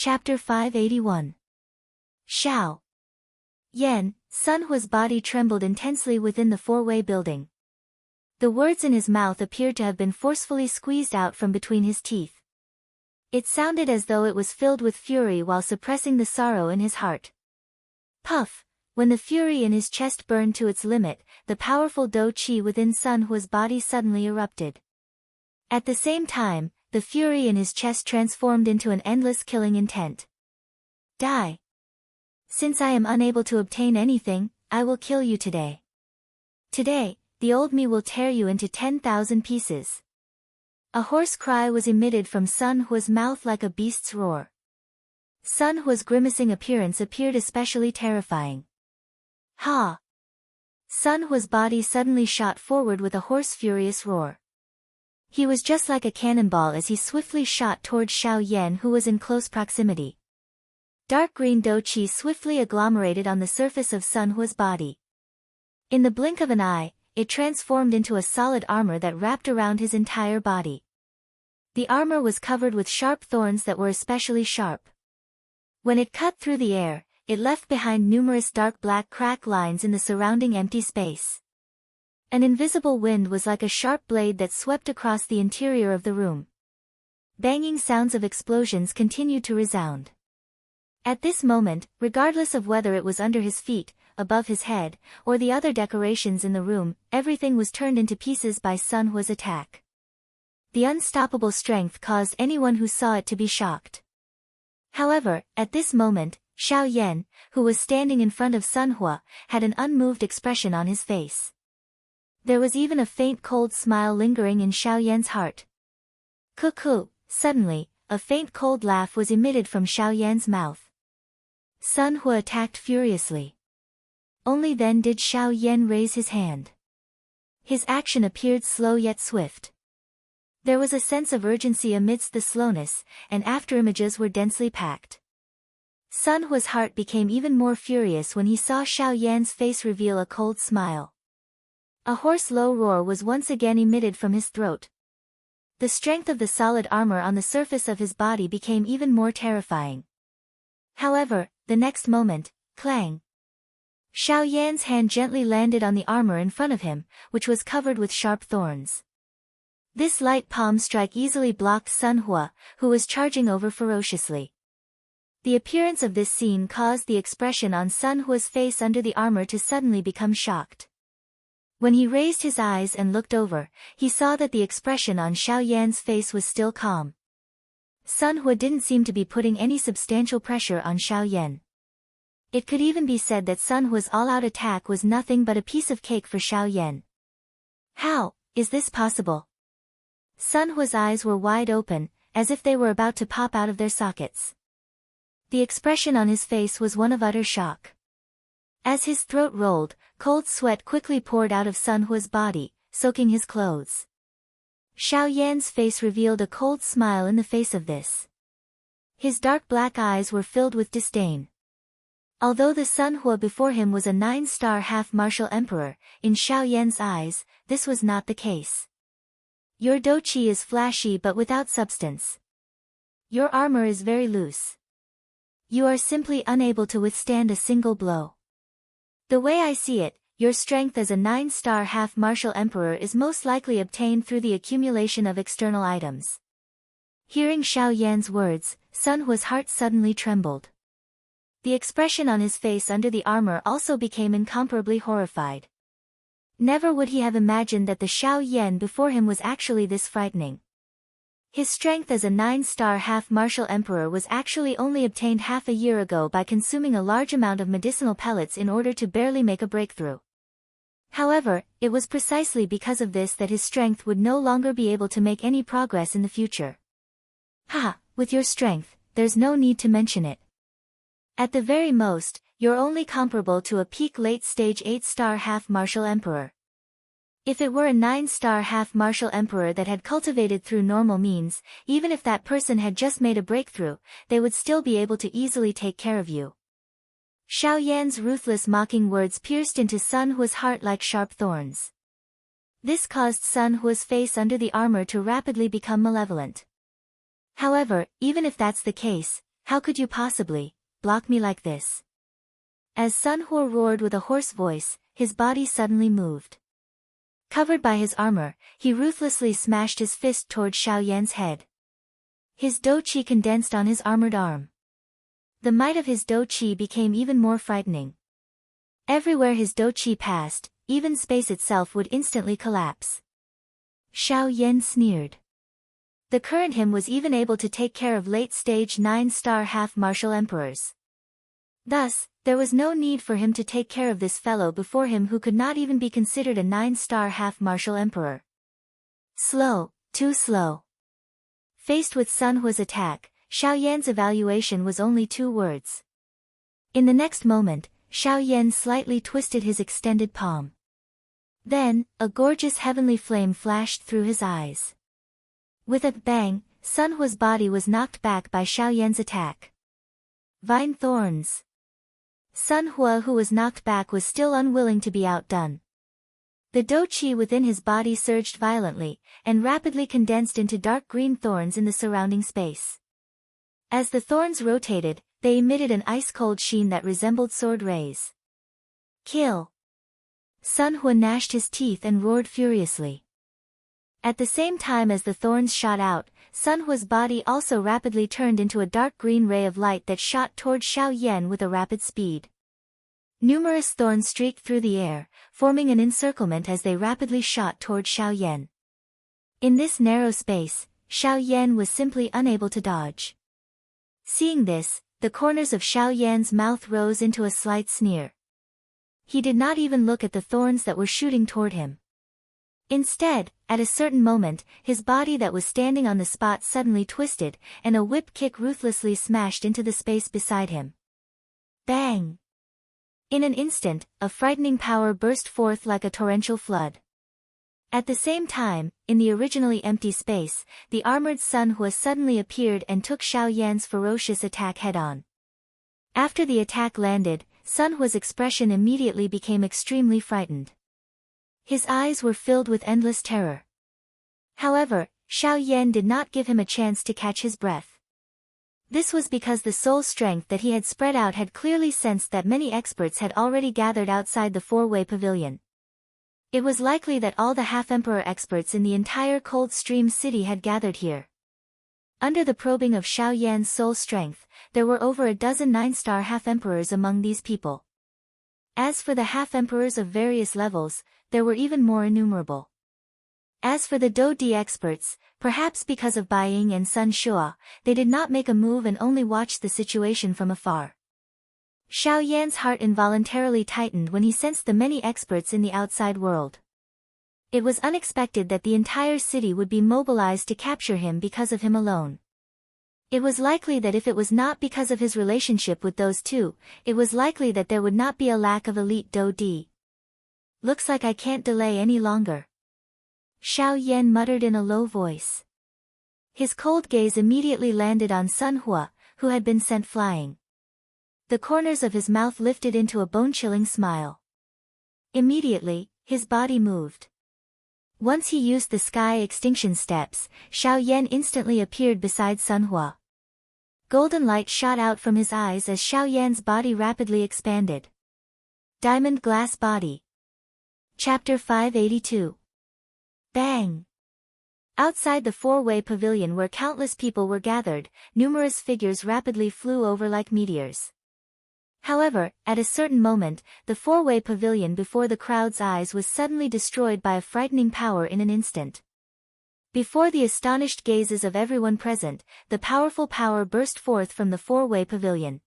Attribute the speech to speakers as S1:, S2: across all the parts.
S1: Chapter 581. Xiao Yan, Sun Hua's body trembled intensely within the four-way building. The words in his mouth appeared to have been forcefully squeezed out from between his teeth. It sounded as though it was filled with fury while suppressing the sorrow in his heart. Puff! When the fury in his chest burned to its limit, the powerful dou qi within Sun Hua's body suddenly erupted. At the same time, the fury in his chest transformed into an endless killing intent. Die! Since I am unable to obtain anything, I will kill you today. Today, the old me will tear you into 10,000 pieces. A hoarse cry was emitted from Sun Hua's mouth like a beast's roar. Sun Hua's grimacing appearance appeared especially terrifying. Ha! Sun Hua's body suddenly shot forward with a hoarse furious roar. He was just like a cannonball as he swiftly shot towards Xiao Yan, who was in close proximity. Dark green dou qi swiftly agglomerated on the surface of Sun Hua's body. In the blink of an eye, it transformed into a solid armor that wrapped around his entire body. The armor was covered with sharp thorns that were especially sharp. When it cut through the air, it left behind numerous dark black crack lines in the surrounding empty space. An invisible wind was like a sharp blade that swept across the interior of the room. Banging sounds of explosions continued to resound. At this moment, regardless of whether it was under his feet, above his head, or the other decorations in the room, everything was turned into pieces by Sun Hua's attack. The unstoppable strength caused anyone who saw it to be shocked. However, at this moment, Xiao Yan, who was standing in front of Sun Hua, had an unmoved expression on his face. There was even a faint cold smile lingering in Xiao Yan's heart. Cuckoo! Suddenly, a faint cold laugh was emitted from Xiao Yan's mouth. Sun Hua attacked furiously. Only then did Xiao Yan raise his hand. His action appeared slow yet swift. There was a sense of urgency amidst the slowness, and afterimages were densely packed. Sun Hua's heart became even more furious when he saw Xiao Yan's face reveal a cold smile. A hoarse low roar was once again emitted from his throat. The strength of the solid armor on the surface of his body became even more terrifying. However, the next moment, clang! Xiao Yan's hand gently landed on the armor in front of him, which was covered with sharp thorns. This light palm strike easily blocked Sun Hua, who was charging over ferociously. The appearance of this scene caused the expression on Sun Hua's face under the armor to suddenly become shocked. When he raised his eyes and looked over, he saw that the expression on Xiao Yan's face was still calm. Sun Hua didn't seem to be putting any substantial pressure on Xiao Yan. It could even be said that Sun Hua's all-out attack was nothing but a piece of cake for Xiao Yan. How is this possible? Sun Hua's eyes were wide open, as if they were about to pop out of their sockets. The expression on his face was one of utter shock. As his throat rolled, cold sweat quickly poured out of Sun Hua's body, soaking his clothes. Xiao Yan's face revealed a cold smile in the face of this. His dark black eyes were filled with disdain. Although the Sun Hua before him was a 9-star half-martial emperor, in Xiao Yan's eyes, this was not the case. Your dou qi is flashy but without substance. Your armor is very loose. You are simply unable to withstand a single blow. The way I see it, your strength as a 9-star half-martial emperor is most likely obtained through the accumulation of external items. Hearing Xiao Yan's words, Sun Hua's heart suddenly trembled. The expression on his face under the armor also became incomparably horrified. Never would he have imagined that the Xiao Yan before him was actually this frightening. His strength as a 9-star half-martial emperor was actually only obtained half a year ago by consuming a large amount of medicinal pellets in order to barely make a breakthrough. However, it was precisely because of this that his strength would no longer be able to make any progress in the future. Haha, with your strength, there's no need to mention it. At the very most, you're only comparable to a peak late-stage 8-star half-martial emperor. If it were a 9-star half-martial emperor that had cultivated through normal means, even if that person had just made a breakthrough, they would still be able to easily take care of you. Xiao Yan's ruthless mocking words pierced into Sun Hua's heart like sharp thorns. This caused Sun Hua's face under the armor to rapidly become malevolent. However, even if that's the case, How could you possibly block me like this? As Sun Hua roared with a hoarse voice, his body suddenly moved. Covered by his armor, he ruthlessly smashed his fist toward Xiao Yan's head. His dou qi condensed on his armored arm. The might of his dou qi became even more frightening. Everywhere his dou qi passed, even space itself would instantly collapse. Xiao Yan sneered. The current him was even able to take care of late-stage 9-star half-martial emperors. Thus, there was no need for him to take care of this fellow before him who could not even be considered a 9-star half-martial emperor. Slow, too slow. Faced with Sun Hua's attack, Xiao Yan's evaluation was only 2 words. In the next moment, Xiao Yan slightly twisted his extended palm. Then, a gorgeous heavenly flame flashed through his eyes. With a bang, Sun Hua's body was knocked back by Xiao Yan's attack. Vine thorns. Sun Hua, who was knocked back, was still unwilling to be outdone. The dou qi within his body surged violently, and rapidly condensed into dark green thorns in the surrounding space. As the thorns rotated, they emitted an ice-cold sheen that resembled sword rays. Kill! Sun Hua gnashed his teeth and roared furiously. At the same time as the thorns shot out, Sun Hua's body also rapidly turned into a dark green ray of light that shot toward Xiao Yan with a rapid speed. Numerous thorns streaked through the air, forming an encirclement as they rapidly shot toward Xiao Yan. In this narrow space, Xiao Yan was simply unable to dodge. Seeing this, the corners of Xiao Yan's mouth rose into a slight sneer. He did not even look at the thorns that were shooting toward him. Instead, at a certain moment, his body that was standing on the spot suddenly twisted, and a whip kick ruthlessly smashed into the space beside him. Bang! In an instant, a frightening power burst forth like a torrential flood. At the same time, in the originally empty space, the armored Sun Hua suddenly appeared and took Xiao Yan's ferocious attack head-on. After the attack landed, Sun Hua's expression immediately became extremely frightened. His eyes were filled with endless terror. However, Xiao Yan did not give him a chance to catch his breath. This was because the soul strength that he had spread out had clearly sensed that many experts had already gathered outside the 4-way pavilion. It was likely that all the half-emperor experts in the entire Cold Stream city had gathered here. Under the probing of Xiao Yan's soul strength, there were over a dozen 9-star half-emperors among these people. As for the half-emperors of various levels, there were even more innumerable. As for the Dou Di experts, perhaps because of Bai Ying and Sun Shua, they did not make a move and only watched the situation from afar. Xiao Yan's heart involuntarily tightened when he sensed the many experts in the outside world. It was unexpected that the entire city would be mobilized to capture him because of him alone. It was likely that if it was not because of his relationship with those two, it was likely that there would not be a lack of elite Dou Di. Looks like I can't delay any longer. Xiao Yan muttered in a low voice. His cold gaze immediately landed on Sun Hua, who had been sent flying. The corners of his mouth lifted into a bone-chilling smile. Immediately, his body moved. Once he used the sky extinction steps, Xiao Yan instantly appeared beside Sun Hua. Golden light shot out from his eyes as Xiao Yan's body rapidly expanded. Diamond Glass Body. Chapter 582. Bang! Outside the 4-way pavilion where countless people were gathered, numerous figures rapidly flew over like meteors. However, at a certain moment, the 4-way pavilion before the crowd's eyes was suddenly destroyed by a frightening power in an instant. Before the astonished gazes of everyone present, the powerful power burst forth from the 4-way pavilion.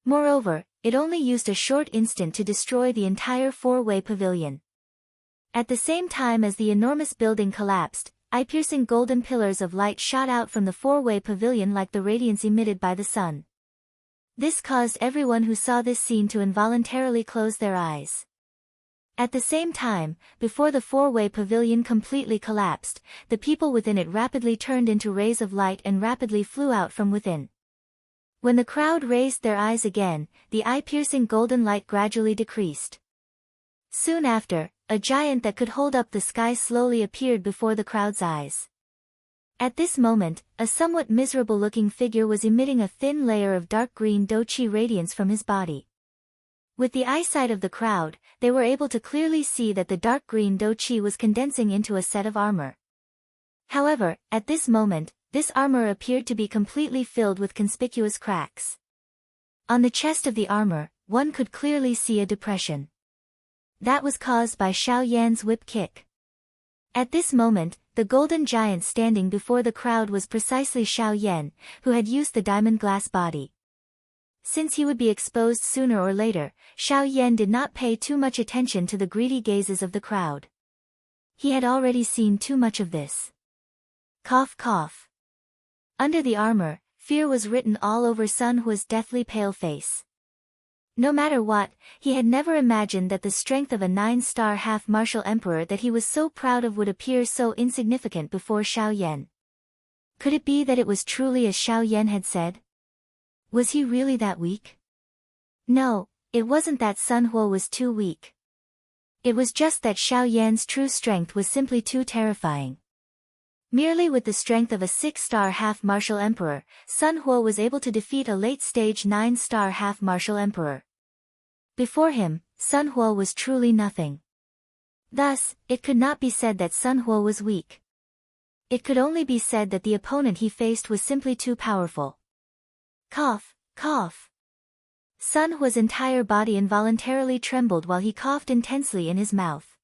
S1: Moreover, it only used a short instant to destroy the entire 4-way pavilion. At the same time as the enormous building collapsed, eye-piercing golden pillars of light shot out from the 4-way pavilion like the radiance emitted by the sun. This caused everyone who saw this scene to involuntarily close their eyes. At the same time, before the 4-way pavilion completely collapsed, the people within it rapidly turned into rays of light and rapidly flew out from within. When the crowd raised their eyes again, the eye-piercing golden light gradually decreased. Soon after, a giant that could hold up the sky slowly appeared before the crowd's eyes. At this moment, a somewhat miserable-looking figure was emitting a thin layer of dark green do-chi radiance from his body. With the eyesight of the crowd, they were able to clearly see that the dark green do-chi was condensing into a set of armor. However, at this moment, this armor appeared to be completely filled with conspicuous cracks. On the chest of the armor, one could clearly see a depression. That was caused by Xiao Yan's whip kick. At this moment, the golden giant standing before the crowd was precisely Xiao Yan, who had used the diamond glass body. Since he would be exposed sooner or later, Xiao Yan did not pay too much attention to the greedy gazes of the crowd. He had already seen too much of this. Cough cough. Under the armor, fear was written all over Sun Hua's deathly pale face. No matter what, he had never imagined that the strength of a 9-star half-martial emperor that he was so proud of would appear so insignificant before Xiao Yan. Could it be that it was truly as Xiao Yan had said? Was he really that weak? No, it wasn't that Sun Hua was too weak. It was just that Xiao Yan's true strength was simply too terrifying. Merely with the strength of a 6-star half-martial emperor, Sun Hua was able to defeat a late-stage 9-star half-martial emperor. Before him, Sun Hua was truly nothing. Thus, it could not be said that Sun Hua was weak. It could only be said that the opponent he faced was simply too powerful. Cough, cough. Sun Hua's entire body involuntarily trembled while he coughed intensely in his mouth.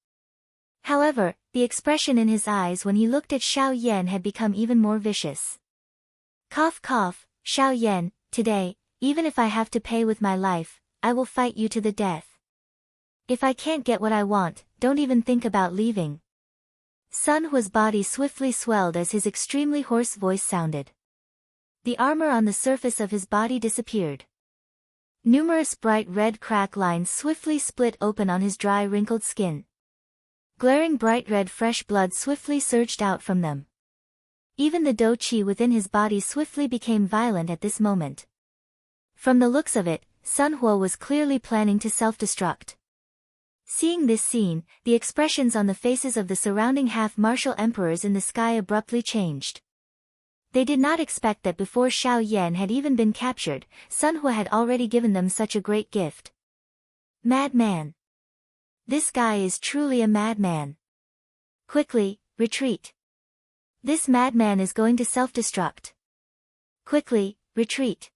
S1: However, the expression in his eyes when he looked at Xiao Yan had become even more vicious. Cough cough, Xiao Yan, today, even if I have to pay with my life, I will fight you to the death. If I can't get what I want, don't even think about leaving. Sun Hua's body swiftly swelled as his extremely hoarse voice sounded. The armor on the surface of his body disappeared. Numerous bright red crack lines swiftly split open on his dry wrinkled skin. Glaring bright red fresh blood swiftly surged out from them. Even the do-chi within his body swiftly became violent at this moment. From the looks of it, Sun Hua was clearly planning to self-destruct. Seeing this scene, the expressions on the faces of the surrounding half-martial emperors in the sky abruptly changed. They did not expect that before Xiao Yan had even been captured, Sun Hua had already given them such a great gift. Madman! This guy is truly a madman. Quickly, retreat. This madman is going to self-destruct. Quickly, retreat.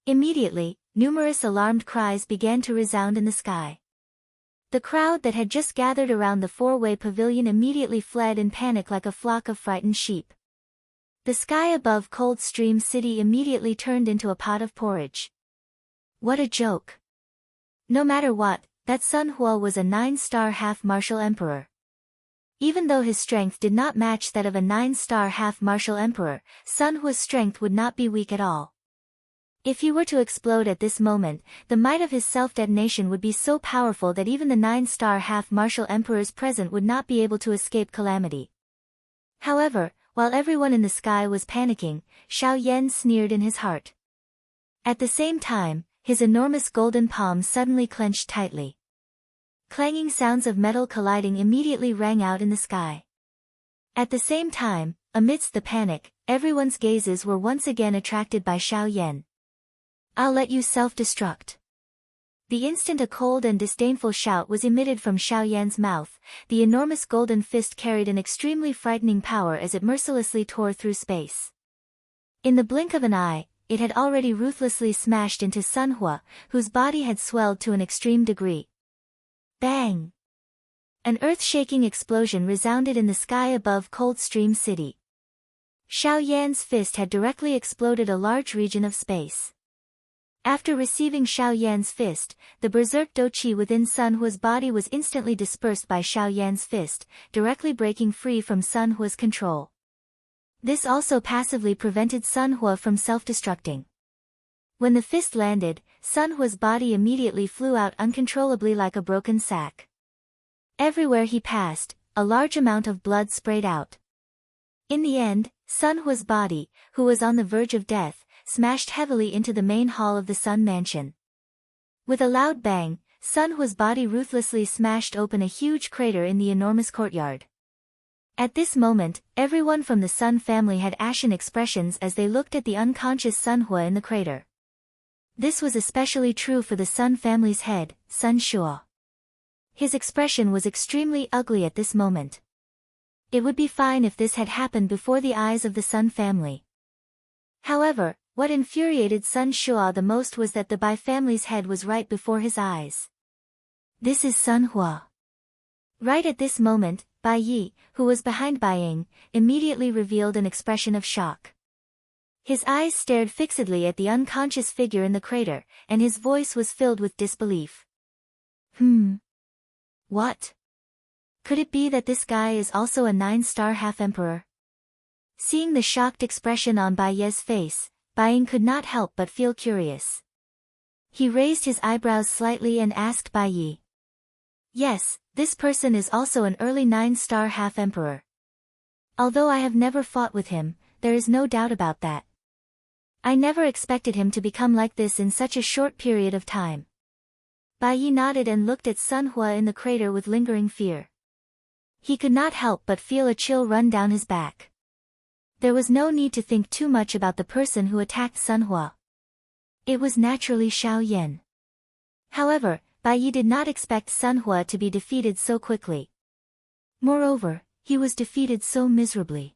S1: Immediately, numerous alarmed cries began to resound in the sky. The crowd that had just gathered around the four-way pavilion immediately fled in panic like a flock of frightened sheep. The sky above Coldstream City immediately turned into a pot of porridge. What a joke. No matter what, that Sun Hua was a 9-star half-martial emperor. Even though his strength did not match that of a 9-star half-martial emperor, Sun Hua's strength would not be weak at all. If he were to explode at this moment, the might of his self-detonation would be so powerful that even the 9-star half-martial emperors present would not be able to escape calamity. However, while everyone in the sky was panicking, Xiao Yan sneered in his heart. At the same time, his enormous golden palm suddenly clenched tightly. Clanging sounds of metal colliding immediately rang out in the sky. At the same time, amidst the panic, everyone's gazes were once again attracted by Xiao Yan. I'll let you self-destruct. The instant a cold and disdainful shout was emitted from Xiao Yan's mouth, the enormous golden fist carried an extremely frightening power as it mercilessly tore through space. In the blink of an eye, it had already ruthlessly smashed into Sun Hua, whose body had swelled to an extreme degree. Bang! An earth-shaking explosion resounded in the sky above Coldstream City. Xiao Yan's fist had directly exploded a large region of space. After receiving Xiao Yan's fist, the berserk do-chi within Sun Hua's body was instantly dispersed by Xiao Yan's fist, directly breaking free from Sun Hua's control. This also passively prevented Sun Hua from self-destructing. When the fist landed, Sun Hua's body immediately flew out uncontrollably like a broken sack. Everywhere he passed, a large amount of blood sprayed out. In the end, Sun Hua's body, who was on the verge of death, smashed heavily into the main hall of the Sun Mansion. With a loud bang, Sun Hua's body ruthlessly smashed open a huge crater in the enormous courtyard. At this moment, everyone from the Sun family had ashen expressions as they looked at the unconscious Sun Hua in the crater. This was especially true for the Sun family's head, Sun Shua. His expression was extremely ugly at this moment. It would be fine if this had happened before the eyes of the Sun family. However, what infuriated Sun Shua the most was that the Bai family's head was right before his eyes. This is Sun Hua. Right at this moment, Bai Yi, who was behind Bai Ying, immediately revealed an expression of shock. His eyes stared fixedly at the unconscious figure in the crater, and his voice was filled with disbelief. What? Could it be that this guy is also a 9-star half-emperor? Seeing the shocked expression on Bai Ye's face, Bai Ying could not help but feel curious. He raised his eyebrows slightly and asked Bai Yi. Yes, this person is also an early 9-star half-emperor. Although I have never fought with him, there is no doubt about that. I never expected him to become like this in such a short period of time. Bai Yi nodded and looked at Sun Hua in the crater with lingering fear. He could not help but feel a chill run down his back. There was no need to think too much about the person who attacked Sun Hua. It was naturally Xiao Yan. However, Bai Yi did not expect Sun Hua to be defeated so quickly. Moreover, he was defeated so miserably.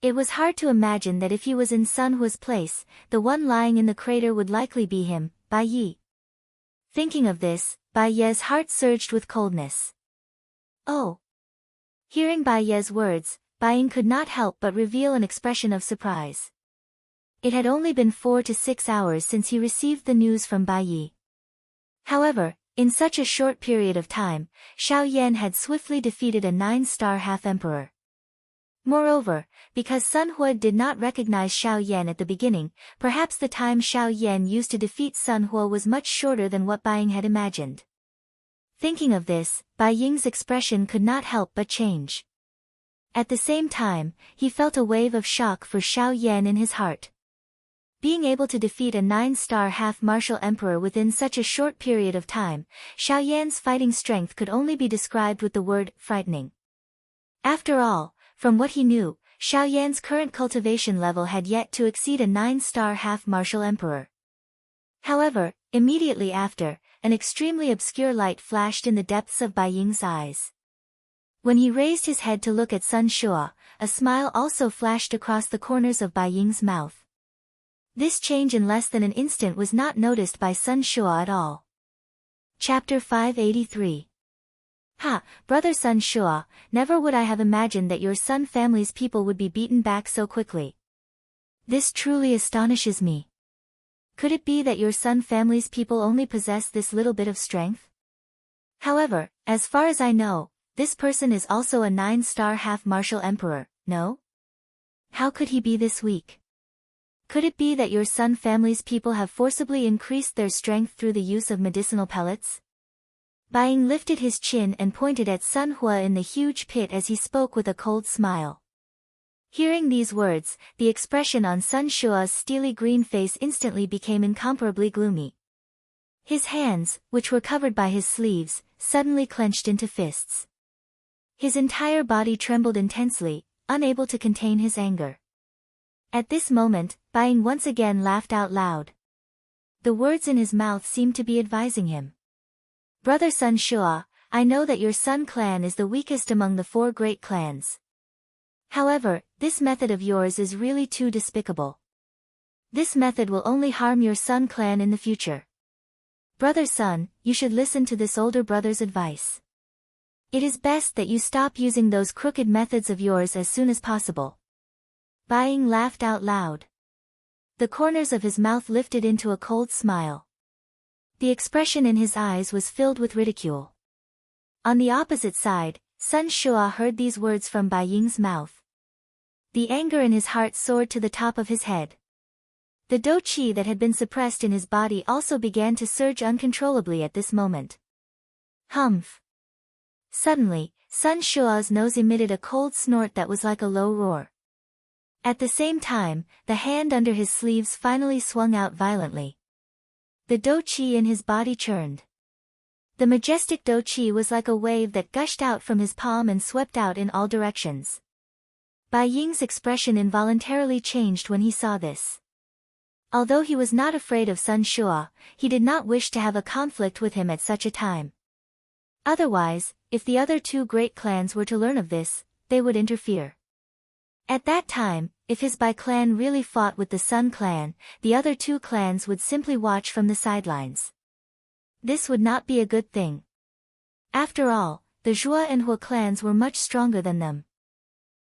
S1: It was hard to imagine that if he was in Sun Hua's place, the one lying in the crater would likely be him, Bai Yi. Thinking of this, Bai Ye's heart surged with coldness. Oh! Hearing Bai Ye's words, Bai Ying could not help but reveal an expression of surprise. It had only been 4 to 6 hours since he received the news from Bai Yi. However, in such a short period of time, Xiao Yan had swiftly defeated a 9-star half-emperor. Moreover, because Sun Hua did not recognize Xiao Yan at the beginning, perhaps the time Xiao Yan used to defeat Sun Hua was much shorter than what Bai Ying had imagined. Thinking of this, Bai Ying's expression could not help but change. At the same time, he felt a wave of shock for Xiao Yan in his heart. Being able to defeat a 9-star half-martial emperor within such a short period of time, Xiao Yan's fighting strength could only be described with the word frightening. After all, from what he knew, Xiao Yan's current cultivation level had yet to exceed a 9-star half-martial emperor. However, immediately after, an extremely obscure light flashed in the depths of Bai Ying's eyes. When he raised his head to look at Sun Shua, a smile also flashed across the corners of Bai Ying's mouth. This change in less than an instant was not noticed by Sun Shua at all. Chapter 583. Ha, brother Sun Shua, never would I have imagined that your Sun family's people would be beaten back so quickly. This truly astonishes me. Could it be that your Sun family's people only possess this little bit of strength? However, as far as I know, this person is also a 9-star half-martial emperor, no? How could he be this weak? Could it be that your Sun family's people have forcibly increased their strength through the use of medicinal pellets? Bai Ying lifted his chin and pointed at Sun Hua in the huge pit as he spoke with a cold smile. Hearing these words, the expression on Sun Shua's steely green face instantly became incomparably gloomy. His hands, which were covered by his sleeves, suddenly clenched into fists. His entire body trembled intensely, unable to contain his anger. At this moment, Bai Ying once again laughed out loud. The words in his mouth seemed to be advising him. Brother Sun Shua, I know that your Sun clan is the weakest among the 4 great clans. However, this method of yours is really too despicable. This method will only harm your Sun clan in the future. Brother Sun, you should listen to this older brother's advice. It is best that you stop using those crooked methods of yours as soon as possible. Bai Ying laughed out loud. The corners of his mouth lifted into a cold smile. The expression in his eyes was filled with ridicule. On the opposite side, Sun Shua heard these words from Bai Ying's mouth. The anger in his heart soared to the top of his head. The dou qi that had been suppressed in his body also began to surge uncontrollably at this moment. Humph! Suddenly, Sun Shua's nose emitted a cold snort that was like a low roar. At the same time, the hand under his sleeves finally swung out violently. The dou qi in his body churned. The majestic Doqi was like a wave that gushed out from his palm and swept out in all directions. Bai Ying's expression involuntarily changed when he saw this. Although he was not afraid of Sun Shua, he did not wish to have a conflict with him at such a time. Otherwise, if the other two great clans were to learn of this, they would interfere. At that time, if his Bai clan really fought with the Sun clan, the other two clans would simply watch from the sidelines. This would not be a good thing. After all, the Zhua and Hua clans were much stronger than them.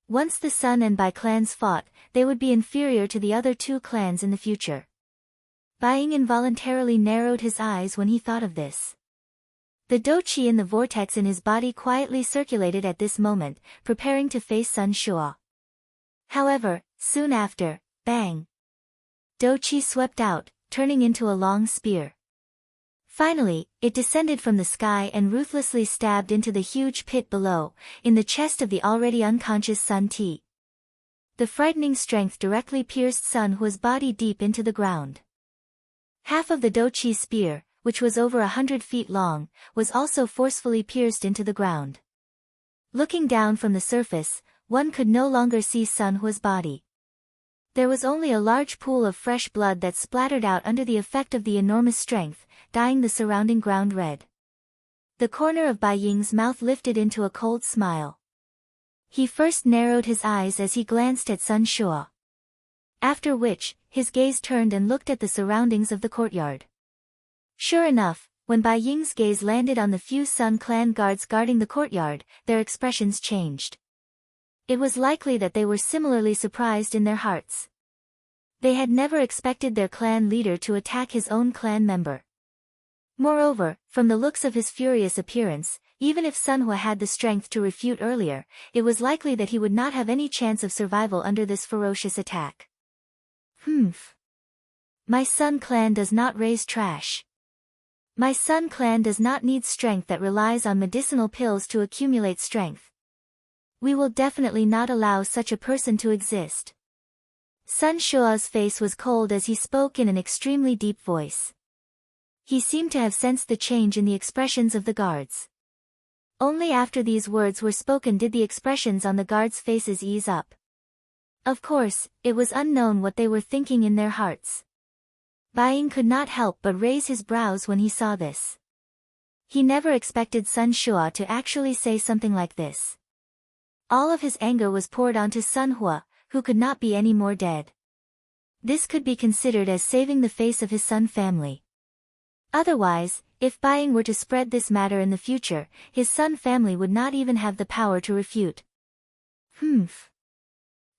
S1: Once the Sun and Bai clans fought, they would be inferior to the other two clans in the future. Bai Ying involuntarily narrowed his eyes when he thought of this. The Doqi in the vortex in his body quietly circulated at this moment, preparing to face Sun Shua. However, soon after, bang! Doqi swept out, turning into a long spear. Finally, it descended from the sky and ruthlessly stabbed into the huge pit below, in the chest of the already unconscious Sun Ti. The frightening strength directly pierced Sun Hua's body deep into the ground. Half of the Doqi's spear, which was over 100 feet long, was also forcefully pierced into the ground. Looking down from the surface, one could no longer see Sun Hua's body. There was only a large pool of fresh blood that splattered out under the effect of the enormous strength, dyeing the surrounding ground red. The corner of Bai Ying's mouth lifted into a cold smile. He first narrowed his eyes as he glanced at Sun Shua. After which, his gaze turned and looked at the surroundings of the courtyard. Sure enough, when Bai Ying's gaze landed on the few Sun clan guards guarding the courtyard, their expressions changed. It was likely that they were similarly surprised in their hearts. They had never expected their clan leader to attack his own clan member. Moreover, from the looks of his furious appearance, even if Sun Hua had the strength to refute earlier, it was likely that he would not have any chance of survival under this ferocious attack. My Sun clan does not raise trash. My Sun clan does not need strength that relies on medicinal pills to accumulate strength. We will definitely not allow such a person to exist. Sun Shua's face was cold as he spoke in an extremely deep voice. He seemed to have sensed the change in the expressions of the guards. Only after these words were spoken did the expressions on the guards' faces ease up. Of course, it was unknown what they were thinking in their hearts. Bai Ying could not help but raise his brows when he saw this. He never expected Sun Shua to actually say something like this. All of his anger was poured onto Sun Hua, who could not be any more dead. This could be considered as saving the face of his Sun family. Otherwise, if Bai Ying were to spread this matter in the future, his Sun family would not even have the power to refute.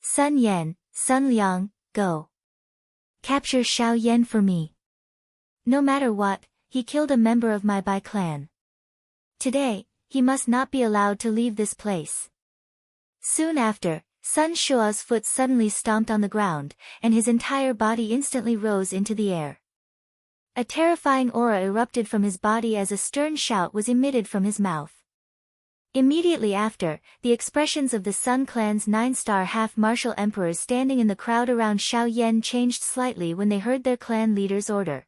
S1: Sun Yan, Sun Liang, go. Capture Xiao Yan for me. No matter what, he killed a member of my Bai clan. Today, he must not be allowed to leave this place. Soon after, Sun Shua's foot suddenly stomped on the ground, and his entire body instantly rose into the air. A terrifying aura erupted from his body as a stern shout was emitted from his mouth. Immediately after, the expressions of the Sun clan's 9-star half-martial emperors standing in the crowd around Xiao Yan changed slightly when they heard their clan leader's order.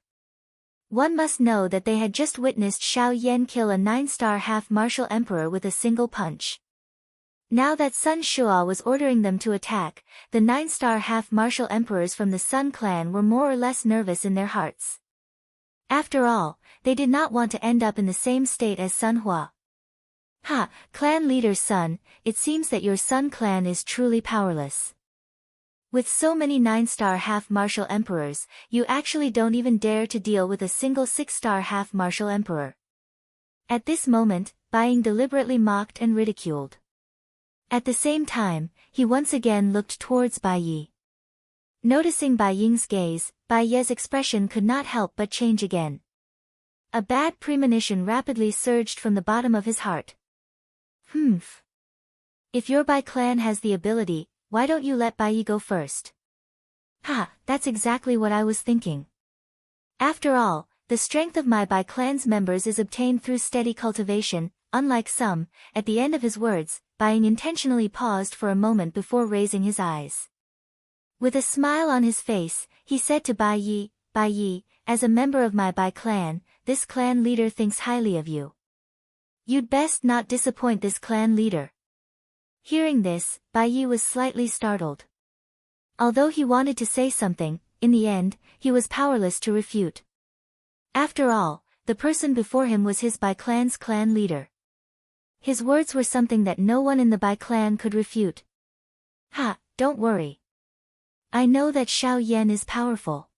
S1: One must know that they had just witnessed Xiao Yan kill a 9-star half-martial emperor with a single punch. Now that Sun Shua was ordering them to attack, the 9-star half-martial emperors from the Sun clan were more or less nervous in their hearts. After all, they did not want to end up in the same state as Sun Hua. Clan leader's son, it seems that your Sun clan is truly powerless. With so many 9-star half-martial emperors, you actually don't even dare to deal with a single 6-star half-martial emperor. At this moment, Bai Ying deliberately mocked and ridiculed. At the same time, he once again looked towards Bai Yi. Noticing Bai Ying's gaze, Bai Ye's expression could not help but change again. A bad premonition rapidly surged from the bottom of his heart. If your Bai clan has the ability, why don't you let Bai Yi go first? That's exactly what I was thinking. After all, the strength of my Bai clan's members is obtained through steady cultivation, unlike some. At the end of his words, Bai Ying intentionally paused for a moment before raising his eyes. With a smile on his face, he said to Bai Yi, as a member of my Bai clan, this clan leader thinks highly of you. You'd best not disappoint this clan leader. Hearing this, Bai Yi was slightly startled. Although he wanted to say something, in the end, he was powerless to refute. After all, the person before him was his Bai clan's clan leader. His words were something that no one in the Bai clan could refute. Ha, don't worry. I know that Xiao Yan is powerful.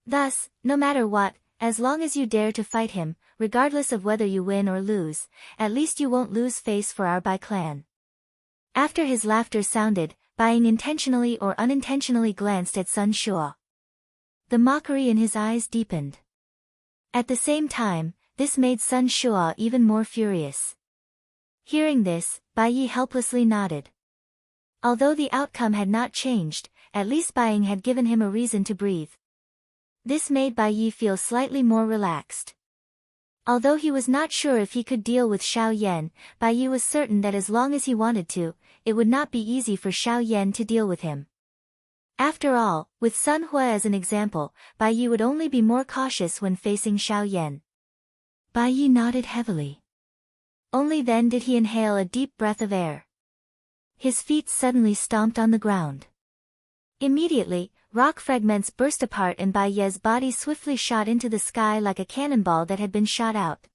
S1: Thus, no matter what, as long as you dare to fight him, regardless of whether you win or lose, at least you won't lose face for our Bai clan. After his laughter sounded, Bai Ying intentionally or unintentionally glanced at Sun Shua. The mockery in his eyes deepened. At the same time, this made Sun Shua even more furious. Hearing this, Bai Yi helplessly nodded. Although the outcome had not changed, at least Bai Ying had given him a reason to breathe. This made Bai Yi feel slightly more relaxed. Although he was not sure if he could deal with Xiao Yan, Bai Yi was certain that as long as he wanted to, it would not be easy for Xiao Yan to deal with him. After all, with Sun Hua as an example, Bai Yi would only be more cautious when facing Xiao Yan. Bai Yi nodded heavily. Only then did he inhale a deep breath of air. His feet suddenly stomped on the ground. Immediately, rock fragments burst apart and Bai Ye's body swiftly shot into the sky like a cannonball that had been shot out.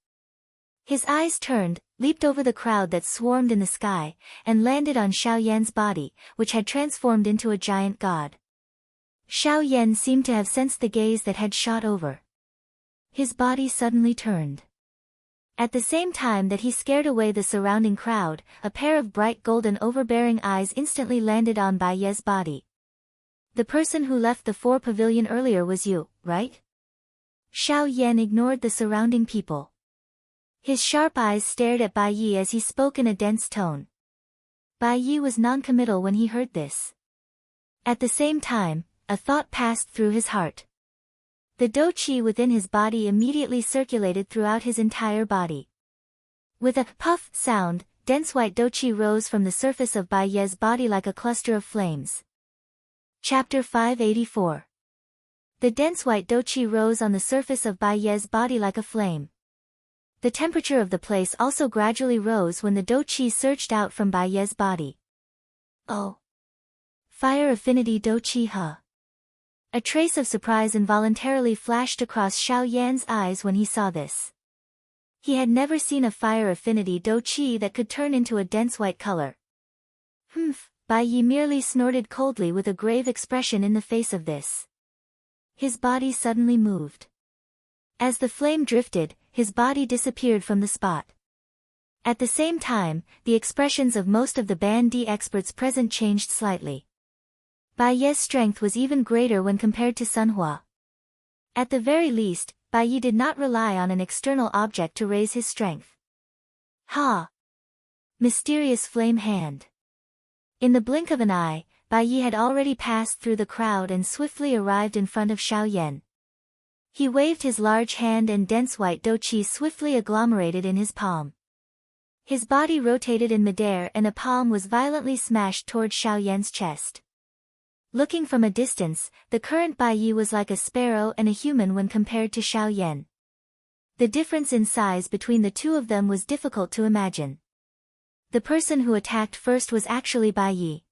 S1: His eyes turned, leaped over the crowd that swarmed in the sky, and landed on Xiao Yan's body, which had transformed into a giant god. Xiao Yan seemed to have sensed the gaze that had shot over. His body suddenly turned. At the same time that he scared away the surrounding crowd, a pair of bright golden overbearing eyes instantly landed on Bai Ye's body. The person who left the 4 pavilion earlier was you, right? Xiao Yan ignored the surrounding people. His sharp eyes stared at Bai Yi as he spoke in a dense tone. Bai Yi was non-committal when he heard this. At the same time, a thought passed through his heart. The dou qi within his body immediately circulated throughout his entire body. With a puff sound, dense white dou qi rose from the surface of Bai Ye's body like a cluster of flames. Chapter 584. The dense white dou qi rose on the surface of Bai Ye's body like a flame. The temperature of the place also gradually rose when the dou qi surged out from Bai Ye's body. Oh! Fire affinity dou qi he. A trace of surprise involuntarily flashed across Xiao Yan's eyes when he saw this. He had never seen a fire affinity dou qi that could turn into a dense white color. Humph! Bai Yi merely snorted coldly with a grave expression in the face of this. His body suddenly moved. As the flame drifted, his body disappeared from the spot. At the same time, the expressions of most of the Ban Di experts present changed slightly. Bai Ye's strength was even greater when compared to Sun Hua. At the very least, Bai Yi did not rely on an external object to raise his strength. Ha! Mysterious flame hand. In the blink of an eye, Bai Yi had already passed through the crowd and swiftly arrived in front of Xiao Yan. He waved his large hand and dense white dou qi swiftly agglomerated in his palm. His body rotated in midair and a palm was violently smashed toward Xiao Yan's chest. Looking from a distance, the current Bai Yi was like a sparrow and a human when compared to Xiao Yan. The difference in size between the two of them was difficult to imagine. The person who attacked first was actually Bai Yi.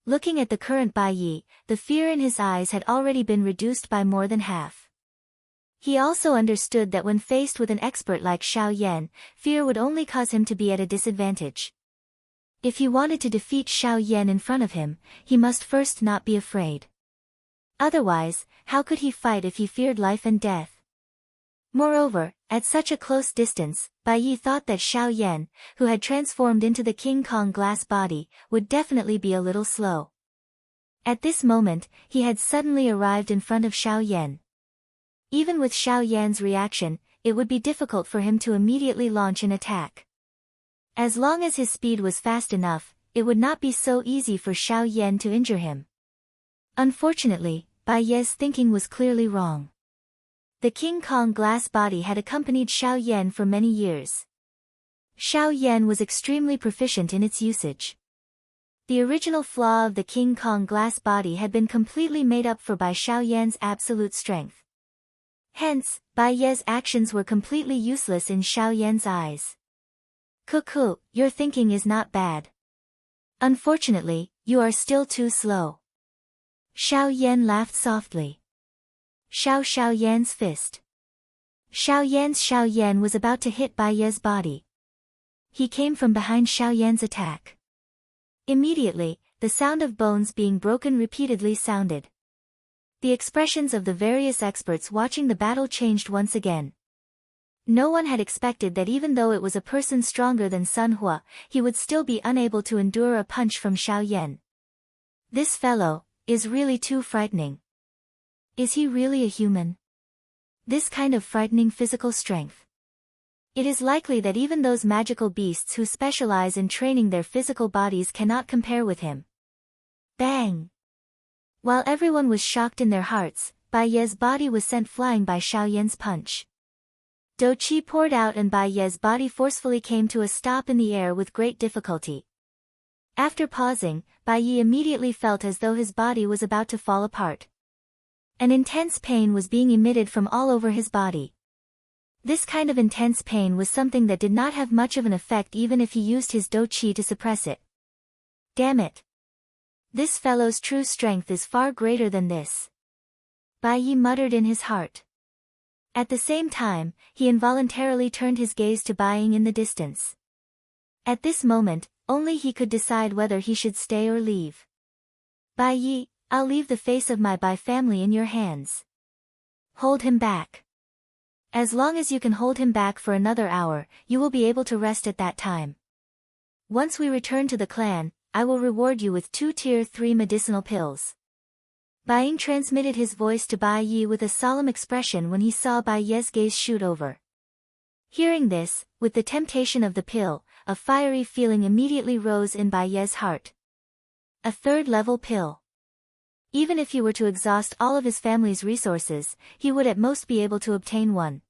S1: Looking at the current Bai Yi, the fear in his eyes had already been reduced by more than half. He also understood that when faced with an expert like Xiao Yan, fear would only cause him to be at a disadvantage. If he wanted to defeat Xiao Yan in front of him, he must first not be afraid. Otherwise, how could he fight if he feared life and death? Moreover, at such a close distance, Bai Yi thought that Xiao Yan, who had transformed into the King Kong glass body, would definitely be a little slow. At this moment, he had suddenly arrived in front of Xiao Yan. Even with Xiao Yan's reaction, it would be difficult for him to immediately launch an attack. As long as his speed was fast enough, it would not be so easy for Xiao Yan to injure him. Unfortunately, Bai Ye's thinking was clearly wrong. The King Kong glass body had accompanied Xiao Yan for many years. Xiao Yan was extremely proficient in its usage. The original flaw of the King Kong glass body had been completely made up for by Xiao Yan's absolute strength. Hence, Bai Ye's actions were completely useless in Xiao Yan's eyes. Cuckoo, your thinking is not bad. Unfortunately, you are still too slow. Xiao Yan laughed softly. Xiao Yan's fist. Xiao Yan was about to hit Bai Ye's body. He came from behind Xiao Yan's attack. Immediately, the sound of bones being broken repeatedly sounded. The expressions of the various experts watching the battle changed once again. No one had expected that even though it was a person stronger than Sun Hua, he would still be unable to endure a punch from Xiao Yan. This fellow is really too frightening. Is he really a human? This kind of frightening physical strength. It is likely that even those magical beasts who specialize in training their physical bodies cannot compare with him. Bang! While everyone was shocked in their hearts, Bai Ye's body was sent flying by Xiao Yan's punch. Do Qi poured out and Bai Ye's body forcefully came to a stop in the air with great difficulty. After pausing, Bai Yi immediately felt as though his body was about to fall apart. An intense pain was being emitted from all over his body. This kind of intense pain was something that did not have much of an effect even if he used his Do Qi to suppress it. Damn it! This fellow's true strength is far greater than this. Bai Yi muttered in his heart. At the same time, he involuntarily turned his gaze to Bai Ying in the distance. At this moment, only he could decide whether he should stay or leave. Bai Yi, I'll leave the face of my Bai family in your hands. Hold him back. As long as you can hold him back for another hour, you will be able to rest at that time. Once we return to the clan, I will reward you with 2 Tier 3 medicinal pills. Bai Ying transmitted his voice to Bai Yi with a solemn expression when he saw Bai Ye's gaze shoot over. Hearing this, with the temptation of the pill, a fiery feeling immediately rose in Bai Ye's heart. A 3rd level pill. Even if he were to exhaust all of his family's resources, he would at most be able to obtain one.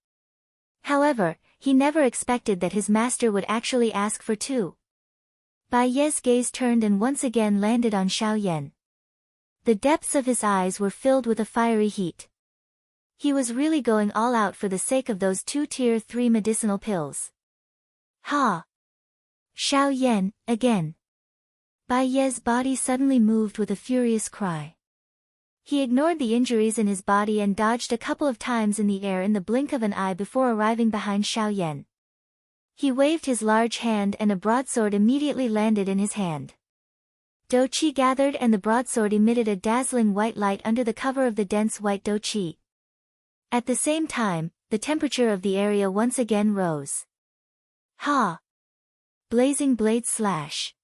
S1: However, he never expected that his master would actually ask for 2. Bai Ye's gaze turned and once again landed on Xiao Yan. The depths of his eyes were filled with a fiery heat. He was really going all out for the sake of those 2 Tier 3 medicinal pills. Ha! Xiao Yan, again. Bai Ye's body suddenly moved with a furious cry. He ignored the injuries in his body and dodged a couple of times in the air in the blink of an eye before arriving behind Xiao Yan. He waved his large hand and a broadsword immediately landed in his hand. Do Qi gathered and the broadsword emitted a dazzling white light under the cover of the dense white Do Qi. At the same time, the temperature of the area once again rose. Ha! Blazing blade slash.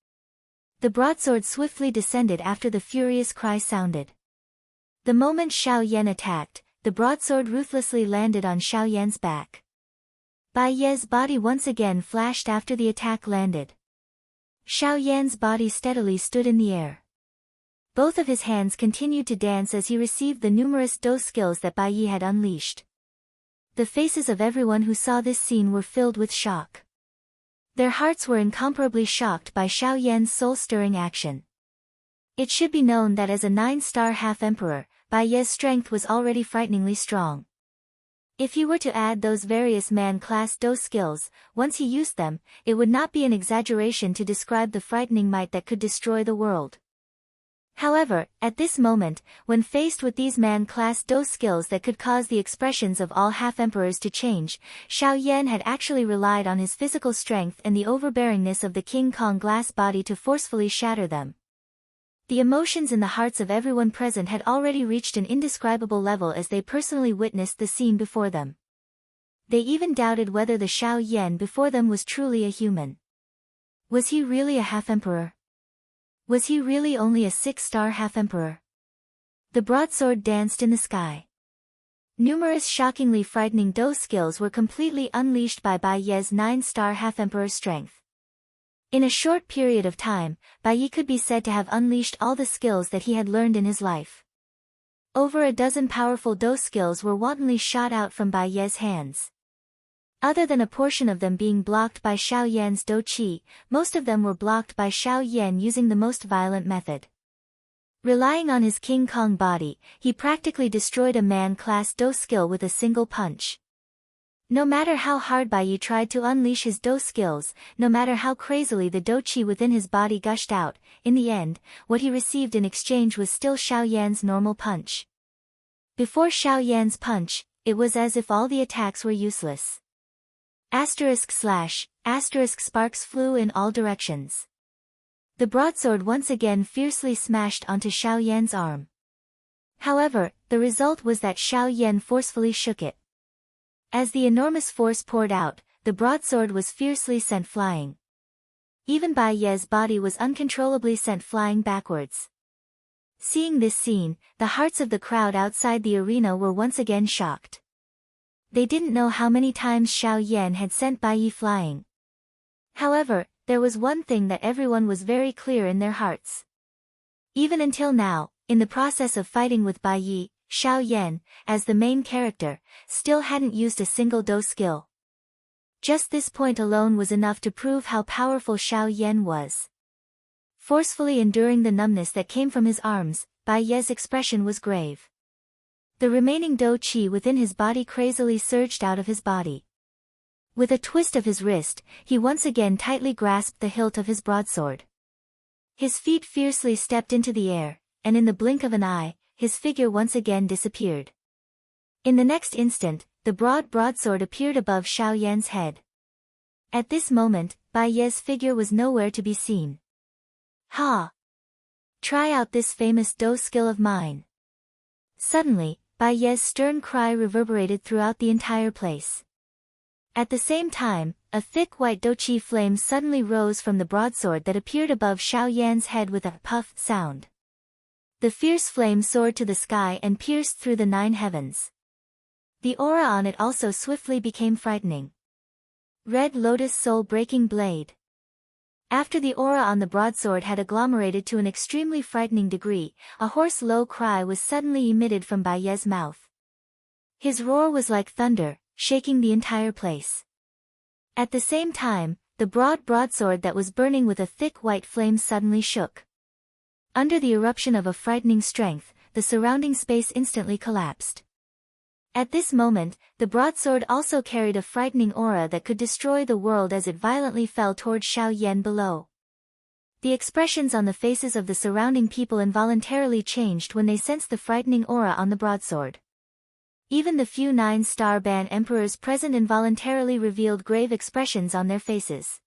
S1: The broadsword swiftly descended after the furious cry sounded. The moment Xiao Yan attacked, the broadsword ruthlessly landed on Xiao Yan's back. Bai Ye's body once again flashed after the attack landed. Xiao Yan's body steadily stood in the air. Both of his hands continued to dance as he received the numerous Do skills that Bai Yi had unleashed. The faces of everyone who saw this scene were filled with shock. Their hearts were incomparably shocked by Xiao Yan's soul-stirring action. It should be known that as a 9-star half-emperor, Bai Ye's strength was already frighteningly strong. If he were to add those various man-class Do skills, once he used them, it would not be an exaggeration to describe the frightening might that could destroy the world. However, at this moment, when faced with these man-class Do skills that could cause the expressions of all half-emperors to change, Xiao Yan had actually relied on his physical strength and the overbearingness of the King Kong glass body to forcefully shatter them. The emotions in the hearts of everyone present had already reached an indescribable level as they personally witnessed the scene before them. They even doubted whether the Xiao Yan before them was truly a human. Was he really a half-emperor? Was he really only a 6-star half-emperor? The broadsword danced in the sky. Numerous shockingly frightening Do skills were completely unleashed by Bai Ye's 9-star half-emperor strength. In a short period of time, Bai Yi could be said to have unleashed all the skills that he had learned in his life. Over a dozen powerful Do skills were wantonly shot out from Bai Ye's hands. Other than a portion of them being blocked by Xiao Yan's Do Qi, most of them were blocked by Xiao Yan using the most violent method. Relying on his King Kong body, he practically destroyed a man-class Do skill with a single punch. No matter how hard Bai Yi tried to unleash his Do skills, no matter how crazily the Do Qi within his body gushed out, in the end, what he received in exchange was still Xiao Yan's normal punch. Before Xiao Yan's punch, it was as if all the attacks were useless. */ sparks flew in all directions. The broadsword once again fiercely smashed onto Xiao Yan's arm. However, the result was that Xiao Yan forcefully shook it. As the enormous force poured out, the broadsword was fiercely sent flying. Even Bai Ye's body was uncontrollably sent flying backwards. Seeing this scene, the hearts of the crowd outside the arena were once again shocked. They didn't know how many times Xiao Yan had sent Bai Yi flying. However, there was one thing that everyone was very clear in their hearts. Even until now, in the process of fighting with Bai Yi, Xiao Yan, as the main character, still hadn't used a single Do skill. Just this point alone was enough to prove how powerful Xiao Yan was. Forcefully enduring the numbness that came from his arms, Bai Ye's expression was grave. The remaining Do Qi within his body crazily surged out of his body. With a twist of his wrist, he once again tightly grasped the hilt of his broadsword. His feet fiercely stepped into the air, and in the blink of an eye, his figure once again disappeared. In the next instant, the broadsword appeared above Xiao Yan's head. At this moment, Bai Ye's figure was nowhere to be seen. Ha! Try out this famous Do skill of mine. Suddenly, Bai Ye's stern cry reverberated throughout the entire place. At the same time, a thick white Do Qi flame suddenly rose from the broadsword that appeared above Xiao Yan's head with a puff sound. The fierce flame soared to the sky and pierced through the 9 heavens. The aura on it also swiftly became frightening. Red Lotus Soul-Breaking Blade. After the aura on the broadsword had agglomerated to an extremely frightening degree, a hoarse low cry was suddenly emitted from Bai Ye's mouth. His roar was like thunder, shaking the entire place. At the same time, the broadsword that was burning with a thick white flame suddenly shook. Under the eruption of a frightening strength, the surrounding space instantly collapsed. At this moment, the broadsword also carried a frightening aura that could destroy the world as it violently fell toward Xiao Yan below. The expressions on the faces of the surrounding people involuntarily changed when they sensed the frightening aura on the broadsword. Even the few 9-star Ban emperors present involuntarily revealed grave expressions on their faces.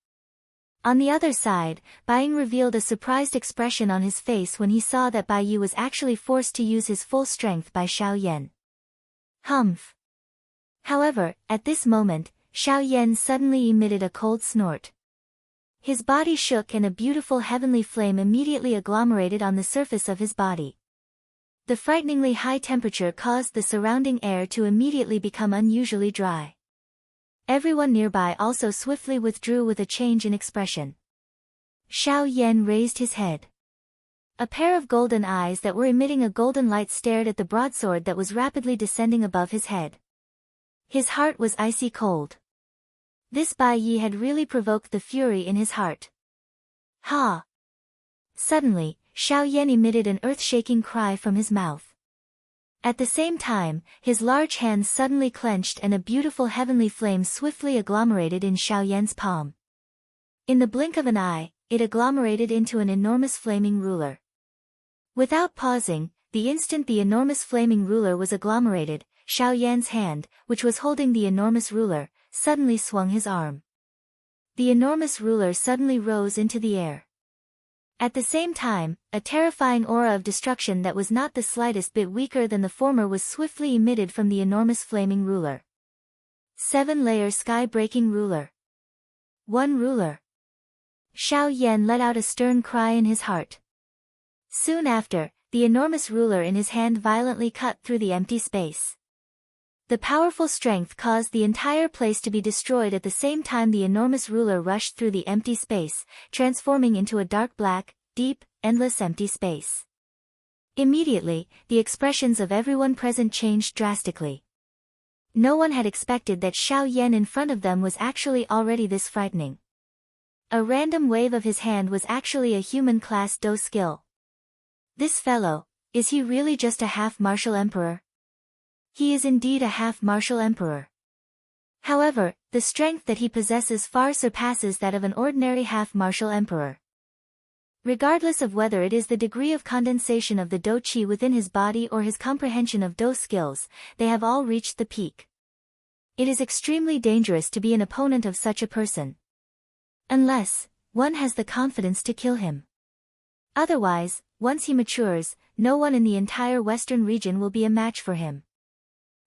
S1: On the other side, Bai Ying revealed a surprised expression on his face when he saw that Bai Yi was actually forced to use his full strength by Xiao Yan. Humph! However, at this moment, Xiao Yan suddenly emitted a cold snort. His body shook and a beautiful heavenly flame immediately agglomerated on the surface of his body. The frighteningly high temperature caused the surrounding air to immediately become unusually dry. Everyone nearby also swiftly withdrew with a change in expression. Xiao Yan raised his head. A pair of golden eyes that were emitting a golden light stared at the broadsword that was rapidly descending above his head. His heart was icy cold. This Bai Yi had really provoked the fury in his heart. Ha! Suddenly, Xiao Yan emitted an earth-shaking cry from his mouth. At the same time, his large hands suddenly clenched and a beautiful heavenly flame swiftly agglomerated in Xiao Yan's palm. In the blink of an eye, it agglomerated into an enormous flaming ruler. Without pausing, the instant the enormous flaming ruler was agglomerated, Xiao Yan's hand, which was holding the enormous ruler, suddenly swung his arm. The enormous ruler suddenly rose into the air. At the same time, a terrifying aura of destruction that was not the slightest bit weaker than the former was swiftly emitted from the enormous flaming ruler. 7-layer sky-breaking ruler. 1 ruler. Xiao Yan let out a stern cry in his heart. Soon after, the enormous ruler in his hand violently cut through the empty space. The powerful strength caused the entire place to be destroyed at the same time the enormous ruler rushed through the empty space, transforming into a dark black, deep, endless empty space. Immediately, the expressions of everyone present changed drastically. No one had expected that Xiao Yan in front of them was actually already this frightening. A random wave of his hand was actually a human-class Do skill. This fellow, is he really just a half-martial emperor? He is indeed a half-martial emperor. However, the strength that he possesses far surpasses that of an ordinary half-martial emperor. Regardless of whether it is the degree of condensation of the Do Qi within his body or his comprehension of Do skills, they have all reached the peak. It is extremely dangerous to be an opponent of such a person. Unless one has the confidence to kill him. Otherwise, once he matures, no one in the entire western region will be a match for him.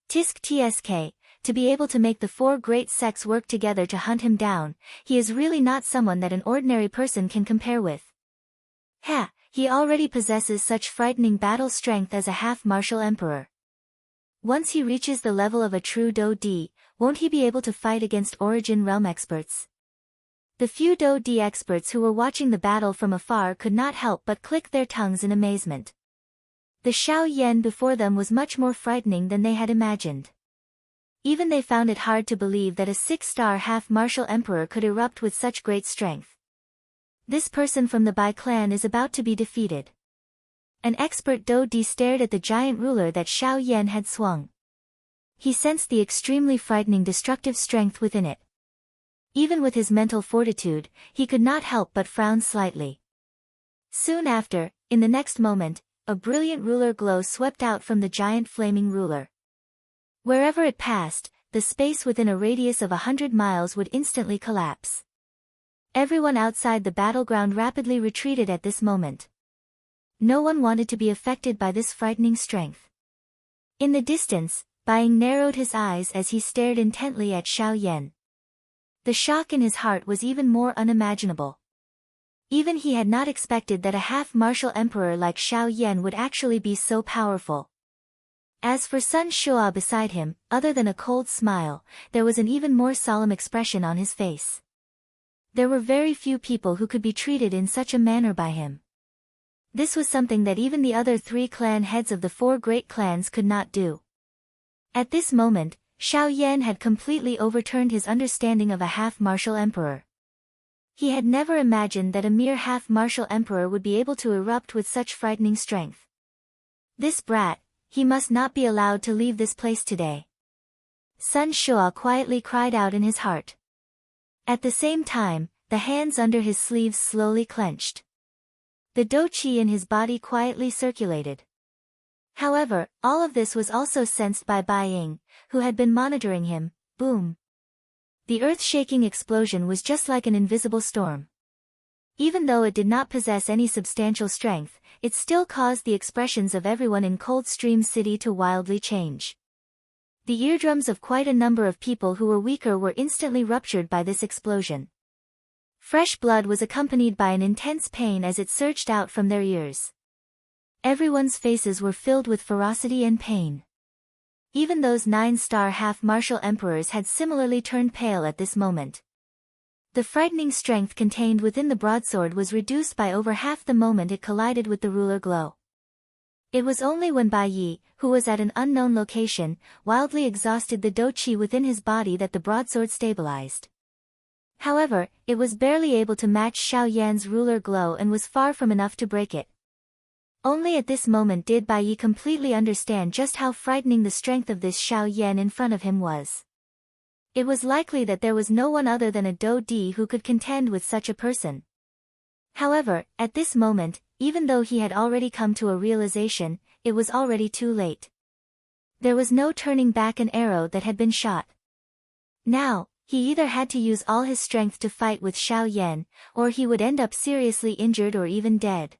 S1: Tisk tsk, to be able to make the four great sects work together to hunt him down, he is really not someone that an ordinary person can compare with. Ha, he already possesses such frightening battle strength as a half-martial emperor. Once he reaches the level of a true Do Di, won't he be able to fight against Origin Realm experts? The few Do Di experts who were watching the battle from afar could not help but click their tongues in amazement. The Xiao Yan before them was much more frightening than they had imagined. Even they found it hard to believe that a 6-star half-martial emperor could erupt with such great strength. This person from the Bai clan is about to be defeated. An expert Do Di stared at the giant ruler that Xiao Yan had swung. He sensed the extremely frightening destructive strength within it. Even with his mental fortitude, he could not help but frown slightly. Soon after, in the next moment, a brilliant ruler glow swept out from the giant flaming ruler. Wherever it passed, the space within a radius of 100 miles would instantly collapse. Everyone outside the battleground rapidly retreated at this moment. No one wanted to be affected by this frightening strength. In the distance, Bai Ying narrowed his eyes as he stared intently at Xiao Yan. The shock in his heart was even more unimaginable. Even he had not expected that a half-martial emperor like Xiao Yan would actually be so powerful. As for Sun Shua beside him, other than a cold smile, there was an even more solemn expression on his face. There were very few people who could be treated in such a manner by him. This was something that even the other 3 clan heads of the 4 great clans could not do. At this moment, Xiao Yan had completely overturned his understanding of a half-martial emperor. He had never imagined that a mere half-martial emperor would be able to erupt with such frightening strength. This brat, he must not be allowed to leave this place today. Sun Shua quietly cried out in his heart. At the same time, the hands under his sleeves slowly clenched. The Do Qi in his body quietly circulated. However, all of this was also sensed by Bai Ying, who had been monitoring him. Boom. The earth-shaking explosion was just like an invisible storm. Even though it did not possess any substantial strength, it still caused the expressions of everyone in Coldstream City to wildly change. The eardrums of quite a number of people who were weaker were instantly ruptured by this explosion. Fresh blood was accompanied by an intense pain as it surged out from their ears. Everyone's faces were filled with ferocity and pain. Even those 9-star half-martial emperors had similarly turned pale at this moment. The frightening strength contained within the broadsword was reduced by over half the moment it collided with the ruler glow. It was only when Bai Yi, who was at an unknown location, wildly exhausted the Do Qi within his body that the broadsword stabilized. However, it was barely able to match Xiao Yan's ruler glow and was far from enough to break it. Only at this moment did Bai Yi completely understand just how frightening the strength of this Xiao Yan in front of him was. It was likely that there was no one other than a Do Di who could contend with such a person. However, at this moment, even though he had already come to a realization, it was already too late. There was no turning back an arrow that had been shot. Now, he either had to use all his strength to fight with Xiao Yan, or he would end up seriously injured or even dead.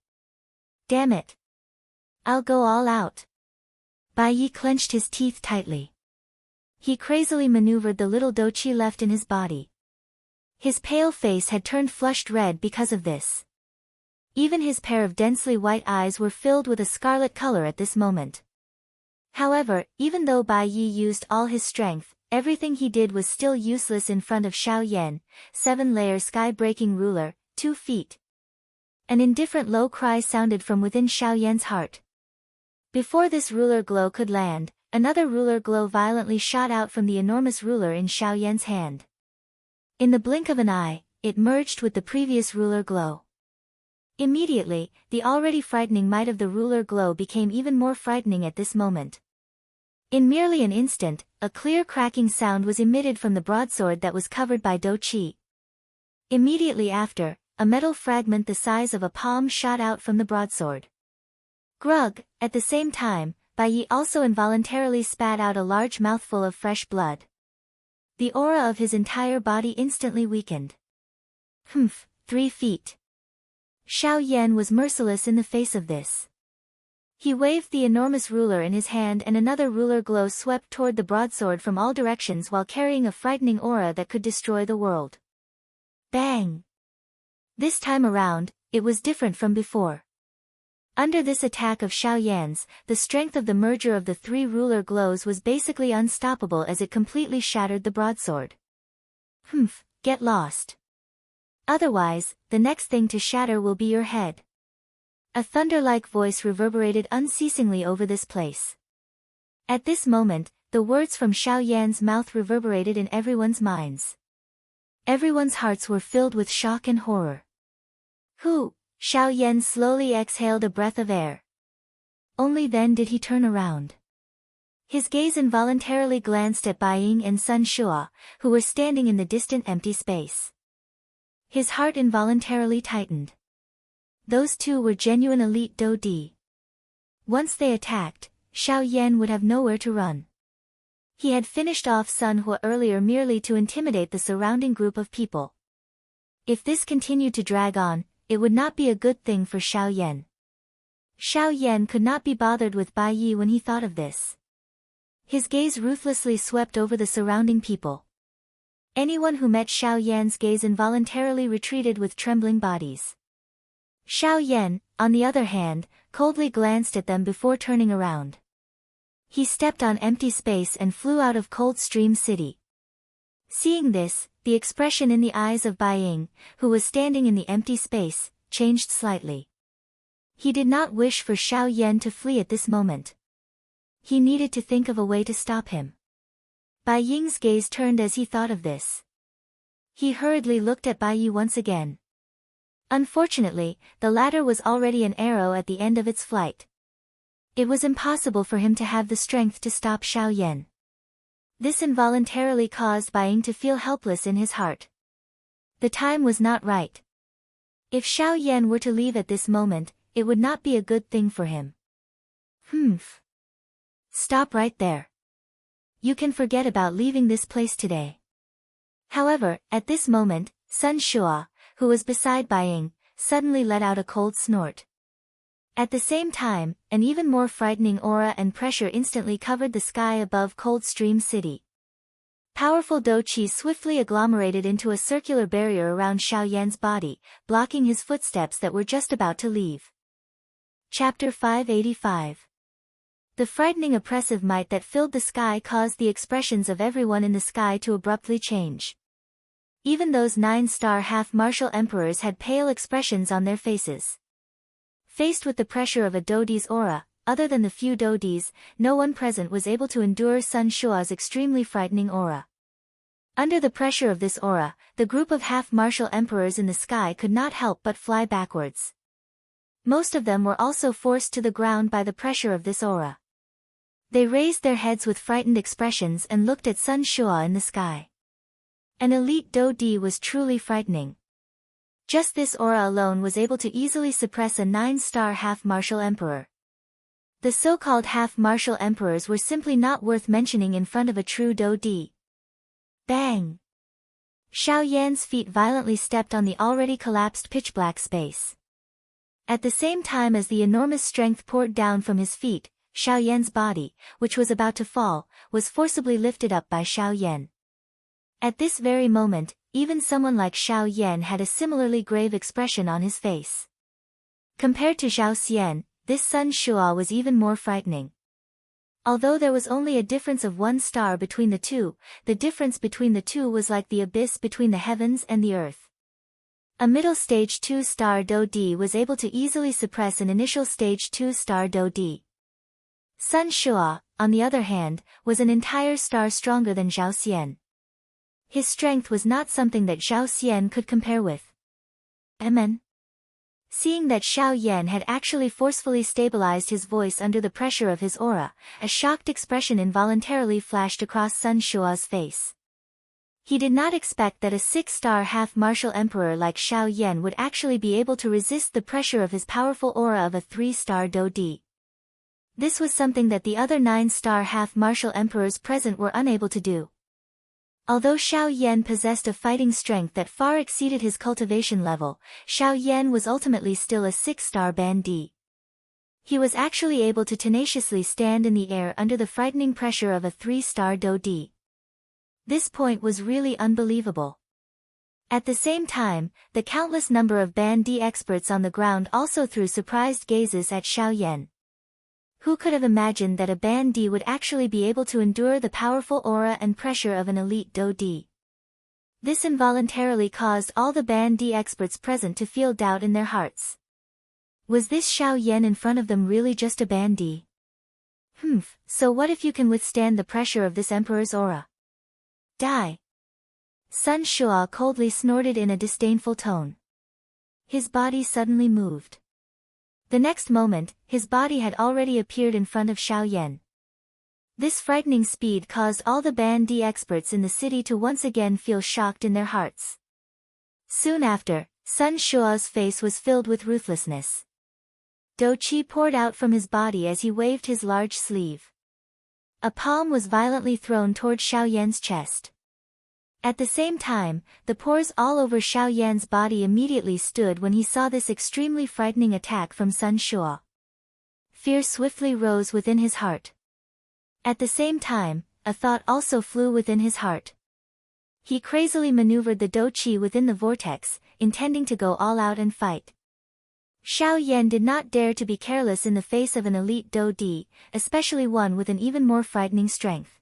S1: Damn it. I'll go all out. Bai Yi clenched his teeth tightly. He crazily maneuvered the little Do Qi left in his body. His pale face had turned flushed red because of this. Even his pair of densely white eyes were filled with a scarlet color at this moment. However, even though Bai Yi used all his strength, everything he did was still useless in front of Xiao Yan, 7-layer sky-breaking ruler, 2 feet. An indifferent low cry sounded from within Xiao Yan's heart. Before this ruler glow could land, another ruler glow violently shot out from the enormous ruler in Xiao Yan's hand. In the blink of an eye, it merged with the previous ruler glow. Immediately, the already frightening might of the ruler glow became even more frightening at this moment. In merely an instant, a clear cracking sound was emitted from the broadsword that was covered by Do Qi. Immediately after, a metal fragment the size of a palm shot out from the broadsword. Grug, at the same time, Bai Yi also involuntarily spat out a large mouthful of fresh blood. The aura of his entire body instantly weakened. 3 feet. Xiao Yan was merciless in the face of this. He waved the enormous ruler in his hand and another ruler glow swept toward the broadsword from all directions while carrying a frightening aura that could destroy the world. Bang! This time around, it was different from before. Under this attack of Xiao Yan's, the strength of the merger of the 3 ruler glows was basically unstoppable as it completely shattered the broadsword. Get lost. Otherwise, the next thing to shatter will be your head. A thunder-like voice reverberated unceasingly over this place. At this moment, the words from Xiao Yan's mouth reverberated in everyone's minds. Everyone's hearts were filled with shock and horror. Xiao Yan slowly exhaled a breath of air. Only then did he turn around. His gaze involuntarily glanced at Bai Ying and Sun Shua, who were standing in the distant empty space. His heart involuntarily tightened. Those two were genuine elite Do Di. Once they attacked, Xiao Yan would have nowhere to run. He had finished off Sun Hua earlier merely to intimidate the surrounding group of people. If this continued to drag on, it would not be a good thing for Xiao Yan. Xiao Yan could not be bothered with Bai Yi when he thought of this. His gaze ruthlessly swept over the surrounding people. Anyone who met Xiao Yan's gaze involuntarily retreated with trembling bodies. Xiao Yan, on the other hand, coldly glanced at them before turning around. He stepped on empty space and flew out of Coldstream City. Seeing this, the expression in the eyes of Bai Ying, who was standing in the empty space, changed slightly. He did not wish for Xiao Yan to flee at this moment. He needed to think of a way to stop him. Bai Ying's gaze turned as he thought of this. He hurriedly looked at Bai Yi once again. Unfortunately, the latter was already an arrow at the end of its flight. It was impossible for him to have the strength to stop Xiao Yan. This involuntarily caused Bai Ying to feel helpless in his heart. The time was not right. If Xiao Yan were to leave at this moment, it would not be a good thing for him. Stop right there. You can forget about leaving this place today. However, at this moment, Sun Shua, who was beside Bai Ying, suddenly let out a cold snort. At the same time, an even more frightening aura and pressure instantly covered the sky above Coldstream City. Powerful Do Qi swiftly agglomerated into a circular barrier around Xiao Yan's body, blocking his footsteps that were just about to leave. Chapter 585. The frightening oppressive might that filled the sky caused the expressions of everyone in the sky to abruptly change. Even those 9-star half-martial emperors had pale expressions on their faces. Faced with the pressure of a Do Di's aura, other than the few Do Dis, no one present was able to endure Sun Shua's extremely frightening aura. Under the pressure of this aura, the group of half-martial emperors in the sky could not help but fly backwards. Most of them were also forced to the ground by the pressure of this aura. They raised their heads with frightened expressions and looked at Sun Shua in the sky. An elite Do Di was truly frightening. Just this aura alone was able to easily suppress a 9-star half-martial emperor. The so-called half-martial emperors were simply not worth mentioning in front of a true Do Di. Bang! Xiao Yan's feet violently stepped on the already collapsed pitch-black space. At the same time as the enormous strength poured down from his feet, Xiao Yan's body, which was about to fall, was forcibly lifted up by Xiao Yan. At this very moment, even someone like Xiao Yan had a similarly grave expression on his face. Compared to Zhao Xian, this Sun Shua was even more frightening. Although there was only a difference of 1 star between the two, the difference between the two was like the abyss between the heavens and the earth. A middle stage 2-star Do Di was able to easily suppress an initial stage 2-star Do Di. Sun Shua, on the other hand, was an entire star stronger than Zhao Xian. His strength was not something that Zhao Xian could compare with. Amen. Seeing that Xiao Yan had actually forcefully stabilized his voice under the pressure of his aura, a shocked expression involuntarily flashed across Sun Shua's face. He did not expect that a 6-star half-martial emperor like Xiao Yan would actually be able to resist the pressure of his powerful aura of a 3-star Do Di. This was something that the other 9-star half-martial emperors present were unable to do. Although Xiao Yan possessed a fighting strength that far exceeded his cultivation level, Xiao Yan was ultimately still a 6-star Ban Di. He was actually able to tenaciously stand in the air under the frightening pressure of a 3-star Do Di. This point was really unbelievable. At the same time, the countless number of Ban Di experts on the ground also threw surprised gazes at Xiao Yan. Who could have imagined that a Ban Di would actually be able to endure the powerful aura and pressure of an elite Do Di? This involuntarily caused all the Ban Di experts present to feel doubt in their hearts. Was this Xiao Yan in front of them really just a Ban Di? So what if you can withstand the pressure of this emperor's aura? Die! Sun Shua coldly snorted in a disdainful tone. His body suddenly moved. The next moment, his body had already appeared in front of Xiao Yan. This frightening speed caused all the Ban Di experts in the city to once again feel shocked in their hearts. Soon after, Sun Shua's face was filled with ruthlessness. Do Qi poured out from his body as he waved his large sleeve. A palm was violently thrown toward Xiao Yan's chest. At the same time, the pores all over Xiao Yan's body immediately stood when he saw this extremely frightening attack from Sun Shua. Fear swiftly rose within his heart. At the same time, a thought also flew within his heart. He crazily maneuvered the Do Qi within the vortex, intending to go all out and fight. Xiao Yan did not dare to be careless in the face of an elite Do Di, especially one with an even more frightening strength.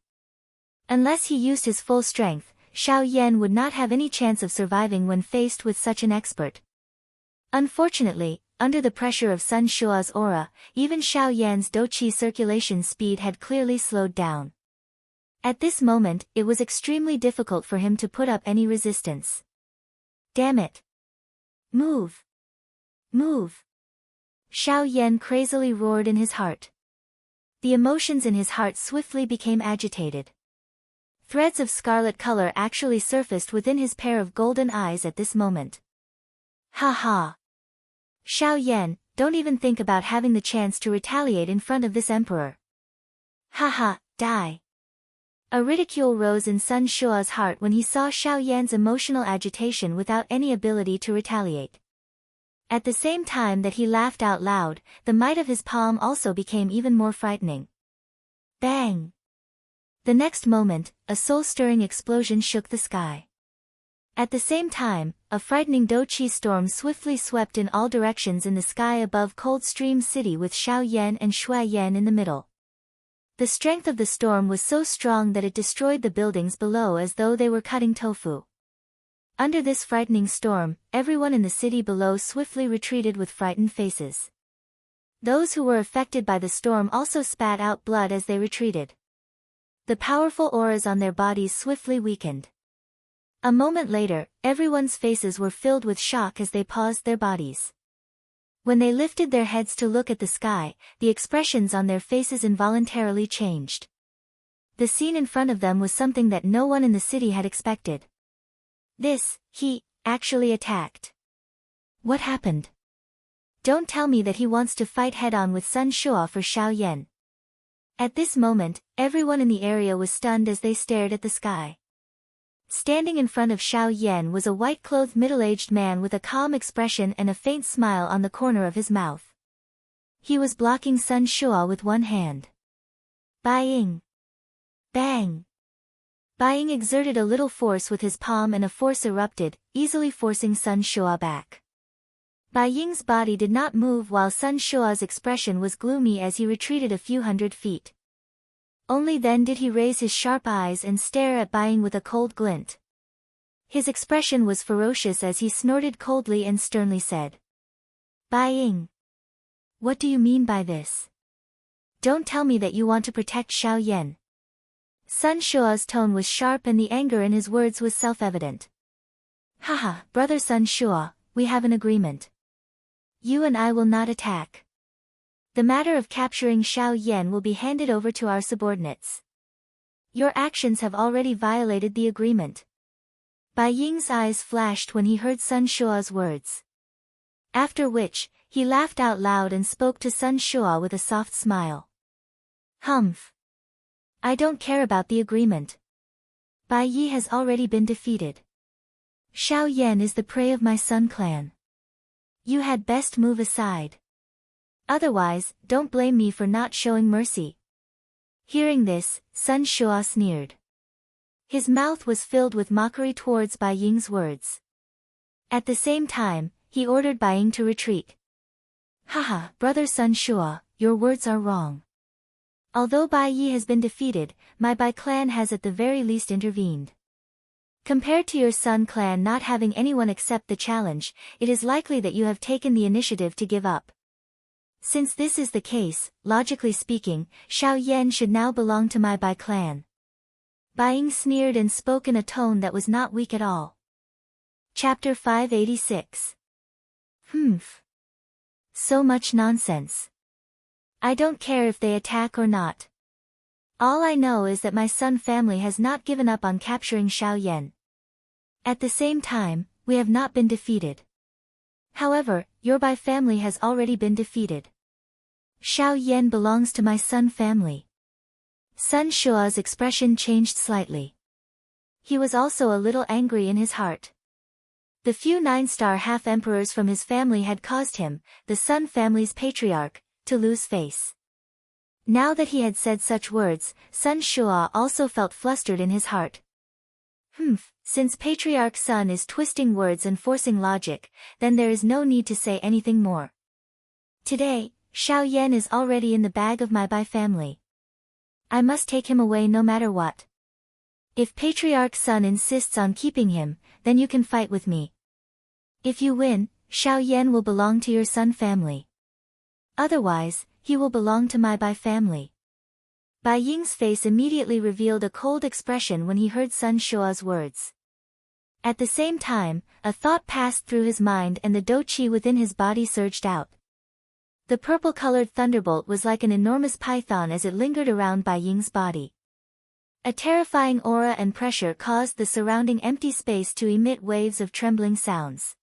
S1: Unless he used his full strength, Xiao Yan would not have any chance of surviving when faced with such an expert. Unfortunately, under the pressure of Sun Shua's aura, even Xiao Yan's Do Qi circulation speed had clearly slowed down. At this moment, it was extremely difficult for him to put up any resistance. Damn it! Move! Move! Xiao Yan crazily roared in his heart. The emotions in his heart swiftly became agitated. Threads of scarlet color actually surfaced within his pair of golden eyes at this moment. Ha ha! Xiao Yan, don't even think about having the chance to retaliate in front of this emperor. Ha ha, die! A ridicule rose in Sun Shua's heart when he saw Xiao Yan's emotional agitation without any ability to retaliate. At the same time that he laughed out loud, the might of his palm also became even more frightening. Bang! The next moment, a soul-stirring explosion shook the sky. At the same time, a frightening Do Qi storm swiftly swept in all directions in the sky above Coldstream City with Xiao Yan and Shui Yan in the middle. The strength of the storm was so strong that it destroyed the buildings below as though they were cutting tofu. Under this frightening storm, everyone in the city below swiftly retreated with frightened faces. Those who were affected by the storm also spat out blood as they retreated. The powerful auras on their bodies swiftly weakened. A moment later, everyone's faces were filled with shock as they paused their bodies. When they lifted their heads to look at the sky, the expressions on their faces involuntarily changed. The scene in front of them was something that no one in the city had expected. He actually attacked. What happened? Don't tell me that he wants to fight head-on with Sun Shua for Xiao Yan. At this moment, everyone in the area was stunned as they stared at the sky. Standing in front of Xiao Yan was a white-clothed middle-aged man with a calm expression and a faint smile on the corner of his mouth. He was blocking Sun Shua with one hand. Bang! Bang! Buying exerted a little force with his palm and a force erupted, easily forcing Sun Shua back. Bai Ying's body did not move while Sun Shua's expression was gloomy as he retreated a few hundred feet. Only then did he raise his sharp eyes and stare at Bai Ying with a cold glint. His expression was ferocious as he snorted coldly and sternly said. Bai Ying! What do you mean by this? Don't tell me that you want to protect Xiao Yan. Sun Shua's tone was sharp and the anger in his words was self-evident. Haha, brother Sun Shua, we have an agreement. You and I will not attack. The matter of capturing Xiao Yan will be handed over to our subordinates. Your actions have already violated the agreement. Bai Ying's eyes flashed when he heard Sun Shua's words. After which, he laughed out loud and spoke to Sun Shua with a soft smile. Humph. I don't care about the agreement. Bai Yi has already been defeated. Xiao Yan is the prey of my Sun clan. You had best move aside. Otherwise, don't blame me for not showing mercy. Hearing this, Sun Shua sneered. His mouth was filled with mockery towards Bai Ying's words. At the same time, he ordered Bai Ying to retreat. Haha, brother Sun Shua, your words are wrong. Although Bai Yi has been defeated, my Bai clan has at the very least intervened. Compared to your Sun clan not having anyone accept the challenge, it is likely that you have taken the initiative to give up. Since this is the case, logically speaking, Xiao Yan should now belong to my Bai clan. Bai Ying sneered and spoke in a tone that was not weak at all. Chapter 586. Humph. So much nonsense. I don't care if they attack or not. All I know is that my Sun family has not given up on capturing Xiao Yan. At the same time, we have not been defeated. However, your Bai family has already been defeated. Xiao Yan belongs to my Sun family. Sun Shua's expression changed slightly. He was also a little angry in his heart. The few 9-star half-emperors from his family had caused him, the Sun family's patriarch, to lose face. Now that he had said such words, Sun Shua also felt flustered in his heart. Since Patriarch Sun is twisting words and forcing logic, then there is no need to say anything more. Today, Xiao Yan is already in the bag of my Bai family. I must take him away no matter what. If Patriarch Sun insists on keeping him, then you can fight with me. If you win, Xiao Yan will belong to your Sun family. Otherwise, he will belong to my Bai family. Bai Ying's face immediately revealed a cold expression when he heard Sun Shua's words. At the same time, a thought passed through his mind and the dou qi within his body surged out. The purple-colored thunderbolt was like an enormous python as it lingered around Bai Ying's body. A terrifying aura and pressure caused the surrounding empty space to emit waves of trembling sounds.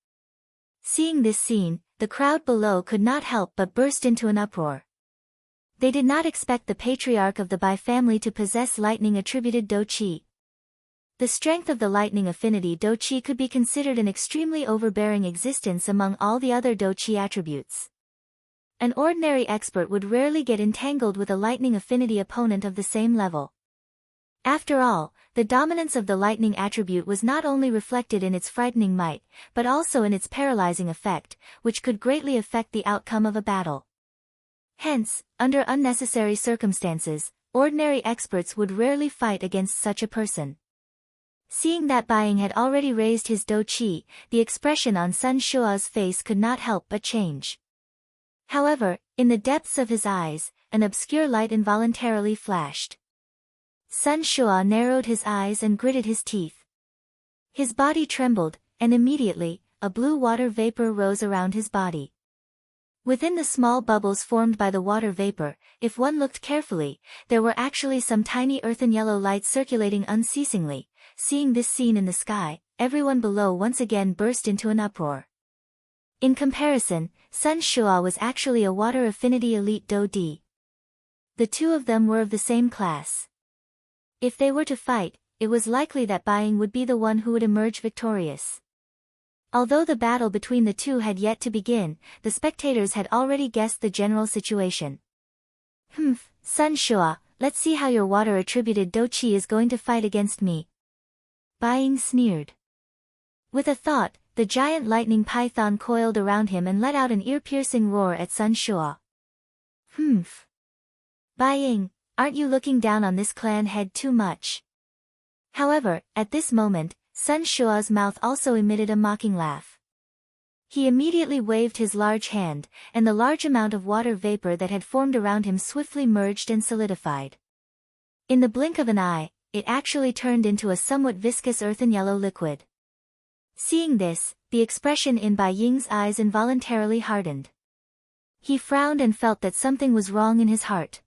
S1: Seeing this scene, the crowd below could not help but burst into an uproar. They did not expect the patriarch of the Bai family to possess lightning-attributed dou qi. The strength of the lightning affinity dou qi could be considered an extremely overbearing existence among all the other dou qi attributes. An ordinary expert would rarely get entangled with a lightning affinity opponent of the same level. After all, the dominance of the lightning attribute was not only reflected in its frightening might, but also in its paralyzing effect, which could greatly affect the outcome of a battle. Hence, under unnecessary circumstances, ordinary experts would rarely fight against such a person. Seeing that Bai Ying had already raised his dou qi, the expression on Sun Shua's face could not help but change. However, in the depths of his eyes, an obscure light involuntarily flashed. Sun Shua narrowed his eyes and gritted his teeth. His body trembled, and immediately, a blue water vapor rose around his body. Within the small bubbles formed by the water vapor, if one looked carefully, there were actually some tiny earthen yellow lights circulating unceasingly. Seeing this scene in the sky, everyone below once again burst into an uproar. In comparison, Sun Shua was actually a water affinity elite dou di. The two of them were of the same class. If they were to fight, it was likely that Bai Ying would be the one who would emerge victorious. Although the battle between the two had yet to begin, the spectators had already guessed the general situation. Sun Shua, let's see how your water-attributed dou qi is going to fight against me. Bai Ying sneered. With a thought, the giant lightning python coiled around him and let out an ear-piercing roar at Sun Shua. Bai Ying, aren't you looking down on this clan head too much? However, at this moment, Sun Shua's mouth also emitted a mocking laugh. He immediately waved his large hand, and the large amount of water vapor that had formed around him swiftly merged and solidified. In the blink of an eye, it actually turned into a somewhat viscous earthen yellow liquid. Seeing this, the expression in Bai Ying's eyes involuntarily hardened. He frowned and felt that something was wrong in his heart.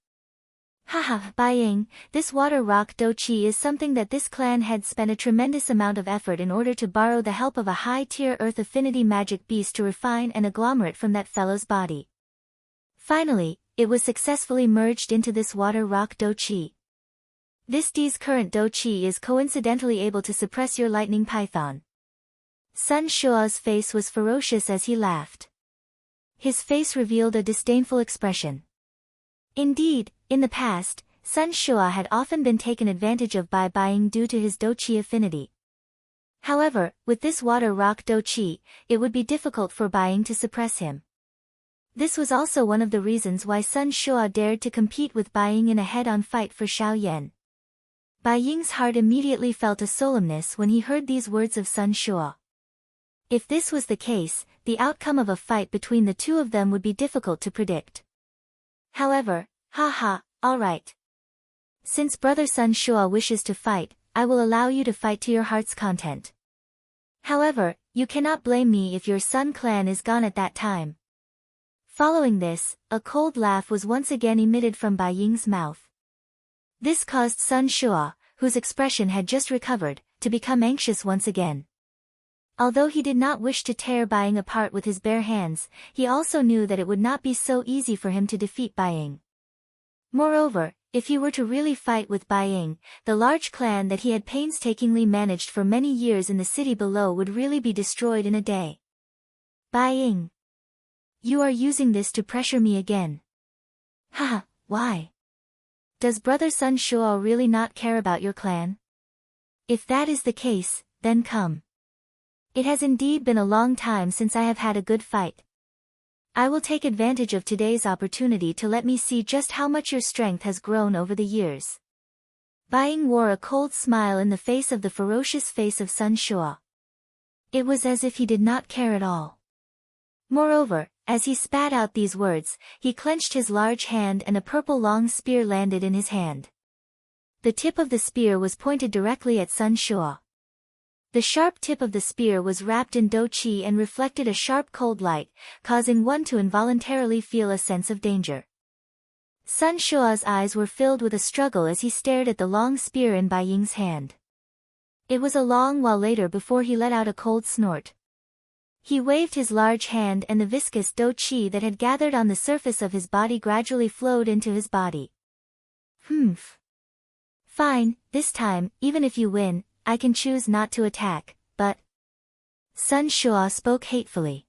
S1: Haha, Baiying, this water rock Dochi is something that this clan had spent a tremendous amount of effort in order to borrow the help of a high-tier earth affinity magic beast to refine and agglomerate from that fellow's body. Finally, it was successfully merged into this water rock Dochi. This D's current Dochi is coincidentally able to suppress your lightning python. Sun Shua's face was ferocious as he laughed. His face revealed a disdainful expression. Indeed, in the past, Sun Shua had often been taken advantage of by Baiying due to his Dochi affinity. However, with this water rock Dochi, it would be difficult for Baiying to suppress him. This was also one of the reasons why Sun Shua dared to compete with Baiying in a head-on fight for Xiaoyan. Baiying's heart immediately felt a solemnness when he heard these words of Sun Shua. If this was the case, the outcome of a fight between the two of them would be difficult to predict. However, alright. Since brother Sun Shua wishes to fight, I will allow you to fight to your heart's content. However, you cannot blame me if your Sun clan is gone at that time. Following this, a cold laugh was once again emitted from Baiying's mouth. This caused Sun Shua, whose expression had just recovered, to become anxious once again. Although he did not wish to tear Baiying apart with his bare hands, he also knew that it would not be so easy for him to defeat Baiying. Moreover, if he were to really fight with Baiying, the large clan that he had painstakingly managed for many years in the city below would really be destroyed in a day. Baiying. You are using this to pressure me again. Why? Does brother Sun Shua really not care about your clan? If that is the case, then come. It has indeed been a long time since I have had a good fight. I will take advantage of today's opportunity to let me see just how much your strength has grown over the years. Baiying wore a cold smile in the face of the ferocious face of Sun Shua. It was as if he did not care at all. Moreover, as he spat out these words, he clenched his large hand and a purple long spear landed in his hand. The tip of the spear was pointed directly at Sun Shua. The sharp tip of the spear was wrapped in Dochi and reflected a sharp cold light, causing one to involuntarily feel a sense of danger. Sun Shua's eyes were filled with a struggle as he stared at the long spear in Baiying's hand. It was a long while later before he let out a cold snort. He waved his large hand and the viscous Dochi that had gathered on the surface of his body gradually flowed into his body. Fine, this time, even if you win, I can choose not to attack, but... Sun Shua spoke hatefully.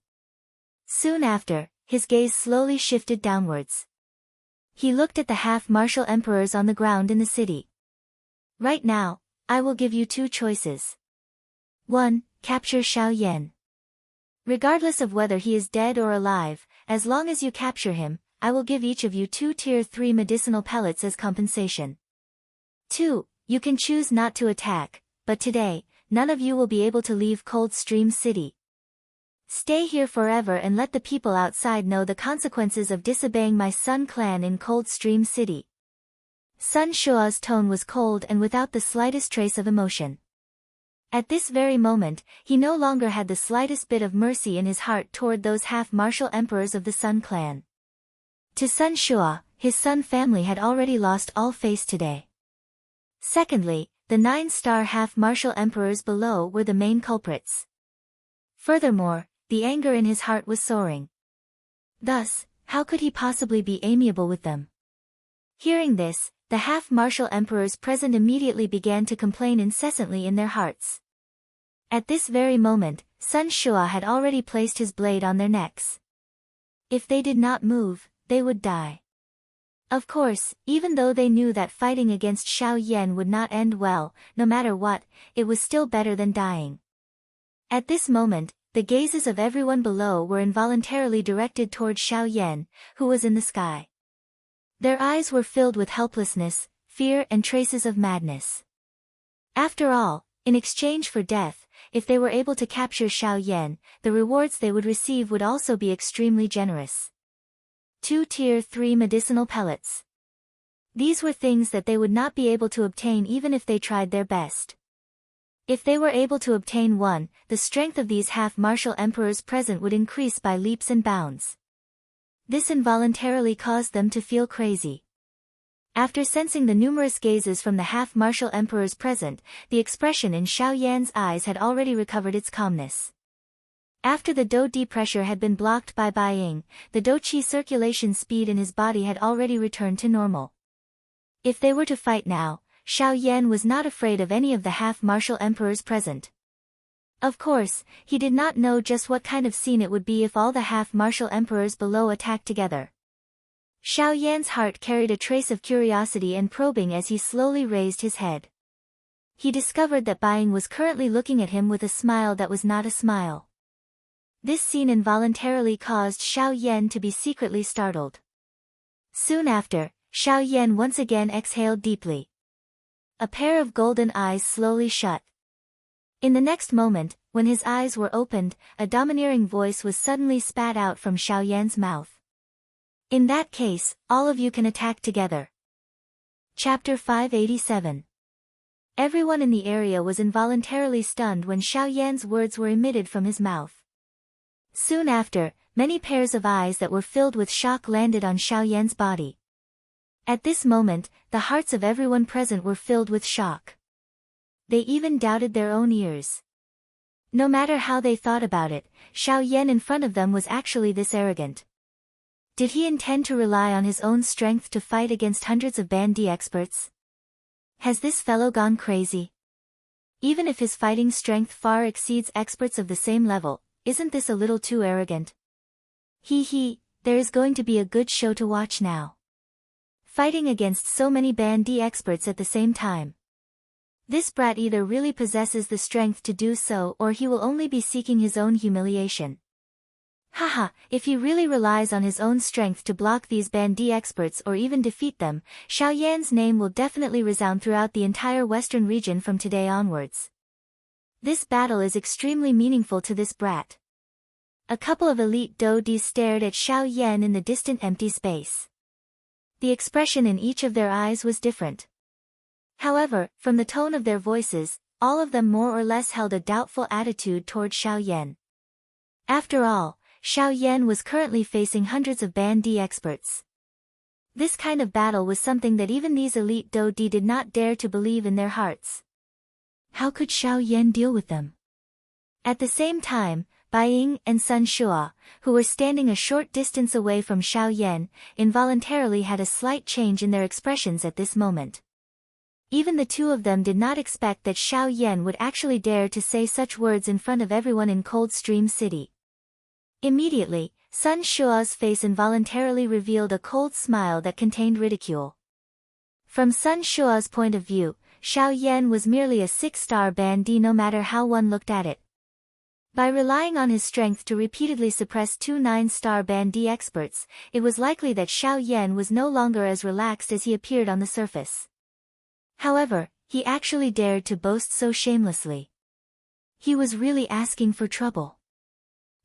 S1: Soon after, his gaze slowly shifted downwards. He looked at the half-martial emperors on the ground in the city. Right now, I will give you two choices. 1. Capture Xiaoyan. Regardless of whether he is dead or alive, as long as you capture him, I will give each of you 2 Tier 3 medicinal pellets as compensation. 2. You can choose not to attack, but today, none of you will be able to leave Cold Stream City. Stay here forever and let the people outside know the consequences of disobeying my Sun clan in Cold Stream City. Sun Shua's tone was cold and without the slightest trace of emotion. At this very moment, he no longer had the slightest bit of mercy in his heart toward those half-martial emperors of the Sun clan. To Sun Shua, his Sun family had already lost all face today. Secondly, the 9-star half-martial emperors below were the main culprits. Furthermore, the anger in his heart was soaring. Thus, how could he possibly be amiable with them? Hearing this, the half-martial emperors present immediately began to complain incessantly in their hearts. At this very moment, Sun Shua had already placed his blade on their necks. If they did not move, they would die. Of course, even though they knew that fighting against Xiaoyan would not end well, no matter what, it was still better than dying. At this moment, the gazes of everyone below were involuntarily directed toward Xiaoyan, who was in the sky. Their eyes were filled with helplessness, fear and traces of madness. After all, in exchange for death, if they were able to capture Xiaoyan, the rewards they would receive would also be extremely generous. 2 Tier 3 medicinal pellets. These were things that they would not be able to obtain even if they tried their best. If they were able to obtain one, the strength of these half-martial emperors present would increase by leaps and bounds. This involuntarily caused them to feel crazy. After sensing the numerous gazes from the half-martial emperors present, the expression in Xiao Yan's eyes had already recovered its calmness. After the Do-Di pressure had been blocked by Bai Ying, the Do-Chi circulation speed in his body had already returned to normal. If they were to fight now, Xiao Yan was not afraid of any of the half-martial emperors present. Of course, he did not know just what kind of scene it would be if all the half-martial emperors below attacked together. Xiao Yan's heart carried a trace of curiosity and probing as he slowly raised his head. He discovered that Bai Ying was currently looking at him with a smile that was not a smile. This scene involuntarily caused Xiao Yan to be secretly startled. Soon after, Xiao Yan once again exhaled deeply. A pair of golden eyes slowly shut. In the next moment, when his eyes were opened, a domineering voice was suddenly spat out from Xiao Yan's mouth. In that case, all of you can attack together. Chapter 587. Everyone in the area was involuntarily stunned when Xiao Yan's words were emitted from his mouth. Soon after, many pairs of eyes that were filled with shock landed on Xiao Yan's body. At this moment, the hearts of everyone present were filled with shock. They even doubted their own ears. No matter how they thought about it, Xiao Yan in front of them was actually this arrogant. Did he intend to rely on his own strength to fight against hundreds of bandy experts? Has this fellow gone crazy? Even if his fighting strength far exceeds experts of the same level, isn't this a little too arrogant? There is going to be a good show to watch now. Fighting against so many bandy experts at the same time. This brat either really possesses the strength to do so or he will only be seeking his own humiliation. Haha, if he really relies on his own strength to block these bandy experts or even defeat them, Xiao Yan's name will definitely resound throughout the entire western region from today onwards. This battle is extremely meaningful to this brat. A couple of elite Do-Dis stared at Xiao Yan in the distant empty space. The expression in each of their eyes was different. However, from the tone of their voices, all of them more or less held a doubtful attitude toward Xiao Yan. After all, Xiao Yan was currently facing hundreds of bandy experts. This kind of battle was something that even these elite Do-Di did not dare to believe in their hearts. How could Xiao Yan deal with them? At the same time, Bai Ying and Sun Shua, who were standing a short distance away from Xiao Yan, involuntarily had a slight change in their expressions at this moment. Even the two of them did not expect that Xiao Yan would actually dare to say such words in front of everyone in Coldstream City. Immediately, Sun Shua's face involuntarily revealed a cold smile that contained ridicule. From Sun Shua's point of view, Xiao Yan was merely a 6-star bandy no matter how one looked at it. By relying on his strength to repeatedly suppress 2 9-star bandy experts, it was likely that Xiao Yan was no longer as relaxed as he appeared on the surface. However, he actually dared to boast so shamelessly. He was really asking for trouble.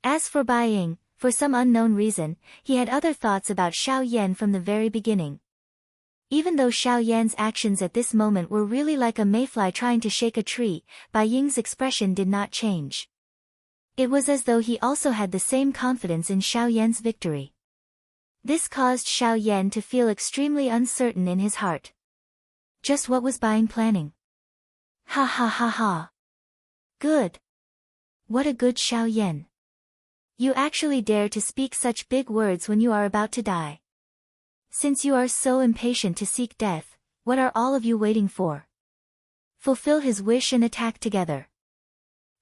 S1: As for Bai Ying, for some unknown reason, he had other thoughts about Xiao Yan from the very beginning. Even though Xiao Yan's actions at this moment were really like a mayfly trying to shake a tree, Bai Ying's expression did not change. It was as though he also had the same confidence in Xiao Yan's victory. This caused Xiao Yan to feel extremely uncertain in his heart. Just what was Bai Ying planning? Ha ha ha ha. Good. What a good Xiao Yan. You actually dare to speak such big words when you are about to die. Since you are so impatient to seek death, what are all of you waiting for? Fulfill his wish and attack together.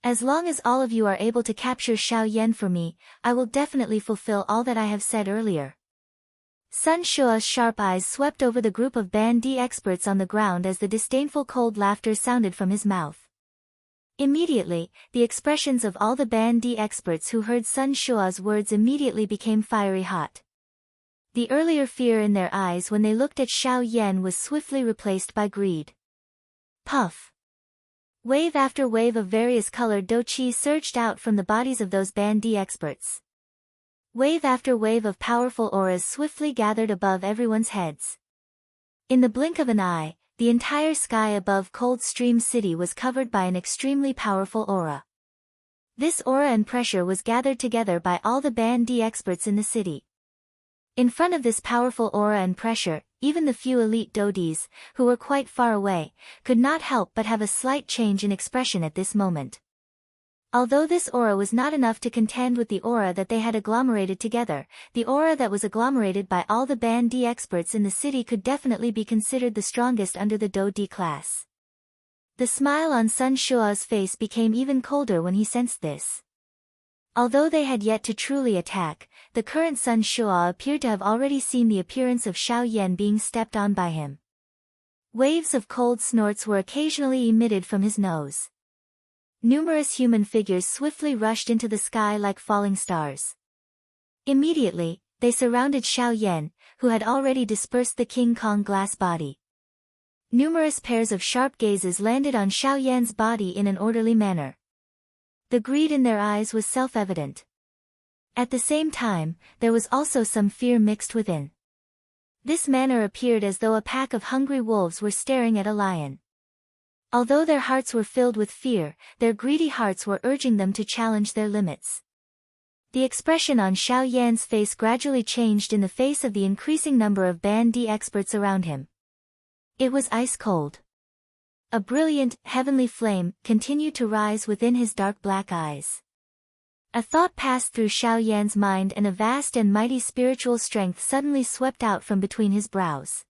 S1: As long as all of you are able to capture Xiao Yan for me, I will definitely fulfill all that I have said earlier. Sun Shua's sharp eyes swept over the group of bandy experts on the ground as the disdainful cold laughter sounded from his mouth. Immediately, the expressions of all the bandy experts who heard Sun Shua's words immediately became fiery hot. The earlier fear in their eyes when they looked at Xiao Yan was swiftly replaced by greed. Puff! Wave after wave of various colored Do-Chi surged out from the bodies of those bandy experts. Wave after wave of powerful auras swiftly gathered above everyone's heads. In the blink of an eye, the entire sky above Coldstream City was covered by an extremely powerful aura. This aura and pressure was gathered together by all the bandy experts in the city. In front of this powerful aura and pressure, even the few elite dodis, who were quite far away, could not help but have a slight change in expression at this moment. Although this aura was not enough to contend with the aura that they had agglomerated together, the aura that was agglomerated by all the Band D experts in the city could definitely be considered the strongest under the Do D class. The smile on Sun Shua's face became even colder when he sensed this. Although they had yet to truly attack, the current Sun Shua appeared to have already seen the appearance of Xiao Yan being stepped on by him. Waves of cold snorts were occasionally emitted from his nose. Numerous human figures swiftly rushed into the sky like falling stars. Immediately, they surrounded Xiao Yan, who had already dispersed the King Kong glass body. Numerous pairs of sharp gazes landed on Xiao Yan's body in an orderly manner. The greed in their eyes was self-evident. At the same time, there was also some fear mixed within. This manner appeared as though a pack of hungry wolves were staring at a lion. Although their hearts were filled with fear, their greedy hearts were urging them to challenge their limits. The expression on Xiao Yan's face gradually changed in the face of the increasing number of Band D experts around him. It was ice cold. A brilliant, heavenly flame continued to rise within his dark black eyes. A thought passed through Xiao Yan's mind and a vast and mighty spiritual strength suddenly swept out from between his brows.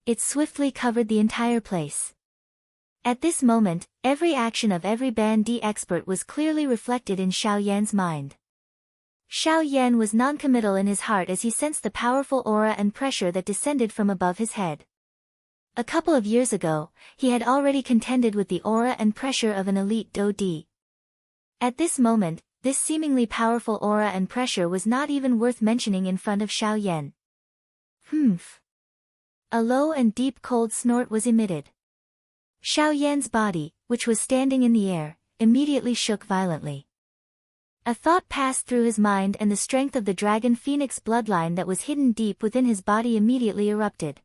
S1: It swiftly covered the entire place. At this moment, every action of every Band D expert was clearly reflected in Xiao Yan's mind. Xiao Yan was noncommittal in his heart as he sensed the powerful aura and pressure that descended from above his head. A couple of years ago, he had already contended with the aura and pressure of an elite Do D. At this moment, this seemingly powerful aura and pressure was not even worth mentioning in front of Xiao Yan. Humph. A low and deep cold snort was emitted. Xiao Yan's body, which was standing in the air, immediately shook violently. A thought passed through his mind and the strength of the dragon phoenix bloodline that was hidden deep within his body immediately erupted.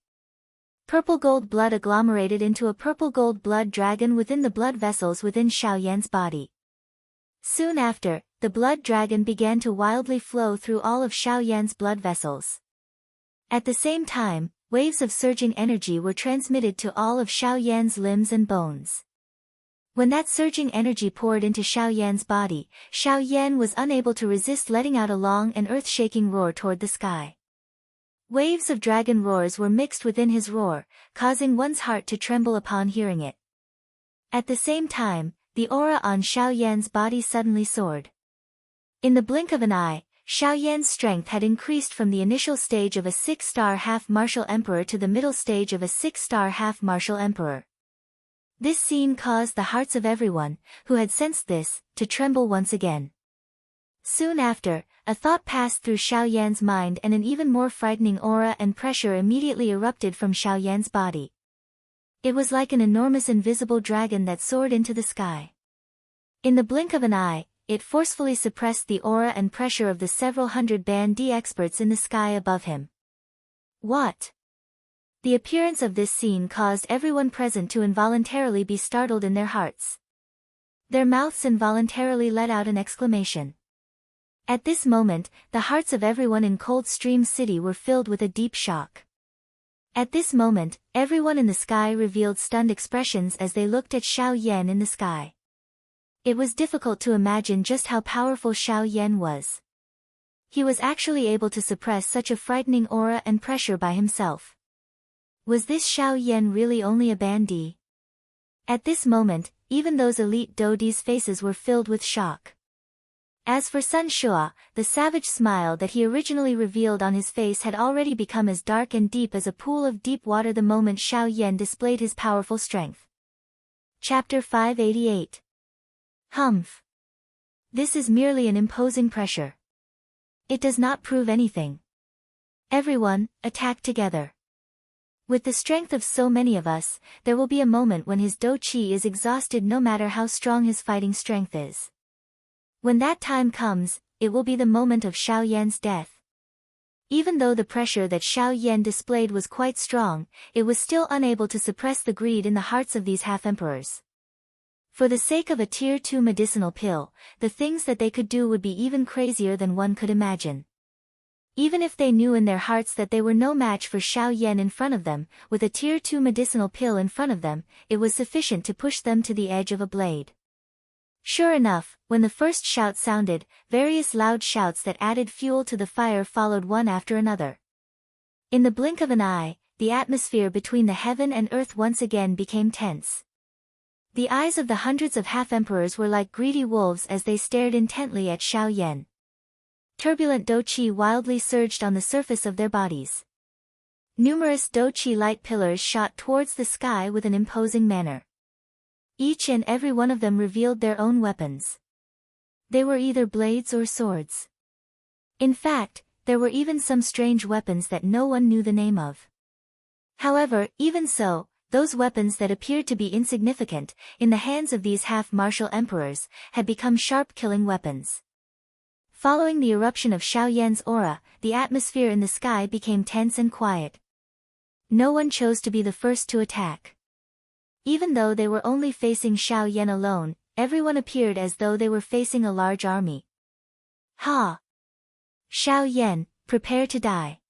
S1: Purple gold blood agglomerated into a purple gold blood dragon within the blood vessels within Xiao Yan's body. Soon after, the blood dragon began to wildly flow through all of Xiao Yan's blood vessels. At the same time, waves of surging energy were transmitted to all of Xiao Yan's limbs and bones. When that surging energy poured into Xiao Yan's body, Xiao Yan was unable to resist letting out a long and earth-shaking roar toward the sky. Waves of dragon roars were mixed within his roar, causing one's heart to tremble upon hearing it. At the same time, the aura on Xiao Yan's body suddenly soared. In the blink of an eye, Xiao Yan's strength had increased from the initial stage of a 6-star half-martial emperor to the middle stage of a 6-star half-martial emperor. This scene caused the hearts of everyone, who had sensed this, to tremble once again. Soon after, a thought passed through Xiao Yan's mind and an even more frightening aura and pressure immediately erupted from Xiao Yan's body. It was like an enormous invisible dragon that soared into the sky. In the blink of an eye, it forcefully suppressed the aura and pressure of the several hundred Band D experts in the sky above him. What? The appearance of this scene caused everyone present to involuntarily be startled in their hearts. Their mouths involuntarily let out an exclamation. At this moment, the hearts of everyone in Coldstream City were filled with a deep shock. At this moment, everyone in the sky revealed stunned expressions as they looked at Xiao Yan in the sky. It was difficult to imagine just how powerful Xiao Yan was. He was actually able to suppress such a frightening aura and pressure by himself. Was this Xiao Yan really only a Band D? At this moment, even those elite Dodi's faces were filled with shock. As for Sun Shua, the savage smile that he originally revealed on his face had already become as dark and deep as a pool of deep water the moment Xiao Yan displayed his powerful strength. Chapter 588. Humph. This is merely an imposing pressure. It does not prove anything. Everyone, attack together. With the strength of so many of us, there will be a moment when his Do Qi is exhausted no matter how strong his fighting strength is. When that time comes, it will be the moment of Xiao Yan's death. Even though the pressure that Xiao Yan displayed was quite strong, it was still unable to suppress the greed in the hearts of these half-emperors. For the sake of a Tier 2 medicinal pill, the things that they could do would be even crazier than one could imagine. Even if they knew in their hearts that they were no match for Xiao Yan in front of them, with a tier 2 medicinal pill in front of them, it was sufficient to push them to the edge of a blade. Sure enough, when the first shout sounded, various loud shouts that added fuel to the fire followed one after another. In the blink of an eye, the atmosphere between the heaven and earth once again became tense. The eyes of the hundreds of half-emperors were like greedy wolves as they stared intently at Xiao Yan. Turbulent dou-qi wildly surged on the surface of their bodies. Numerous dou-qi light pillars shot towards the sky with an imposing manner. Each and every one of them revealed their own weapons. They were either blades or swords. In fact, there were even some strange weapons that no one knew the name of. However, even so, those weapons that appeared to be insignificant, in the hands of these half-martial emperors, had become sharp killing weapons. Following the eruption of Xiao Yan's aura, the atmosphere in the sky became tense and quiet. No one chose to be the first to attack. Even though they were only facing Xiao Yan alone, everyone appeared as though they were facing a large army. Ha! Xiao Yan, prepare to die.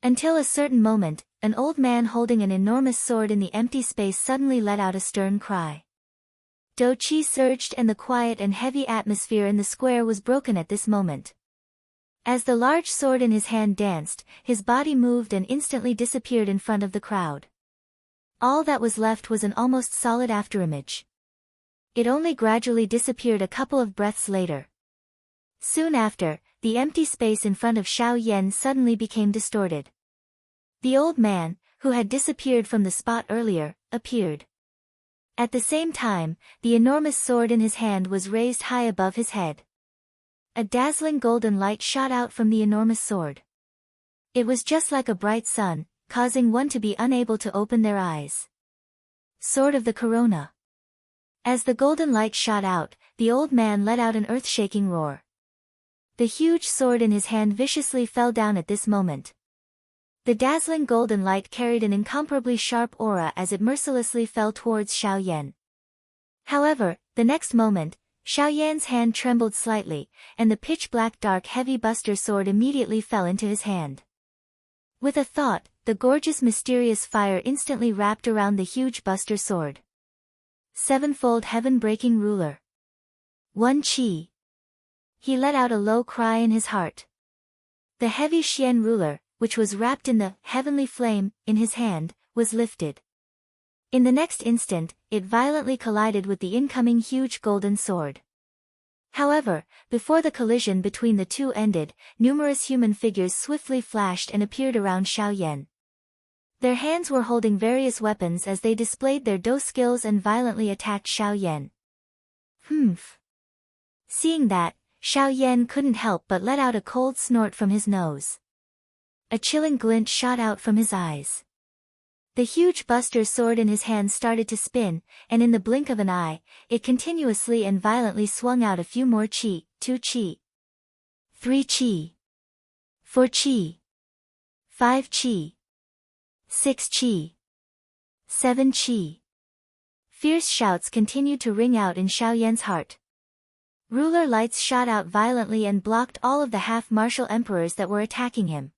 S1: Until a certain moment, an old man holding an enormous sword in the empty space suddenly let out a stern cry. Dou-qi surged and the quiet and heavy atmosphere in the square was broken at this moment. As the large sword in his hand danced, his body moved and instantly disappeared in front of the crowd. All that was left was an almost solid afterimage. It only gradually disappeared a couple of breaths later. Soon after, the empty space in front of Xiao Yan suddenly became distorted. The old man, who had disappeared from the spot earlier, appeared. At the same time, the enormous sword in his hand was raised high above his head. A dazzling golden light shot out from the enormous sword. It was just like a bright sun, causing one to be unable to open their eyes. Sword of the Corona. As the golden light shot out, the old man let out an earth-shaking roar. The huge sword in his hand viciously fell down at this moment. The dazzling golden light carried an incomparably sharp aura as it mercilessly fell towards Xiao Yan. However, the next moment, Xiao Yan's hand trembled slightly, and the pitch-black dark heavy buster sword immediately fell into his hand. With a thought, the gorgeous mysterious fire instantly wrapped around the huge buster sword. Sevenfold heaven-breaking ruler. 1 qi. He let out a low cry in his heart. The heavy Xian ruler, which was wrapped in the heavenly flame in his hand, was lifted. In the next instant, it violently collided with the incoming huge golden sword. However, before the collision between the two ended, numerous human figures swiftly flashed and appeared around Xiao Yan. Their hands were holding various weapons as they displayed their dou skills and violently attacked Xiao Yan. Humph. Seeing that, Xiao Yan couldn't help but let out a cold snort from his nose. A chilling glint shot out from his eyes. The huge buster sword in his hand started to spin, and in the blink of an eye, it continuously and violently swung out a few more qi, 2 qi, 3 qi, 4 qi, 5 qi, 6 qi, 7 qi. Fierce shouts continued to ring out in Xiao Yan's heart. Ruler lights shot out violently and blocked all of the half-martial emperors that were attacking him.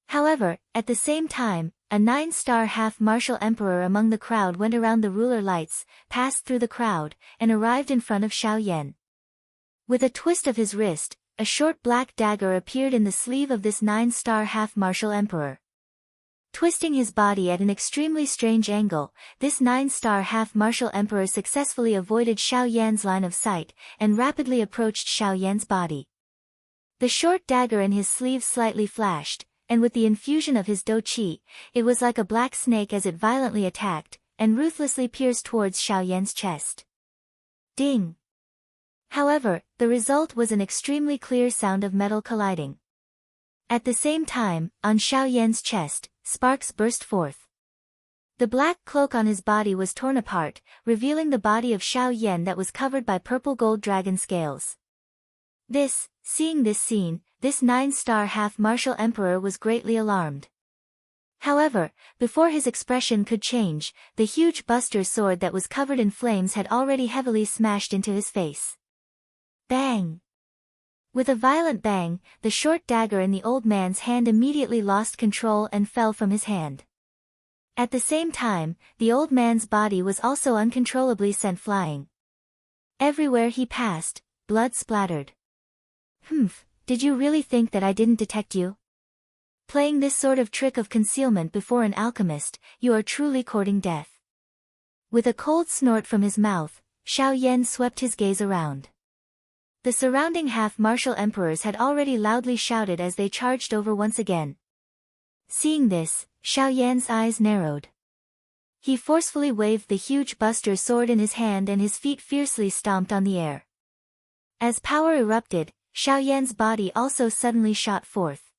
S1: However, at the same time, a 9-star half-martial emperor among the crowd went around the ruler lights, passed through the crowd, and arrived in front of Xiao Yan. With a twist of his wrist, a short black dagger appeared in the sleeve of this 9-star half-martial emperor. Twisting his body at an extremely strange angle, this 9-star half-martial emperor successfully avoided Xiao Yan's line of sight, and rapidly approached Xiao Yan's body. The short dagger in his sleeve slightly flashed, and with the infusion of his dou-qi, it was like a black snake as it violently attacked, and ruthlessly pierced towards Xiao Yan's chest. Ding! However, the result was an extremely clear sound of metal colliding. At the same time, on Xiao Yan's chest, sparks burst forth. The black cloak on his body was torn apart, revealing the body of Xiao Yan that was covered by purple gold dragon scales. Seeing this scene, this 9-star half-martial emperor was greatly alarmed. However, before his expression could change, the huge buster sword that was covered in flames had already heavily smashed into his face. Bang! With a violent bang, the short dagger in the old man's hand immediately lost control and fell from his hand. At the same time, the old man's body was also uncontrollably sent flying. Everywhere he passed, blood splattered. "Humph, did you really think that I didn't detect you? Playing this sort of trick of concealment before an alchemist, you are truly courting death." With a cold snort from his mouth, Xiao Yan swept his gaze around. The surrounding half-martial emperors had already loudly shouted as they charged over once again. Seeing this, Xiao Yan's eyes narrowed. He forcefully waved the huge buster sword in his hand and his feet fiercely stomped on the air. As power erupted, Xiao Yan's body also suddenly shot forth.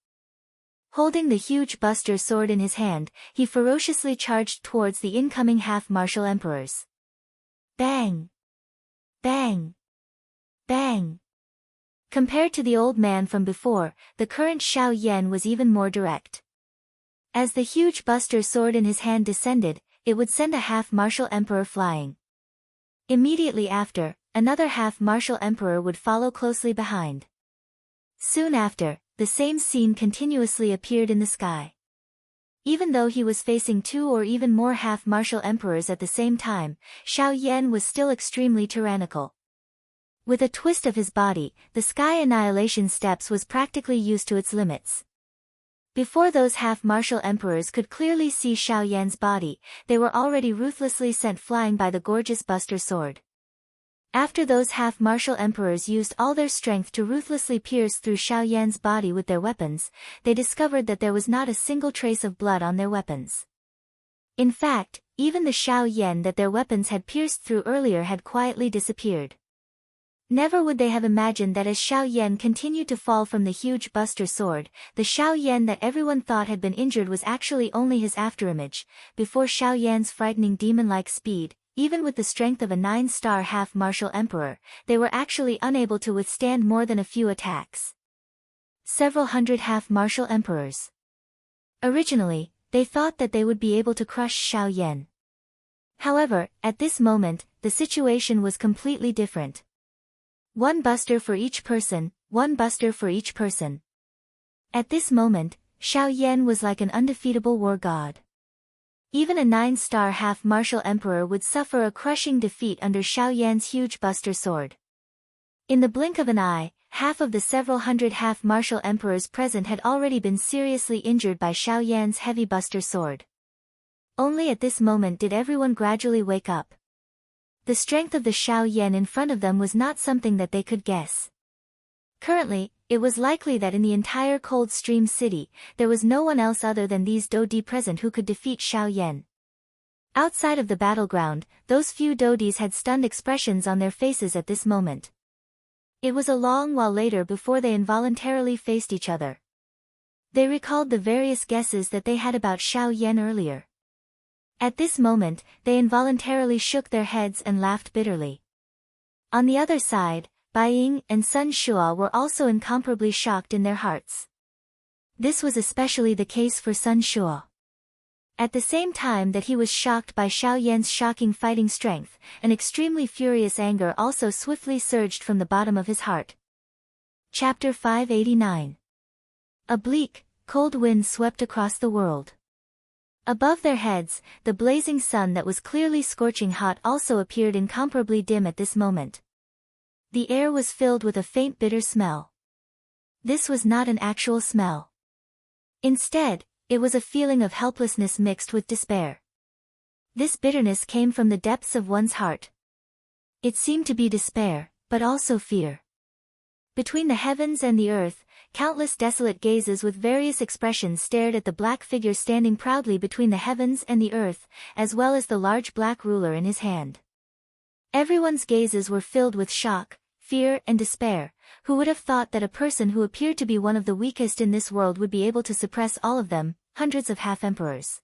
S1: Holding the huge buster sword in his hand, he ferociously charged towards the incoming half-martial emperors. Bang! Bang! Bang! Compared to the old man from before, the current Xiao Yan was even more direct. As the huge buster sword in his hand descended, it would send a half-martial emperor flying. Immediately after, another half-martial emperor would follow closely behind. Soon after, the same scene continuously appeared in the sky. Even though he was facing 2 or even more half-martial emperors at the same time, Xiao Yan was still extremely tyrannical. With a twist of his body, the sky annihilation steps was practically used to its limits. Before those half-martial emperors could clearly see Xiao Yan's body, they were already ruthlessly sent flying by the gorgeous buster sword. After those half-martial emperors used all their strength to ruthlessly pierce through Xiao Yan's body with their weapons, they discovered that there was not a single trace of blood on their weapons. In fact, even the Xiao Yan that their weapons had pierced through earlier had quietly disappeared. Never would they have imagined that as Xiao Yan continued to fall from the huge buster sword, the Xiao Yan that everyone thought had been injured was actually only his afterimage. Before Xiao Yan's frightening demon-like speed, even with the strength of a 9-star half-martial emperor, they were actually unable to withstand more than a few attacks. Several hundred half-martial emperors. Originally, they thought that they would be able to crush Xiao Yan. However, at this moment, the situation was completely different. 1 buster for each person, 1 buster for each person. At this moment, Xiao Yan was like an undefeatable war god. Even a 9-star half-martial emperor would suffer a crushing defeat under Xiao Yan's huge buster sword. In the blink of an eye, half of the several hundred half-martial emperors present had already been seriously injured by Xiao Yan's heavy buster sword. Only at this moment did everyone gradually wake up. The strength of the Xiao Yan in front of them was not something that they could guess. Currently, it was likely that in the entire Cold Stream City, there was no one else other than these Dodi present who could defeat Xiao Yan. Outside of the battleground, those few Dodis had stunned expressions on their faces at this moment. It was a long while later before they involuntarily faced each other. They recalled the various guesses that they had about Xiao Yan earlier. At this moment, they involuntarily shook their heads and laughed bitterly. On the other side, Bai Ying and Sun Shua were also incomparably shocked in their hearts. This was especially the case for Sun Shua. At the same time that he was shocked by Xiao Yan's shocking fighting strength, an extremely furious anger also swiftly surged from the bottom of his heart. Chapter 589. A bleak, cold wind swept across the world. Above their heads, the blazing sun that was clearly scorching hot also appeared incomparably dim at this moment. The air was filled with a faint bitter smell. This was not an actual smell. Instead, it was a feeling of helplessness mixed with despair. This bitterness came from the depths of one's heart. It seemed to be despair, but also fear. Between the heavens and the earth, countless desolate gazes with various expressions stared at the black figure standing proudly between the heavens and the earth, as well as the large black ruler in his hand. Everyone's gazes were filled with shock, fear and despair. Who would have thought that a person who appeared to be one of the weakest in this world would be able to suppress all of them, hundreds of half-emperors?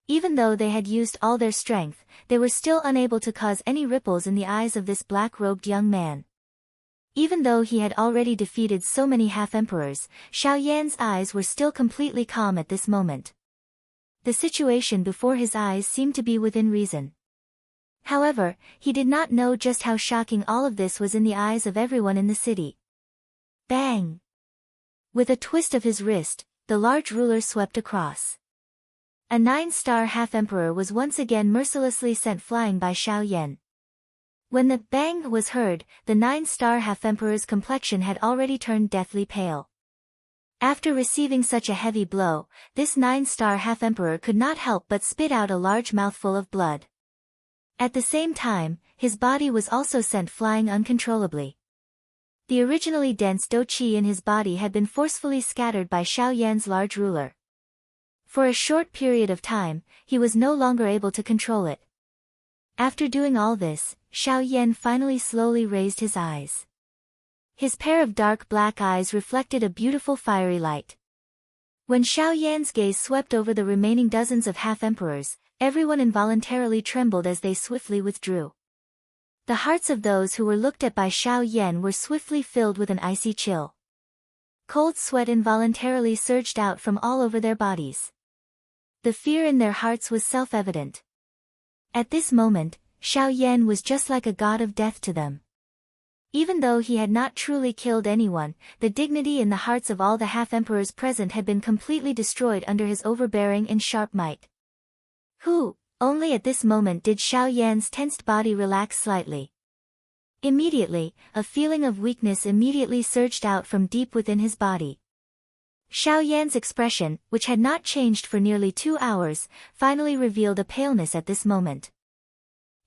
S1: Even though they had used all their strength, they were still unable to cause any ripples in the eyes of this black-robed young man. Even though he had already defeated so many half-emperors, Xiao Yan's eyes were still completely calm at this moment. The situation before his eyes seemed to be within reason. However, he did not know just how shocking all of this was in the eyes of everyone in the city. Bang! With a twist of his wrist, the large ruler swept across. A 9-star half-emperor was once again mercilessly sent flying by Xiao Yan. When the bang was heard, the 9-star half-emperor's complexion had already turned deathly pale. After receiving such a heavy blow, this 9-star half-emperor could not help but spit out a large mouthful of blood. At the same time, his body was also sent flying uncontrollably. The originally dense dou qi in his body had been forcefully scattered by Xiao Yan's large ruler. For a short period of time, he was no longer able to control it. After doing all this, Xiao Yan finally slowly raised his eyes. His pair of dark black eyes reflected a beautiful fiery light. When Xiao Yan's gaze swept over the remaining dozens of half-emperors, everyone involuntarily trembled as they swiftly withdrew. The hearts of those who were looked at by Xiao Yan were swiftly filled with an icy chill. Cold sweat involuntarily surged out from all over their bodies. The fear in their hearts was self-evident. At this moment, Xiao Yan was just like a god of death to them. Even though he had not truly killed anyone, the dignity in the hearts of all the half-emperors present had been completely destroyed under his overbearing and sharp might. Only at this moment did Xiao Yan's tensed body relax slightly. Immediately, a feeling of weakness immediately surged out from deep within his body. Xiao Yan's expression, which had not changed for nearly 2 hours, finally revealed a paleness at this moment.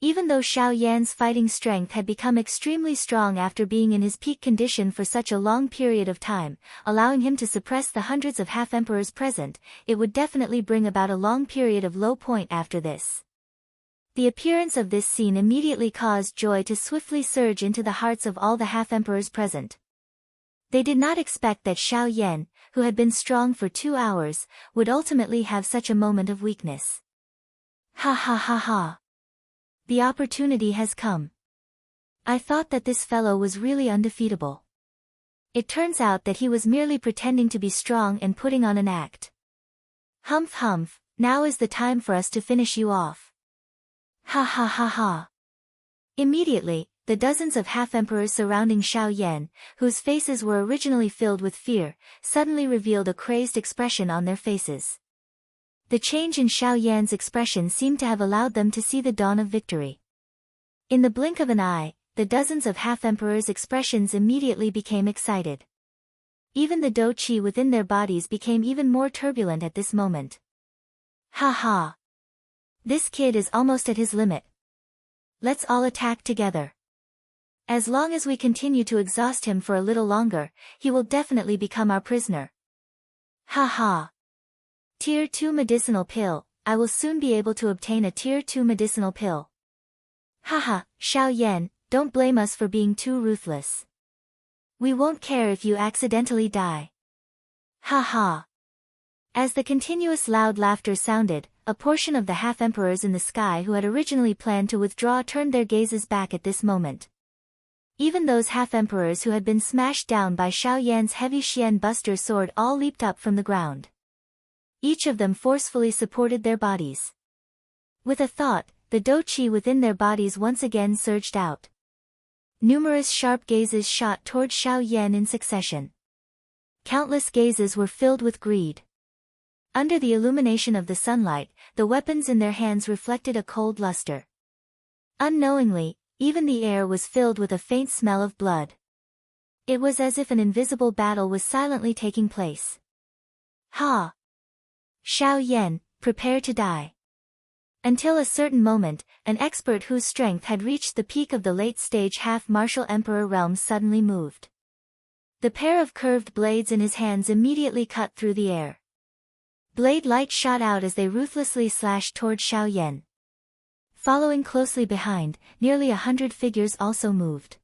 S1: Even though Xiao Yan's fighting strength had become extremely strong after being in his peak condition for such a long period of time, allowing him to suppress the hundreds of half-emperors present, it would definitely bring about a long period of low point after this. The appearance of this scene immediately caused joy to swiftly surge into the hearts of all the half-emperors present. They did not expect that Xiao Yan, who had been strong for 2 hours, would ultimately have such a moment of weakness. Ha ha ha ha! The opportunity has come. I thought that this fellow was really undefeatable. It turns out that he was merely pretending to be strong and putting on an act. Humph humph, now is the time for us to finish you off. Ha ha ha ha. Immediately, the dozens of half-emperors surrounding Xiao Yan, whose faces were originally filled with fear, suddenly revealed a crazed expression on their faces. The change in Xiao Yan's expression seemed to have allowed them to see the dawn of victory. In the blink of an eye, the dozens of half-emperors' expressions immediately became excited. Even the dou qi within their bodies became even more turbulent at this moment. Ha ha! This kid is almost at his limit. Let's all attack together. As long as we continue to exhaust him for a little longer, he will definitely become our prisoner. Ha ha! Tier 2 medicinal pill, I will soon be able to obtain a Tier 2 medicinal pill. Haha, Xiao Yan, don't blame us for being too ruthless. We won't care if you accidentally die. Ha ha. As the continuous loud laughter sounded, a portion of the half-emperors in the sky who had originally planned to withdraw turned their gazes back at this moment. Even those half-emperors who had been smashed down by Xiao Yan's heavy Xian Buster sword all leaped up from the ground. Each of them forcefully supported their bodies. With a thought, the dou qi within their bodies once again surged out. Numerous sharp gazes shot toward Xiao Yan in succession. Countless gazes were filled with greed. Under the illumination of the sunlight, the weapons in their hands reflected a cold luster. Unknowingly, even the air was filled with a faint smell of blood. It was as if an invisible battle was silently taking place. Ha! Xiao Yan, prepare to die. Until a certain moment, an expert whose strength had reached the peak of the late-stage half-martial emperor realm suddenly moved. The pair of curved blades in his hands immediately cut through the air. Blade light shot out as they ruthlessly slashed toward Xiao Yan. Following closely behind, nearly 100 figures also moved.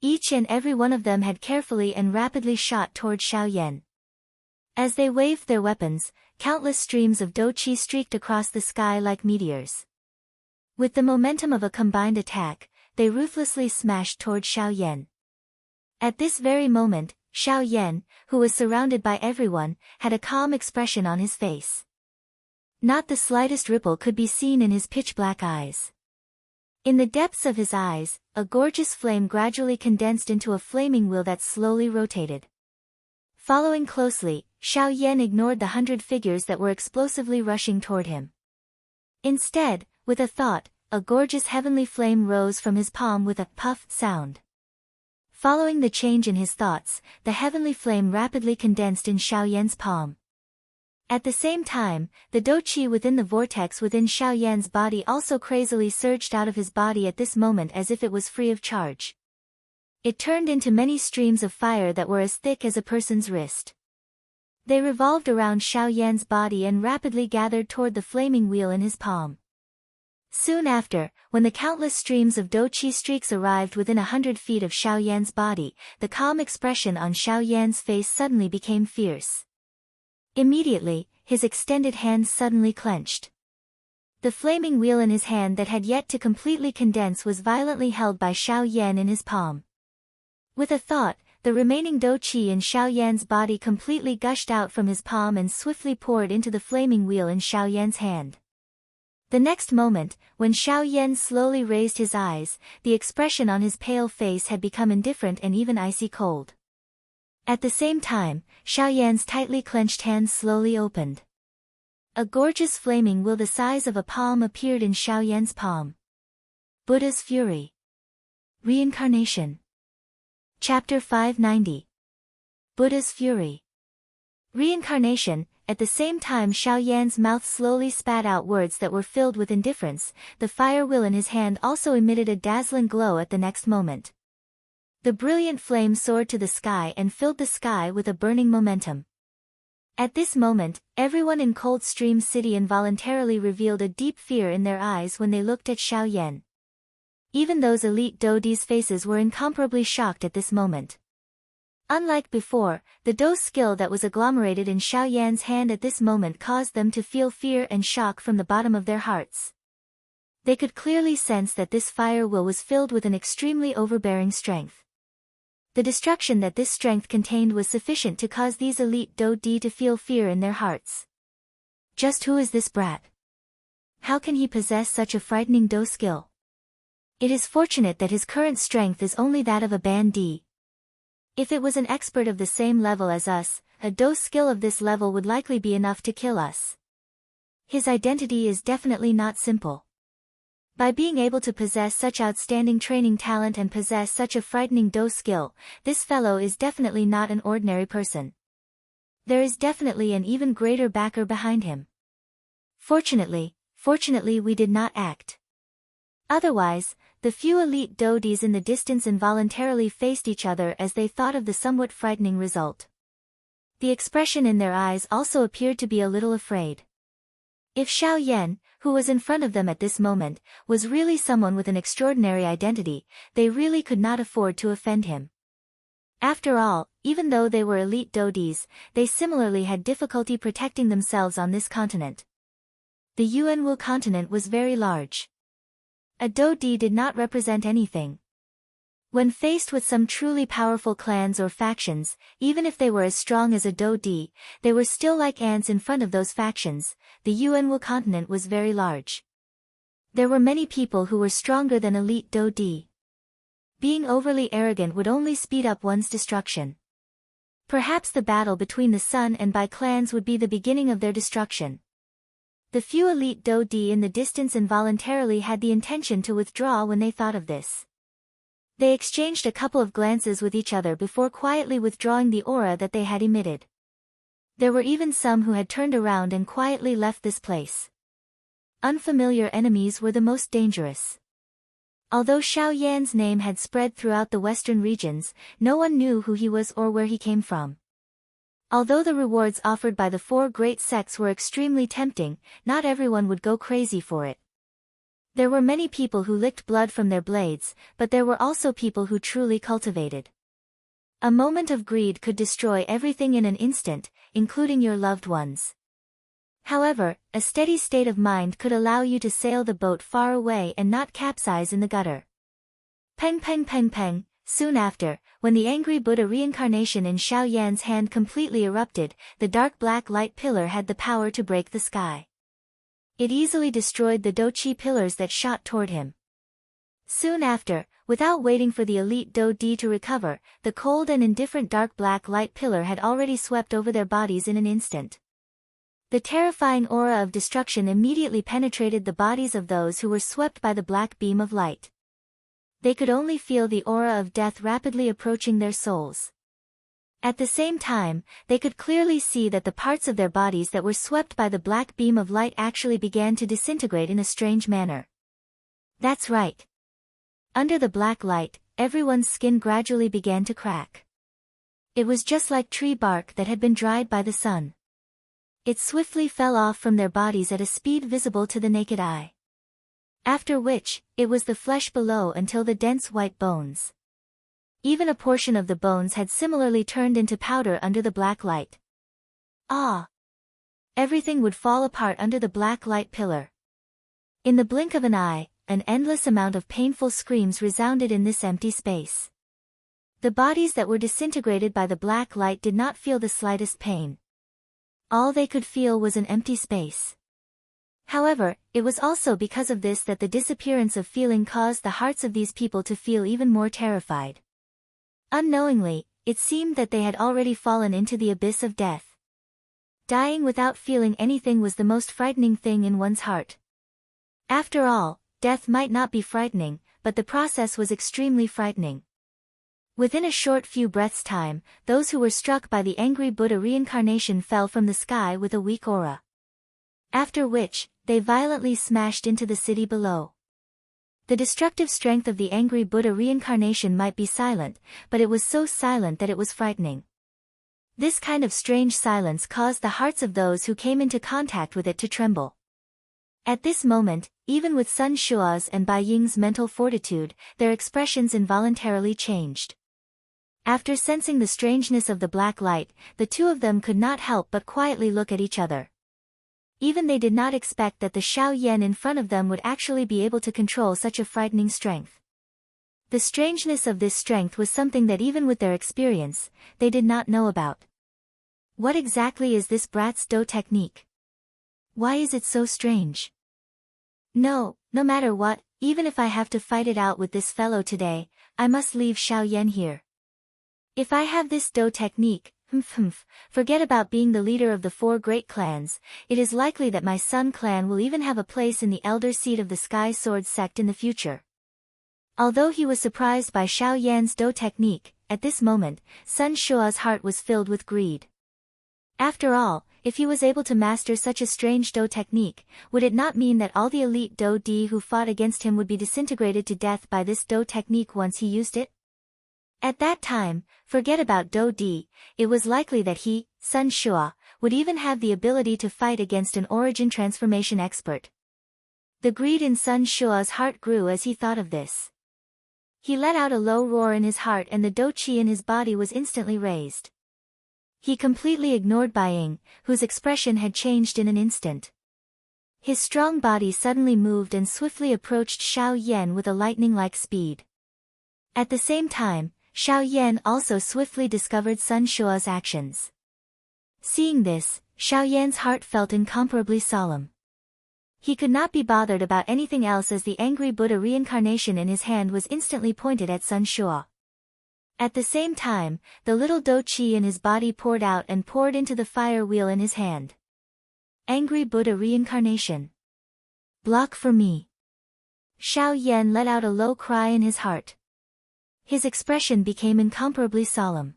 S1: Each and every one of them had carefully and rapidly shot toward Xiao Yan. As they waved their weapons, countless streams of dou qi streaked across the sky like meteors. With the momentum of a combined attack, they ruthlessly smashed toward Xiao Yan. At this very moment, Xiao Yan, who was surrounded by everyone, had a calm expression on his face. Not the slightest ripple could be seen in his pitch-black eyes. In the depths of his eyes, a gorgeous flame gradually condensed into a flaming wheel that slowly rotated. Following closely, Xiao Yan ignored the 100 figures that were explosively rushing toward him. Instead, with a thought, a gorgeous heavenly flame rose from his palm with a puff sound. Following the change in his thoughts, the heavenly flame rapidly condensed in Xiao Yan's palm. At the same time, the dou qi within the vortex within Xiao Yan's body also crazily surged out of his body at this moment as if it was free of charge. It turned into many streams of fire that were as thick as a person's wrist. They revolved around Xiao Yan's body and rapidly gathered toward the flaming wheel in his palm. Soon after, when the countless streams of dou qi streaks arrived within 100 feet of Xiao Yan's body, the calm expression on Xiao Yan's face suddenly became fierce. Immediately, his extended hands suddenly clenched. The flaming wheel in his hand that had yet to completely condense was violently held by Xiao Yan in his palm. With a thought, the remaining dou qi in Xiao Yan's body completely gushed out from his palm and swiftly poured into the flaming wheel in Xiao Yan's hand. The next moment, when Xiao Yan slowly raised his eyes, the expression on his pale face had become indifferent and even icy cold. At the same time, Xiao Yan's tightly clenched hands slowly opened. A gorgeous flaming wheel the size of a palm appeared in Xiao Yan's palm. Buddha's Fury. Reincarnation. Chapter 590. Buddha's Fury. Reincarnation. At the same time Xiao Yan's mouth slowly spat out words that were filled with indifference, the fire wheel in his hand also emitted a dazzling glow at the next moment. The brilliant flame soared to the sky and filled the sky with a burning momentum. At this moment, everyone in Coldstream City involuntarily revealed a deep fear in their eyes when they looked at Xiao Yan. Even those elite Dodi's faces were incomparably shocked at this moment. Unlike before, the dou skill that was agglomerated in Xiao Yan's hand at this moment caused them to feel fear and shock from the bottom of their hearts. They could clearly sense that this fire wheel was filled with an extremely overbearing strength. The destruction that this strength contained was sufficient to cause these elite Dodi to feel fear in their hearts. Just who is this brat? How can he possess such a frightening dou skill? It is fortunate that his current strength is only that of a bandit. If it was an expert of the same level as us, a dou skill of this level would likely be enough to kill us. His identity is definitely not simple. By being able to possess such outstanding training talent and possess such a frightening dou skill, this fellow is definitely not an ordinary person. There is definitely an even greater backer behind him. Fortunately we did not act. Otherwise, the few elite Dodis in the distance involuntarily faced each other as they thought of the somewhat frightening result. The expression in their eyes also appeared to be a little afraid. If Xiao Yan, who was in front of them at this moment, was really someone with an extraordinary identity, they really could not afford to offend him. After all, even though they were elite Dodis, they similarly had difficulty protecting themselves on this continent. The Yuanwu continent was very large. A Dodi did not represent anything. When faced with some truly powerful clans or factions, even if they were as strong as a Dodi, they were still like ants in front of those factions. The Yuanwu continent was very large. There were many people who were stronger than elite Dodi. Being overly arrogant would only speed up one's destruction. Perhaps the battle between the Sun and Bai clans would be the beginning of their destruction. The few elite Dodi in the distance involuntarily had the intention to withdraw when they thought of this. They exchanged a couple of glances with each other before quietly withdrawing the aura that they had emitted. There were even some who had turned around and quietly left this place. Unfamiliar enemies were the most dangerous. Although Xiao Yan's name had spread throughout the western regions, no one knew who he was or where he came from. Although the rewards offered by the four great sects were extremely tempting, not everyone would go crazy for it. There were many people who licked blood from their blades, but there were also people who truly cultivated. A moment of greed could destroy everything in an instant, including your loved ones. However, a steady state of mind could allow you to sail the boat far away and not capsize in the gutter. Peng peng peng peng. Soon after, when the angry Buddha reincarnation in Xiao Yan's hand completely erupted, the dark black light pillar had the power to break the sky. It easily destroyed the Douqi pillars that shot toward him. Soon after, without waiting for the elite Do-D to recover, the cold and indifferent dark black light pillar had already swept over their bodies in an instant. The terrifying aura of destruction immediately penetrated the bodies of those who were swept by the black beam of light. They could only feel the aura of death rapidly approaching their souls. At the same time, they could clearly see that the parts of their bodies that were swept by the black beam of light actually began to disintegrate in a strange manner. That's right. Under the black light, everyone's skin gradually began to crack. It was just like tree bark that had been dried by the sun. It swiftly fell off from their bodies at a speed visible to the naked eye. After which, it was the flesh below until the dense white bones. Even a portion of the bones had similarly turned into powder under the black light. Ah! Everything would fall apart under the black light pillar. In the blink of an eye, an endless amount of painful screams resounded in this empty space. The bodies that were disintegrated by the black light did not feel the slightest pain. All they could feel was an empty space. However, it was also because of this that the disappearance of feeling caused the hearts of these people to feel even more terrified. Unknowingly, it seemed that they had already fallen into the abyss of death. Dying without feeling anything was the most frightening thing in one's heart. After all, death might not be frightening, but the process was extremely frightening. Within a short few breaths' time, those who were struck by the angry Buddha reincarnation fell from the sky with a weak aura. After which, they violently smashed into the city below. The destructive strength of the angry Buddha reincarnation might be silent, but it was so silent that it was frightening. This kind of strange silence caused the hearts of those who came into contact with it to tremble. At this moment, even with Sun Shua's and Bai Ying's mental fortitude, their expressions involuntarily changed. After sensing the strangeness of the black light, the two of them could not help but quietly look at each other. Even they did not expect that the Xiao Yan in front of them would actually be able to control such a frightening strength. The strangeness of this strength was something that even with their experience, they did not know about. What exactly is this brat's Do technique? Why is it so strange? No matter what, even if I have to fight it out with this fellow today, I must leave Xiao Yan here. If I have this Do technique, forget about being the leader of the 4 great clans, it is likely that my Sun clan will even have a place in the elder seat of the Sky Sword sect in the future. Although he was surprised by Xiao Yan's Do technique, at this moment, Sun Shua's heart was filled with greed. After all, if he was able to master such a strange Do technique, would it not mean that all the elite Do-D who fought against him would be disintegrated to death by this Do technique once he used it? At that time, forget about Do-D, it was likely that he, Sun Shua, would even have the ability to fight against an origin transformation expert. The greed in Sun Shua's heart grew as he thought of this. He let out a low roar in his heart and the Do-Chi in his body was instantly raised. He completely ignored Bai Ying, whose expression had changed in an instant. His strong body suddenly moved and swiftly approached Xiao Yan with a lightning-like speed. At the same time, Xiao Yan also swiftly discovered Sun Shua's actions. Seeing this, Xiao Yan's heart felt incomparably solemn. He could not be bothered about anything else as the angry Buddha reincarnation in his hand was instantly pointed at Sun Shua. At the same time, the little Do-Chi in his body poured out and poured into the fire wheel in his hand. Angry Buddha reincarnation. Block for me. Xiao Yan let out a low cry in his heart. His expression became incomparably solemn.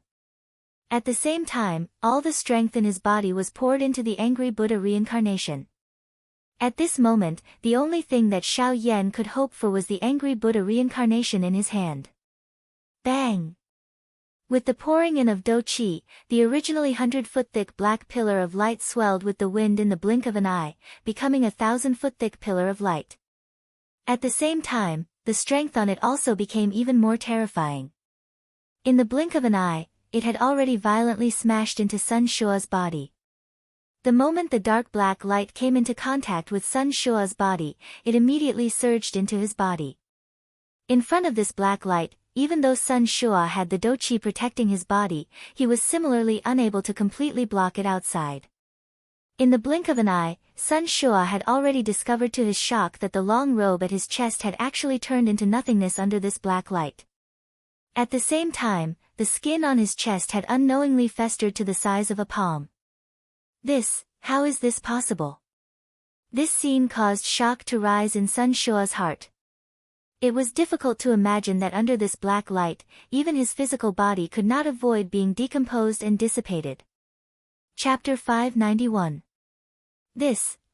S1: At the same time, all the strength in his body was poured into the angry Buddha reincarnation. At this moment, the only thing that Xiao Yan could hope for was the angry Buddha reincarnation in his hand. Bang! With the pouring in of Do-Chi, the originally 100-foot-thick black pillar of light swelled with the wind in the blink of an eye, becoming a 1,000-foot-thick pillar of light. At the same time, the strength on it also became even more terrifying. In the blink of an eye, it had already violently smashed into Sun Shua's body. The moment the dark black light came into contact with Sun Shua's body, it immediately surged into his body. In front of this black light, even though Sun Shua had the Do-Chi protecting his body, he was similarly unable to completely block it outside. In the blink of an eye, Sun Shua had already discovered to his shock that the long robe at his chest had actually turned into nothingness under this black light. At the same time, the skin on his chest had unknowingly festered to the size of a palm. How is this possible? This scene caused shock to rise in Sun Shua's heart. It was difficult to imagine that under this black light, even his physical body could not avoid being decomposed and dissipated. Chapter 591.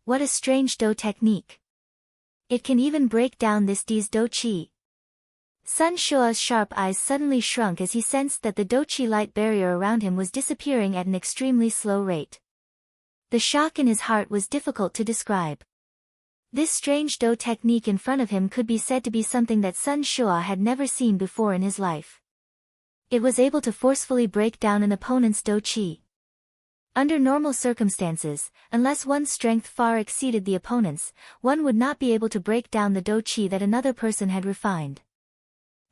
S1: What a strange Do technique. It can even break down this D's Do Chi. Sun Shua's sharp eyes suddenly shrunk as he sensed that the Do Chi light barrier around him was disappearing at an extremely slow rate. The shock in his heart was difficult to describe. This strange Do technique in front of him could be said to be something that Sun Shua had never seen before in his life. It was able to forcefully break down an opponent's Do Chi. Under normal circumstances, unless one's strength far exceeded the opponent's, one would not be able to break down the Do Chi that another person had refined.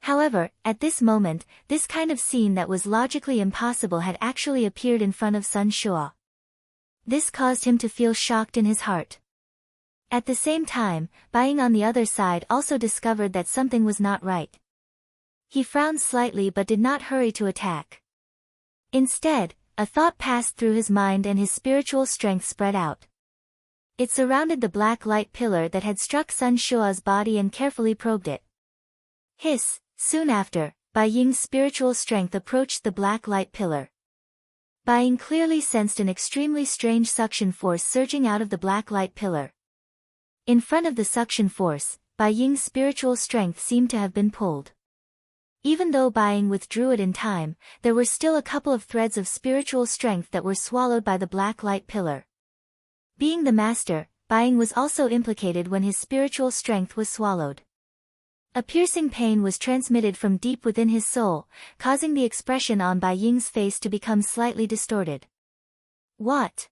S1: However, at this moment, this kind of scene that was logically impossible had actually appeared in front of Sun Shua. This caused him to feel shocked in his heart. At the same time, Buying on the other side also discovered that something was not right. He frowned slightly but did not hurry to attack. Instead, a thought passed through his mind and his spiritual strength spread out. It surrounded the black light pillar that had struck Sun Shua's body and carefully probed it. Soon after, Bai Ying's spiritual strength approached the black light pillar. Bai Ying clearly sensed an extremely strange suction force surging out of the black light pillar. In front of the suction force, Bai Ying's spiritual strength seemed to have been pulled. Even though Bai Ying withdrew it in time, there were still a couple of threads of spiritual strength that were swallowed by the black light pillar. Being the master, Bai Ying was also implicated when his spiritual strength was swallowed. A piercing pain was transmitted from deep within his soul, causing the expression on Bai Ying's face to become slightly distorted. What?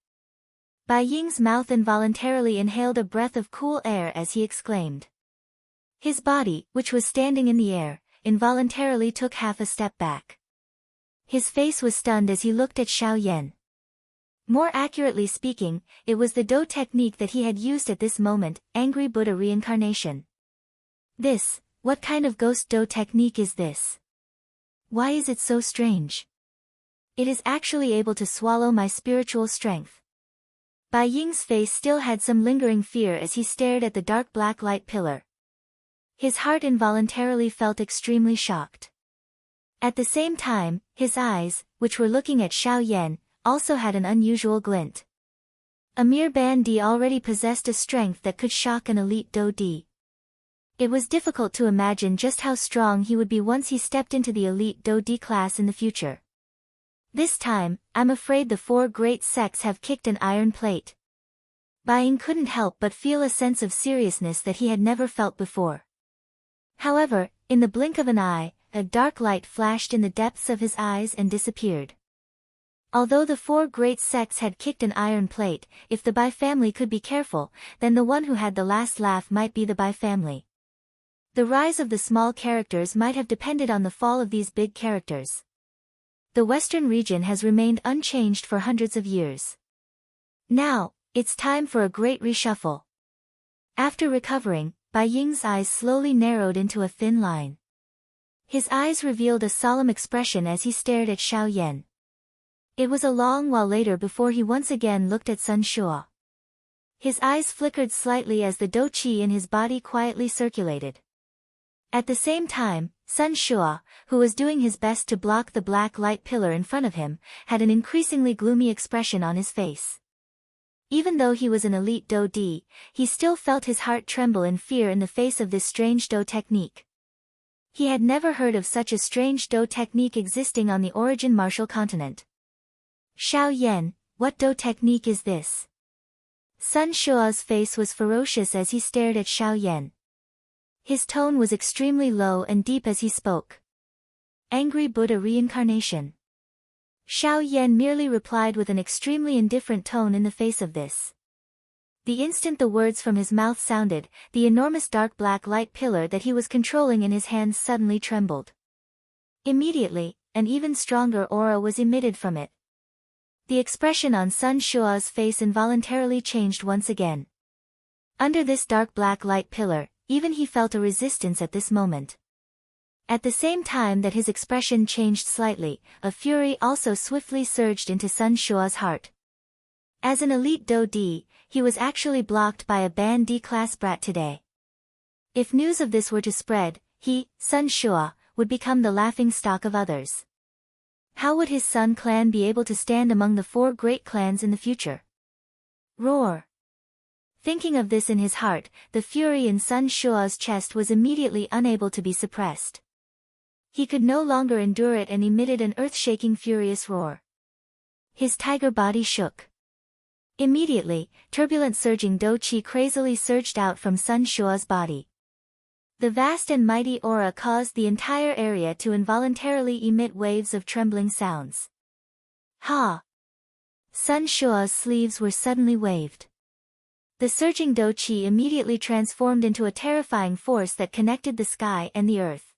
S1: Bai Ying's mouth involuntarily inhaled a breath of cool air as he exclaimed. His body, which was standing in the air, involuntarily took half a step back. His face was stunned as he looked at Xiao Yan. More accurately speaking, it was the Do technique that he had used at this moment, Angry Buddha reincarnation. What kind of ghost Do technique is this? Why is it so strange? It is actually able to swallow my spiritual strength. Bai Ying's face still had some lingering fear as he stared at the dark black light pillar. His heart involuntarily felt extremely shocked. At the same time, his eyes, which were looking at Xiao Yan, also had an unusual glint. A mere Ban Di already possessed a strength that could shock an elite Do Di. It was difficult to imagine just how strong he would be once he stepped into the elite Do Di class in the future. This time, I'm afraid the four great sects have kicked an iron plate. Bai Ying couldn't help but feel a sense of seriousness that he had never felt before. However, in the blink of an eye, a dark light flashed in the depths of his eyes and disappeared. Although the four great sects had kicked an iron plate, if the Bai family could be careful, then the one who had the last laugh might be the Bai family. The rise of the small characters might have depended on the fall of these big characters. The Western region has remained unchanged for hundreds of years. Now, it's time for a great reshuffle. After recovering, Bai Ying's eyes slowly narrowed into a thin line. His eyes revealed a solemn expression as he stared at Xiao Yan. It was a long while later before he once again looked at Sun Shua. His eyes flickered slightly as the Do Chi in his body quietly circulated. At the same time, Sun Shua, who was doing his best to block the black light pillar in front of him, had an increasingly gloomy expression on his face. Even though he was an elite Do Di, he still felt his heart tremble in fear in the face of this strange Do technique. He had never heard of such a strange Do technique existing on the origin martial continent. Xiao Yan, what Do technique is this? Sun Shua's face was ferocious as he stared at Xiao Yan. His tone was extremely low and deep as he spoke. Angry Buddha reincarnation. Xiao Yan merely replied with an extremely indifferent tone in the face of this. The instant the words from his mouth sounded, the enormous dark black light pillar that he was controlling in his hands suddenly trembled. Immediately, an even stronger aura was emitted from it. The expression on Sun Shua's face involuntarily changed once again. Under this dark black light pillar, even he felt a resistance at this moment. At the same time that his expression changed slightly, a fury also swiftly surged into Sun Shua's heart. As an elite Do D, he was actually blocked by a Ban D class brat today. If news of this were to spread, he, Sun Shua, would become the laughingstock of others. How would his Sun clan be able to stand among the 4 great clans in the future? Roar! Thinking of this in his heart, the fury in Sun Shua's chest was immediately unable to be suppressed. He could no longer endure it and emitted an earth-shaking furious roar. His tiger body shook. Immediately, turbulent surging Do Qi crazily surged out from Sun Shua's body. The vast and mighty aura caused the entire area to involuntarily emit waves of trembling sounds. Ha! Sun Shua's sleeves were suddenly waved. The surging Do Qi immediately transformed into a terrifying force that connected the sky and the earth.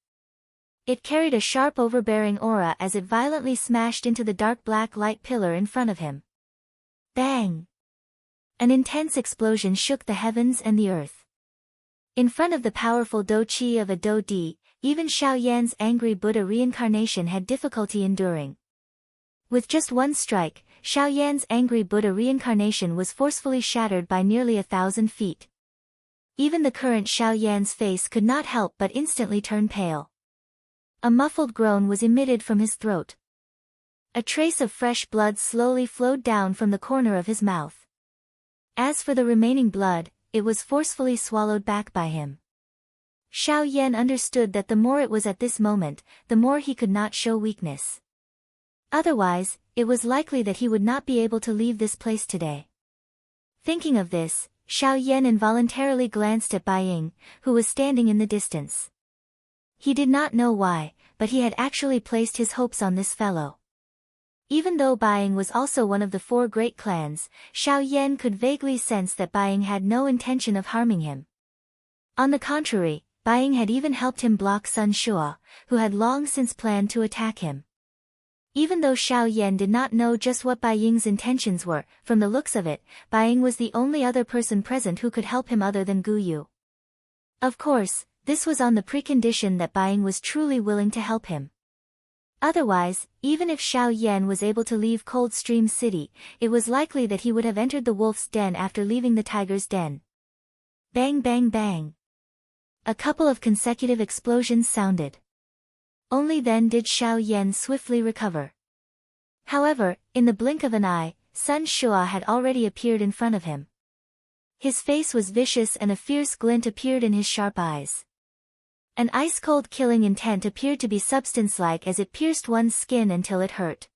S1: It carried a sharp overbearing aura as it violently smashed into the dark black light pillar in front of him. Bang! An intense explosion shook the heavens and the earth. In front of the powerful Do Qi of a Do Di, even Xiao Yan's angry Buddha reincarnation had difficulty enduring. With just one strike, Xiao Yan's angry Buddha reincarnation was forcefully shattered by nearly 1,000 feet. Even the current Xiao Yan's face could not help but instantly turn pale. A muffled groan was emitted from his throat. A trace of fresh blood slowly flowed down from the corner of his mouth. As for the remaining blood, it was forcefully swallowed back by him. Xiao Yan understood that the more it was at this moment, the more he could not show weakness. Otherwise, it was likely that he would not be able to leave this place today. Thinking of this, Xiao Yan involuntarily glanced at Bai Ying, who was standing in the distance. He did not know why, but he had actually placed his hopes on this fellow. Even though Bai Ying was also one of the 4 great clans, Xiao Yan could vaguely sense that Bai Ying had no intention of harming him. On the contrary, Bai Ying had even helped him block Sun Shua, who had long since planned to attack him. Even though Xiao Yan did not know just what Bai Ying's intentions were, from the looks of it, Bai Ying was the only other person present who could help him other than Gu Yu. Of course, this was on the precondition that Bai Ying was truly willing to help him. Otherwise, even if Xiao Yan was able to leave Coldstream City, it was likely that he would have entered the wolf's den after leaving the tiger's den. Bang bang bang. A couple of consecutive explosions sounded. Only then did Xiao Yan swiftly recover. However, in the blink of an eye, Sun Shua had already appeared in front of him. His face was vicious and a fierce glint appeared in his sharp eyes. An ice-cold killing intent appeared to be substance-like as it pierced one's skin until it hurt.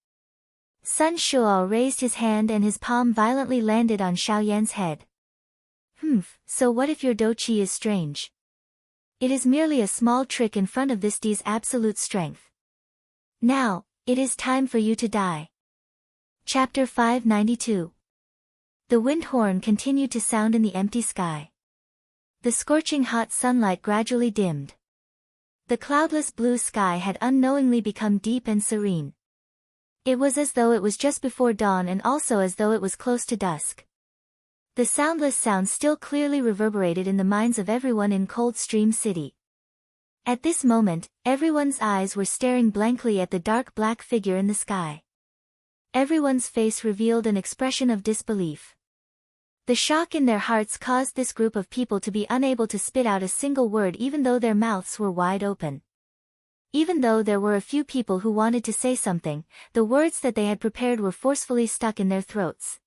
S1: Sun Shua raised his hand and his palm violently landed on Xiao Yan's head. So what if your Do Qi is strange? It is merely a small trick in front of this D's absolute strength. Now, it is time for you to die. Chapter 592. The wind horn continued to sound in the empty sky. The scorching hot sunlight gradually dimmed. The cloudless blue sky had unknowingly become deep and serene. It was as though it was just before dawn and also as though it was close to dusk. The soundless sound still clearly reverberated in the minds of everyone in Coldstream City. At this moment, everyone's eyes were staring blankly at the dark black figure in the sky. Everyone's face revealed an expression of disbelief. The shock in their hearts caused this group of people to be unable to spit out a single word even though their mouths were wide open. Even though there were a few people who wanted to say something, the words that they had prepared were forcefully stuck in their throats.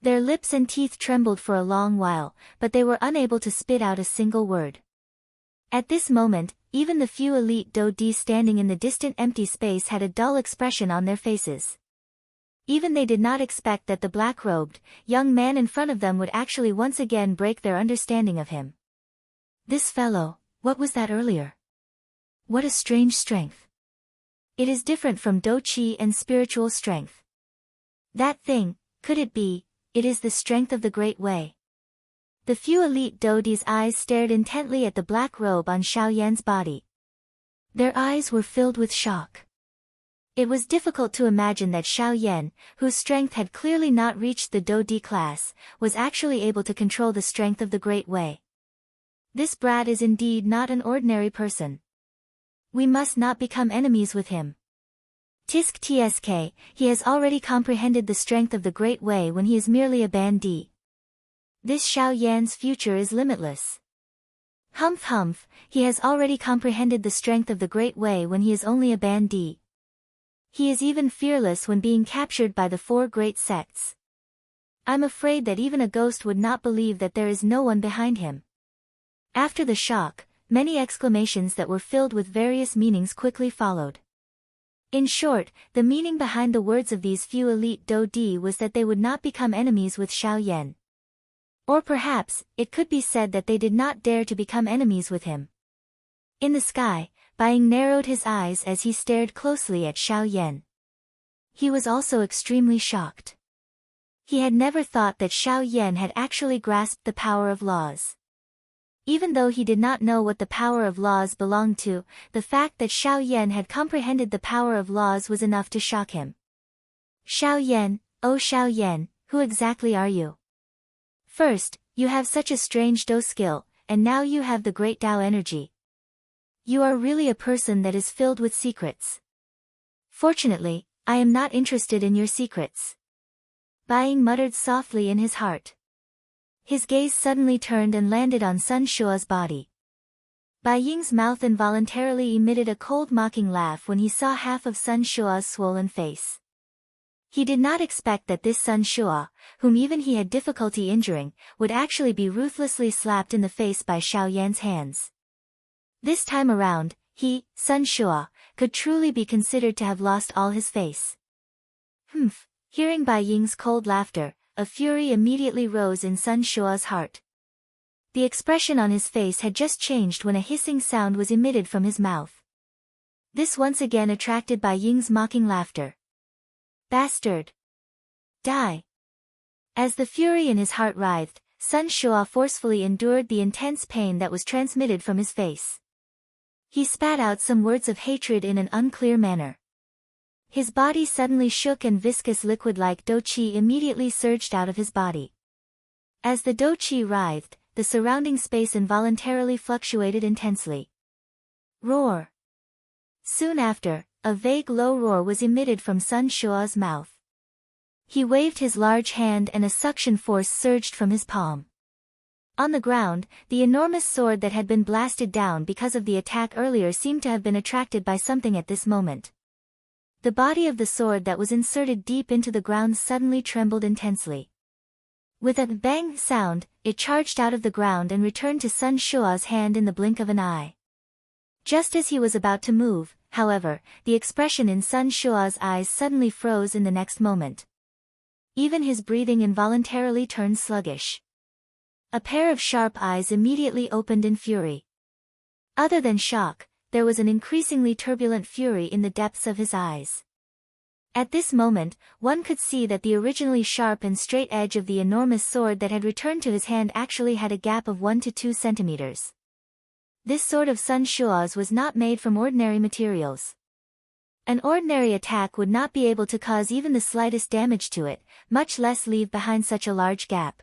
S1: Their lips and teeth trembled for a long while, but they were unable to spit out a single word. At this moment, even the few elite Do Di standing in the distant empty space had a dull expression on their faces. Even they did not expect that the black-robed, young man in front of them would actually once again break their understanding of him. This fellow, what was that earlier? What a strange strength. It is different from Do Qi and spiritual strength. That thing, could it be, it is the strength of the Great Way. The few elite Do Di's eyes stared intently at the black robe on Xiao Yan's body. Their eyes were filled with shock. It was difficult to imagine that Xiao Yan, whose strength had clearly not reached the Do Di class, was actually able to control the strength of the Great Way. This brat is indeed not an ordinary person. We must not become enemies with him. Tisk tsk, he has already comprehended the strength of the Great Way when he is merely a bandit. This Xiao Yan's future is limitless. Humph humph, he has already comprehended the strength of the Great Way when he is only a bandit. He is even fearless when being captured by the four great sects. I'm afraid that even a ghost would not believe that there is no one behind him. After the shock, many exclamations that were filled with various meanings quickly followed. In short, the meaning behind the words of these few elite Do Di was that they would not become enemies with Xiao Yan. Or perhaps, it could be said that they did not dare to become enemies with him. In the sky, Buying narrowed his eyes as he stared closely at Xiao Yan. He was also extremely shocked. He had never thought that Xiao Yan had actually grasped the power of laws. Even though he did not know what the power of laws belonged to, the fact that Xiao Yan had comprehended the power of laws was enough to shock him. Xiao Yan, oh Xiao Yan, who exactly are you? First, you have such a strange Do skill, and now you have the great Dao energy. You are really a person that is filled with secrets. Fortunately, I am not interested in your secrets. Buying muttered softly in his heart. His gaze suddenly turned and landed on Sun Shua's body. Bai Ying's mouth involuntarily emitted a cold mocking laugh when he saw half of Sun Shua's swollen face. He did not expect that this Sun Shua, whom even he had difficulty injuring, would actually be ruthlessly slapped in the face by Xiao Yan's hands. This time around, he, Sun Shua, could truly be considered to have lost all his face. Humph! Hearing Bai Ying's cold laughter, a fury immediately rose in Sun Shua's heart. The expression on his face had just changed when a hissing sound was emitted from his mouth. This once again attracted Bai Ying's mocking laughter. Bastard! Die! As the fury in his heart writhed, Sun Shua forcefully endured the intense pain that was transmitted from his face. He spat out some words of hatred in an unclear manner. His body suddenly shook and viscous liquid-like Do Qi immediately surged out of his body. As the Do Qi writhed, the surrounding space involuntarily fluctuated intensely. Roar! Soon after, a vague low roar was emitted from Sun Shua's mouth. He waved his large hand and a suction force surged from his palm. On the ground, the enormous sword that had been blasted down because of the attack earlier seemed to have been attracted by something at this moment. The body of the sword that was inserted deep into the ground suddenly trembled intensely. With a bang sound, it charged out of the ground and returned to Sun Shua's hand in the blink of an eye. Just as he was about to move, however, the expression in Sun Shua's eyes suddenly froze in the next moment. Even his breathing involuntarily turned sluggish. A pair of sharp eyes immediately opened in fury. Other than shock, there was an increasingly turbulent fury in the depths of his eyes. At this moment, one could see that the originally sharp and straight edge of the enormous sword that had returned to his hand actually had a gap of 1 to 2 centimeters. This sword of Sun Shua's was not made from ordinary materials. An ordinary attack would not be able to cause even the slightest damage to it, much less leave behind such a large gap.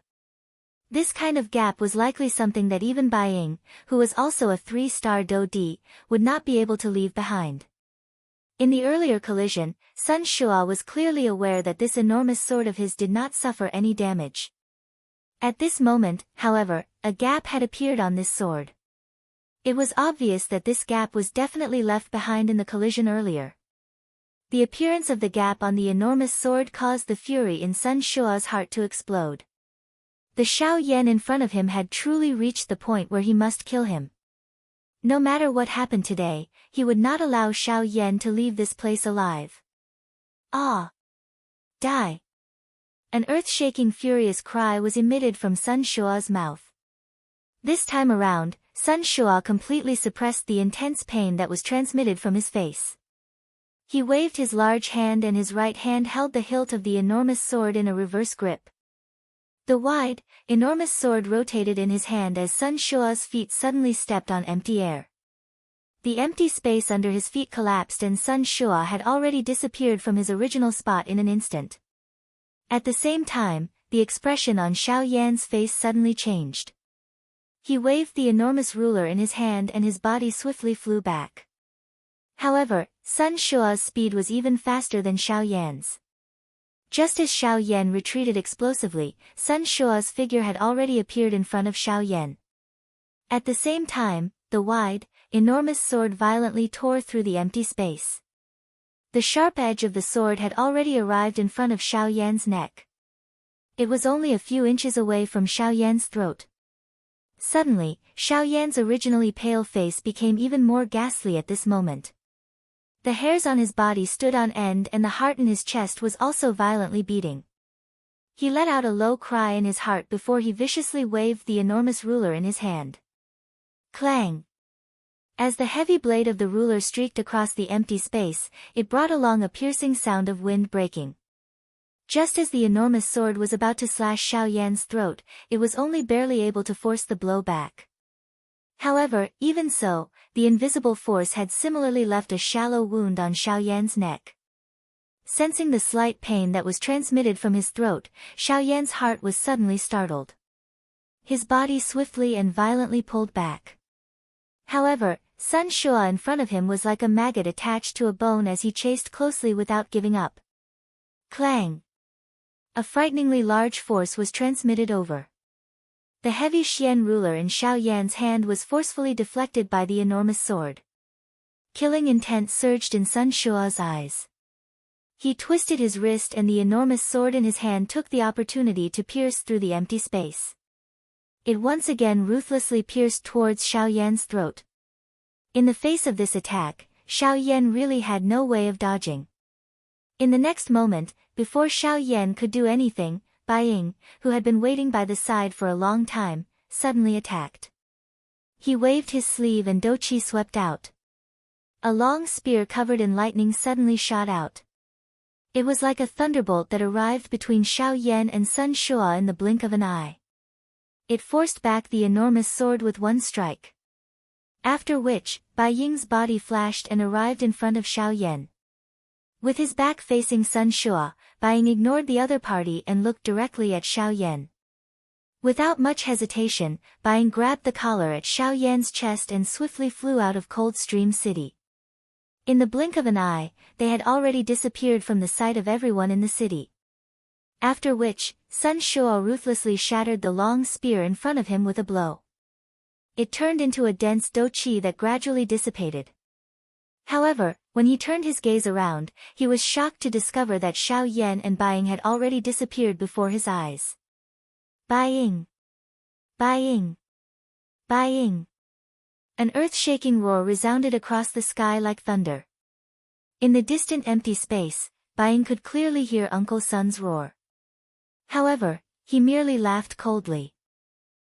S1: This kind of gap was likely something that even Bai Ying, who was also a 3-star Do Di, would not be able to leave behind. In the earlier collision, Sun Shua was clearly aware that this enormous sword of his did not suffer any damage. At this moment, however, a gap had appeared on this sword. It was obvious that this gap was definitely left behind in the collision earlier. The appearance of the gap on the enormous sword caused the fury in Sun Shua's heart to explode. The Xiao Yan in front of him had truly reached the point where he must kill him. No matter what happened today, he would not allow Xiao Yan to leave this place alive. Ah! Die! An earth-shaking furious cry was emitted from Sun Shua's mouth. This time around, Sun Shua completely suppressed the intense pain that was transmitted from his face. He waved his large hand and his right hand held the hilt of the enormous sword in a reverse grip. The wide, enormous sword rotated in his hand as Sun Shua's feet suddenly stepped on empty air. The empty space under his feet collapsed and Sun Shua had already disappeared from his original spot in an instant. At the same time, the expression on Xiao Yan's face suddenly changed. He waved the enormous ruler in his hand and his body swiftly flew back. However, Sun Shua's speed was even faster than Xiao Yan's. Just as Xiao Yan retreated explosively, Sun Shua's figure had already appeared in front of Xiao Yan. At the same time, the wide, enormous sword violently tore through the empty space. The sharp edge of the sword had already arrived in front of Xiao Yan's neck. It was only a few inches away from Xiao Yan's throat. Suddenly, Xiao Yan's originally pale face became even more ghastly at this moment. The hairs on his body stood on end and the heart in his chest was also violently beating. He let out a low cry in his heart before he viciously waved the enormous ruler in his hand. Clang! As the heavy blade of the ruler streaked across the empty space, it brought along a piercing sound of wind breaking. Just as the enormous sword was about to slash Xiao Yan's throat, it was only barely able to force the blow back. However, even so, the invisible force had similarly left a shallow wound on Xiao Yan's neck. Sensing the slight pain that was transmitted from his throat, Xiao Yan's heart was suddenly startled. His body swiftly and violently pulled back. However, Sun Shua in front of him was like a maggot attached to a bone as he chased closely without giving up. Clang! A frighteningly large force was transmitted over. The heavy Xian ruler in Xiao Yan's hand was forcefully deflected by the enormous sword. Killing intent surged in Sun Shua's eyes. He twisted his wrist and the enormous sword in his hand took the opportunity to pierce through the empty space. It once again ruthlessly pierced towards Xiao Yan's throat. In the face of this attack, Xiao Yan really had no way of dodging. In the next moment, before Xiao Yan could do anything, Bai Ying, who had been waiting by the side for a long time, suddenly attacked. He waved his sleeve and Do Qi swept out. A long spear covered in lightning suddenly shot out. It was like a thunderbolt that arrived between Xiao Yan and Sun Shua in the blink of an eye. It forced back the enormous sword with one strike. After which, Bai Ying's body flashed and arrived in front of Xiao Yan. With his back facing Sun Shua, Bai Ying ignored the other party and looked directly at Xiao Yan. Without much hesitation, Bai Ying grabbed the collar at Xiao Yan's chest and swiftly flew out of Cold Stream City. In the blink of an eye, they had already disappeared from the sight of everyone in the city. After which, Sun Shua ruthlessly shattered the long spear in front of him with a blow. It turned into a dense Do Qi that gradually dissipated. However, when he turned his gaze around, he was shocked to discover that Xiao Yan and Bai Ying had already disappeared before his eyes. Bai Ying! Bai Ying! Bai Ying! An earth-shaking roar resounded across the sky like thunder. In the distant empty space, Bai Ying could clearly hear Uncle Sun's roar. However, he merely laughed coldly.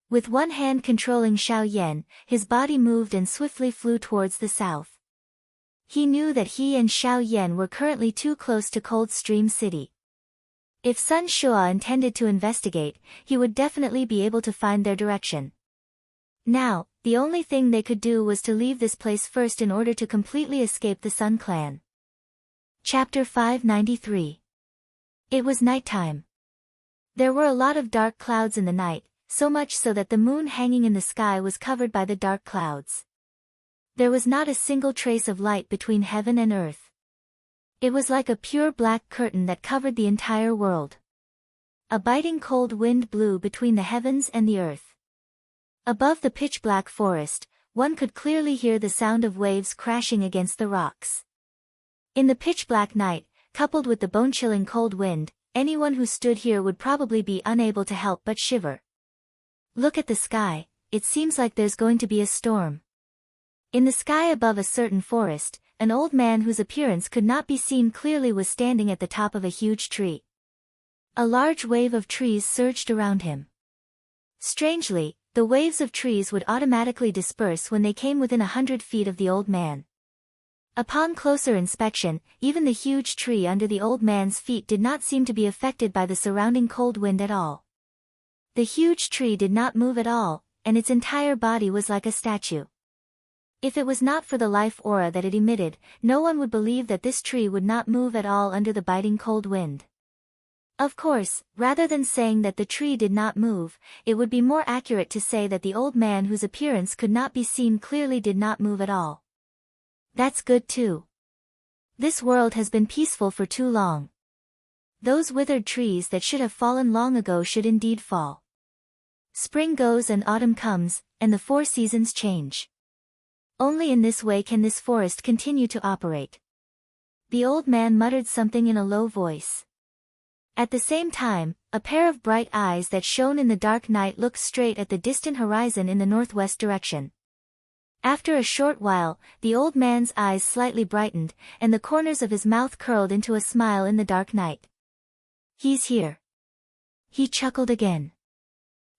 S1: With one hand controlling Xiao Yan, his body moved and swiftly flew towards the south. He knew that he and Xiao Yan were currently too close to Cold Stream City. If Sun Shua intended to investigate, he would definitely be able to find their direction. Now, the only thing they could do was to leave this place first in order to completely escape the Sun Clan. Chapter 593. It was nighttime. There were a lot of dark clouds in the night, so much so that the moon hanging in the sky was covered by the dark clouds. There was not a single trace of light between heaven and earth. It was like a pure black curtain that covered the entire world. A biting cold wind blew between the heavens and the earth. Above the pitch-black forest, one could clearly hear the sound of waves crashing against the rocks. In the pitch-black night, coupled with the bone-chilling cold wind, anyone who stood here would probably be unable to help but shiver. Look at the sky, it seems like there's going to be a storm. In the sky above a certain forest, an old man whose appearance could not be seen clearly was standing at the top of a huge tree. A large wave of trees surged around him. Strangely, the waves of trees would automatically disperse when they came within 100 feet of the old man. Upon closer inspection, even the huge tree under the old man's feet did not seem to be affected by the surrounding cold wind at all. The huge tree did not move at all, and its entire body was like a statue. If it was not for the life aura that it emitted, no one would believe that this tree would not move at all under the biting cold wind. Of course, rather than saying that the tree did not move, it would be more accurate to say that the old man whose appearance could not be seen clearly did not move at all. That's good too. This world has been peaceful for too long. Those withered trees that should have fallen long ago should indeed fall. Spring goes and autumn comes, and the 4 seasons change. Only in this way can this forest continue to operate. The old man muttered something in a low voice. At the same time, a pair of bright eyes that shone in the dark night looked straight at the distant horizon in the northwest direction. After a short while, the old man's eyes slightly brightened, and the corners of his mouth curled into a smile in the dark night. He's here. He chuckled again.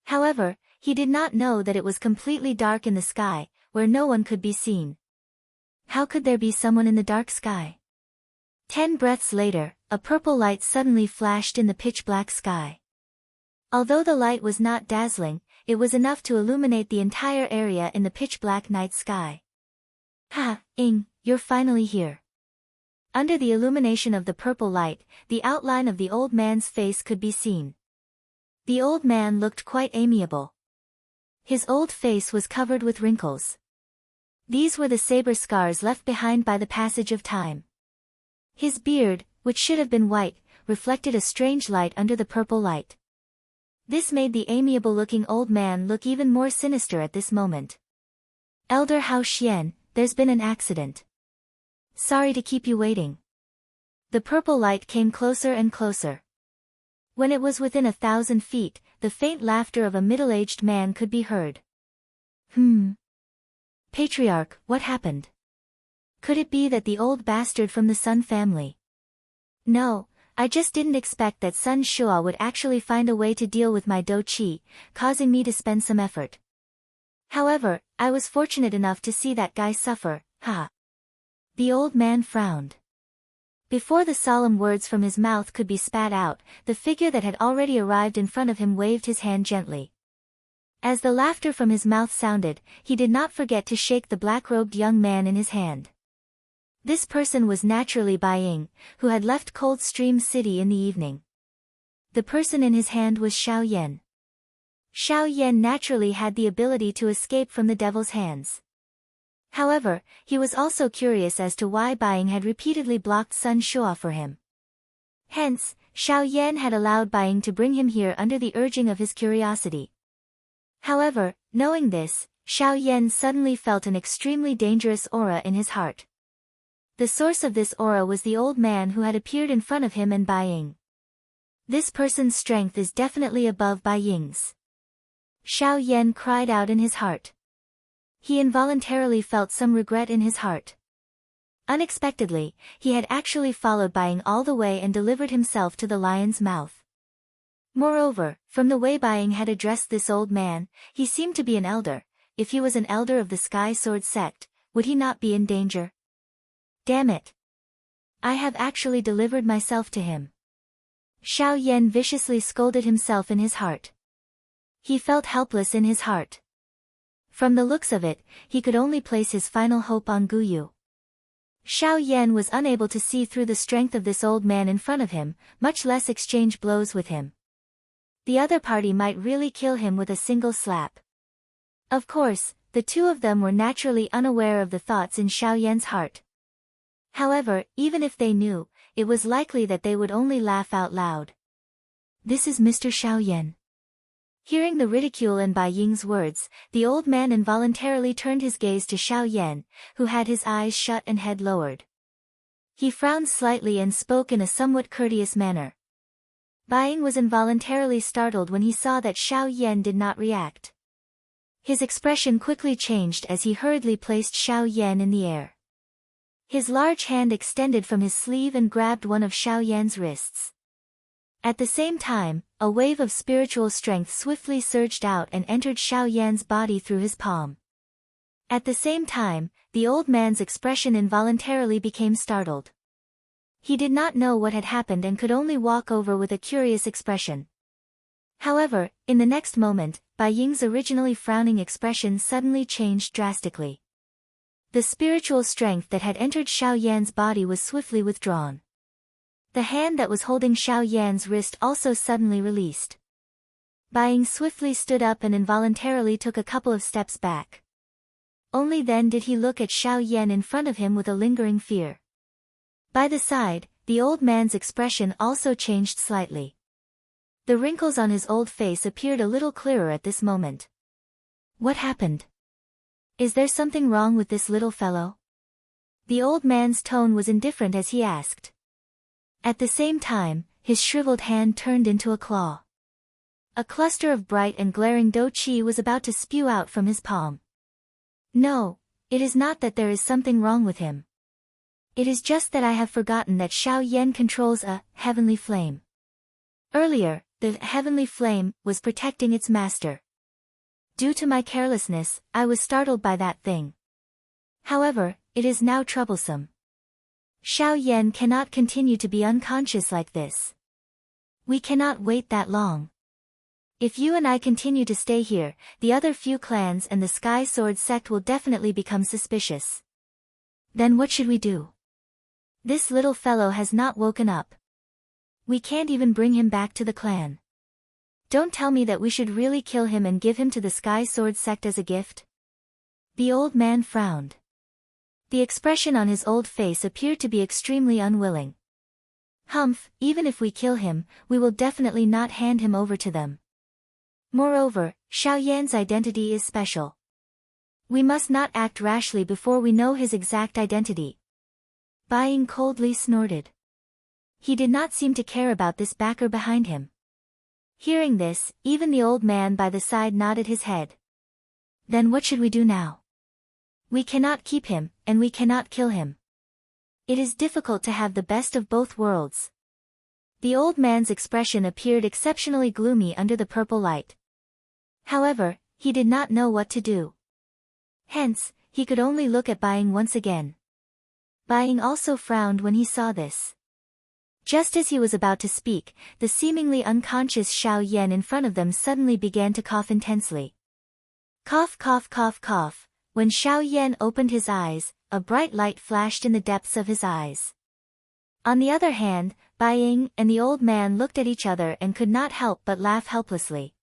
S1: However, he did not know that it was completely dark in the sky, where no one could be seen. How could there be someone in the dark sky? 10 breaths later, a purple light suddenly flashed in the pitch-black sky. Although the light was not dazzling, it was enough to illuminate the entire area in the pitch-black night sky. Ha, Ing, you're finally here. Under the illumination of the purple light, the outline of the old man's face could be seen. The old man looked quite amiable. His old face was covered with wrinkles. These were the saber scars left behind by the passage of time. His beard, which should have been white, reflected a strange light under the purple light. This made the amiable-looking old man look even more sinister at this moment. Elder Hao Xian, there's been an accident. Sorry to keep you waiting. The purple light came closer and closer. When it was within 1,000 feet, the faint laughter of a middle-aged man could be heard. Patriarch, what happened? Could it be that the old bastard from the Sun family? No, I just didn't expect that Sun Shua would actually find a way to deal with my Do Qi, causing me to spend some effort. However, I was fortunate enough to see that guy suffer, ha. The old man frowned. Before the solemn words from his mouth could be spat out, the figure that had already arrived in front of him waved his hand gently. As the laughter from his mouth sounded, he did not forget to shake the black-robed young man in his hand. This person was naturally Bai Ying, who had left Cold Stream City in the evening. The person in his hand was Xiao Yan. Xiao Yan naturally had the ability to escape from the devil's hands. However, he was also curious as to why Bai Ying had repeatedly blocked Sun Shua for him. Hence, Xiao Yan had allowed Bai Ying to bring him here under the urging of his curiosity. However, knowing this, Xiao Yan suddenly felt an extremely dangerous aura in his heart. The source of this aura was the old man who had appeared in front of him and Bai Ying. This person's strength is definitely above Bai Ying's. Xiao Yan cried out in his heart. He involuntarily felt some regret in his heart. Unexpectedly, he had actually followed Bai Ying all the way and delivered himself to the lion's mouth. Moreover, from the way Bai Ying had addressed this old man, he seemed to be an elder. If he was an elder of the Sky Sword sect, would he not be in danger? Damn it! I have actually delivered myself to him. Xiao Yan viciously scolded himself in his heart. He felt helpless in his heart. From the looks of it, he could only place his final hope on Guyu. Xiao Yan was unable to see through the strength of this old man in front of him, much less exchange blows with him. The other party might really kill him with a single slap. Of course, the two of them were naturally unaware of the thoughts in Xiao Yan's heart. However, even if they knew, it was likely that they would only laugh out loud. This is Mr. Xiao Yan. Hearing the ridicule in Bai Ying's words, the old man involuntarily turned his gaze to Xiao Yan, who had his eyes shut and head lowered. He frowned slightly and spoke in a somewhat courteous manner. Bai Ying was involuntarily startled when he saw that Xiao Yan did not react. His expression quickly changed as he hurriedly placed Xiao Yan in the air. His large hand extended from his sleeve and grabbed one of Xiao Yan's wrists. At the same time, a wave of spiritual strength swiftly surged out and entered Xiao Yan's body through his palm. At the same time, the old man's expression involuntarily became startled. He did not know what had happened and could only walk over with a curious expression. However, in the next moment, Bai Ying's originally frowning expression suddenly changed drastically. The spiritual strength that had entered Xiao Yan's body was swiftly withdrawn. The hand that was holding Xiao Yan's wrist also suddenly released. Bai Ying swiftly stood up and involuntarily took a couple of steps back. Only then did he look at Xiao Yan in front of him with a lingering fear. By the side, the old man's expression also changed slightly. The wrinkles on his old face appeared a little clearer at this moment. What happened? Is there something wrong with this little fellow? The old man's tone was indifferent as he asked. At the same time, his shriveled hand turned into a claw. A cluster of bright and glaring dough chi was about to spew out from his palm. No, it is not that there is something wrong with him. It is just that I have forgotten that Xiao Yan controls a heavenly flame. Earlier, the heavenly flame was protecting its master. Due to my carelessness, I was startled by that thing. However, it is now troublesome. Xiao Yan cannot continue to be unconscious like this. We cannot wait that long. If you and I continue to stay here, the other few clans and the Sky Sword sect will definitely become suspicious. Then what should we do? This little fellow has not woken up. We can't even bring him back to the clan. Don't tell me that we should really kill him and give him to the Sky Sword sect as a gift. The old man frowned. The expression on his old face appeared to be extremely unwilling. Humph, even if we kill him, we will definitely not hand him over to them. Moreover, Xiao Yan's identity is special. We must not act rashly before we know his exact identity. Bai Ying coldly snorted. He did not seem to care about this backer behind him. Hearing this, even the old man by the side nodded his head. Then what should we do now? We cannot keep him, and we cannot kill him. It is difficult to have the best of both worlds. The old man's expression appeared exceptionally gloomy under the purple light. However, he did not know what to do. Hence, he could only look at Bai Ying once again. Bai Ying also frowned when he saw this. Just as he was about to speak, the seemingly unconscious Xiao Yan in front of them suddenly began to cough intensely. Cough cough cough cough. When Xiao Yan opened his eyes, a bright light flashed in the depths of his eyes. On the other hand, Bai Ying and the old man looked at each other and could not help but laugh helplessly.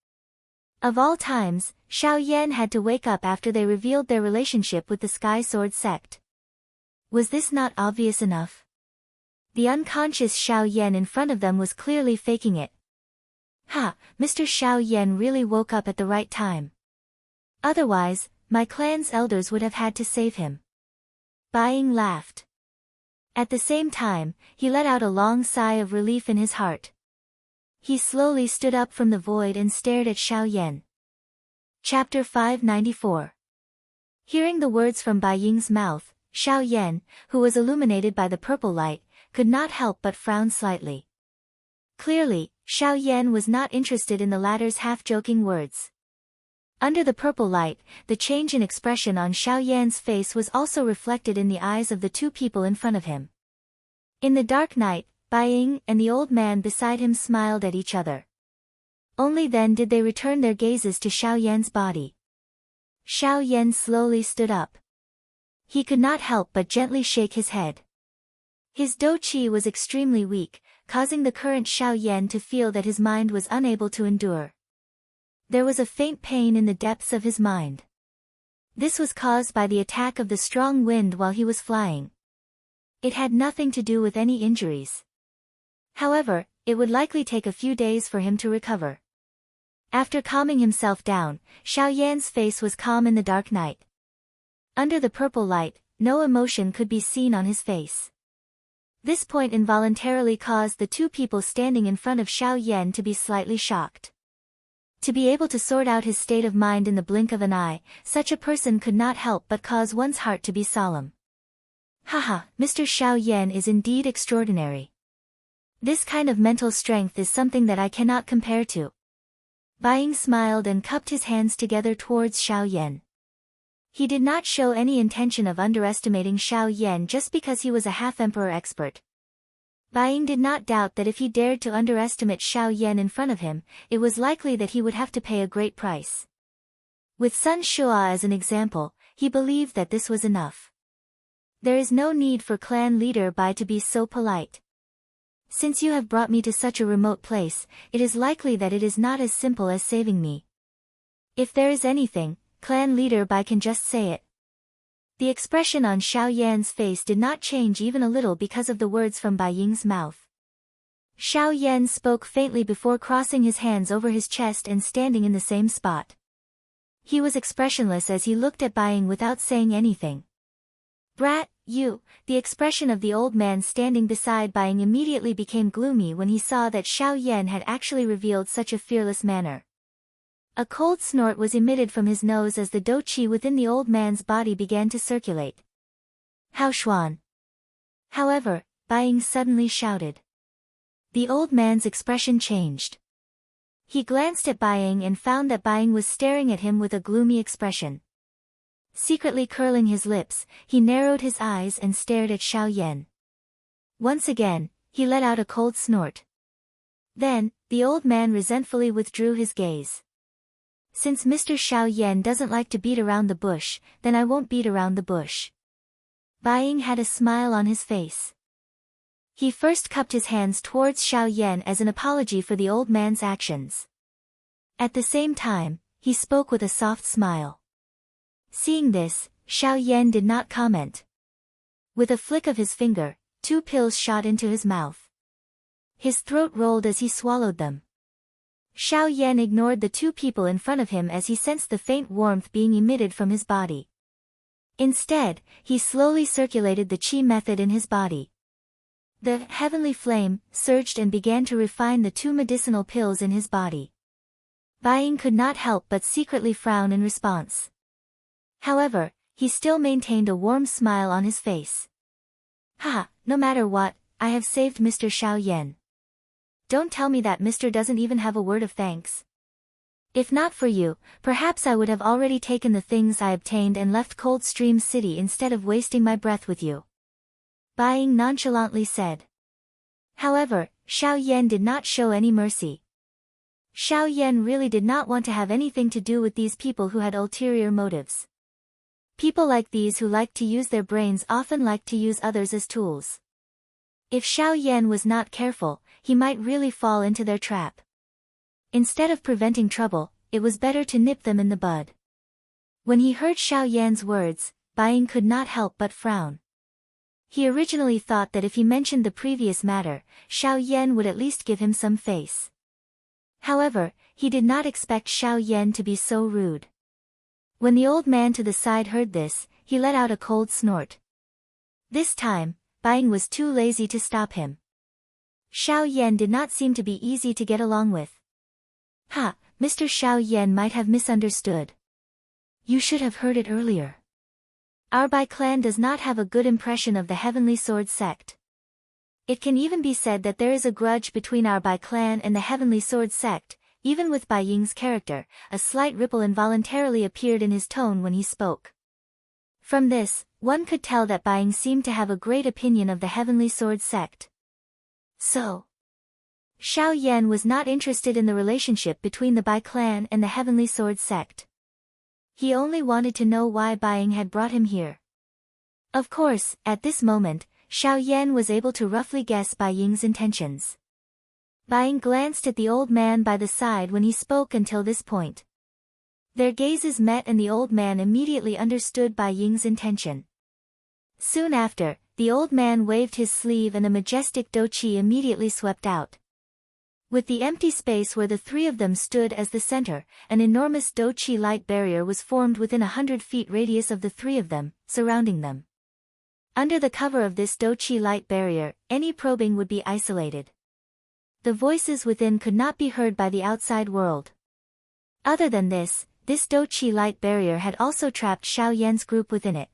S1: Of all times, Xiao Yan had to wake up after they revealed their relationship with the Sky Sword sect. Was this not obvious enough? The unconscious Xiao Yan in front of them was clearly faking it. Ha, Mr. Xiao Yan really woke up at the right time. Otherwise, my clan's elders would have had to save him. Bai Ying laughed. At the same time, he let out a long sigh of relief in his heart. He slowly stood up from the void and stared at Xiao Yan. Chapter 594. Hearing the words from Bai Ying's mouth, Xiao Yan, who was illuminated by the purple light, could not help but frown slightly. Clearly, Xiao Yan was not interested in the latter's half-joking words. Under the purple light, the change in expression on Xiao Yan's face was also reflected in the eyes of the two people in front of him. In the dark night, Bai Ying and the old man beside him smiled at each other. Only then did they return their gazes to Xiao Yan's body. Xiao Yan slowly stood up. He could not help but gently shake his head. His dou qi was extremely weak, causing the current Xiao Yan to feel that his mind was unable to endure. There was a faint pain in the depths of his mind. This was caused by the attack of the strong wind while he was flying. It had nothing to do with any injuries. However, it would likely take a few days for him to recover. After calming himself down, Xiao Yan's face was calm in the dark night. Under the purple light, no emotion could be seen on his face. This point involuntarily caused the two people standing in front of Xiao Yan to be slightly shocked. To be able to sort out his state of mind in the blink of an eye, such a person could not help but cause one's heart to be solemn. Haha, Mr. Xiao Yan is indeed extraordinary. This kind of mental strength is something that I cannot compare to. Bai Ying smiled and cupped his hands together towards Xiao Yan. He did not show any intention of underestimating Xiao Yan just because he was a half-emperor expert. Bai Ying did not doubt that if he dared to underestimate Xiao Yan in front of him, it was likely that he would have to pay a great price. With Sun Shua as an example, he believed that this was enough. There is no need for clan leader Bai to be so polite. Since you have brought me to such a remote place, it is likely that it is not as simple as saving me. If there is anything, clan leader Bai can just say it. The expression on Xiao Yan's face did not change even a little because of the words from Bai Ying's mouth. Xiao Yan spoke faintly before crossing his hands over his chest and standing in the same spot. He was expressionless as he looked at Bai Ying without saying anything. Brat, you, the expression of the old man standing beside Bai Ying immediately became gloomy when he saw that Xiao Yan had actually revealed such a fearless manner. A cold snort was emitted from his nose as the dou qi within the old man's body began to circulate. Hao Xuan. However, Bai Ying suddenly shouted. The old man's expression changed. He glanced at Bai Ying and found that Bai Ying was staring at him with a gloomy expression. Secretly curling his lips, he narrowed his eyes and stared at Xiao Yan. Once again, he let out a cold snort. Then, the old man resentfully withdrew his gaze. Since Mr. Xiao Yan doesn't like to beat around the bush, then I won't beat around the bush. Bai Ying had a smile on his face. He first cupped his hands towards Xiao Yan as an apology for the old man's actions. At the same time, he spoke with a soft smile. Seeing this, Xiao Yan did not comment. With a flick of his finger, 2 pills shot into his mouth. His throat rolled as he swallowed them. Xiao Yan ignored the 2 people in front of him as he sensed the faint warmth being emitted from his body. Instead, he slowly circulated the qi method in his body. The heavenly flame surged and began to refine the 2 medicinal pills in his body. Bai Ying could not help but secretly frown in response. However, he still maintained a warm smile on his face. Ha, no matter what, I have saved Mr. Xiao Yan. Don't tell me that Mr. doesn't even have a word of thanks. If not for you, perhaps I would have already taken the things I obtained and left Cold Stream City instead of wasting my breath with you. Bai Ying nonchalantly said. However, Xiao Yan did not show any mercy. Xiao Yan really did not want to have anything to do with these people who had ulterior motives. People like these who like to use their brains often like to use others as tools. If Xiao Yan was not careful, he might really fall into their trap. Instead of preventing trouble, it was better to nip them in the bud. When he heard Xiao Yan's words, Bai Ying could not help but frown. He originally thought that if he mentioned the previous matter, Xiao Yan would at least give him some face. However, he did not expect Xiao Yan to be so rude. When the old man to the side heard this, he let out a cold snort. This time, Bai Ying was too lazy to stop him. Xiao Yan did not seem to be easy to get along with. Ha, Mr. Xiao Yan might have misunderstood. You should have heard it earlier. Our Bai clan does not have a good impression of the Heavenly Sword sect. It can even be said that there is a grudge between our Bai clan and the Heavenly Sword sect. Even with Bai Ying's character, a slight ripple involuntarily appeared in his tone when he spoke. From this, one could tell that Bai Ying seemed to have a great opinion of the Heavenly Sword sect. So, Xiao Yan was not interested in the relationship between the Bai clan and the Heavenly Sword sect. He only wanted to know why Bai Ying had brought him here. Of course, at this moment, Xiao Yan was able to roughly guess Bai Ying's intentions. Bai Ying glanced at the old man by the side when he spoke until this point. Their gazes met and the old man immediately understood Bai Ying's intention. Soon after, the old man waved his sleeve and a majestic dou qi immediately swept out. With the empty space where the 3 of them stood as the center, an enormous dou qi light barrier was formed within 100 feet radius of the 3 of them, surrounding them. Under the cover of this dou qi light barrier, any probing would be isolated. The voices within could not be heard by the outside world. Other than this dou qi light barrier had also trapped Xiao Yan's group within it.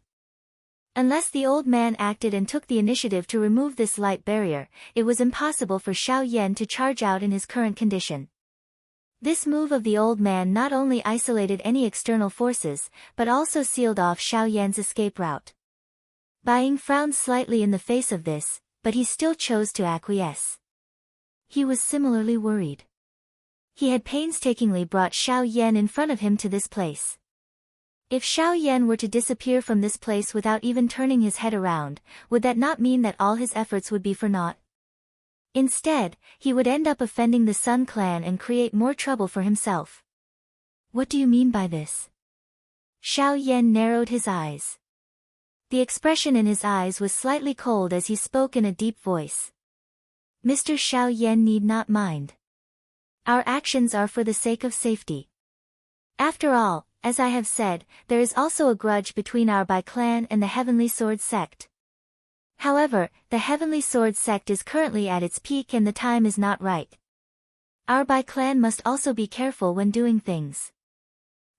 S1: Unless the old man acted and took the initiative to remove this light barrier, it was impossible for Xiao Yan to charge out in his current condition. This move of the old man not only isolated any external forces, but also sealed off Xiao Yan's escape route. Bai Ying frowned slightly in the face of this, but he still chose to acquiesce. He was similarly worried. He had painstakingly brought Xiao Yan in front of him to this place. If Xiao Yan were to disappear from this place without even turning his head around, would that not mean that all his efforts would be for naught? Instead, he would end up offending the Sun clan and create more trouble for himself. What do you mean by this? Xiao Yan narrowed his eyes. The expression in his eyes was slightly cold as he spoke in a deep voice. Mr. Xiao Yan need not mind. Our actions are for the sake of safety. After all, as I have said, there is also a grudge between our Bai clan and the Heavenly Sword sect. However, the Heavenly Sword sect is currently at its peak and the time is not right. Our Bai clan must also be careful when doing things.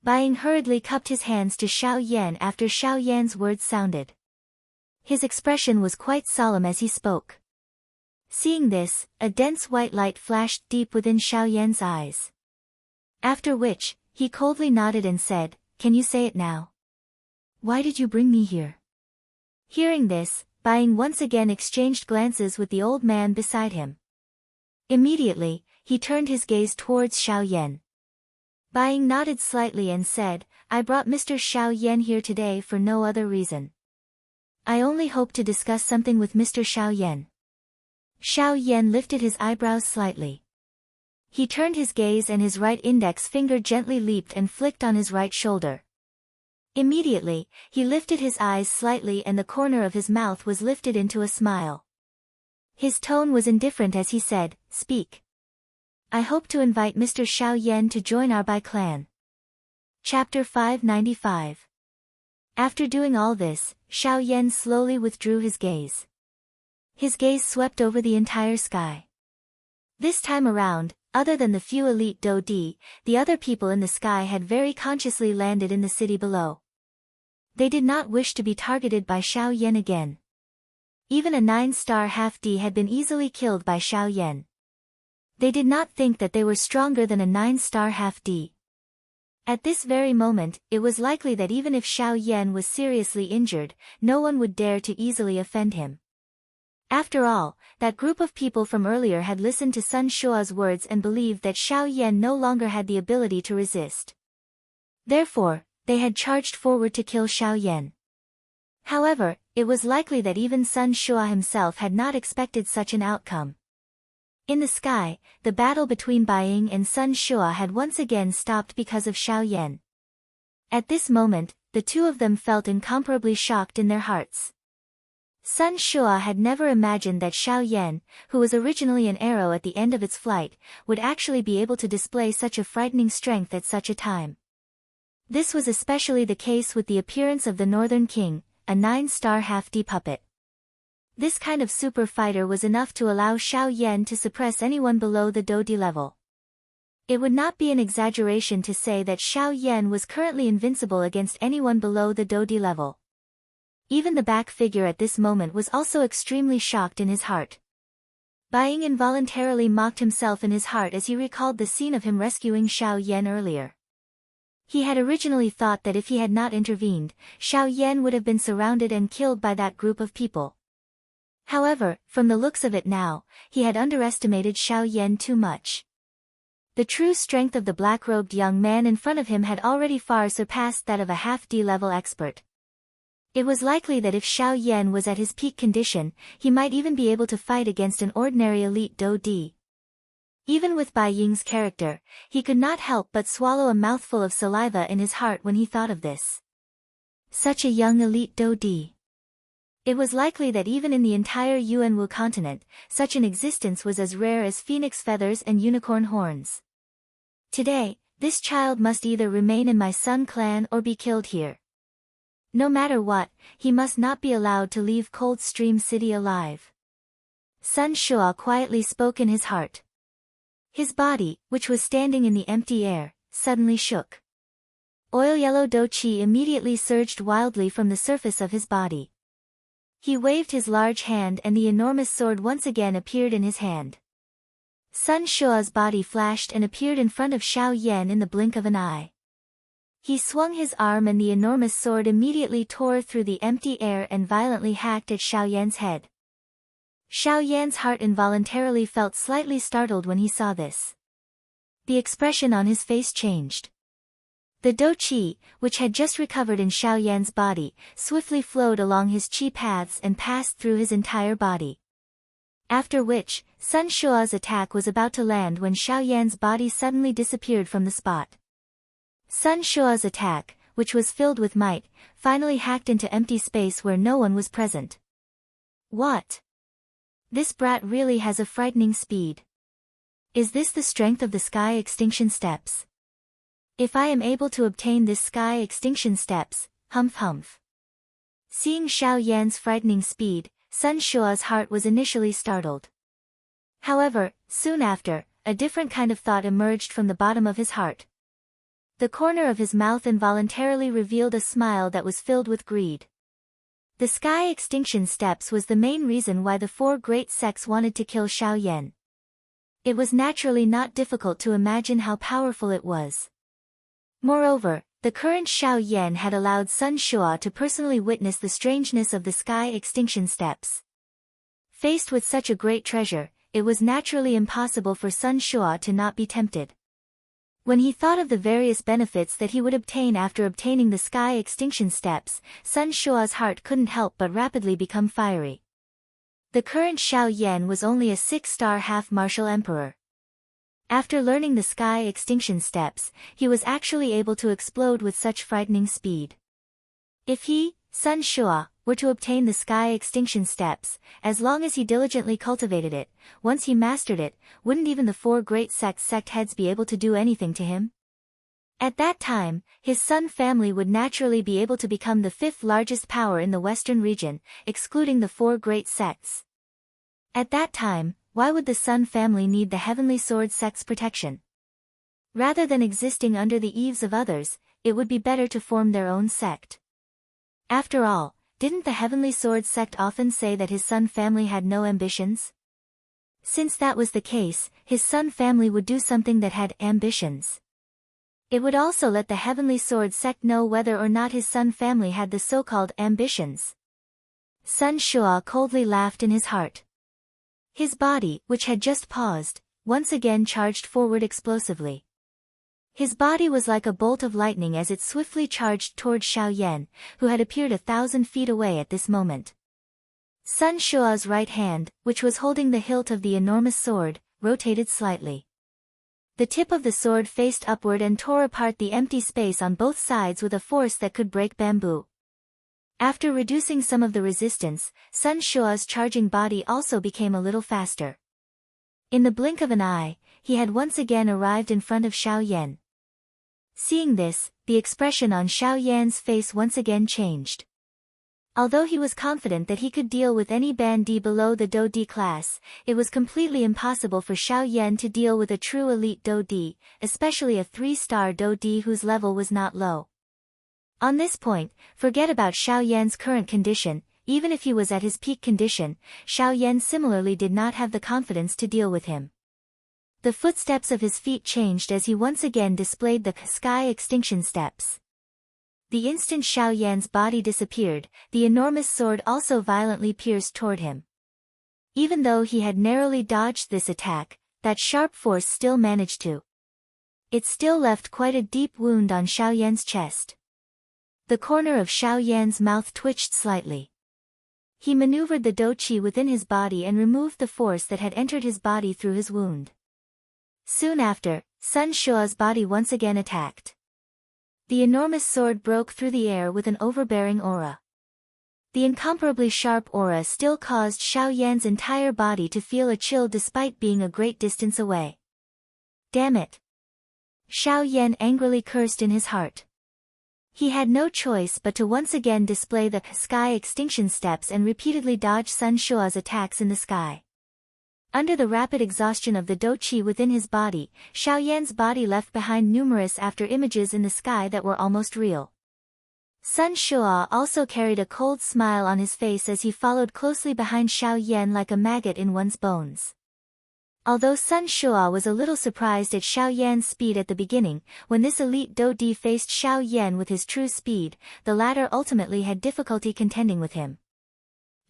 S1: Bai Ying hurriedly cupped his hands to Xiao Yan after Xiao Yan's words sounded. His expression was quite solemn as he spoke. Seeing this, a dense white light flashed deep within Xiao Yan's eyes. After which, he coldly nodded and said, "Can you say it now? Why did you bring me here?" Hearing this, Bai Ying once again exchanged glances with the old man beside him. Immediately, he turned his gaze towards Xiao Yan. Bai Ying nodded slightly and said, "I brought Mr. Xiao Yan here today for no other reason. I only hope to discuss something with Mr. Xiao Yan." Xiao Yan lifted his eyebrows slightly. He turned his gaze and his right index finger gently leaped and flicked on his right shoulder. Immediately, he lifted his eyes slightly and the corner of his mouth was lifted into a smile. His tone was indifferent as he said, "Speak. I hope to invite Mr. Xiao Yan to join our Bai clan." Chapter 595. After doing all this, Xiao Yan slowly withdrew his gaze. His gaze swept over the entire sky. This time around, other than the few elite Do Di, the other people in the sky had very consciously landed in the city below. They did not wish to be targeted by Xiao Yan again. Even a 9-star half-D had been easily killed by Xiao Yan. They did not think that they were stronger than a 9-star half-D. At this very moment, it was likely that even if Xiao Yan was seriously injured, no one would dare to easily offend him. After all, that group of people from earlier had listened to Sun Shua's words and believed that Xiao Yan no longer had the ability to resist. Therefore, they had charged forward to kill Xiao Yan. However, it was likely that even Sun Shua himself had not expected such an outcome. In the sky, the battle between Bai Ying and Sun Shua had once again stopped because of Xiao Yan. At this moment, the two of them felt incomparably shocked in their hearts. Sun Shua had never imagined that Xiao Yan, who was originally an arrow at the end of its flight, would actually be able to display such a frightening strength at such a time. This was especially the case with the appearance of the Northern King, a 9-star half-D puppet. This kind of super fighter was enough to allow Xiao Yan to suppress anyone below the Do Di level. It would not be an exaggeration to say that Xiao Yan was currently invincible against anyone below the Do Di level. Even the back figure at this moment was also extremely shocked in his heart. Bai Ying involuntarily mocked himself in his heart as he recalled the scene of him rescuing Xiao Yan earlier. He had originally thought that if he had not intervened, Xiao Yan would have been surrounded and killed by that group of people. However, from the looks of it now, he had underestimated Xiao Yan too much. The true strength of the black-robed young man in front of him had already far surpassed that of a half-D level expert. It was likely that if Xiao Yan was at his peak condition, he might even be able to fight against an ordinary elite Do Di. Even with Bai Ying's character, he could not help but swallow a mouthful of saliva in his heart when he thought of this. Such a young elite Do Di. It was likely that even in the entire Yuanwu continent, such an existence was as rare as phoenix feathers and unicorn horns. Today, this child must either remain in my Sun clan or be killed here. No matter what, he must not be allowed to leave Cold Stream City alive. Sun Shua quietly spoke in his heart. His body, which was standing in the empty air, suddenly shook. Oil-yellow Do Qi immediately surged wildly from the surface of his body. He waved his large hand and the enormous sword once again appeared in his hand. Sun Shua's body flashed and appeared in front of Xiao Yan in the blink of an eye. He swung his arm and the enormous sword immediately tore through the empty air and violently hacked at Xiao Yan's head. Xiao Yan's heart involuntarily felt slightly startled when he saw this. The expression on his face changed. The dou qi, which had just recovered in Xiao Yan's body, swiftly flowed along his qi paths and passed through his entire body. After which, Sun Shua's attack was about to land when Xiao Yan's body suddenly disappeared from the spot. Sun Shua's attack, which was filled with might, finally hacked into empty space where no one was present. What? This brat really has a frightening speed. Is this the strength of the sky extinction steps? If I am able to obtain this sky extinction steps, humph humph. Seeing Xiao Yan's frightening speed, Sun Shua's heart was initially startled. However, soon after, a different kind of thought emerged from the bottom of his heart. The corner of his mouth involuntarily revealed a smile that was filled with greed. The sky extinction steps was the main reason why the four great sects wanted to kill Xiao Yan. It was naturally not difficult to imagine how powerful it was. Moreover, the current Xiao Yan had allowed Sun Shua to personally witness the strangeness of the sky extinction steps. Faced with such a great treasure, it was naturally impossible for Sun Shua to not be tempted. When he thought of the various benefits that he would obtain after obtaining the sky extinction steps, Sun Shua's heart couldn't help but rapidly become fiery. The current Xiao Yan was only a 6-star half-martial emperor. After learning the sky extinction steps, he was actually able to explode with such frightening speed. If he, Sun Shua, were to obtain the sky extinction steps, as long as he diligently cultivated it, once he mastered it, wouldn't even the four great sect heads be able to do anything to him? At that time, his Sun family would naturally be able to become the 5th largest power in the western region, excluding the four great sects. At that time, why would the Sun family need the Heavenly Sword sect's protection? Rather than existing under the eaves of others, it would be better to form their own sect. After all, didn't the Heavenly Sword sect often say that his Sun family had no ambitions? Since that was the case, his Sun family would do something that had ambitions. It would also let the Heavenly Sword sect know whether or not his Sun family had the so-called ambitions. Sun Shua coldly laughed in his heart. His body, which had just paused, once again charged forward explosively. His body was like a bolt of lightning as it swiftly charged toward Xiao Yan, who had appeared 1,000 feet away at this moment. Sun Shua's right hand, which was holding the hilt of the enormous sword, rotated slightly. The tip of the sword faced upward and tore apart the empty space on both sides with a force that could break bamboo. After reducing some of the resistance, Sun Shua's charging body also became a little faster. In the blink of an eye, he had once again arrived in front of Xiao Yan. Seeing this, the expression on Xiao Yan's face once again changed. Although he was confident that he could deal with any bandit below the Dou Di class, it was completely impossible for Xiao Yan to deal with a true elite Dou Di, especially a 3-star Dou Di whose level was not low. On this point, forget about Xiao Yan's current condition. Even if he was at his peak condition, Xiao Yan similarly did not have the confidence to deal with him. The footsteps of his feet changed as he once again displayed the sky extinction steps. The instant Xiao Yan's body disappeared, the enormous sword also violently pierced toward him. Even though he had narrowly dodged this attack, that sharp force still managed to. It still left quite a deep wound on Xiao Yan's chest. The corner of Xiao Yan's mouth twitched slightly. He maneuvered the dou qi within his body and removed the force that had entered his body through his wound. Soon after, Sun Shua's body once again attacked. The enormous sword broke through the air with an overbearing aura. The incomparably sharp aura still caused Xiao Yan's entire body to feel a chill despite being a great distance away. Damn it! Xiao Yan angrily cursed in his heart. He had no choice but to once again display the sky extinction steps and repeatedly dodge Sun Shua's attacks in the sky. Under the rapid exhaustion of the dou qi within his body, Xiao Yan's body left behind numerous after images in the sky that were almost real. Sun Shua also carried a cold smile on his face as he followed closely behind Xiao Yan like a maggot in one's bones. Although Sun Shua was a little surprised at Xiao Yan's speed at the beginning, when this elite Dou Di faced Xiao Yan with his true speed, the latter ultimately had difficulty contending with him.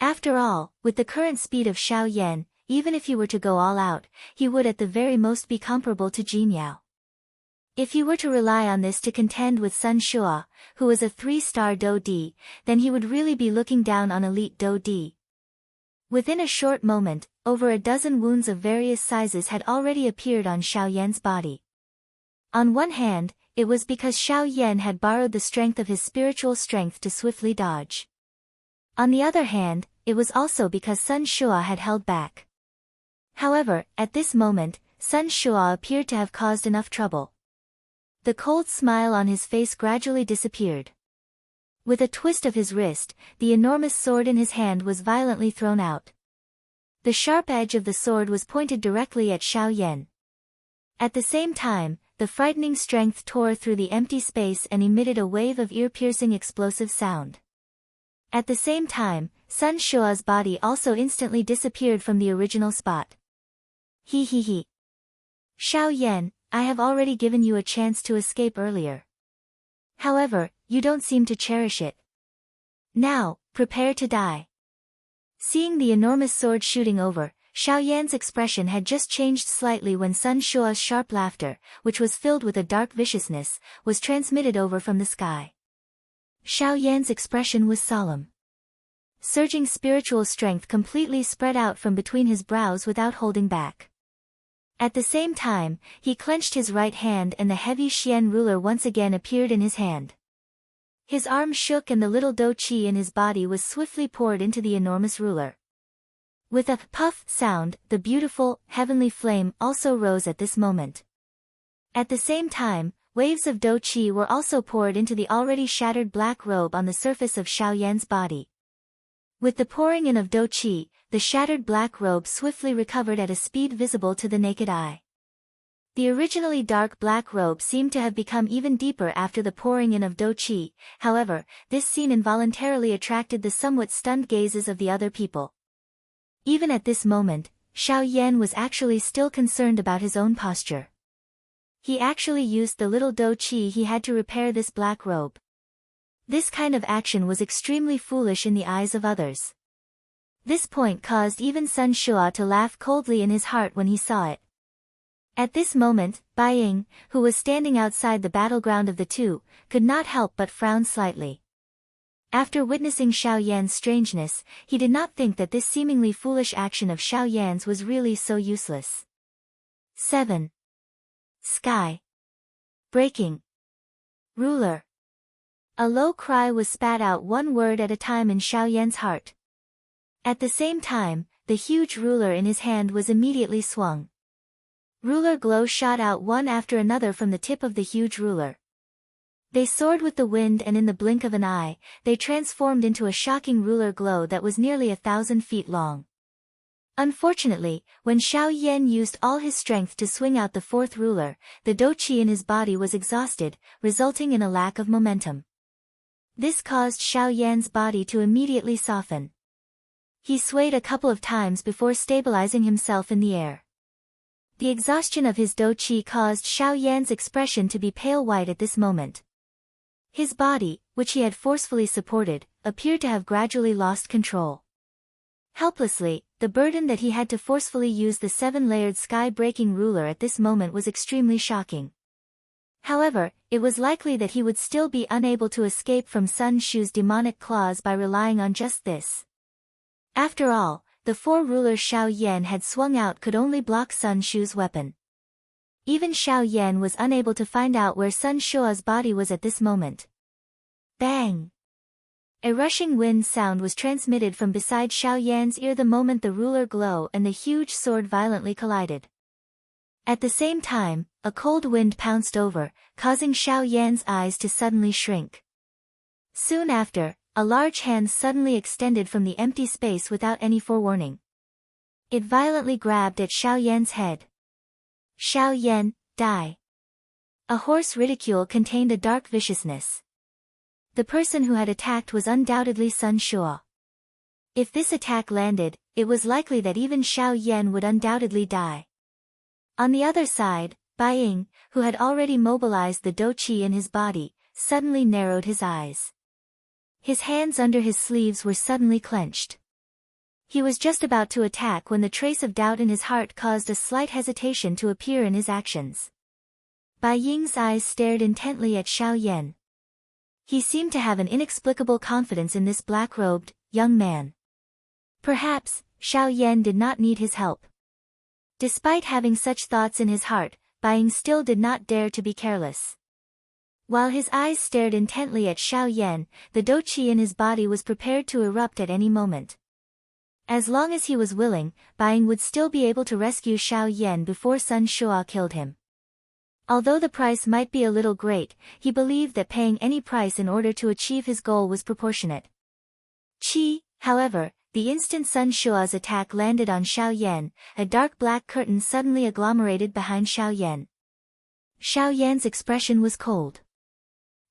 S1: After all, with the current speed of Xiao Yan, even if he were to go all out, he would at the very most be comparable to Jin Yao. If he were to rely on this to contend with Sun Shua, who was a 3-star Do D, then he would really be looking down on elite Do D. Within a short moment, over a dozen wounds of various sizes had already appeared on Xiao Yan's body. On one hand, it was because Xiao Yan had borrowed the strength of his spiritual strength to swiftly dodge. On the other hand, it was also because Sun Shua had held back. However, at this moment, Sun Shua appeared to have caused enough trouble. The cold smile on his face gradually disappeared. With a twist of his wrist, the enormous sword in his hand was violently thrown out. The sharp edge of the sword was pointed directly at Xiao Yan. At the same time, the frightening strength tore through the empty space and emitted a wave of ear-piercing explosive sound. At the same time, Sun Shua's body also instantly disappeared from the original spot. He. Xiao Yan, I have already given you a chance to escape earlier. However, you don't seem to cherish it. Now, prepare to die. Seeing the enormous sword shooting over, Xiao Yan's expression had just changed slightly when Sun Shua's sharp laughter, which was filled with a dark viciousness, was transmitted over from the sky. Xiao Yan's expression was solemn. Surging spiritual strength completely spread out from between his brows without holding back. At the same time, he clenched his right hand and the heavy Xian ruler once again appeared in his hand. His arm shook and the little do qi in his body was swiftly poured into the enormous ruler. With a puff sound, the beautiful, heavenly flame also rose at this moment. At the same time, waves of do qi were also poured into the already shattered black robe on the surface of Xiao Yan's body. With the pouring in of do qi, the shattered black robe swiftly recovered at a speed visible to the naked eye. The originally dark black robe seemed to have become even deeper after the pouring in of do qi, however, this scene involuntarily attracted the somewhat stunned gazes of the other people. Even at this moment, Xiao Yan was actually still concerned about his own posture. He actually used the little do qi he had to repair this black robe. This kind of action was extremely foolish in the eyes of others. This point caused even Sun Shua to laugh coldly in his heart when he saw it. At this moment, Bai Ying, who was standing outside the battleground of the two, could not help but frown slightly. After witnessing Xiao Yan's strangeness, he did not think that this seemingly foolish action of Xiao Yan's was really so useless. 7. Sky. Breaking. Ruler. A low cry was spat out one word at a time in Xiao Yan's heart. At the same time, the huge ruler in his hand was immediately swung. Ruler glow shot out one after another from the tip of the huge ruler. They soared with the wind and in the blink of an eye, they transformed into a shocking ruler glow that was nearly 1,000 feet long. Unfortunately, when Xiao Yan used all his strength to swing out the fourth ruler, the do qi in his body was exhausted, resulting in a lack of momentum. This caused Xiao Yan's body to immediately soften. He swayed a couple of times before stabilizing himself in the air. The exhaustion of his do qi caused Xiao Yan's expression to be pale white at this moment. His body, which he had forcefully supported, appeared to have gradually lost control. Helplessly, the burden that he had to forcefully use the 7-layered sky-breaking ruler at this moment was extremely shocking. However, it was likely that he would still be unable to escape from Sun Shu's demonic claws by relying on just this. After all, the 4 rulers Xiao Yan had swung out could only block Sun Shu's weapon. Even Xiao Yan was unable to find out where Sun Shua's body was at this moment. Bang! A rushing wind sound was transmitted from beside Xiao Yan's ear the moment the ruler glow and the huge sword violently collided. At the same time, a cold wind pounced over, causing Xiao Yan's eyes to suddenly shrink. Soon after, a large hand suddenly extended from the empty space without any forewarning. It violently grabbed at Xiao Yan's head. Xiao Yan, die. A hoarse ridicule contained a dark viciousness. The person who had attacked was undoubtedly Sun Shua. If this attack landed, it was likely that even Xiao Yan would undoubtedly die. On the other side, Bai Ying, who had already mobilized the do qi in his body, suddenly narrowed his eyes. His hands under his sleeves were suddenly clenched. He was just about to attack when the trace of doubt in his heart caused a slight hesitation to appear in his actions. Bai Ying's eyes stared intently at Xiao Yan. He seemed to have an inexplicable confidence in this black-robed, young man. Perhaps, Xiao Yan did not need his help. Despite having such thoughts in his heart, Bai Ying still did not dare to be careless. While his eyes stared intently at Xiao Yan, the doqi in his body was prepared to erupt at any moment. As long as he was willing, Bai Ying would still be able to rescue Xiao Yan before Sun Shuo killed him. Although the price might be a little great, he believed that paying any price in order to achieve his goal was proportionate. However, the instant Sun Shuo's attack landed on Xiao Yan, a dark black curtain suddenly agglomerated behind Xiao Yan. Xiao Yan's expression was cold.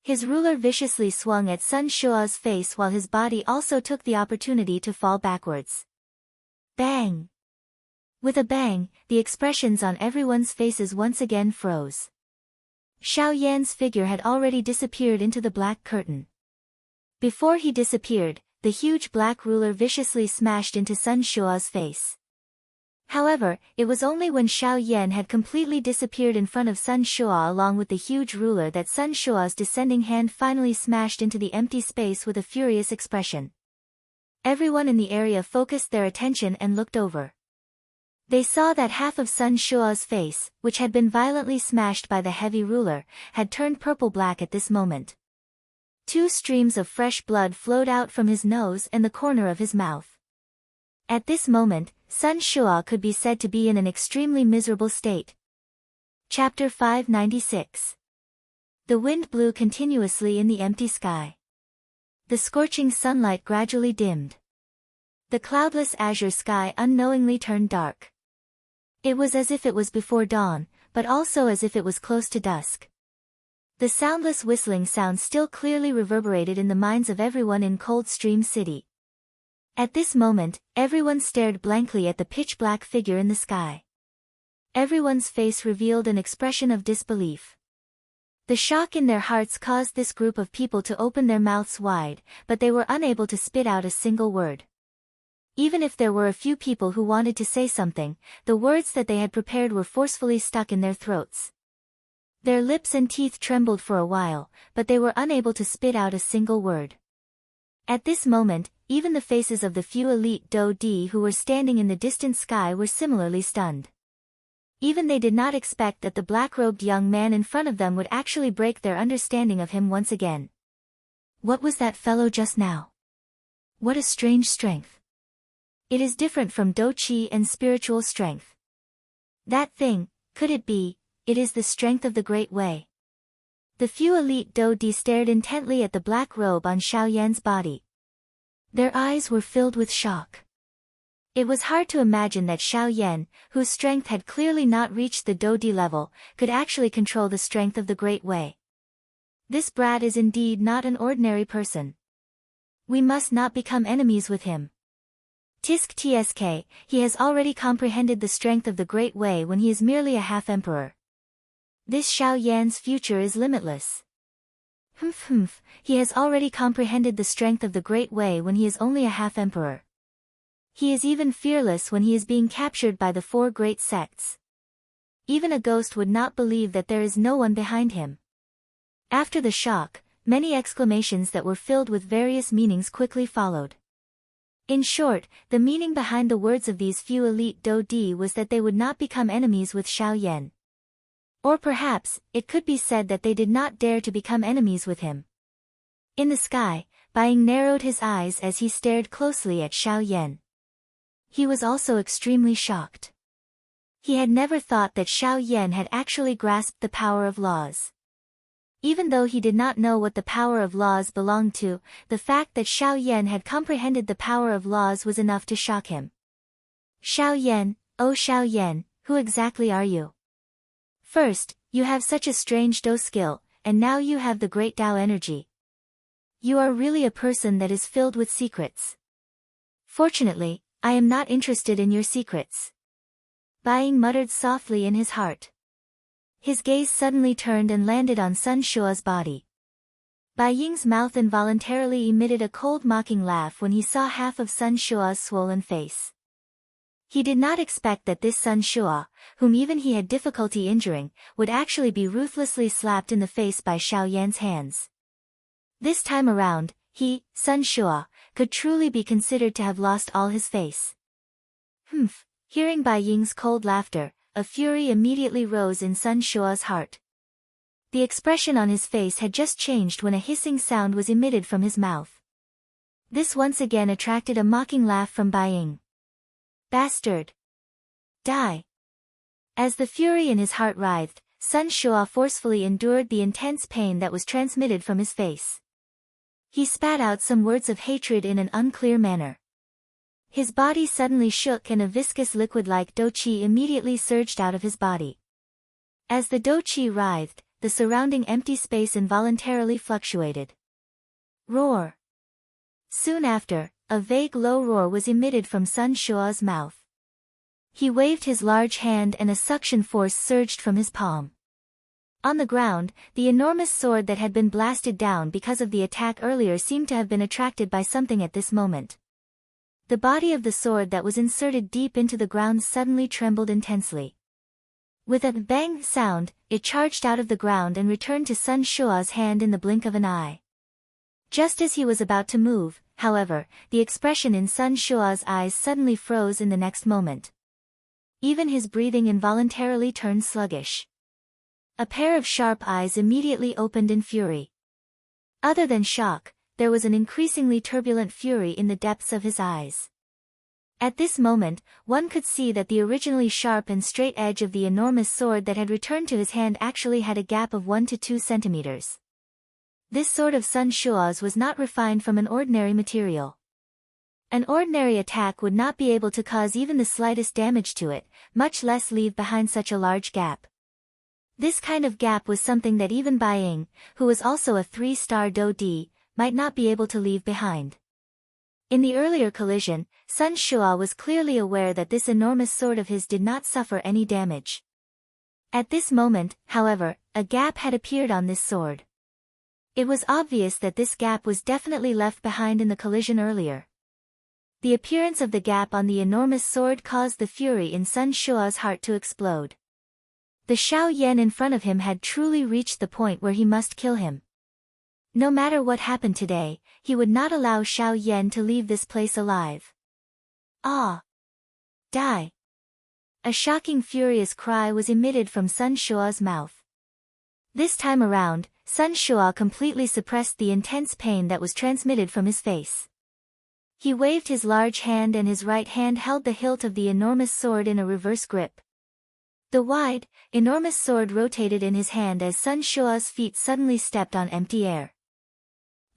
S1: His ruler viciously swung at Sun Shuo's face while his body also took the opportunity to fall backwards. Bang! With a bang, the expressions on everyone's faces once again froze. Xiao Yan's figure had already disappeared into the black curtain. Before he disappeared, the huge black ruler viciously smashed into Sun Shuo's face. However, it was only when Xiao Yan had completely disappeared in front of Sun Shuo along with the huge ruler that Sun Shuo's descending hand finally smashed into the empty space with a furious expression. Everyone in the area focused their attention and looked over. They saw that half of Sun Shuo's face, which had been violently smashed by the heavy ruler, had turned purple-black at this moment. 2 streams of fresh blood flowed out from his nose and the corner of his mouth. At this moment, Sun Shuo could be said to be in an extremely miserable state. Chapter 596. The wind blew continuously in the empty sky. The scorching sunlight gradually dimmed. The cloudless azure sky unknowingly turned dark. It was as if it was before dawn, but also as if it was close to dusk. The soundless whistling sound still clearly reverberated in the minds of everyone in Coldstream City. At this moment, everyone stared blankly at the pitch-black figure in the sky. Everyone's face revealed an expression of disbelief. The shock in their hearts caused this group of people to open their mouths wide, but they were unable to spit out a single word. Even if there were a few people who wanted to say something, the words that they had prepared were forcefully stuck in their throats. Their lips and teeth trembled for a while, but they were unable to spit out a single word. At this moment, even the faces of the few elite Do-di who were standing in the distant sky were similarly stunned. Even they did not expect that the black-robed young man in front of them would actually break their understanding of him once again. What was that fellow just now? What a strange strength. It is different from Do-chi and spiritual strength. That thing, could it be, it is the strength of the Great Way. The few elite Do-di stared intently at the black robe on Xiao Yan's body. Their eyes were filled with shock. It was hard to imagine that Xiao Yan, whose strength had clearly not reached the Do-di level, could actually control the strength of the Great Way. This brat is indeed not an ordinary person. We must not become enemies with him. Tisk tsk, he has already comprehended the strength of the Great Way when he is merely a half-emperor. This Xiao Yan's future is limitless. He has already comprehended the strength of the Great Way when he is only a half-emperor. He is even fearless when he is being captured by the 4 great sects. Even a ghost would not believe that there is no one behind him. After the shock, many exclamations that were filled with various meanings quickly followed. In short, the meaning behind the words of these few elite Do-di was that they would not become enemies with Xiao Yan. Or perhaps, it could be said that they did not dare to become enemies with him. In the sky, Bai Ying narrowed his eyes as he stared closely at Xiao Yan. He was also extremely shocked. He had never thought that Xiao Yan had actually grasped the power of laws. Even though he did not know what the power of laws belonged to, the fact that Xiao Yan had comprehended the power of laws was enough to shock him. Xiao Yan, oh Xiao Yan, who exactly are you? First, you have such a strange Do skill, and now you have the great Tao energy. You are really a person that is filled with secrets. Fortunately, I am not interested in your secrets. Bai Ying muttered softly in his heart. His gaze suddenly turned and landed on Sun Shuo's body. Bai Ying's mouth involuntarily emitted a cold mocking laugh when he saw half of Sun Shuo's swollen face. He did not expect that this Sun Shua, whom even he had difficulty injuring, would actually be ruthlessly slapped in the face by Xiao Yan's hands. This time around, he, Sun Shua, could truly be considered to have lost all his face. Humph! Hearing Bai Ying's cold laughter, a fury immediately rose in Sun Shua's heart. The expression on his face had just changed when a hissing sound was emitted from his mouth. This once again attracted a mocking laugh from Bai Ying. Bastard! Die! As the fury in his heart writhed, Sun Shua forcefully endured the intense pain that was transmitted from his face. He spat out some words of hatred in an unclear manner. His body suddenly shook and a viscous liquid like dou qi immediately surged out of his body. As the dou qi writhed, the surrounding empty space involuntarily fluctuated. Roar! Soon after, a vague low roar was emitted from Sun Shua's mouth. He waved his large hand and a suction force surged from his palm. On the ground, the enormous sword that had been blasted down because of the attack earlier seemed to have been attracted by something at this moment. The body of the sword that was inserted deep into the ground suddenly trembled intensely. With a bang sound, it charged out of the ground and returned to Sun Shua's hand in the blink of an eye. Just as he was about to move, however, the expression in Sun Shua's eyes suddenly froze in the next moment. Even his breathing involuntarily turned sluggish. A pair of sharp eyes immediately opened in fury. Other than shock, there was an increasingly turbulent fury in the depths of his eyes. At this moment, one could see that the originally sharp and straight edge of the enormous sword that had returned to his hand actually had a gap of 1 to 2 centimeters. This sword of Sun Shua's was not refined from an ordinary material. An ordinary attack would not be able to cause even the slightest damage to it, much less leave behind such a large gap. This kind of gap was something that even Bai Ying, who was also a 3-star Dou Di, might not be able to leave behind. In the earlier collision, Sun Shua was clearly aware that this enormous sword of his did not suffer any damage. At this moment, however, a gap had appeared on this sword. It was obvious that this gap was definitely left behind in the collision earlier. The appearance of the gap on the enormous sword caused the fury in Sun Shua's heart to explode. The Xiao Yan in front of him had truly reached the point where he must kill him. No matter what happened today, he would not allow Xiao Yan to leave this place alive. Ah! Die! A shocking furious cry was emitted from Sun Shua's mouth. This time around, Sun Shua completely suppressed the intense pain that was transmitted from his face. He waved his large hand and his right hand held the hilt of the enormous sword in a reverse grip. The wide, enormous sword rotated in his hand as Sun Shua's feet suddenly stepped on empty air.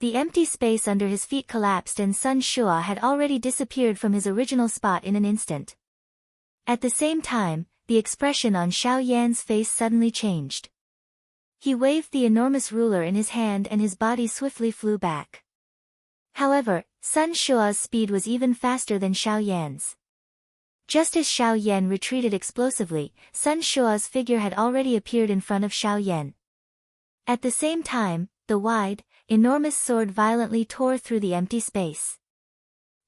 S1: The empty space under his feet collapsed and Sun Shua had already disappeared from his original spot in an instant. At the same time, the expression on Xiao Yan's face suddenly changed. He waved the enormous ruler in his hand and his body swiftly flew back. However, Sun Shua's speed was even faster than Xiao Yan's. Just as Xiao Yan retreated explosively, Sun Shua's figure had already appeared in front of Xiao Yan. At the same time, the wide, enormous sword violently tore through the empty space.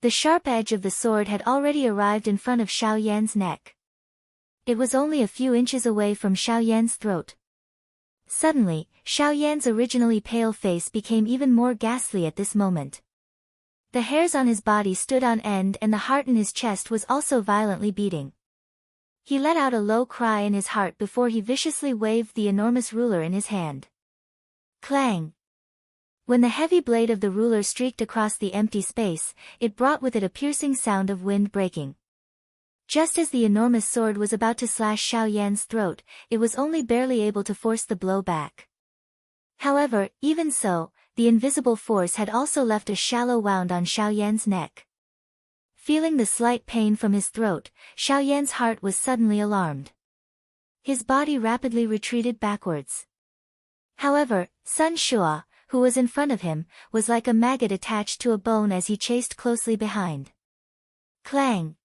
S1: The sharp edge of the sword had already arrived in front of Xiao Yan's neck. It was only a few inches away from Xiao Yan's throat. Suddenly, Xiao Yan's originally pale face became even more ghastly at this moment. The hairs on his body stood on end and the heart in his chest was also violently beating. He let out a low cry in his heart before he viciously waved the enormous ruler in his hand. Clang! When the heavy blade of the ruler streaked across the empty space, it brought with it a piercing sound of wind breaking. Just as the enormous sword was about to slash Xiao Yan's throat, it was only barely able to force the blow back. However, even so, the invisible force had also left a shallow wound on Xiao Yan's neck. Feeling the slight pain from his throat, Xiao Yan's heart was suddenly alarmed. His body rapidly retreated backwards. However, Sun Shua, who was in front of him, was like a maggot attached to a bone as he chased closely behind. Clang!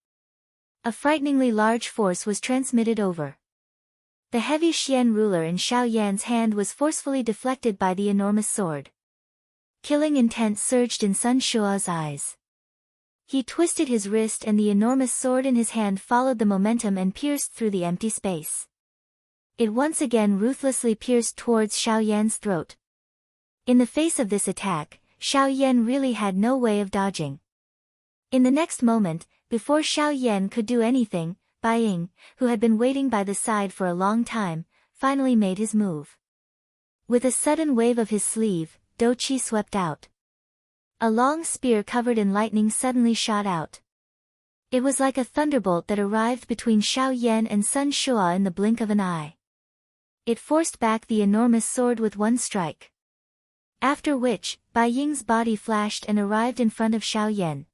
S1: A frighteningly large force was transmitted over. The heavy Xian ruler in Xiao Yan's hand was forcefully deflected by the enormous sword. Killing intent surged in Sun Shua's eyes. He twisted his wrist and the enormous sword in his hand followed the momentum and pierced through the empty space. It once again ruthlessly pierced towards Xiao Yan's throat. In the face of this attack, Xiao Yan really had no way of dodging. In the next moment, before Xiao Yan could do anything, Bai Ying, who had been waiting by the side for a long time, finally made his move. With a sudden wave of his sleeve, Do Qi swept out. A long spear covered in lightning suddenly shot out. It was like a thunderbolt that arrived between Xiao Yan and Sun Shua in the blink of an eye. It forced back the enormous sword with one strike. After which, Bai Ying's body flashed and arrived in front of Xiao Yan.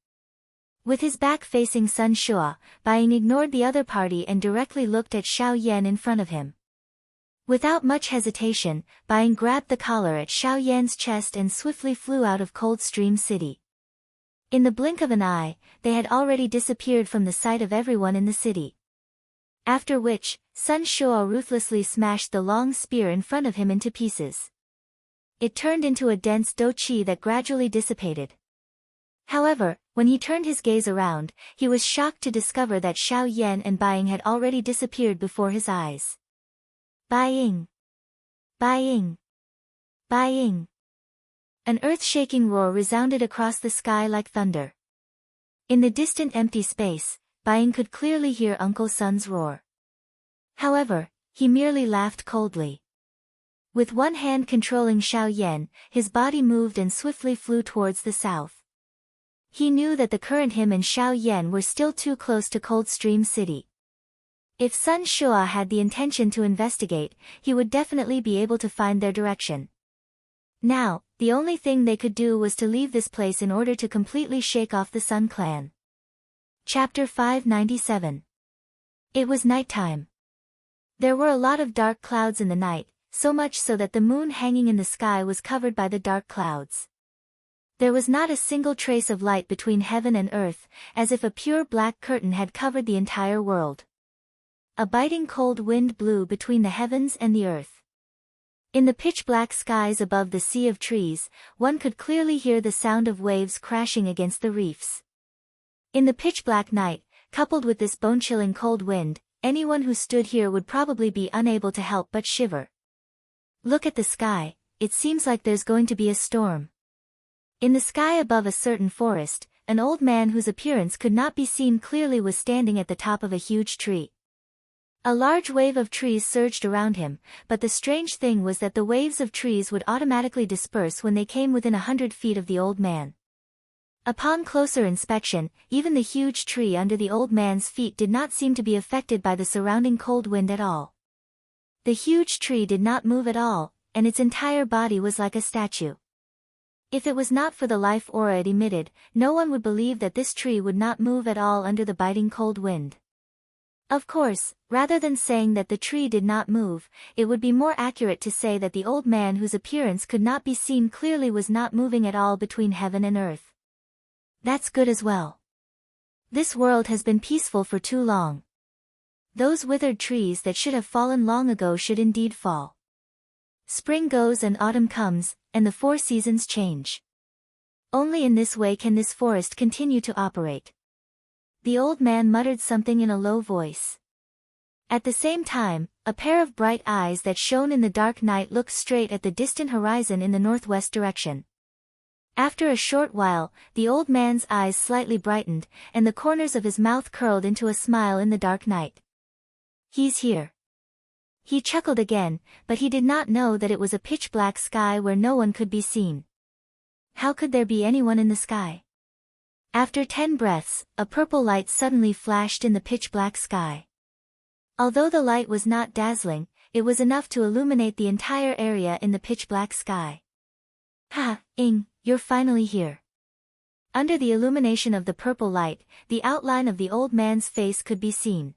S1: With his back facing Sun Shua, Bai Ying ignored the other party and directly looked at Xiao Yan in front of him. Without much hesitation, Bai Ying grabbed the collar at Xiao Yan's chest and swiftly flew out of Cold Stream City. In the blink of an eye, they had already disappeared from the sight of everyone in the city. After which, Sun Shua ruthlessly smashed the long spear in front of him into pieces. It turned into a dense Do Qi that gradually dissipated. However, when he turned his gaze around, he was shocked to discover that Xiao Yan and Bai Ying had already disappeared before his eyes. Bai Ying! Bai Ying! Bai Ying! An earth-shaking roar resounded across the sky like thunder. In the distant empty space, Bai Ying could clearly hear Uncle Sun's roar. However, he merely laughed coldly. With one hand controlling Xiao Yan, his body moved and swiftly flew towards the south. He knew that the current him and Xiao Yan were still too close to Cold Stream City. If Sun Shua had the intention to investigate, he would definitely be able to find their direction. Now, the only thing they could do was to leave this place in order to completely shake off the Sun Clan. Chapter 597. It was nighttime. There were a lot of dark clouds in the night, so much so that the moon hanging in the sky was covered by the dark clouds. There was not a single trace of light between heaven and earth, as if a pure black curtain had covered the entire world. A biting cold wind blew between the heavens and the earth. In the pitch-black skies above the sea of trees, one could clearly hear the sound of waves crashing against the reefs. In the pitch-black night, coupled with this bone-chilling cold wind, anyone who stood here would probably be unable to help but shiver. Look at the sky, it seems like there's going to be a storm. In the sky above a certain forest, an old man whose appearance could not be seen clearly was standing at the top of a huge tree. A large wave of trees surged around him, but the strange thing was that the waves of trees would automatically disperse when they came within 100 feet of the old man. Upon closer inspection, even the huge tree under the old man's feet did not seem to be affected by the surrounding cold wind at all. The huge tree did not move at all, and its entire body was like a statue. If it was not for the life aura it emitted, no one would believe that this tree would not move at all under the biting cold wind. Of course, rather than saying that the tree did not move, it would be more accurate to say that the old man whose appearance could not be seen clearly was not moving at all between heaven and earth. That's good as well. This world has been peaceful for too long. Those withered trees that should have fallen long ago should indeed fall. Spring goes and autumn comes, and the 4 seasons change. Only in this way can this forest continue to operate. The old man muttered something in a low voice. At the same time, a pair of bright eyes that shone in the dark night looked straight at the distant horizon in the northwest direction. After a short while, the old man's eyes slightly brightened, and the corners of his mouth curled into a smile in the dark night. He's here. He chuckled again, but he did not know that it was a pitch-black sky where no one could be seen. How could there be anyone in the sky? After 10 breaths, a purple light suddenly flashed in the pitch-black sky. Although the light was not dazzling, it was enough to illuminate the entire area in the pitch-black sky. Ha, Ing, you're finally here. Under the illumination of the purple light, the outline of the old man's face could be seen.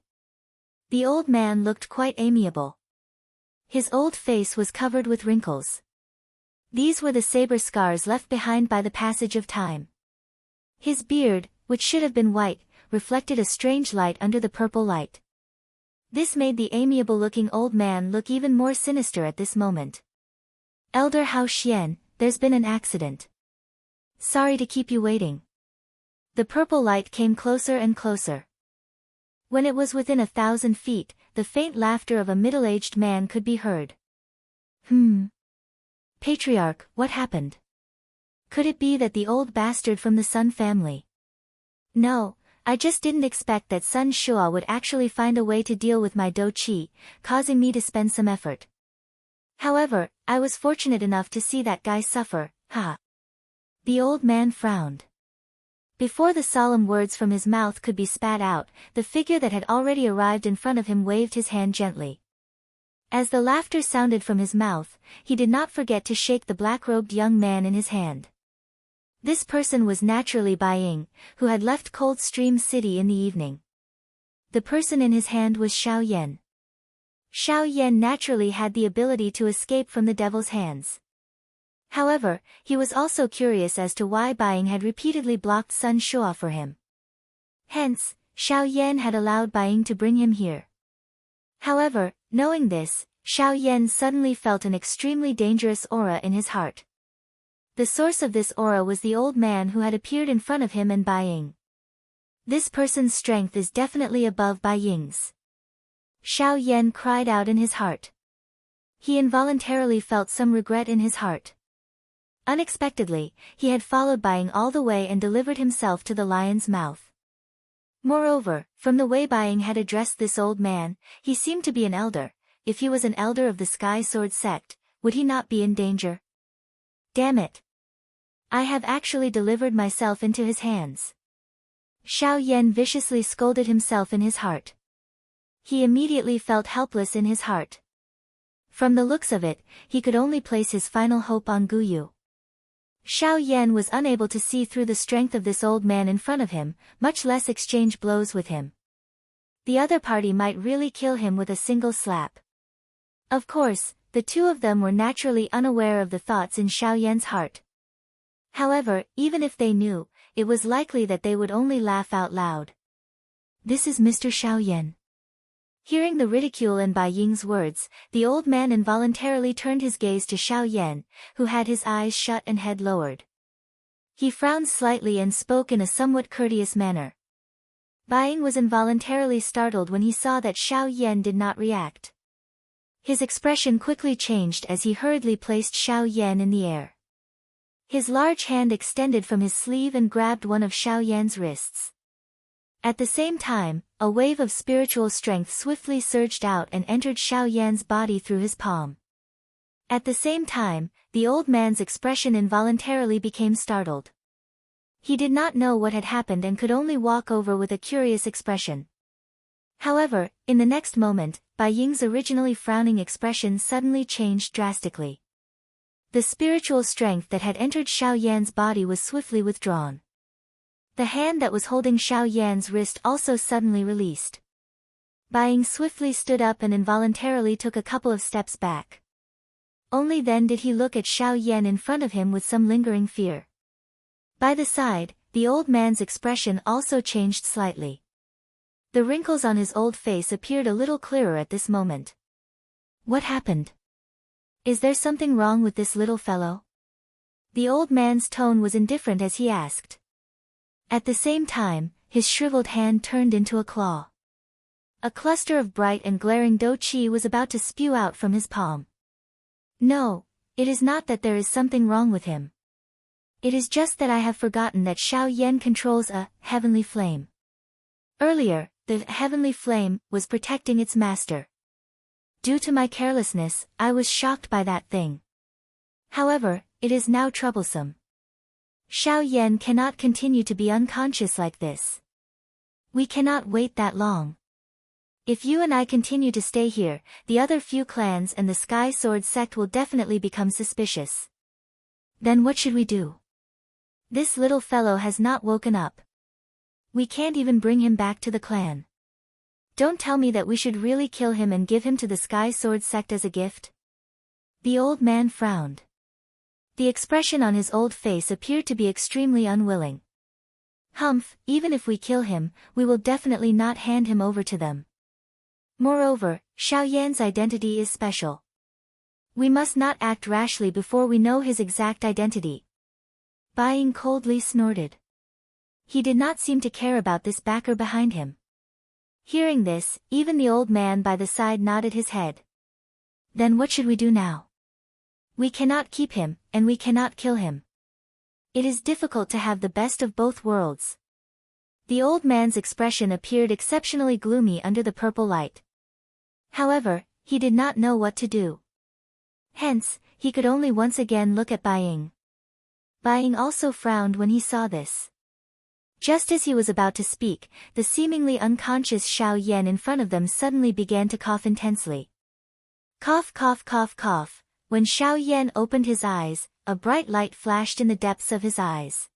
S1: The old man looked quite amiable. His old face was covered with wrinkles. These were the saber scars left behind by the passage of time. His beard, which should have been white, reflected a strange light under the purple light. This made the amiable-looking old man look even more sinister at this moment. Elder Hao Xian, there's been an accident. Sorry to keep you waiting. The purple light came closer and closer. When it was within 1,000 feet, the faint laughter of a middle-aged man could be heard. Patriarch, what happened? Could it be that the old bastard from the Sun family? No, I just didn't expect that Sun Shua would actually find a way to deal with my Do Chi, causing me to spend some effort. However, I was fortunate enough to see that guy suffer, haha. The old man frowned. Before the solemn words from his mouth could be spat out, the figure that had already arrived in front of him waved his hand gently. As the laughter sounded from his mouth, he did not forget to shake the black-robed young man in his hand. This person was naturally Bai Ying, who had left Cold Stream City in the evening. The person in his hand was Xiao Yan. Xiao Yan naturally had the ability to escape from the devil's hands. However, he was also curious as to why Bai Ying had repeatedly blocked Sun Shua for him. Hence, Xiao Yan had allowed Bai Ying to bring him here. However, knowing this, Xiao Yan suddenly felt an extremely dangerous aura in his heart. The source of this aura was the old man who had appeared in front of him and Bai Ying. This person's strength is definitely above Bai Ying's. Xiao Yan cried out in his heart. He involuntarily felt some regret in his heart. Unexpectedly, he had followed Bai Ying all the way and delivered himself to the lion's mouth. Moreover, from the way Bai Ying had addressed this old man, he seemed to be an elder. If he was an elder of the Sky Sword sect, would he not be in danger? Damn it! I have actually delivered myself into his hands. Xiao Yan viciously scolded himself in his heart. He immediately felt helpless in his heart. From the looks of it, he could only place his final hope on Guyu. Xiao Yan was unable to see through the strength of this old man in front of him, much less exchange blows with him. The other party might really kill him with a single slap. Of course, the two of them were naturally unaware of the thoughts in Xiao Yan's heart. However, even if they knew, it was likely that they would only laugh out loud. This is Mr. Xiao Yan. Hearing the ridicule in Bai Ying's words, the old man involuntarily turned his gaze to Xiao Yan, who had his eyes shut and head lowered. He frowned slightly and spoke in a somewhat courteous manner. Bai Ying was involuntarily startled when he saw that Xiao Yan did not react. His expression quickly changed as he hurriedly placed Xiao Yan in the air. His large hand extended from his sleeve and grabbed one of Xiao Yan's wrists. At the same time, a wave of spiritual strength swiftly surged out and entered Xiao Yan's body through his palm. At the same time, the old man's expression involuntarily became startled. He did not know what had happened and could only walk over with a curious expression. However, in the next moment, Bai Ying's originally frowning expression suddenly changed drastically. The spiritual strength that had entered Xiao Yan's body was swiftly withdrawn. The hand that was holding Xiao Yan's wrist also suddenly released. Bai Ying swiftly stood up and involuntarily took a couple of steps back. Only then did he look at Xiao Yan in front of him with some lingering fear. By the side, the old man's expression also changed slightly. The wrinkles on his old face appeared a little clearer at this moment. What happened? Is there something wrong with this little fellow? The old man's tone was indifferent as he asked. At the same time, his shriveled hand turned into a claw. A cluster of bright and glaring Do Chi was about to spew out from his palm. No, it is not that there is something wrong with him. It is just that I have forgotten that Xiao Yan controls a heavenly flame. Earlier, the heavenly flame was protecting its master. Due to my carelessness, I was shocked by that thing. However, it is now troublesome. Xiao Yan cannot continue to be unconscious like this. We cannot wait that long. If you and I continue to stay here, the other few clans and the Sky Sword sect will definitely become suspicious. Then what should we do? This little fellow has not woken up. We can't even bring him back to the clan. Don't tell me that we should really kill him and give him to the Sky Sword sect as a gift. The old man frowned. The expression on his old face appeared to be extremely unwilling. Humph, even if we kill him, we will definitely not hand him over to them. Moreover, Xiao Yan's identity is special. We must not act rashly before we know his exact identity. Bai Ying coldly snorted. He did not seem to care about this backer behind him. Hearing this, even the old man by the side nodded his head. Then what should we do now? We cannot keep him, and we cannot kill him. It is difficult to have the best of both worlds. The old man's expression appeared exceptionally gloomy under the purple light. However, he did not know what to do. Hence, he could only once again look at Bai Ying. Bai Ying also frowned when he saw this. Just as he was about to speak, the seemingly unconscious Xiao Yan in front of them suddenly began to cough intensely. Cough, cough, cough, cough. When Xiao Yan opened his eyes, a bright light flashed in the depths of his eyes.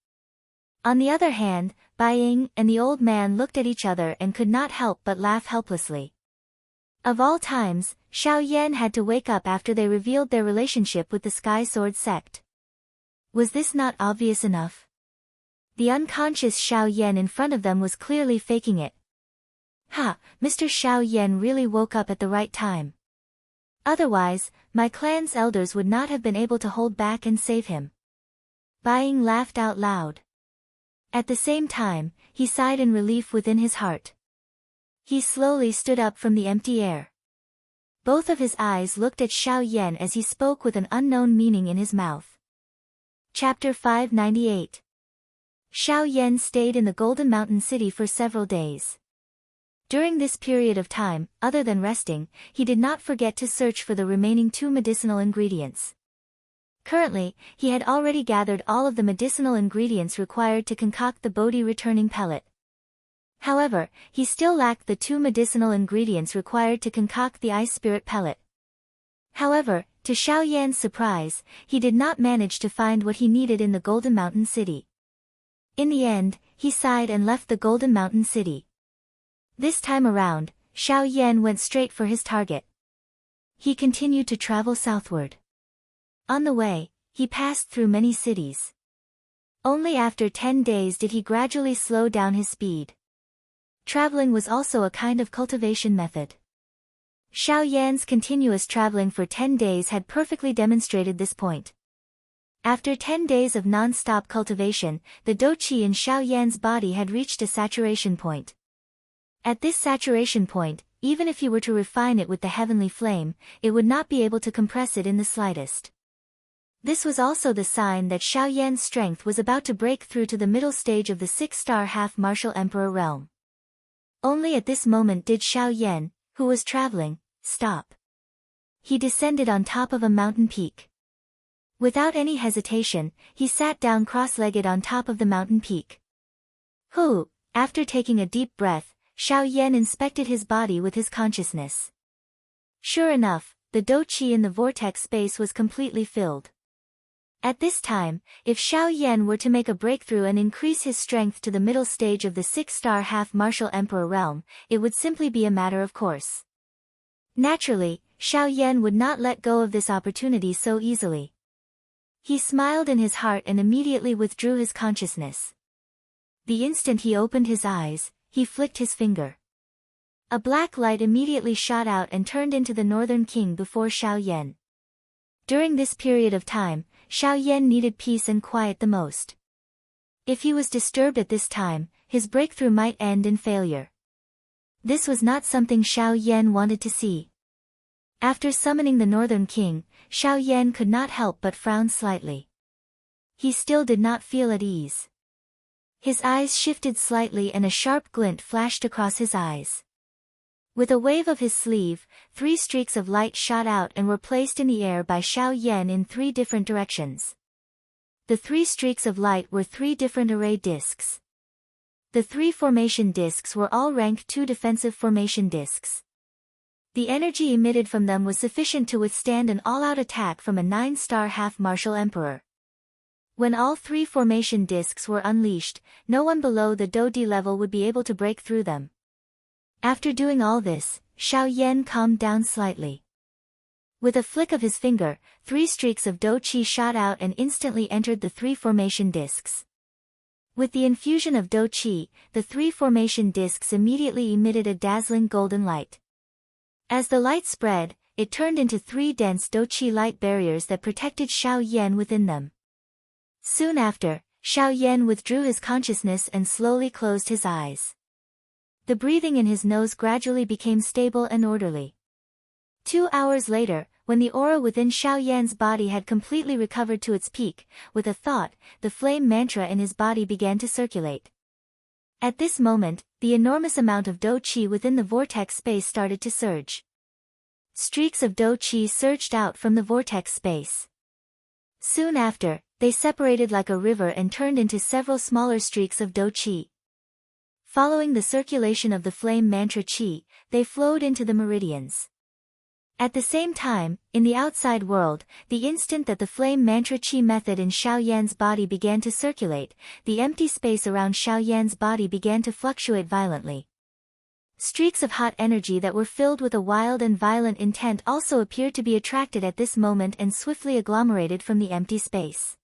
S1: On the other hand, Bai Ying and the old man looked at each other and could not help but laugh helplessly. Of all times, Xiao Yan had to wake up after they revealed their relationship with the Sky Sword sect. Was this not obvious enough? The unconscious Xiao Yan in front of them was clearly faking it. Ha, Mr. Xiao Yan really woke up at the right time. Otherwise, my clan's elders would not have been able to hold back and save him. Bai Ying laughed out loud. At the same time, he sighed in relief within his heart. He slowly stood up from the empty air. Both of his eyes looked at Xiao Yan as he spoke with an unknown meaning in his mouth. Chapter 598. Xiao Yan stayed in the Golden Mountain City for several days. During this period of time, other than resting, he did not forget to search for the remaining 2 medicinal ingredients. Currently, he had already gathered all of the medicinal ingredients required to concoct the Bodhi returning pellet. However, he still lacked the 2 medicinal ingredients required to concoct the Ice Spirit pellet. However, to Xiao Yan's surprise, he did not manage to find what he needed in the Golden Mountain City. In the end, he sighed and left the Golden Mountain City. This time around, Xiao Yan went straight for his target. He continued to travel southward. On the way, he passed through many cities. Only after 10 days did he gradually slow down his speed. Traveling was also a kind of cultivation method. Xiao Yan's continuous traveling for 10 days had perfectly demonstrated this point. After 10 days of non-stop cultivation, the Dou-Qi in Xiao Yan's body had reached a saturation point. At this saturation point, even if he were to refine it with the heavenly flame, it would not be able to compress it in the slightest. This was also the sign that Xiao Yan's strength was about to break through to the middle stage of the 6-star half-martial emperor realm. Only at this moment did Xiao Yan, who was traveling, stop. He descended on top of a mountain peak. Without any hesitation, he sat down cross-legged on top of the mountain peak. After taking a deep breath, Xiao Yan inspected his body with his consciousness. Sure enough, the Dou-Qi in the vortex space was completely filled. At this time, if Xiao Yan were to make a breakthrough and increase his strength to the middle stage of the 6-star half-martial emperor realm, it would simply be a matter of course. Naturally, Xiao Yan would not let go of this opportunity so easily. He smiled in his heart and immediately withdrew his consciousness. The instant he opened his eyes, he flicked his finger. A black light immediately shot out and turned into the Northern King before Xiao Yan. During this period of time, Xiao Yan needed peace and quiet the most. If he was disturbed at this time, his breakthrough might end in failure. This was not something Xiao Yan wanted to see. After summoning the Northern King, Xiao Yan could not help but frown slightly. He still did not feel at ease. His eyes shifted slightly and a sharp glint flashed across his eyes. With a wave of his sleeve, 3 streaks of light shot out and were placed in the air by Xiao Yan in 3 different directions. The 3 streaks of light were 3 different array discs. The 3 formation discs were all rank 2 defensive formation discs. The energy emitted from them was sufficient to withstand an all-out attack from a 9-star half-martial emperor. When all 3 formation discs were unleashed, no one below the Dou-Di level would be able to break through them. After doing all this, Xiao Yan calmed down slightly. With a flick of his finger, 3 streaks of Dou-Qi shot out and instantly entered the 3 formation discs. With the infusion of Dou-Qi, the 3 formation discs immediately emitted a dazzling golden light. As the light spread, it turned into 3 dense Dou-Qi light barriers that protected Xiao Yan within them. Soon after, Xiao Yan withdrew his consciousness and slowly closed his eyes. The breathing in his nose gradually became stable and orderly. 2 hours later, when the aura within Xiao Yan's body had completely recovered to its peak, with a thought, the flame mantra in his body began to circulate. At this moment, the enormous amount of Do Qi within the vortex space started to surge. Streaks of Do Qi surged out from the vortex space. Soon after, they separated like a river and turned into several smaller streaks of Do Qi. Following the circulation of the flame mantra Qi, they flowed into the meridians. At the same time, in the outside world, the instant that the flame mantra Qi method in Xiao Yan's body began to circulate, the empty space around Xiao Yan's body began to fluctuate violently. Streaks of hot energy that were filled with a wild and violent intent also appeared to be attracted at this moment and swiftly agglomerated from the empty space.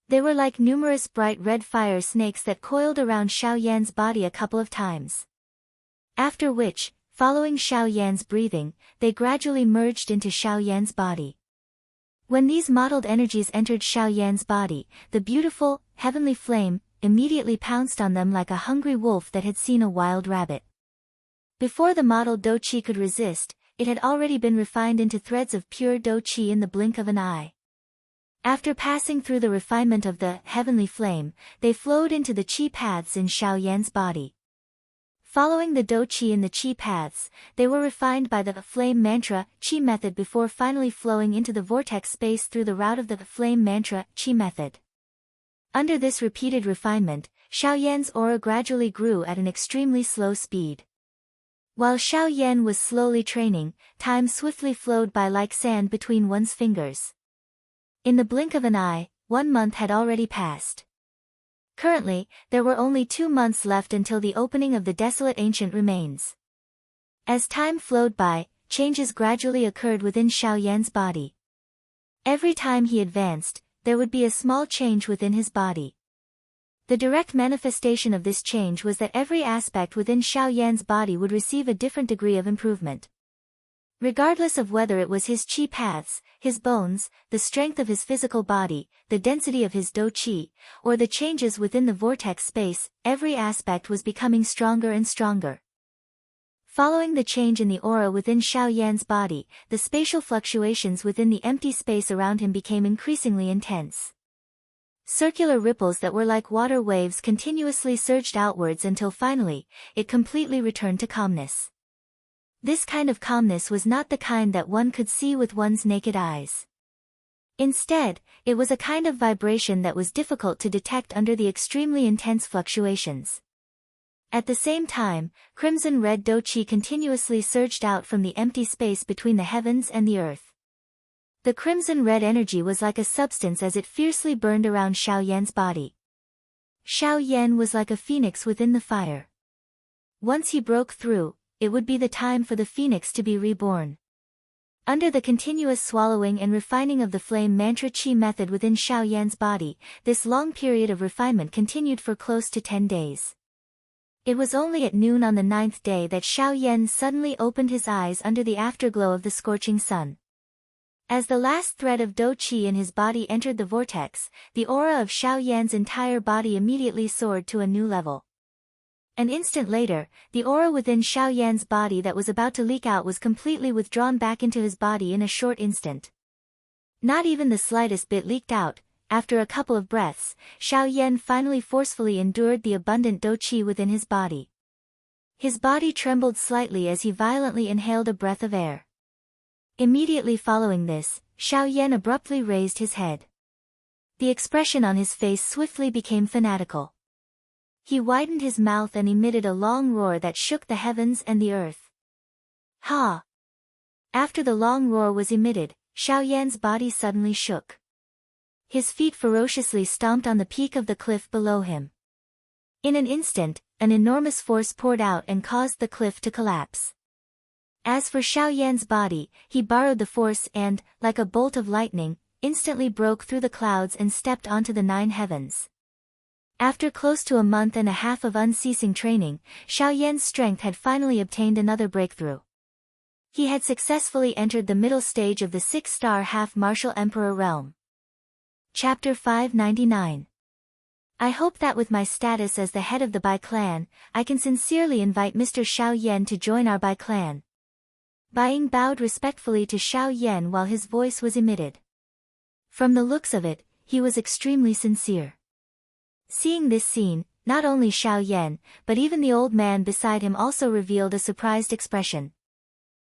S1: They were like numerous bright red fire snakes that coiled around Xiao Yan's body a couple of times. After which, following Xiao Yan's breathing, they gradually merged into Xiao Yan's body. When these mottled energies entered Xiao Yan's body, the beautiful, heavenly flame immediately pounced on them like a hungry wolf that had seen a wild rabbit. Before the mottled Do Qi could resist, it had already been refined into threads of pure Do Qi in the blink of an eye. After passing through the refinement of the heavenly flame, they flowed into the Qi paths in Xiao Yan's body. Following the Do Qi in the Qi paths, they were refined by the flame mantra Qi method before finally flowing into the vortex space through the route of the flame mantra Qi method. Under this repeated refinement, Xiao Yan's aura gradually grew at an extremely slow speed. While Xiao Yan was slowly training, time swiftly flowed by like sand between one's fingers. In the blink of an eye, 1 month had already passed. Currently, there were only 2 months left until the opening of the desolate ancient remains. As time flowed by, changes gradually occurred within Xiao Yan's body. Every time he advanced, there would be a small change within his body. The direct manifestation of this change was that every aspect within Xiao Yan's body would receive a different degree of improvement. Regardless of whether it was his Qi paths, his bones, the strength of his physical body, the density of his Do Qi, or the changes within the vortex space, every aspect was becoming stronger and stronger. Following the change in the aura within Xiao Yan's body, the spatial fluctuations within the empty space around him became increasingly intense. Circular ripples that were like water waves continuously surged outwards until finally, it completely returned to calmness. This kind of calmness was not the kind that one could see with one's naked eyes. Instead, it was a kind of vibration that was difficult to detect under the extremely intense fluctuations. At the same time, crimson-red Do Qi continuously surged out from the empty space between the heavens and the earth. The crimson-red energy was like a substance as it fiercely burned around Xiao Yan's body. Xiao Yan was like a phoenix within the fire. Once he broke through, it would be the time for the phoenix to be reborn. Under the continuous swallowing and refining of the flame mantra Qi method within Xiao Yan's body, this long period of refinement continued for close to 10 days. It was only at noon on the 9th day that Xiao Yan suddenly opened his eyes under the afterglow of the scorching sun. As the last thread of Do Qi in his body entered the vortex, the aura of Xiao Yan's entire body immediately soared to a new level. An instant later, the aura within Xiao Yan's body that was about to leak out was completely withdrawn back into his body in a short instant. Not even the slightest bit leaked out. After a couple of breaths, Xiao Yan finally forcefully endured the abundant Do Qi within his body. His body trembled slightly as he violently inhaled a breath of air. Immediately following this, Xiao Yan abruptly raised his head. The expression on his face swiftly became fanatical. He widened his mouth and emitted a long roar that shook the heavens and the earth. Ha! After the long roar was emitted, Xiao Yan's body suddenly shook. His feet ferociously stomped on the peak of the cliff below him. In an instant, an enormous force poured out and caused the cliff to collapse. As for Xiao Yan's body, he borrowed the force and, like a bolt of lightning, instantly broke through the clouds and stepped onto the 9 heavens. After close to a month and a half of unceasing training, Xiao Yan's strength had finally obtained another breakthrough. He had successfully entered the middle stage of the 6-star half-martial emperor realm. Chapter 599. I hope that with my status as the head of the Bai clan, I can sincerely invite Mr. Xiao Yan to join our Bai clan. Bai Ying bowed respectfully to Xiao Yan while his voice was emitted. From the looks of it, he was extremely sincere. Seeing this scene, not only Xiao Yan, but even the old man beside him also revealed a surprised expression.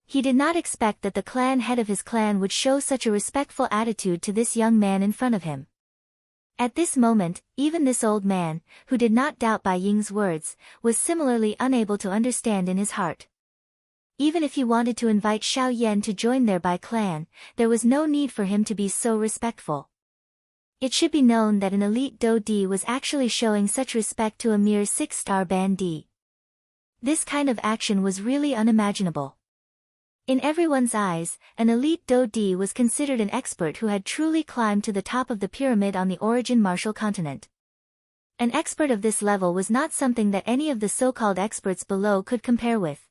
S1: He did not expect that the clan head of his clan would show such a respectful attitude to this young man in front of him. At this moment, even this old man, who did not doubt Bai Ying's words, was similarly unable to understand in his heart. Even if he wanted to invite Xiao Yan to join their Bai clan, there was no need for him to be so respectful. It should be known that an elite Do D was actually showing such respect to a mere 6-star bandit. This kind of action was really unimaginable. In everyone's eyes, an elite Do D was considered an expert who had truly climbed to the top of the pyramid on the origin martial continent. An expert of this level was not something that any of the so-called experts below could compare with.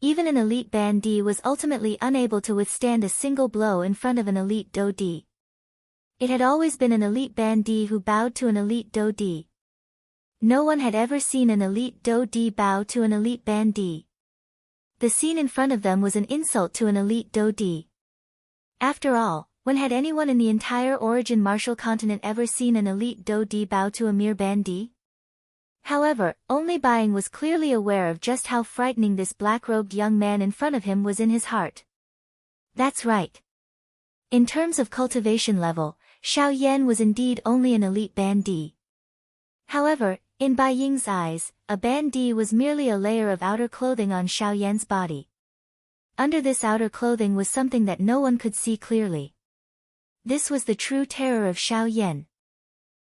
S1: Even an elite bandit was ultimately unable to withstand a single blow in front of an elite Do D. It had always been an elite bandit who bowed to an elite Do D. No one had ever seen an elite Do D bow to an elite bandit. The scene in front of them was an insult to an elite Do D. After all, when had anyone in the entire origin martial continent ever seen an elite Do D bow to a mere bandit? However, only Bai Ying was clearly aware of just how frightening this black-robed young man in front of him was in his heart. That's right. In terms of cultivation level, Xiao Yan was indeed only an elite bandit. However, in Bai Ying's eyes, a bandit was merely a layer of outer clothing on Xiao Yan's body. Under this outer clothing was something that no one could see clearly. This was the true terror of Xiao Yan.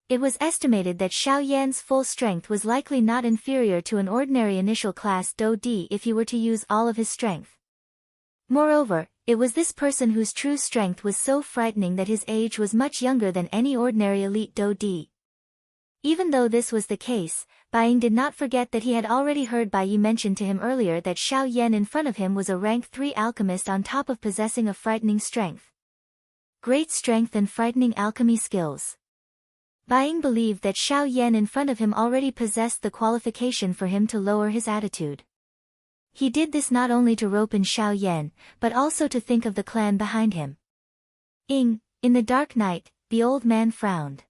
S1: It was estimated that Xiao Yan's full strength was likely not inferior to an ordinary initial class Do D if he were to use all of his strength. Moreover, it was this person whose true strength was so frightening that his age was much younger than any ordinary elite Do D. Even though this was the case, Bai Ying did not forget that he had already heard Bai Yi mention to him earlier that Xiao Yan in front of him was a rank 3 alchemist on top of possessing a frightening strength. Great strength and frightening alchemy skills. Bai Ying believed that Xiao Yan in front of him already possessed the qualification for him to lower his attitude. He did this not only to rope in Xiao Yan, but also to think of the clan behind him. In the dark night, the old man frowned.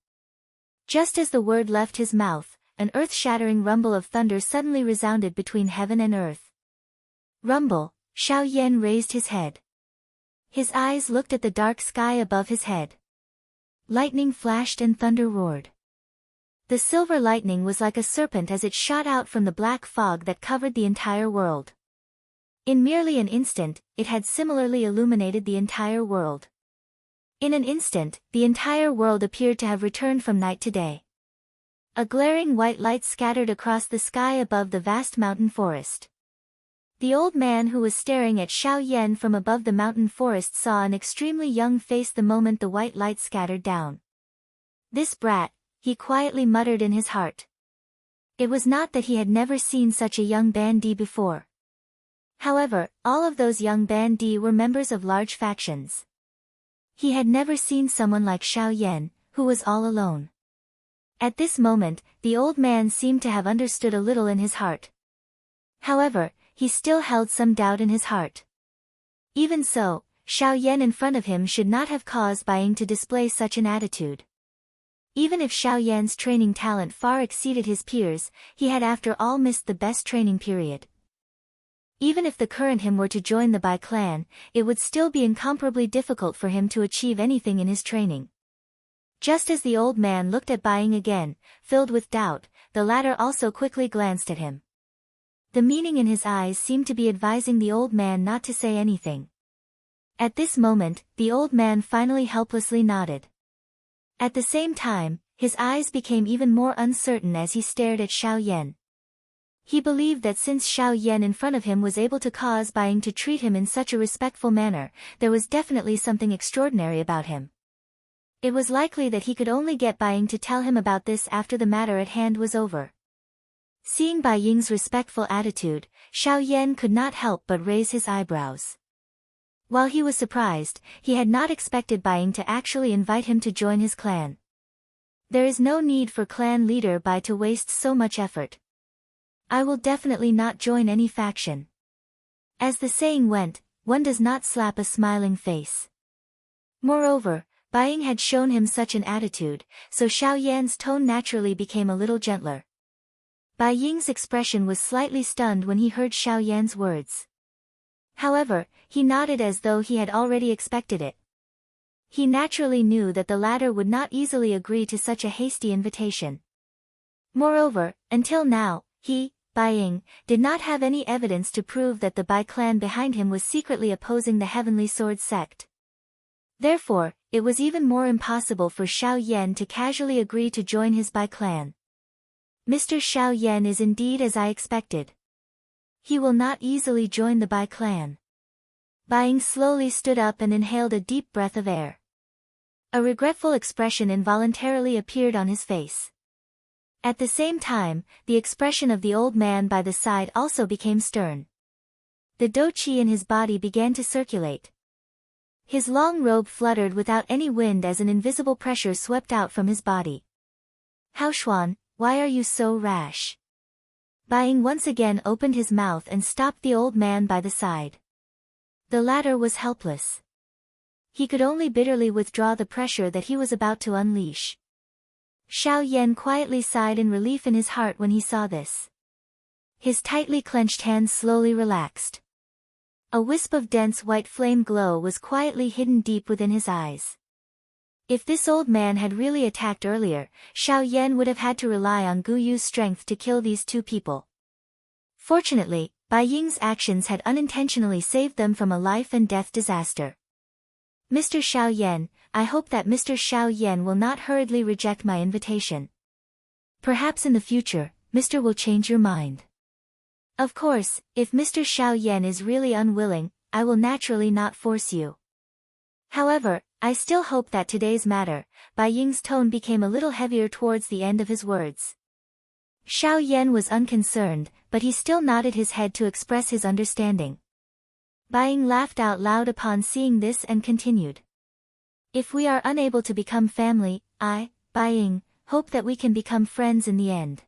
S1: Just as the word left his mouth, an earth-shattering rumble of thunder suddenly resounded between heaven and earth. Rumble, Xiao Yan raised his head. His eyes looked at the dark sky above his head. Lightning flashed and thunder roared. The silver lightning was like a serpent as it shot out from the black fog that covered the entire world. In merely an instant, it had similarly illuminated the entire world. In an instant, the entire world appeared to have returned from night to day. A glaring white light scattered across the sky above the vast mountain forest. The old man who was staring at Xiao Yan from above the mountain forest saw an extremely young face the moment the white light scattered down. This brat, he quietly muttered in his heart. It was not that he had never seen such a young bandit before. However, all of those young bandits were members of large factions. He had never seen someone like Xiao Yan, who was all alone. At this moment, the old man seemed to have understood a little in his heart. However, he still held some doubt in his heart. Even so, Xiao Yan in front of him should not have caused Bai Ying to display such an attitude. Even if Xiao Yan's training talent far exceeded his peers, he had after all missed the best training period. Even if the current him were to join the Bai clan, it would still be incomparably difficult for him to achieve anything in his training. Just as the old man looked at Bai Ying again, filled with doubt, the latter also quickly glanced at him. The meaning in his eyes seemed to be advising the old man not to say anything. At this moment, the old man finally helplessly nodded. At the same time, his eyes became even more uncertain as he stared at Xiao Yan. He believed that since Xiao Yan in front of him was able to cause Bai Ying to treat him in such a respectful manner, there was definitely something extraordinary about him. It was likely that he could only get Bai Ying to tell him about this after the matter at hand was over. Seeing Bai Ying's respectful attitude, Xiao Yan could not help but raise his eyebrows. While he was surprised, he had not expected Bai Ying to actually invite him to join his clan. There is no need for clan leader Bai to waste so much effort. I will definitely not join any faction. As the saying went, one does not slap a smiling face. Moreover, Bai Ying had shown him such an attitude, so Xiao Yan's tone naturally became a little gentler. Bai Ying's expression was slightly stunned when he heard Xiao Yan's words. However, he nodded as though he had already expected it. He naturally knew that the latter would not easily agree to such a hasty invitation. Moreover, until now, he, Bai Ying, did not have any evidence to prove that the Bai clan behind him was secretly opposing the Heavenly Sword sect. Therefore, it was even more impossible for Xiao Yan to casually agree to join his Bai clan. Mr. Xiao Yan is indeed as I expected. He will not easily join the Bai clan. Bai Ying slowly stood up and inhaled a deep breath of air. A regretful expression involuntarily appeared on his face. At the same time, the expression of the old man by the side also became stern. The dou qi in his body began to circulate. His long robe fluttered without any wind as an invisible pressure swept out from his body. Hao Xuan, why are you so rash? Bai Ying once again opened his mouth and stopped the old man by the side. The latter was helpless. He could only bitterly withdraw the pressure that he was about to unleash. Xiao Yan quietly sighed in relief in his heart when he saw this. His tightly clenched hands slowly relaxed. A wisp of dense white flame glow was quietly hidden deep within his eyes. If this old man had really attacked earlier, Xiao Yan would have had to rely on Gu Yu's strength to kill these two people. Fortunately, Bai Ying's actions had unintentionally saved them from a life-and-death disaster. Mr. Xiao Yan, I hope that Mr. Xiao Yan will not hurriedly reject my invitation. Perhaps in the future, Mr. will change your mind. Of course, if Mr. Xiao Yan is really unwilling, I will naturally not force you. However, I still hope that today's matter. Bai Ying's tone became a little heavier towards the end of his words. Xiao Yan was unconcerned, but he still nodded his head to express his understanding. Bai Ying laughed out loud upon seeing this and continued. If we are unable to become family, I, Bai Ying, hope that we can become friends in the end.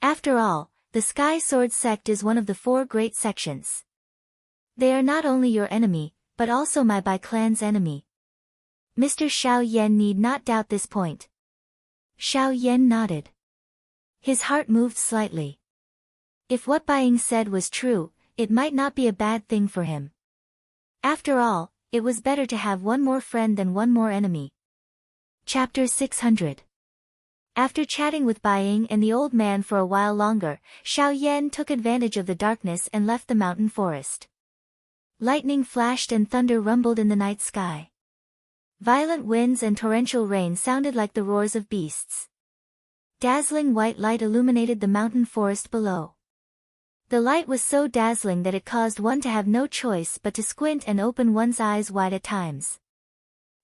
S1: After all, the Sky Sword sect is one of the 4 great sections. They are not only your enemy, but also my Bai clan's enemy. Mr. Xiao Yan need not doubt this point. Xiao Yan nodded. His heart moved slightly. If what Bai Ying said was true, it might not be a bad thing for him. After all, it was better to have one more friend than one more enemy. Chapter 600. After chatting with Bai Ying and the old man for a while longer, Xiao Yan took advantage of the darkness and left the mountain forest. Lightning flashed and thunder rumbled in the night sky. Violent winds and torrential rain sounded like the roars of beasts. Dazzling white light illuminated the mountain forest below. The light was so dazzling that it caused one to have no choice but to squint and open one's eyes wide at times.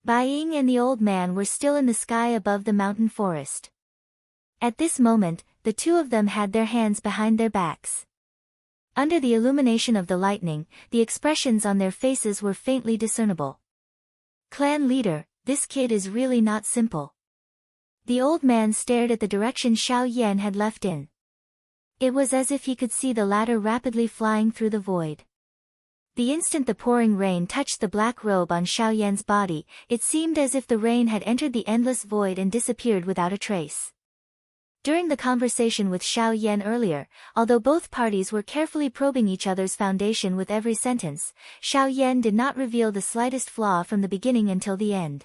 S1: Bai Ying and the old man were still in the sky above the mountain forest. At this moment, the two of them had their hands behind their backs. Under the illumination of the lightning, the expressions on their faces were faintly discernible. Clan leader, this kid is really not simple. The old man stared at the direction Xiao Yan had left in. It was as if he could see the latter rapidly flying through the void. The instant the pouring rain touched the black robe on Xiao Yan's body, it seemed as if the rain had entered the endless void and disappeared without a trace. During the conversation with Xiao Yan earlier, although both parties were carefully probing each other's foundation with every sentence, Xiao Yan did not reveal the slightest flaw from the beginning until the end.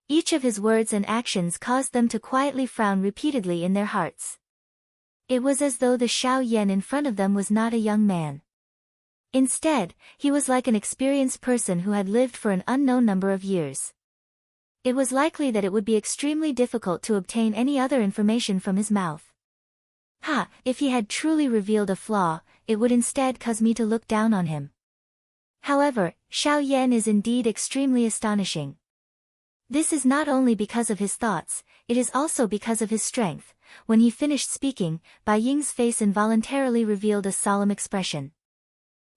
S1: Each of his words and actions caused them to quietly frown repeatedly in their hearts. It was as though the Xiao Yan in front of them was not a young man. Instead, he was like an experienced person who had lived for an unknown number of years. It was likely that it would be extremely difficult to obtain any other information from his mouth. If he had truly revealed a flaw, it would instead cause me to look down on him. However, Xiao Yan is indeed extremely astonishing. This is not only because of his thoughts, it is also because of his strength. When he finished speaking, Bai Ying's face involuntarily revealed a solemn expression.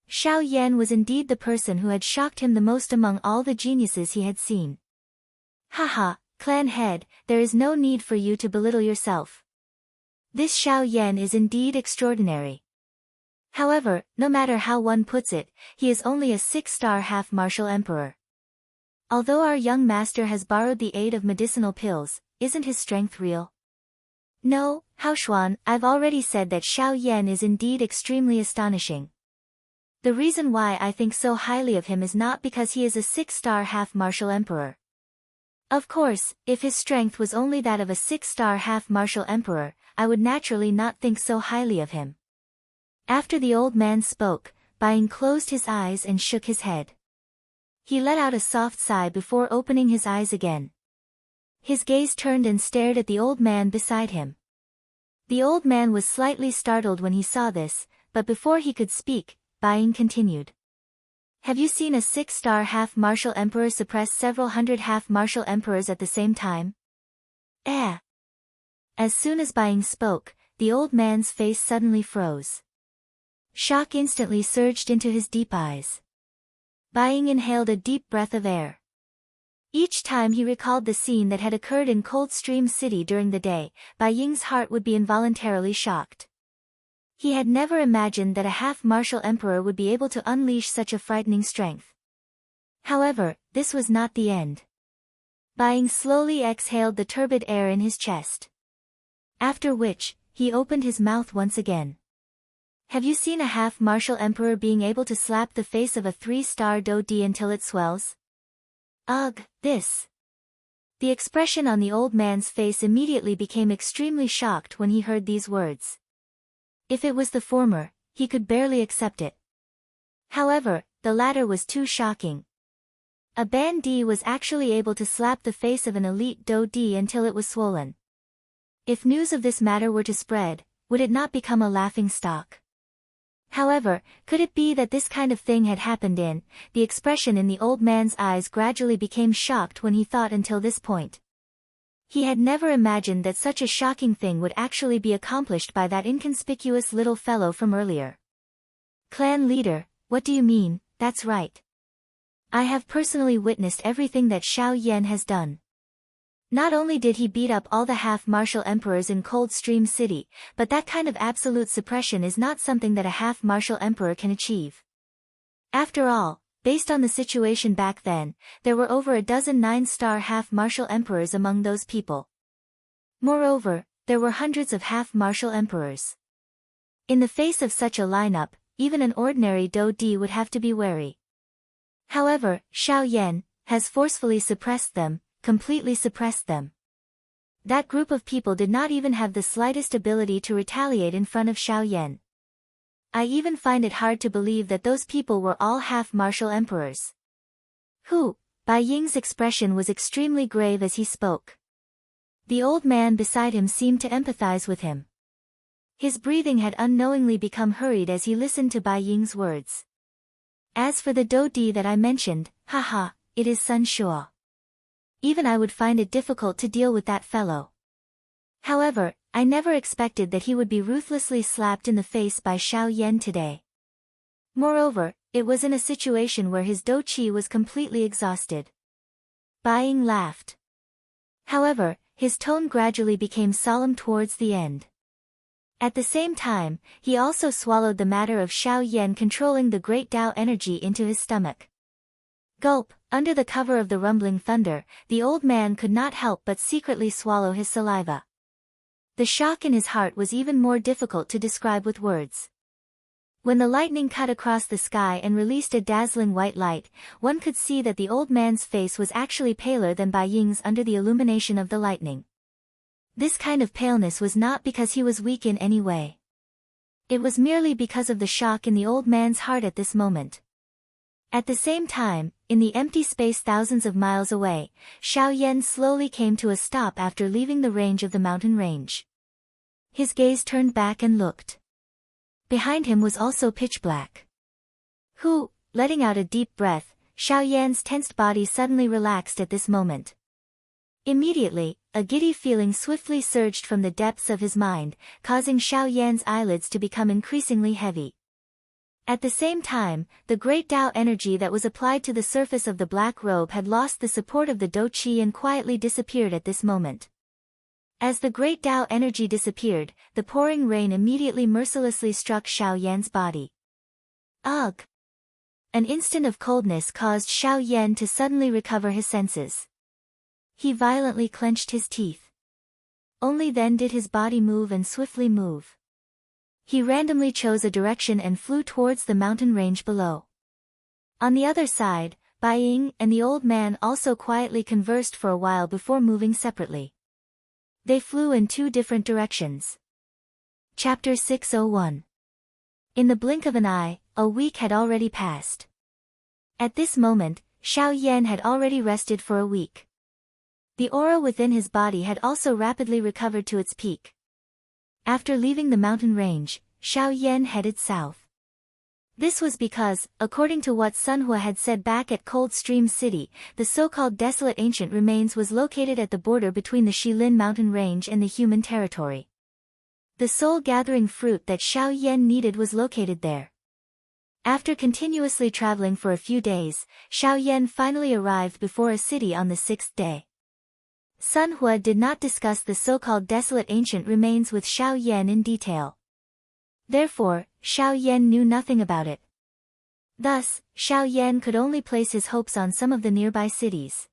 S1: Xiao Yan was indeed the person who had shocked him the most among all the geniuses he had seen. Clan head, there is no need for you to belittle yourself. This Xiao Yan is indeed extraordinary. However, no matter how one puts it, he is only a 6-star half-martial emperor. Although our young master has borrowed the aid of medicinal pills, isn't his strength real? No, Haoshuan, I've already said that Xiao Yan is indeed extremely astonishing. The reason why I think so highly of him is not because he is a 6-star half-martial emperor. Of course, if his strength was only that of a 6-star half-martial emperor, I would naturally not think so highly of him. After the old man spoke, Bai closed his eyes and shook his head. He let out a soft sigh before opening his eyes again. His gaze turned and stared at the old man beside him. The old man was slightly startled when he saw this, but before he could speak, Bai continued. Have you seen a 6-star half-martial emperor suppress several hundred half-martial emperors at the same time? Eh. As soon as Bai spoke, the old man's face suddenly froze. Shock instantly surged into his deep eyes. Bai inhaled a deep breath of air. Each time he recalled the scene that had occurred in Coldstream City during the day, Bai Ying's heart would be involuntarily shocked. He had never imagined that a half-martial emperor would be able to unleash such a frightening strength. However, this was not the end. Bai Ying slowly exhaled the turbid air in his chest. After which, he opened his mouth once again. Have you seen a half-martial emperor being able to slap the face of a 3-star Do Di until it swells? Ugh, this. The expression on the old man's face immediately became extremely shocked when he heard these words. If it was the former, he could barely accept it. However, the latter was too shocking. A Ban Di was actually able to slap the face of an elite Do Di until it was swollen. If news of this matter were to spread, would it not become a laughingstock? However, could it be that this kind of thing had happened in, the expression in the old man's eyes gradually became shocked when he thought until this point. He had never imagined that such a shocking thing would actually be accomplished by that inconspicuous little fellow from earlier. Clan leader, what do you mean? That's right. I have personally witnessed everything that Xiao Yan has done. Not only did he beat up all the half-martial emperors in Coldstream City, but that kind of absolute suppression is not something that a half-martial emperor can achieve. After all, based on the situation back then, there were over a dozen 9-star half-martial emperors among those people. Moreover, there were hundreds of half-martial emperors. In the face of such a lineup, even an ordinary Do Di would have to be wary. However, Xiao Yan has forcefully suppressed them, completely suppressed them. That group of people did not even have the slightest ability to retaliate in front of Xiao Yan. I even find it hard to believe that those people were all half-martial emperors. Who? Bai Ying's expression was extremely grave as he spoke. The old man beside him seemed to empathize with him. His breathing had unknowingly become hurried as he listened to Bai Ying's words. As for the Do Di that I mentioned, haha, it is Sun Shuo. Even I would find it difficult to deal with that fellow. However, I never expected that he would be ruthlessly slapped in the face by Xiao Yan today. Moreover, it was in a situation where his Do Qi was completely exhausted. Bai Ying laughed. However, his tone gradually became solemn towards the end. At the same time, he also swallowed the matter of Xiao Yan controlling the great Tao energy into his stomach. Gulp, under the cover of the rumbling thunder, the old man could not help but secretly swallow his saliva. The shock in his heart was even more difficult to describe with words. When the lightning cut across the sky and released a dazzling white light, one could see that the old man's face was actually paler than Bai Ying's under the illumination of the lightning. This kind of paleness was not because he was weak in any way. It was merely because of the shock in the old man's heart at this moment. At the same time, in the empty space thousands of miles away, Xiao Yan slowly came to a stop after leaving the range of the mountain range. His gaze turned back and looked. Behind him was also pitch black. Letting out a deep breath, Xiao Yan's tensed body suddenly relaxed at this moment. Immediately, a giddy feeling swiftly surged from the depths of his mind, causing Xiao Yan's eyelids to become increasingly heavy. At the same time, the great Tao energy that was applied to the surface of the black robe had lost the support of the Do Qi and quietly disappeared at this moment. As the great Tao energy disappeared, the pouring rain immediately mercilessly struck Xiao Yan's body. Ugh! An instant of coldness caused Xiao Yan to suddenly recover his senses. He violently clenched his teeth. Only then did his body move and swiftly move. He randomly chose a direction and flew towards the mountain range below. On the other side, Bai Ying and the old man also quietly conversed for a while before moving separately. They flew in two different directions. Chapter 601. In the blink of an eye, a week had already passed. At this moment, Xiao Yan had already rested for a week. The aura within his body had also rapidly recovered to its peak. After leaving the mountain range, Xiao Yan headed south. This was because, according to what Sun Hua had said back at Cold Stream City, the so-called desolate ancient remains was located at the border between the Shilin mountain range and the human territory. The soul-gathering fruit that Xiao Yan needed was located there. After continuously traveling for a few days, Xiao Yan finally arrived before a city on the sixth day. Sun Hua did not discuss the so-called desolate ancient remains with Xiao Yan in detail. Therefore, Xiao Yan knew nothing about it. Thus, Xiao Yan could only place his hopes on some of the nearby cities.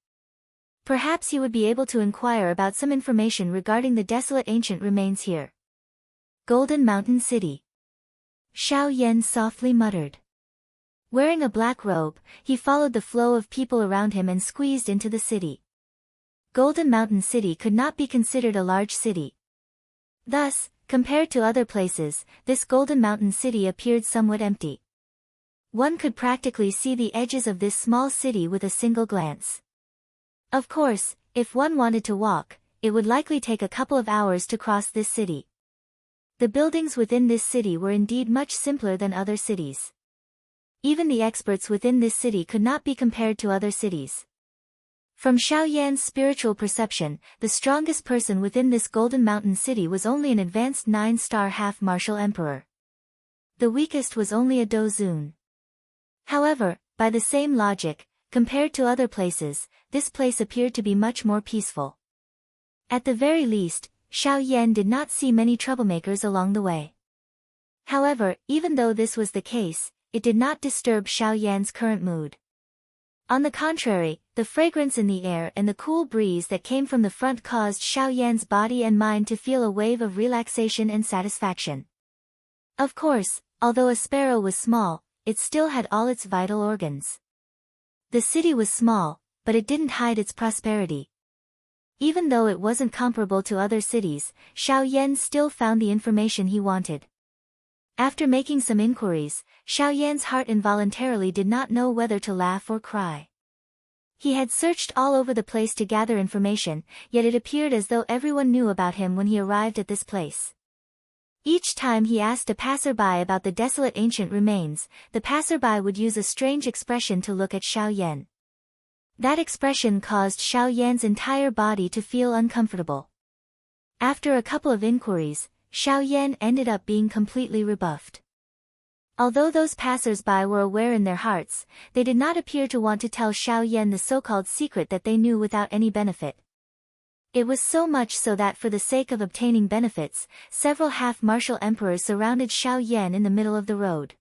S1: Perhaps he would be able to inquire about some information regarding the desolate ancient remains here. Golden Mountain City. Xiao Yan softly muttered. Wearing a black robe, he followed the flow of people around him and squeezed into the city. Golden Mountain City could not be considered a large city. Thus, compared to other places, this Golden Mountain City appeared somewhat empty. One could practically see the edges of this small city with a single glance. Of course, if one wanted to walk, it would likely take a couple of hours to cross this city. The buildings within this city were indeed much simpler than other cities. Even the experts within this city could not be compared to other cities. From Xiao Yan's spiritual perception, the strongest person within this Golden Mountain City was only an advanced 9-star half-martial emperor. The weakest was only a Dozun. However, by the same logic, compared to other places, this place appeared to be much more peaceful. At the very least, Xiao Yan did not see many troublemakers along the way. However, even though this was the case, it did not disturb Xiao Yan's current mood. On the contrary, the fragrance in the air and the cool breeze that came from the front caused Xiao Yan's body and mind to feel a wave of relaxation and satisfaction. Of course, although a sparrow was small, it still had all its vital organs. The city was small, but it didn't hide its prosperity. Even though it wasn't comparable to other cities, Xiao Yan still found the information he wanted. After making some inquiries, Xiao Yan's heart involuntarily did not know whether to laugh or cry. He had searched all over the place to gather information, yet it appeared as though everyone knew about him when he arrived at this place. Each time he asked a passerby about the desolate ancient remains, the passerby would use a strange expression to look at Xiao Yan. That expression caused Xiao Yan's entire body to feel uncomfortable. After a couple of inquiries, Xiao Yan ended up being completely rebuffed. Although those passers-by were aware in their hearts, they did not appear to want to tell Xiao Yan the so-called secret that they knew without any benefit. It was so much so that for the sake of obtaining benefits, several half-martial emperors surrounded Xiao Yan in the middle of the road.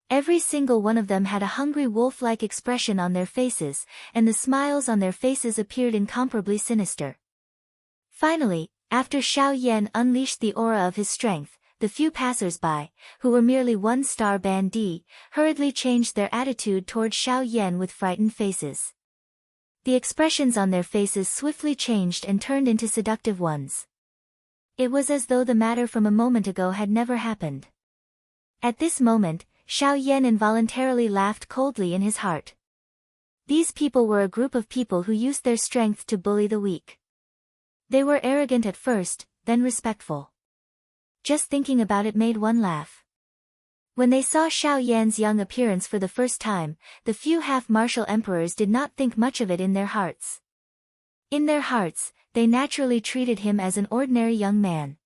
S1: Every single one of them had a hungry wolf-like expression on their faces, and the smiles on their faces appeared incomparably sinister. Finally, after Xiao Yan unleashed the aura of his strength, the few passers-by, who were merely 1-star bandits, hurriedly changed their attitude toward Xiao Yan with frightened faces. The expressions on their faces swiftly changed and turned into seductive ones. It was as though the matter from a moment ago had never happened. At this moment, Xiao Yan involuntarily laughed coldly in his heart. These people were a group of people who used their strength to bully the weak. They were arrogant at first, then respectful. Just thinking about it made one laugh. When they saw Xiao Yan's young appearance for the first time, the few half-martial emperors did not think much of it in their hearts. In their hearts, they naturally treated him as an ordinary young man.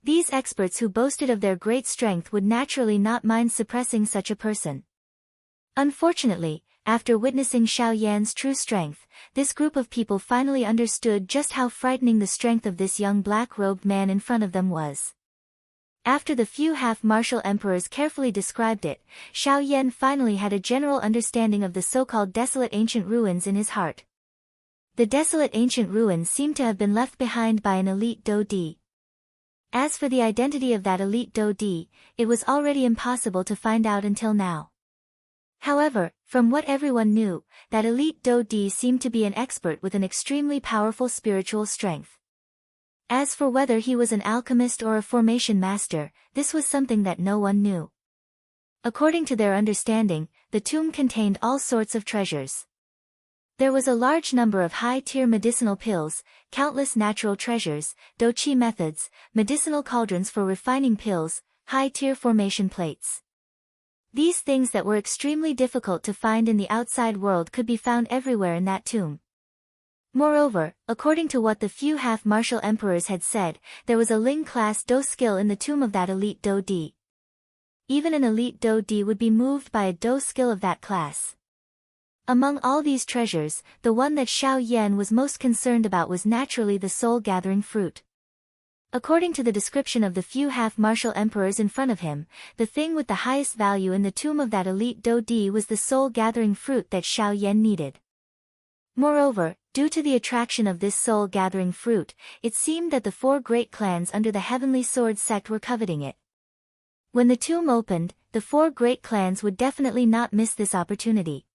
S1: These experts who boasted of their great strength would naturally not mind suppressing such a person. Unfortunately, after witnessing Xiao Yan's true strength, this group of people finally understood just how frightening the strength of this young black-robed man in front of them was. After the few half-martial emperors carefully described it, Xiao Yan finally had a general understanding of the so-called desolate ancient ruins in his heart. The desolate ancient ruins seemed to have been left behind by an elite Dou-Di. As for the identity of that elite Dou-Di, it was already impossible to find out until now. However, from what everyone knew, that elite Dou-Di seemed to be an expert with an extremely powerful spiritual strength. As for whether he was an alchemist or a formation master, this was something that no one knew. According to their understanding, the tomb contained all sorts of treasures. There was a large number of high-tier medicinal pills, countless natural treasures, doqi methods, medicinal cauldrons for refining pills, high-tier formation plates. These things that were extremely difficult to find in the outside world could be found everywhere in that tomb. Moreover, according to what the few half-martial emperors had said, there was a Ling-class Dou skill in the tomb of that elite Dou-Di. Even an elite Dou-Di would be moved by a Dou skill of that class. Among all these treasures, the one that Xiao Yan was most concerned about was naturally the soul-gathering fruit. According to the description of the few half-martial emperors in front of him, the thing with the highest value in the tomb of that elite Dou-Di was the soul-gathering fruit that Xiao Yan needed. Moreover, due to the attraction of this soul-gathering fruit, it seemed that the 4 great clans under the Heavenly Sword sect were coveting it. When the tomb opened, the 4 great clans would definitely not miss this opportunity.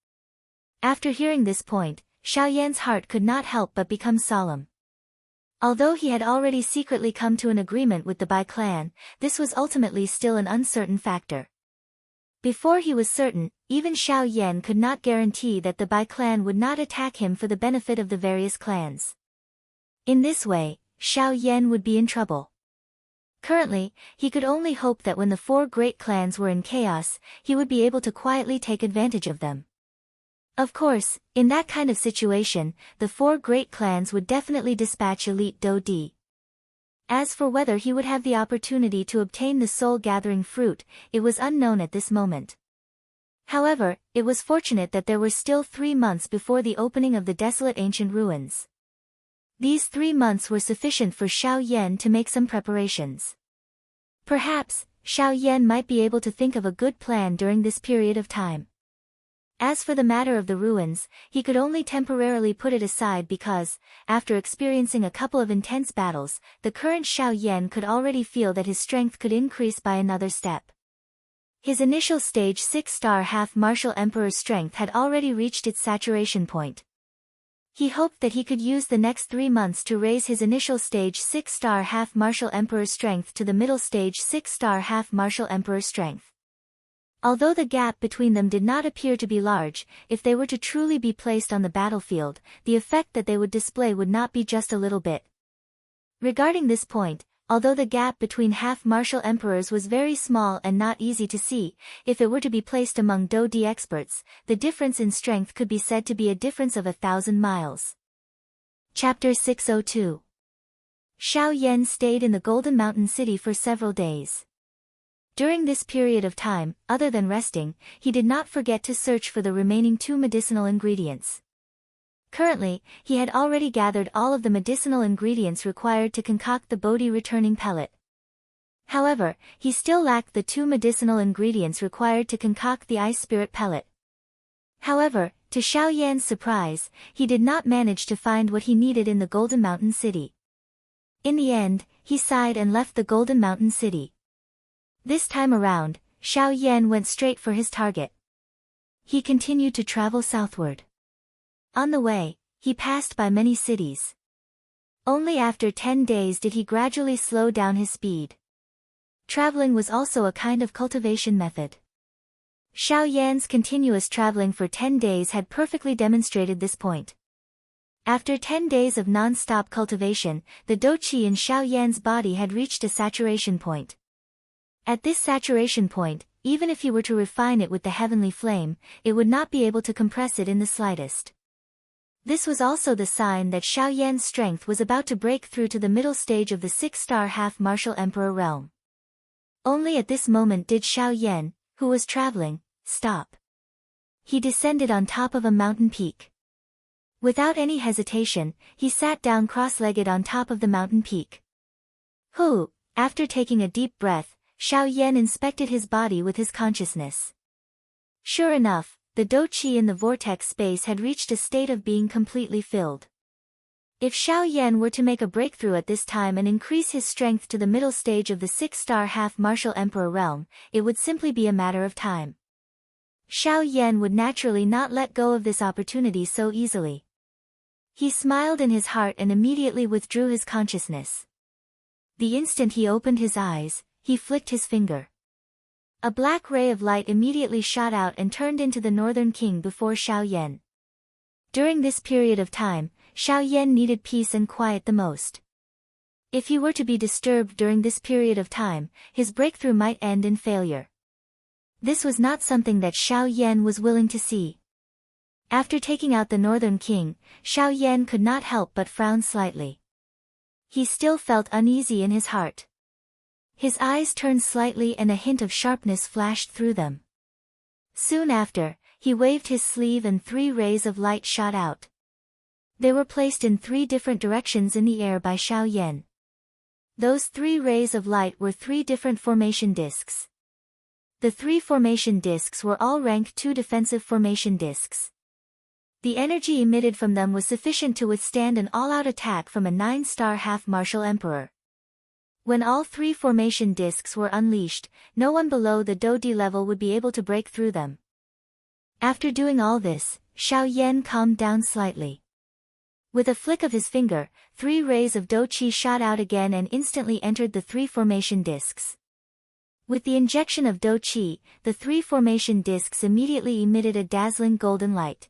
S1: After hearing this point, Xiao Yan's heart could not help but become solemn. Although he had already secretly come to an agreement with the Bai clan, this was ultimately still an uncertain factor. Before he was certain, even Xiao Yan could not guarantee that the Bai clan would not attack him for the benefit of the various clans. In this way, Xiao Yan would be in trouble. Currently, he could only hope that when the 4 great clans were in chaos, he would be able to quietly take advantage of them. Of course, in that kind of situation, the 4 great clans would definitely dispatch elite Dou-Di. As for whether he would have the opportunity to obtain the soul-gathering fruit, it was unknown at this moment. However, it was fortunate that there were still 3 months before the opening of the desolate ancient ruins. These 3 months were sufficient for Xiao Yan to make some preparations. Perhaps, Xiao Yan might be able to think of a good plan during this period of time. As for the matter of the ruins, he could only temporarily put it aside because, after experiencing a couple of intense battles, the current Xiao Yan could already feel that his strength could increase by another step. His initial stage 6-star half-martial emperor's strength had already reached its saturation point. He hoped that he could use the next 3 months to raise his initial stage 6-star half-martial emperor's strength to the middle stage 6-star half-martial emperor's strength. Although the gap between them did not appear to be large, if they were to truly be placed on the battlefield, the effect that they would display would not be just a little bit. Regarding this point, although the gap between half-martial emperors was very small and not easy to see, if it were to be placed among Dou-Di experts, the difference in strength could be said to be a difference of 1,000 miles. Chapter 602. Xiao Yan stayed in the Golden Mountain City for several days. During this period of time, other than resting, he did not forget to search for the remaining 2 medicinal ingredients. Currently, he had already gathered all of the medicinal ingredients required to concoct the Bodhi returning pellet. However, he still lacked the 2 medicinal ingredients required to concoct the ice spirit pellet. However, to Xiao Yan's surprise, he did not manage to find what he needed in the Golden Mountain City. In the end, he sighed and left the Golden Mountain City. This time around, Xiao Yan went straight for his target. He continued to travel southward. On the way, he passed by many cities. Only after 10 days did he gradually slow down his speed. Traveling was also a kind of cultivation method. Xiao Yan's continuous traveling for 10 days had perfectly demonstrated this point. After 10 days of non-stop cultivation, the Dou-Qi in Xiao Yan's body had reached a saturation point. At this saturation point, even if he were to refine it with the heavenly flame, it would not be able to compress it in the slightest. This was also the sign that Xiao Yan's strength was about to break through to the middle stage of the 6-star half-martial emperor realm. Only at this moment did Xiao Yan, who was traveling, stop. He descended on top of a mountain peak. Without any hesitation, he sat down cross-legged on top of the mountain peak. After taking a deep breath, Xiao Yan inspected his body with his consciousness. Sure enough, the dou qi in the vortex space had reached a state of being completely filled. If Xiao Yan were to make a breakthrough at this time and increase his strength to the middle stage of the 6-star half-martial emperor realm, it would simply be a matter of time. Xiao Yan would naturally not let go of this opportunity so easily. He smiled in his heart and immediately withdrew his consciousness. The instant he opened his eyes, he flicked his finger. A black ray of light immediately shot out and turned into the Northern King before Xiao Yan. During this period of time, Xiao Yan needed peace and quiet the most. If he were to be disturbed during this period of time, his breakthrough might end in failure. This was not something that Xiao Yan was willing to see. After taking out the Northern King, Xiao Yan could not help but frown slightly. He still felt uneasy in his heart. His eyes turned slightly and a hint of sharpness flashed through them. Soon after, he waved his sleeve and 3 rays of light shot out. They were placed in 3 different directions in the air by Xiao Yan. Those 3 rays of light were 3 different formation discs. The 3 formation discs were all rank 2 defensive formation discs. The energy emitted from them was sufficient to withstand an all-out attack from a 9-star half-martial emperor. When all 3 formation discs were unleashed, no one below the dou di level would be able to break through them. After doing all this, Xiao Yan calmed down slightly. With a flick of his finger, 3 rays of dou qi shot out again and instantly entered the 3 formation discs. With the injection of dou qi, the 3 formation discs immediately emitted a dazzling golden light.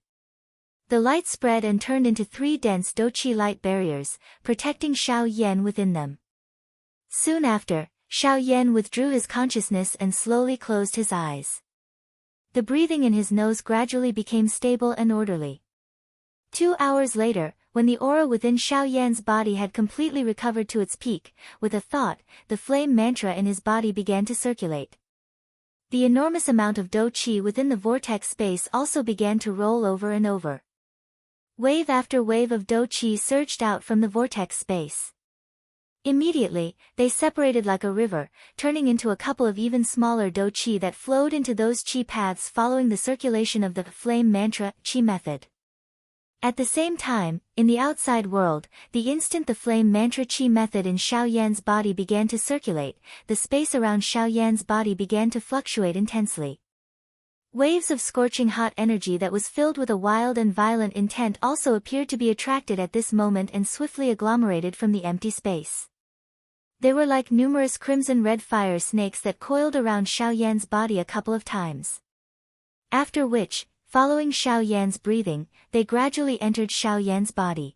S1: The light spread and turned into 3 dense dou qi light barriers, protecting Xiao Yan within them. Soon after, Xiao Yan withdrew his consciousness and slowly closed his eyes. The breathing in his nose gradually became stable and orderly. 2 hours later, when the aura within Xiao Yan's body had completely recovered to its peak, with a thought, the flame mantra in his body began to circulate. The enormous amount of dou qi within the vortex space also began to roll over and over. Wave after wave of dou qi surged out from the vortex space. Immediately, they separated like a river, turning into a couple of even smaller dou qi that flowed into those qi paths following the circulation of the flame mantra qi method. At the same time, in the outside world, the instant the flame mantra qi method in Xiao Yan's body began to circulate, the space around Xiao Yan's body began to fluctuate intensely. Waves of scorching hot energy that was filled with a wild and violent intent also appeared to be attracted at this moment and swiftly agglomerated from the empty space. They were like numerous crimson-red fire snakes that coiled around Xiao Yan's body a couple of times. After which, following Xiao Yan's breathing, they gradually entered Xiao Yan's body.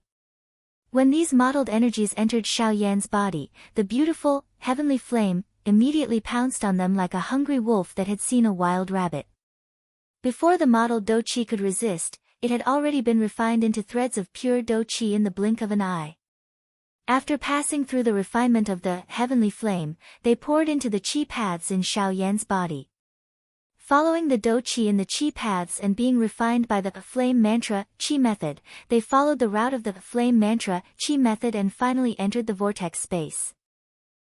S1: When these mottled energies entered Xiao Yan's body, the beautiful, heavenly flame immediately pounced on them like a hungry wolf that had seen a wild rabbit. Before the mottled dou qi could resist, it had already been refined into threads of pure dou qi in the blink of an eye. After passing through the refinement of the heavenly flame, they poured into the qi paths in Xiao Yan's body. Following the dou qi in the qi paths and being refined by the flame mantra qi method, they followed the route of the flame mantra qi method and finally entered the vortex space.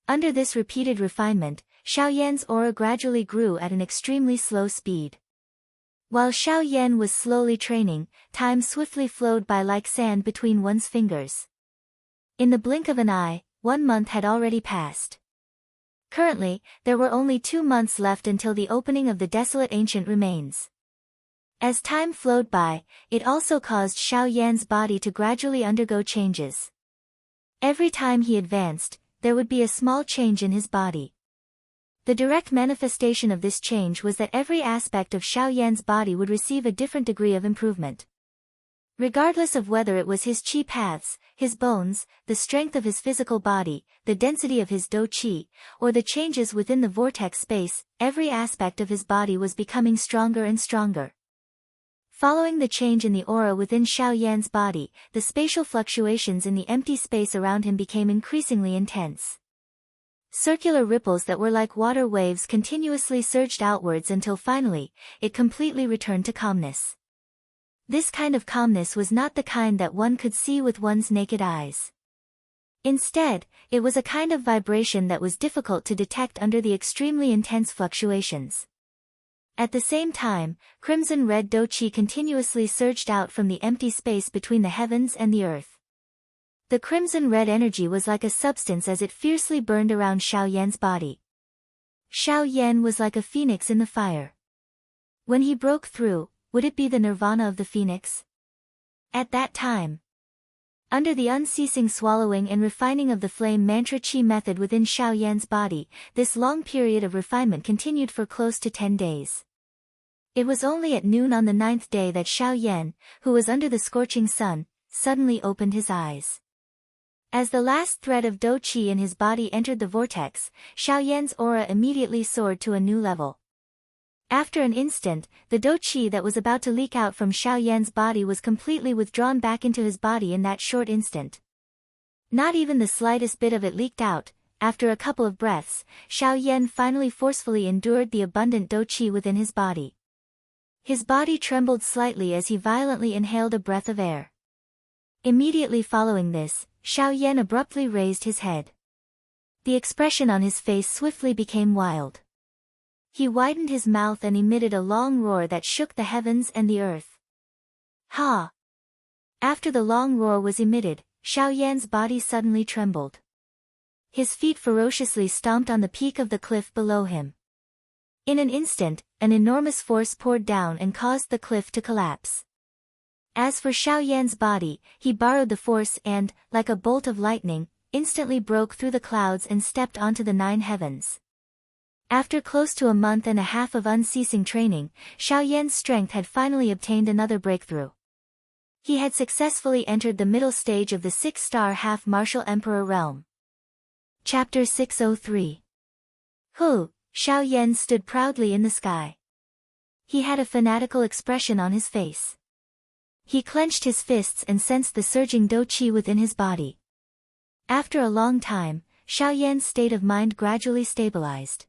S1: Under this repeated refinement, Xiao Yan's aura gradually grew at an extremely slow speed. While Xiao Yan was slowly training, time swiftly flowed by like sand between one's fingers. In the blink of an eye, 1 month had already passed. Currently, there were only 2 months left until the opening of the desolate ancient remains. As time flowed by, it also caused Xiao Yan's body to gradually undergo changes. Every time he advanced, there would be a small change in his body. The direct manifestation of this change was that every aspect of Xiao Yan's body would receive a different degree of improvement. Regardless of whether it was his qi paths, his bones, the strength of his physical body, the density of his dou qi, or the changes within the vortex space, every aspect of his body was becoming stronger and stronger. Following the change in the aura within Xiao Yan's body, the spatial fluctuations in the empty space around him became increasingly intense. Circular ripples that were like water waves continuously surged outwards until finally, it completely returned to calmness. This kind of calmness was not the kind that one could see with one's naked eyes. Instead, it was a kind of vibration that was difficult to detect under the extremely intense fluctuations. At the same time, crimson-red Do-Chi continuously surged out from the empty space between the heavens and the earth. The crimson-red energy was like a substance as it fiercely burned around Xiao Yan's body. Xiao Yan was like a phoenix in the fire. When he broke through, would it be the nirvana of the phoenix? At that time, under the unceasing swallowing and refining of the flame mantra chi method within Xiao Yan's body, this long period of refinement continued for close to 10 days. It was only at noon on the 9th day that Xiao Yan, who was under the scorching sun, suddenly opened his eyes. As the last thread of Do-Chi in his body entered the vortex, Xiao Yan's aura immediately soared to a new level. After an instant, the Do-Chi that was about to leak out from Xiao Yan's body was completely withdrawn back into his body in that short instant. Not even the slightest bit of it leaked out. After a couple of breaths, Xiao Yan finally forcefully endured the abundant Do-Chi within his body. His body trembled slightly as he violently inhaled a breath of air. Immediately following this, Xiao Yan abruptly raised his head. The expression on his face swiftly became wild. He widened his mouth and emitted a long roar that shook the heavens and the earth. Ha! After the long roar was emitted, Xiao Yan's body suddenly trembled. His feet ferociously stomped on the peak of the cliff below him. In an instant, an enormous force poured down and caused the cliff to collapse. As for Xiao Yan's body, he borrowed the force and, like a bolt of lightning, instantly broke through the clouds and stepped onto the 9 heavens. After close to a month and a half of unceasing training, Xiao Yan's strength had finally obtained another breakthrough. He had successfully entered the middle stage of the 6-star half-martial emperor realm. Chapter 603. Xiao Yan stood proudly in the sky. He had a fanatical expression on his face. He clenched his fists and sensed the surging Do-Chi within his body. After a long time, Xiao Yan's state of mind gradually stabilized.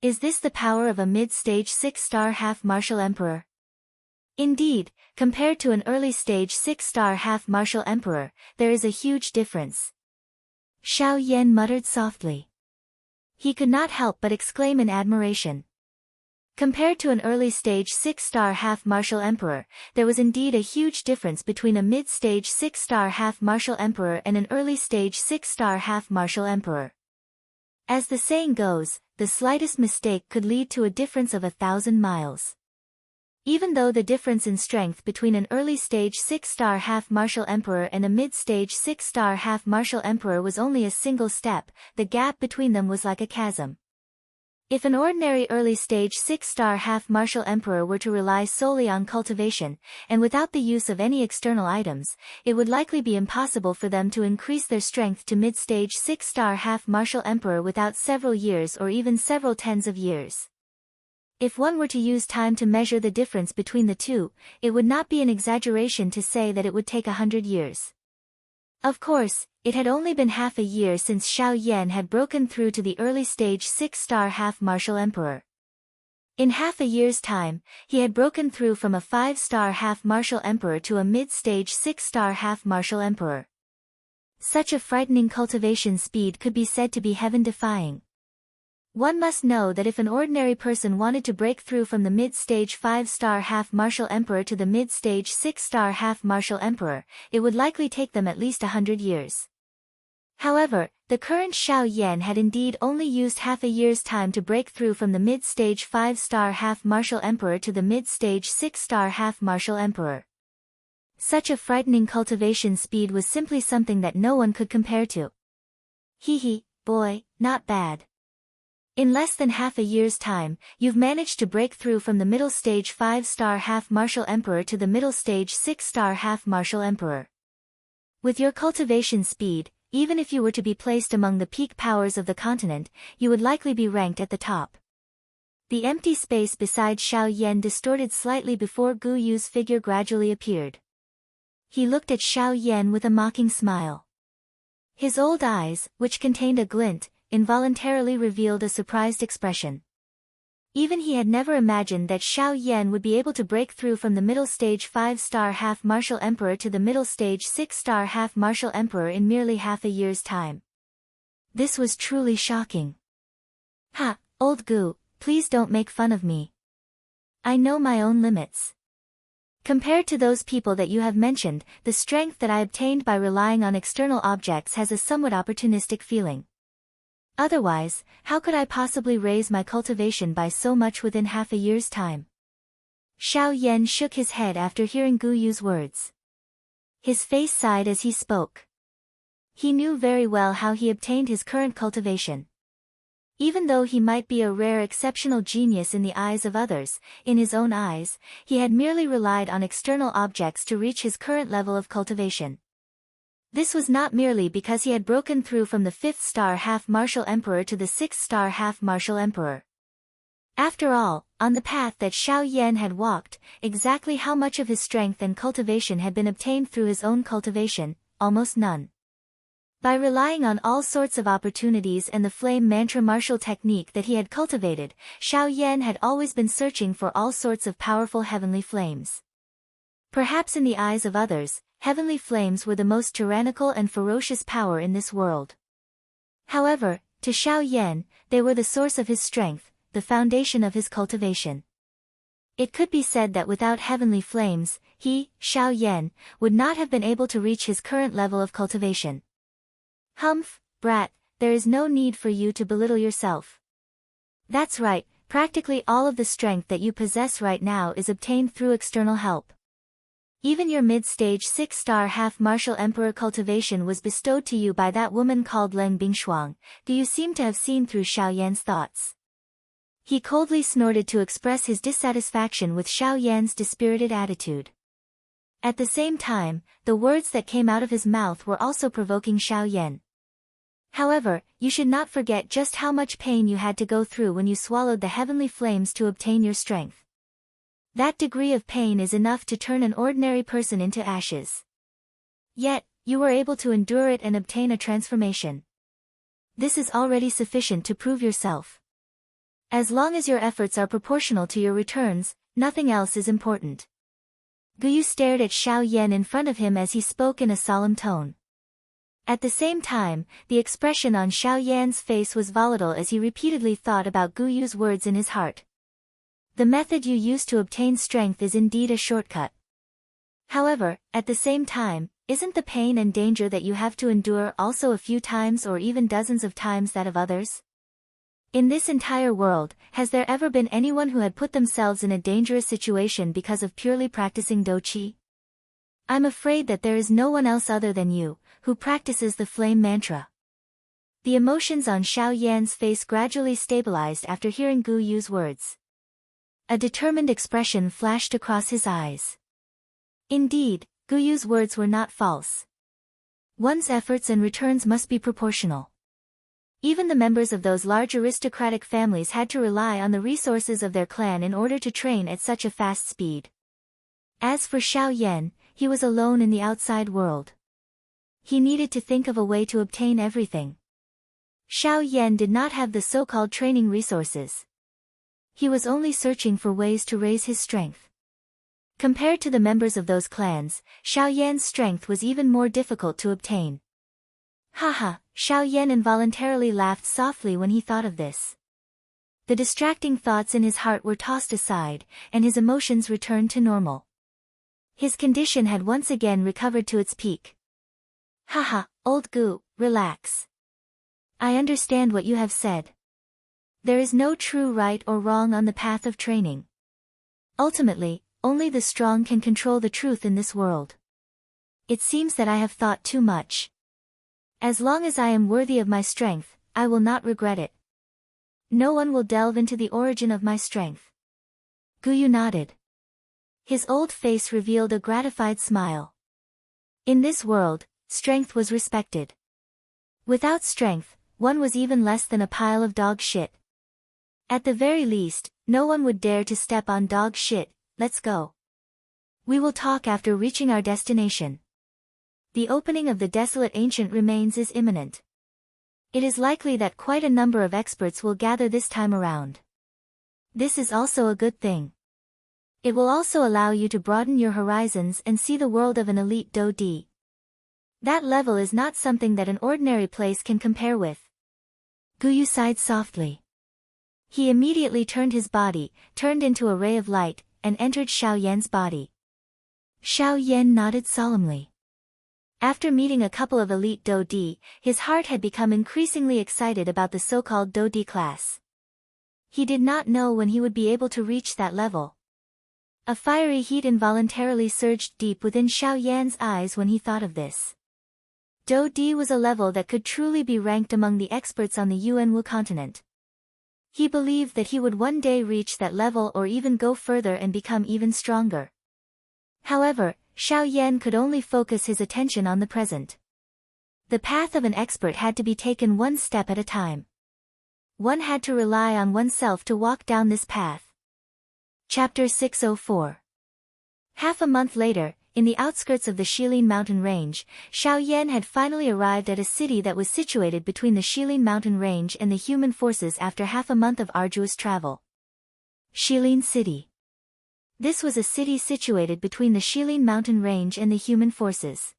S1: Is this the power of a mid-stage 6-star half-martial emperor? Indeed, compared to an early-stage 6-star half-martial emperor, there is a huge difference. Xiao Yan muttered softly. He could not help but exclaim in admiration. Compared to an early-stage 6-star half-martial emperor, there was indeed a huge difference between a mid-stage 6-star half-martial emperor and an early-stage 6-star half-martial emperor. As the saying goes, the slightest mistake could lead to a difference of 1,000 miles. Even though the difference in strength between an early-stage 6-star half-martial emperor and a mid-stage 6-star half-martial emperor was only a single step, the gap between them was like a chasm. If an ordinary early-stage 6-star half-martial emperor were to rely solely on cultivation, and without the use of any external items, it would likely be impossible for them to increase their strength to mid-stage 6-star half-martial emperor without several years or even several tens of years. If one were to use time to measure the difference between the two, it would not be an exaggeration to say that it would take 100 years. Of course, it had only been half a year since Xiao Yan had broken through to the early-stage 6-star half-martial emperor. In half a year's time, he had broken through from a 5-star half-martial emperor to a mid-stage 6-star half-martial emperor. Such a frightening cultivation speed could be said to be heaven-defying. One must know that if an ordinary person wanted to break through from the mid-stage 5-star half-martial emperor to the mid-stage 6-star half-martial emperor, it would likely take them at least 100 years. However, the current Xiao Yan had indeed only used half a year's time to break through from the mid-stage 5-star half-martial emperor to the mid-stage 6-star half-martial emperor. Such a frightening cultivation speed was simply something that no one could compare to. Boy, not bad. In less than half a year's time, you've managed to break through from the middle stage 5-star half-martial emperor to the middle stage 6-star half-martial emperor. With your cultivation speed, even if you were to be placed among the peak powers of the continent, you would likely be ranked at the top. The empty space beside Xiao Yan distorted slightly before Gu Yu's figure gradually appeared. He looked at Xiao Yan with a mocking smile. His old eyes, which contained a glint, involuntarily revealed a surprised expression. Even he had never imagined that Xiao Yan would be able to break through from the middle stage 5-star half-martial emperor to the middle stage 6-star half-martial emperor in merely half a year's time. This was truly shocking. Ha, old Gu, please don't make fun of me. I know my own limits. Compared to those people that you have mentioned, the strength that I obtained by relying on external objects has a somewhat opportunistic feeling. Otherwise, how could I possibly raise my cultivation by so much within half a year's time? Xiao Yan shook his head after hearing Gu Yu's words. His face sighed as he spoke. He knew very well how he obtained his current cultivation. Even though he might be a rare exceptional genius in the eyes of others, in his own eyes, he had merely relied on external objects to reach his current level of cultivation. This was not merely because he had broken through from the 5th-star half-martial emperor to the 6th-star half-martial emperor. After all, on the path that Xiao Yan had walked, exactly how much of his strength and cultivation had been obtained through his own cultivation? Almost none. By relying on all sorts of opportunities and the flame mantra martial technique that he had cultivated, Xiao Yan had always been searching for all sorts of powerful heavenly flames. Perhaps in the eyes of others, heavenly flames were the most tyrannical and ferocious power in this world. However, to Xiao Yan, they were the source of his strength, the foundation of his cultivation. It could be said that without heavenly flames, he, Xiao Yan, would not have been able to reach his current level of cultivation. Humph, brat, there is no need for you to belittle yourself. That's right, practically all of the strength that you possess right now is obtained through external help. Even your mid-stage 6-star half-martial emperor cultivation was bestowed to you by that woman called Leng Bingshuang. Do you seem to have seen through Xiao Yan's thoughts? He coldly snorted to express his dissatisfaction with Xiao Yan's dispirited attitude. At the same time, the words that came out of his mouth were also provoking Xiao Yan. However, you should not forget just how much pain you had to go through when you swallowed the heavenly flames to obtain your strength. That degree of pain is enough to turn an ordinary person into ashes. Yet, you were able to endure it and obtain a transformation. This is already sufficient to prove yourself. As long as your efforts are proportional to your returns, nothing else is important. Gu Yu stared at Xiao Yan in front of him as he spoke in a solemn tone. At the same time, the expression on Xiao Yan's face was volatile as he repeatedly thought about Gu Yu's words in his heart. The method you use to obtain strength is indeed a shortcut. However, at the same time, isn't the pain and danger that you have to endure also a few times or even dozens of times that of others? In this entire world, has there ever been anyone who had put themselves in a dangerous situation because of purely practicing doqi? I'm afraid that there is no one else other than you, who practices the flame mantra. The emotions on Xiao Yan's face gradually stabilized after hearing Gu Yu's words. A determined expression flashed across his eyes. Indeed, Gu Yu's words were not false. One's efforts and returns must be proportional. Even the members of those large aristocratic families had to rely on the resources of their clan in order to train at such a fast speed. As for Xiao Yan, he was alone in the outside world. He needed to think of a way to obtain everything. Xiao Yan did not have the so-called training resources. He was only searching for ways to raise his strength. Compared to the members of those clans, Xiao Yan's strength was even more difficult to obtain. Haha, Xiao Yan involuntarily laughed softly when he thought of this. The distracting thoughts in his heart were tossed aside, and his emotions returned to normal. His condition had once again recovered to its peak. Haha, old Gu, relax. I understand what you have said. There is no true right or wrong on the path of training. Ultimately, only the strong can control the truth in this world. It seems that I have thought too much. As long as I am worthy of my strength, I will not regret it. No one will delve into the origin of my strength. Gu Yu nodded. His old face revealed a gratified smile. In this world, strength was respected. Without strength, one was even less than a pile of dog shit. At the very least, no one would dare to step on dog shit. Let's go. We will talk after reaching our destination. The opening of the desolate ancient remains is imminent. It is likely that quite a number of experts will gather this time around. This is also a good thing. It will also allow you to broaden your horizons and see the world of an elite Do-D. That level is not something that an ordinary place can compare with. Guyu sighed softly. He immediately turned his body, turned into a ray of light, and entered Xiao Yan's body. Xiao Yan nodded solemnly. After meeting a couple of elite Do-D, his heart had become increasingly excited about the so-called Do-D class. He did not know when he would be able to reach that level. A fiery heat involuntarily surged deep within Xiao Yan's eyes when he thought of this. Do-D was a level that could truly be ranked among the experts on the Yuanwu continent. He believed that he would one day reach that level or even go further and become even stronger. However, Xiao Yan could only focus his attention on the present. The path of an expert had to be taken one step at a time. One had to rely on oneself to walk down this path. Chapter 604. Half a month later, in the outskirts of the Shilin mountain range, Xiao Yan had finally arrived at a city that was situated between the Shilin mountain range and the human forces after half a month of arduous travel. Shilin City. This was a city situated between the Shilin mountain range and the human forces.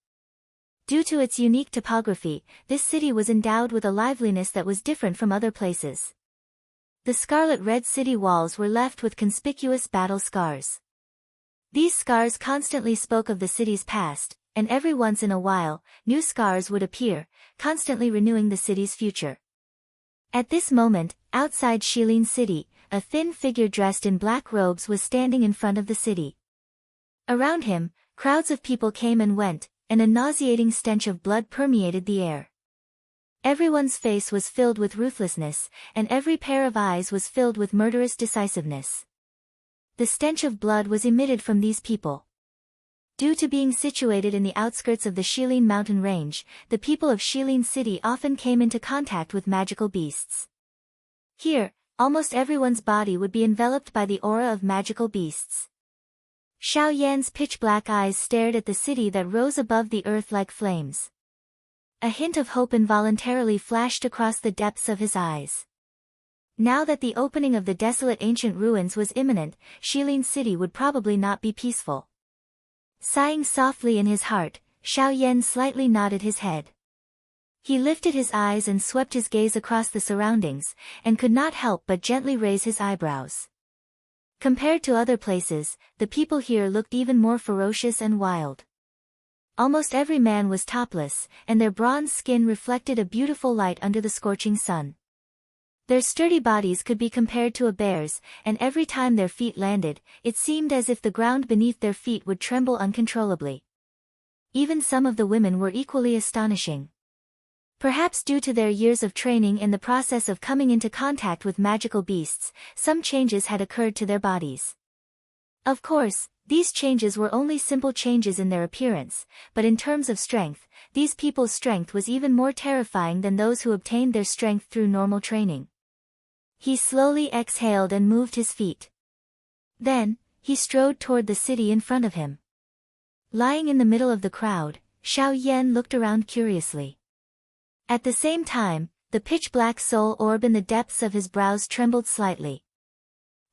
S1: Due to its unique topography, this city was endowed with a liveliness that was different from other places. The scarlet-red city walls were left with conspicuous battle scars. These scars constantly spoke of the city's past, and every once in a while, new scars would appear, constantly renewing the city's future. At this moment, outside Shilin City, a thin figure dressed in black robes was standing in front of the city. Around him, crowds of people came and went, and a nauseating stench of blood permeated the air. Everyone's face was filled with ruthlessness, and every pair of eyes was filled with murderous decisiveness. The stench of blood was emitted from these people. Due to being situated in the outskirts of the Shilin mountain range, the people of Shilin City often came into contact with magical beasts. Here, almost everyone's body would be enveloped by the aura of magical beasts. Xiao Yan's pitch-black eyes stared at the city that rose above the earth like flames. A hint of hope involuntarily flashed across the depths of his eyes. Now that the opening of the desolate ancient ruins was imminent, Shilin City would probably not be peaceful. Sighing softly in his heart, Xiao Yan slightly nodded his head. He lifted his eyes and swept his gaze across the surroundings, and could not help but gently raise his eyebrows. Compared to other places, the people here looked even more ferocious and wild. Almost every man was topless, and their bronze skin reflected a beautiful light under the scorching sun. Their sturdy bodies could be compared to a bear's, and every time their feet landed, it seemed as if the ground beneath their feet would tremble uncontrollably. Even some of the women were equally astonishing. Perhaps due to their years of training and the process of coming into contact with magical beasts, some changes had occurred to their bodies. Of course, these changes were only simple changes in their appearance, but in terms of strength, these people's strength was even more terrifying than those who obtained their strength through normal training. He slowly exhaled and moved his feet. Then, he strode toward the city in front of him. Lying in the middle of the crowd, Xiao Yan looked around curiously. At the same time, the pitch-black soul orb in the depths of his brows trembled slightly.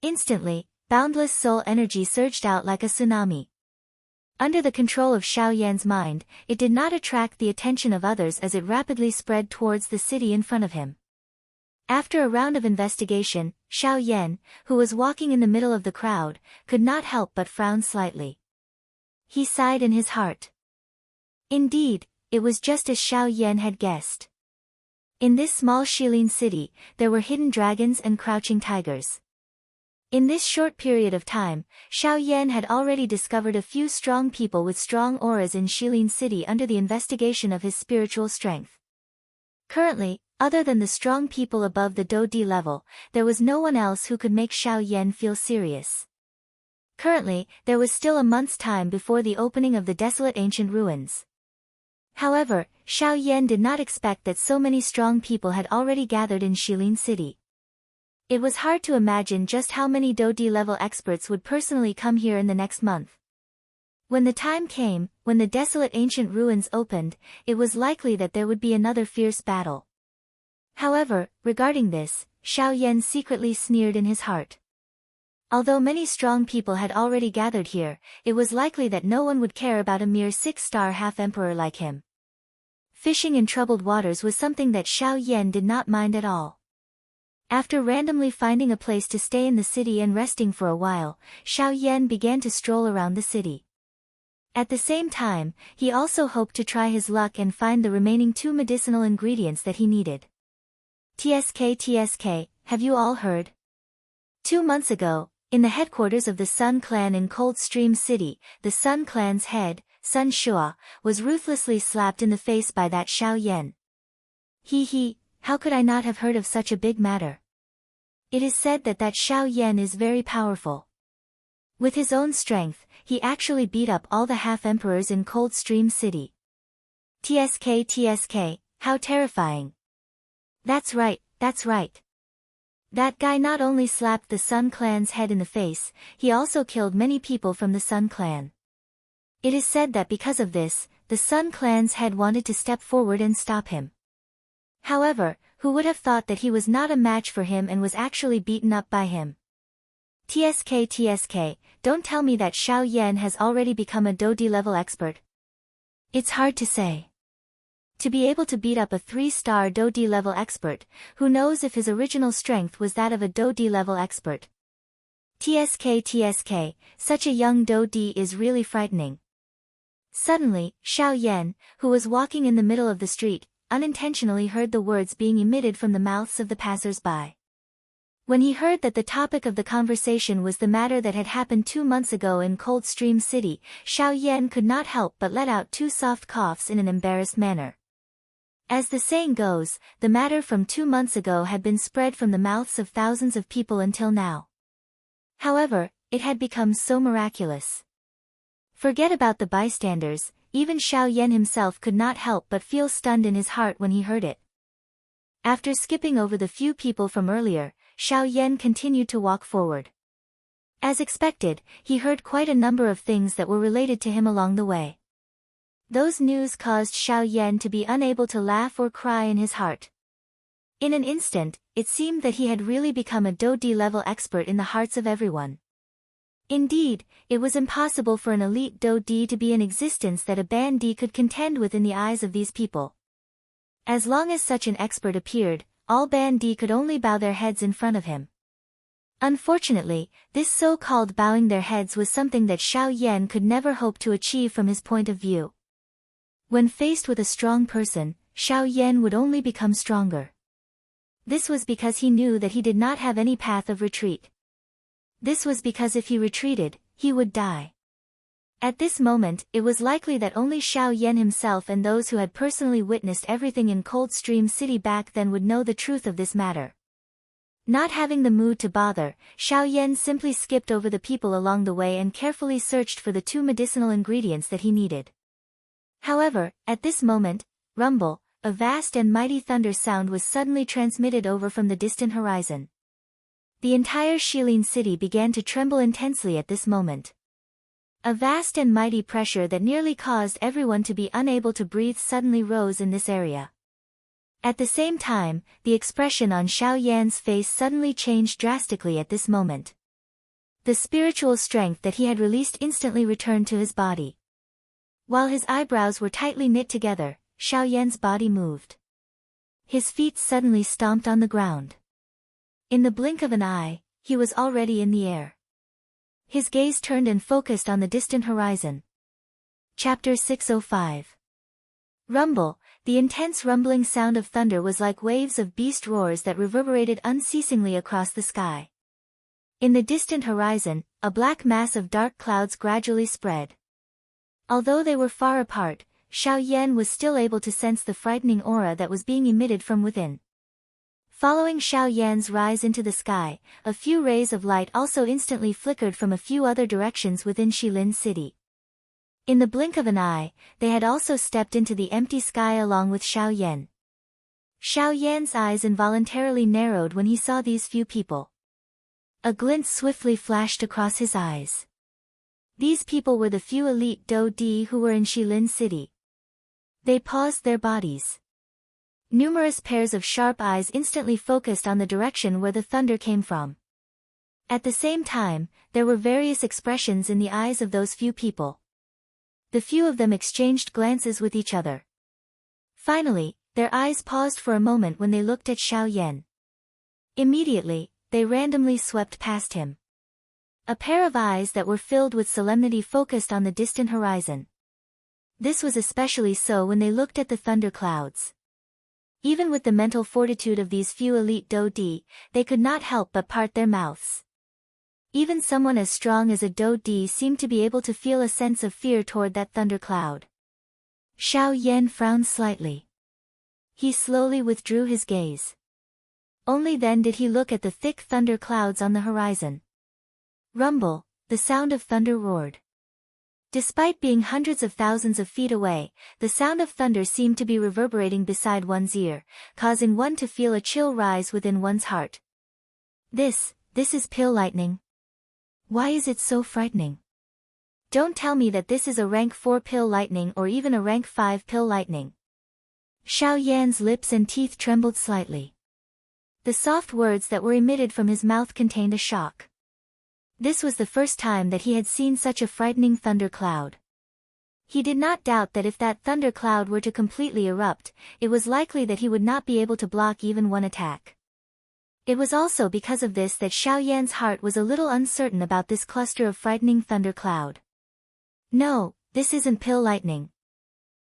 S1: Instantly, boundless soul energy surged out like a tsunami. Under the control of Xiao Yan's mind, it did not attract the attention of others as it rapidly spread towards the city in front of him. After a round of investigation, Xiao Yan, who was walking in the middle of the crowd, could not help but frown slightly. He sighed in his heart. Indeed, it was just as Xiao Yan had guessed. In this small Shilin city, there were hidden dragons and crouching tigers. In this short period of time, Xiao Yan had already discovered a few strong people with strong auras in Shilin City under the investigation of his spiritual strength. Currently, other than the strong people above the Do-D level, there was no one else who could make Xiao Yan feel serious. Currently, there was still a month's time before the opening of the desolate ancient ruins. However, Xiao Yan did not expect that so many strong people had already gathered in Shilin City. It was hard to imagine just how many Do-D level experts would personally come here in the next month. When the time came, when the desolate ancient ruins opened, it was likely that there would be another fierce battle. However, regarding this, Xiao Yan secretly sneered in his heart. Although many strong people had already gathered here, it was likely that no one would care about a mere 6-star half-emperor like him. Fishing in troubled waters was something that Xiao Yan did not mind at all. After randomly finding a place to stay in the city and resting for a while, Xiao Yan began to stroll around the city. At the same time, he also hoped to try his luck and find the remaining 2 medicinal ingredients that he needed. TSK, have you all heard? 2 months ago, in the headquarters of the Sun Clan in Cold Stream City, the Sun Clan's head, Sun Shua, was ruthlessly slapped in the face by that Xiao Yan. How could I not have heard of such a big matter? It is said that Xiao Yan is very powerful. With his own strength, he actually beat up all the half-emperors in Cold Stream City. TSK, how terrifying. That's right. That guy not only slapped the Sun Clan's head in the face, he also killed many people from the Sun Clan. It is said that because of this, the Sun Clan's head wanted to step forward and stop him. However, who would have thought that he was not a match for him and was actually beaten up by him? TSK, don't tell me that Xiao Yan has already become a Do-D level expert. It's hard to say. To be able to beat up a 3-star Do-D level expert, who knows if his original strength was that of a Do-D level expert. TSK, such a young Do-D is really frightening. Suddenly, Xiao Yan, who was walking in the middle of the street, unintentionally heard the words being emitted from the mouths of the passers-by. When he heard that the topic of the conversation was the matter that had happened 2 months ago in Cold Stream City, Xiao Yan could not help but let out 2 soft coughs in an embarrassed manner. As the saying goes, the matter from 2 months ago had been spread from the mouths of thousands of people until now. However, it had become so miraculous. Forget about the bystanders, even Xiao Yan himself could not help but feel stunned in his heart when he heard it. After skipping over the few people from earlier, Xiao Yan continued to walk forward. As expected, he heard quite a number of things that were related to him along the way. Those news caused Xiao Yan to be unable to laugh or cry in his heart. In an instant, it seemed that he had really become a Do-D level expert in the hearts of everyone. Indeed, it was impossible for an elite Do-D to be in existence that a Ban-D could contend with in the eyes of these people. As long as such an expert appeared, all Ban-D could only bow their heads in front of him. Unfortunately, this so-called bowing their heads was something that Xiao Yan could never hope to achieve from his point of view. When faced with a strong person, Xiao Yan would only become stronger. This was because he knew that he did not have any path of retreat. This was because if he retreated, he would die. At this moment, it was likely that only Xiao Yan himself and those who had personally witnessed everything in Cold Stream City back then would know the truth of this matter. Not having the mood to bother, Xiao Yan simply skipped over the people along the way and carefully searched for the 2 medicinal ingredients that he needed. However, at this moment, rumble, a vast and mighty thunder sound was suddenly transmitted over from the distant horizon. The entire Shilin city began to tremble intensely at this moment. A vast and mighty pressure that nearly caused everyone to be unable to breathe suddenly rose in this area. At the same time, the expression on Xiao Yan's face suddenly changed drastically at this moment. The spiritual strength that he had released instantly returned to his body. While his eyebrows were tightly knit together, Xiao Yan's body moved. His feet suddenly stomped on the ground. In the blink of an eye, he was already in the air. His gaze turned and focused on the distant horizon. Chapter 605. Rumble. The intense rumbling sound of thunder was like waves of beast roars that reverberated unceasingly across the sky. In the distant horizon, a black mass of dark clouds gradually spread. Although they were far apart, Xiao Yan was still able to sense the frightening aura that was being emitted from within. Following Xiao Yan's rise into the sky, a few rays of light also instantly flickered from a few other directions within Shilin City. In the blink of an eye, they had also stepped into the empty sky along with Xiao Yan. Xiao Yan's eyes involuntarily narrowed when he saw these few people. A glint swiftly flashed across his eyes. These people were the few elite Do Di who were in Shilin City. They paused their bodies. Numerous pairs of sharp eyes instantly focused on the direction where the thunder came from. At the same time, there were various expressions in the eyes of those few people. The few of them exchanged glances with each other. Finally, their eyes paused for a moment when they looked at Xiao Yan. Immediately, they randomly swept past him. A pair of eyes that were filled with solemnity focused on the distant horizon. This was especially so when they looked at the thunder clouds. Even with the mental fortitude of these few elite Do Di, they could not help but part their mouths. Even someone as strong as a Do Di seemed to be able to feel a sense of fear toward that thundercloud. Xiao Yan frowned slightly. He slowly withdrew his gaze. Only then did he look at the thick thunder clouds on the horizon. Rumble, the sound of thunder roared. Despite being hundreds of thousands of feet away, the sound of thunder seemed to be reverberating beside one's ear, causing one to feel a chill rise within one's heart. This is pill lightning. Why is it so frightening? Don't tell me that this is a rank 4 pill lightning or even a rank 5 pill lightning. Xiao Yan's lips and teeth trembled slightly. The soft words that were emitted from his mouth contained a shock. This was the first time that he had seen such a frightening thunder cloud. He did not doubt that if that thunder cloud were to completely erupt, it was likely that he would not be able to block even one attack. It was also because of this that Xiao Yan's heart was a little uncertain about this cluster of frightening thunder cloud. No, this isn't pill lightning.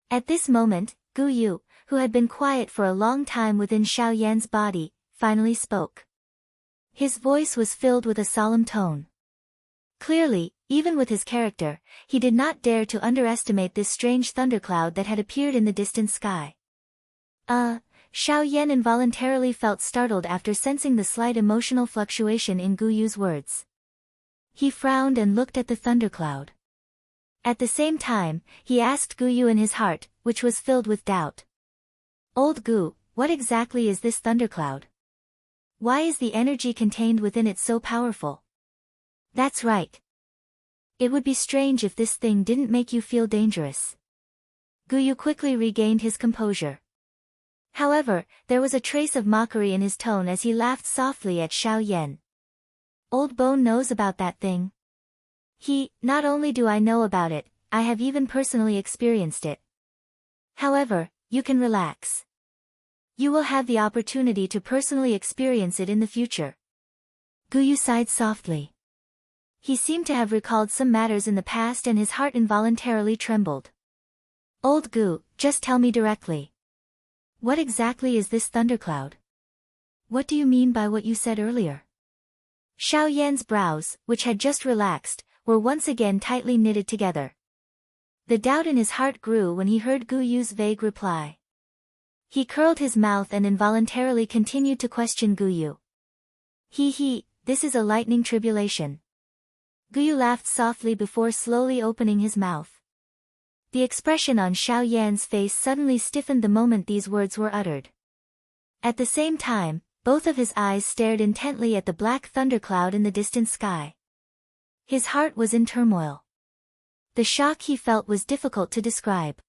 S1: At this moment, Gu Yu, who had been quiet for a long time within Xiao Yan's body, finally spoke. His voice was filled with a solemn tone. Clearly, even with his character, he did not dare to underestimate this strange thundercloud that had appeared in the distant sky. Xiao Yan involuntarily felt startled after sensing the slight emotional fluctuation in Gu Yu's words. He frowned and looked at the thundercloud. At the same time, he asked Gu Yu in his heart, which was filled with doubt. Old Gu, what exactly is this thundercloud? Why is the energy contained within it so powerful? That's right. It would be strange if this thing didn't make you feel dangerous. Gu Yu quickly regained his composure. However, there was a trace of mockery in his tone as he laughed softly at Xiao Yan. Old Bone knows about that thing. Not only do I know about it, I have even personally experienced it. However, you can relax. You will have the opportunity to personally experience it in the future. Gu Yu sighed softly. He seemed to have recalled some matters in the past and his heart involuntarily trembled. Old Gu, just tell me directly. What exactly is this thundercloud? What do you mean by what you said earlier? Xiao Yan's brows, which had just relaxed, were once again tightly knitted together. The doubt in his heart grew when he heard Gu Yu's vague reply. He curled his mouth and involuntarily continued to question Gu Yu. This is a lightning tribulation. Gu Yu laughed softly before slowly opening his mouth. The expression on Xiao Yan's face suddenly stiffened the moment these words were uttered. At the same time, both of his eyes stared intently at the black thundercloud in the distant sky. His heart was in turmoil. The shock he felt was difficult to describe.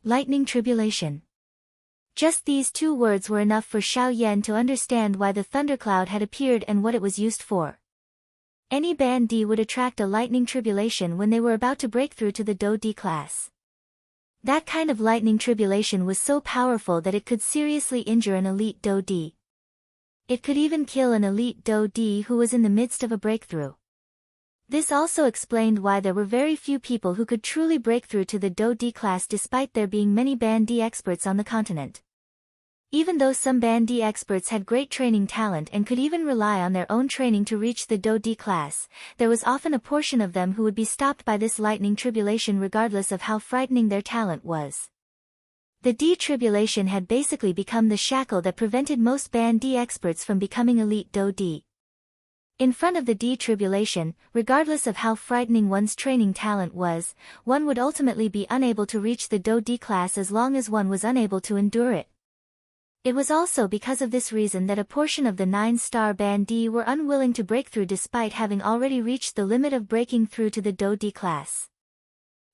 S1: Lightning tribulation. Just these two words were enough for Xiao Yan to understand why the thundercloud had appeared and what it was used for. Any Ban Di would attract a lightning tribulation when they were about to break through to the Do Di class. That kind of lightning tribulation was so powerful that it could seriously injure an elite Do Di. It could even kill an elite Do Di who was in the midst of a breakthrough. This also explained why there were very few people who could truly break through to the Do Di class despite there being many Ban Di experts on the continent. Even though some Ban Di experts had great training talent and could even rely on their own training to reach the Do Di class, there was often a portion of them who would be stopped by this lightning tribulation regardless of how frightening their talent was. The D tribulation had basically become the shackle that prevented most Ban Di experts from becoming elite Do Di. In front of the D tribulation, regardless of how frightening one's training talent was, one would ultimately be unable to reach the Do Di class as long as one was unable to endure it. It was also because of this reason that a portion of the 9-star Band D were unwilling to break through despite having already reached the limit of breaking through to the Do D class.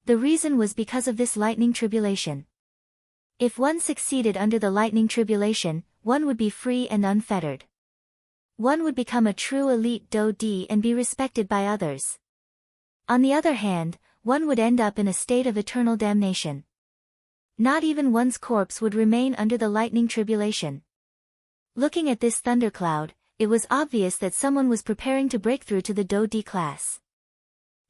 S1: The reason was because of this lightning tribulation. If one succeeded under the lightning tribulation, one would be free and unfettered. One would become a true elite Do D and be respected by others. On the other hand, one would end up in a state of eternal damnation. Not even one's corpse would remain under the lightning tribulation. Looking at this thundercloud, it was obvious that someone was preparing to break through to the Do D class.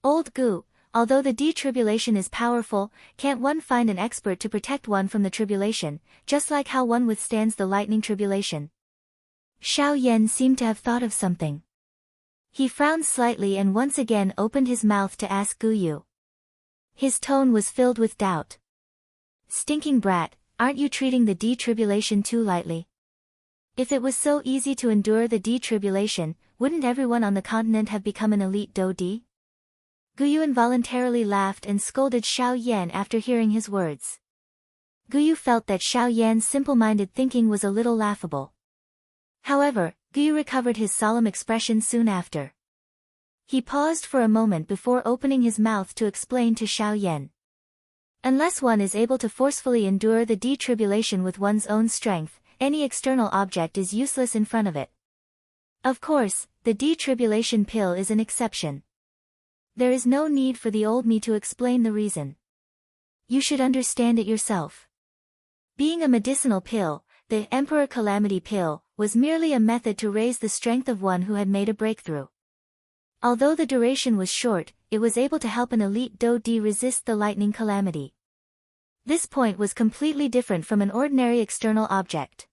S1: Old Gu, although the D tribulation is powerful, can't one find an expert to protect one from the tribulation, just like how one withstands the lightning tribulation? Xiao Yan seemed to have thought of something. He frowned slightly and once again opened his mouth to ask Gu Yu. His tone was filled with doubt. Stinking brat, aren't you treating the D-tribulation too lightly? If it was so easy to endure the D-tribulation, wouldn't everyone on the continent have become an elite Do D? Guyu involuntarily laughed and scolded Xiao Yan after hearing his words. Guyu felt that Xiao Yan's simple-minded thinking was a little laughable. However, Guyu recovered his solemn expression soon after. He paused for a moment before opening his mouth to explain to Xiao Yan. Unless one is able to forcefully endure the D-tribulation with one's own strength, any external object is useless in front of it. Of course, the D-tribulation pill is an exception. There is no need for the old me to explain the reason. You should understand it yourself. Being a medicinal pill, the Emperor Calamity pill was merely a method to raise the strength of one who had made a breakthrough. Although the duration was short, it was able to help an elite Do D resist the lightning calamity. This point was completely different from an ordinary external object.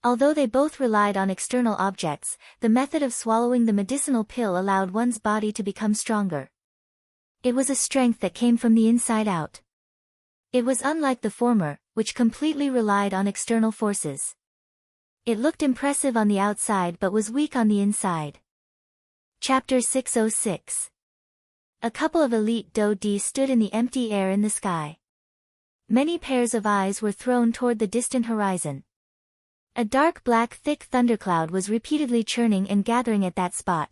S1: Although they both relied on external objects, the method of swallowing the medicinal pill allowed one's body to become stronger. It was a strength that came from the inside out. It was unlike the former, which completely relied on external forces. It looked impressive on the outside but was weak on the inside. Chapter 606. A couple of elite Do D stood in the empty air in the sky. Many pairs of eyes were thrown toward the distant horizon. A dark black thick thundercloud was repeatedly churning and gathering at that spot.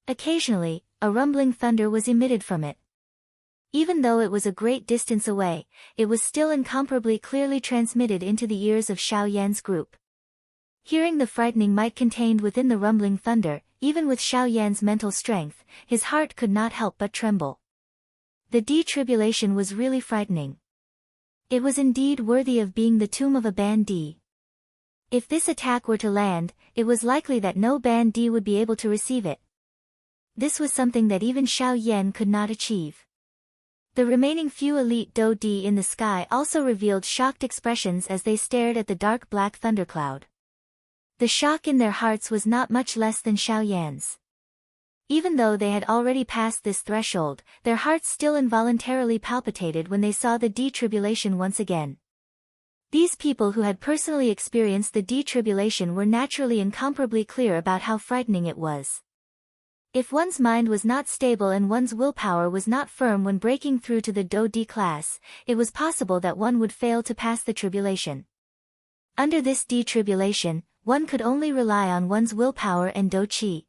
S1: Occasionally, a rumbling thunder was emitted from it. Even though it was a great distance away, it was still incomparably clearly transmitted into the ears of Xiao Yan's group. Hearing the frightening might contained within the rumbling thunder, even with Xiao Yan's mental strength, his heart could not help but tremble. The D-tribulation was really frightening. It was indeed worthy of being the tomb of a Band D. If this attack were to land, it was likely that no Band D would be able to receive it. This was something that even Xiao Yan could not achieve. The remaining few elite Do D in the sky also revealed shocked expressions as they stared at the dark black thundercloud. The shock in their hearts was not much less than Xiao Yan's. Even though they had already passed this threshold, their hearts still involuntarily palpitated when they saw the D-tribulation once again. These people who had personally experienced the D-tribulation were naturally incomparably clear about how frightening it was. If one's mind was not stable and one's willpower was not firm when breaking through to the Do D class, it was possible that one would fail to pass the tribulation. Under this D-tribulation, one could only rely on one's willpower and Do Qi.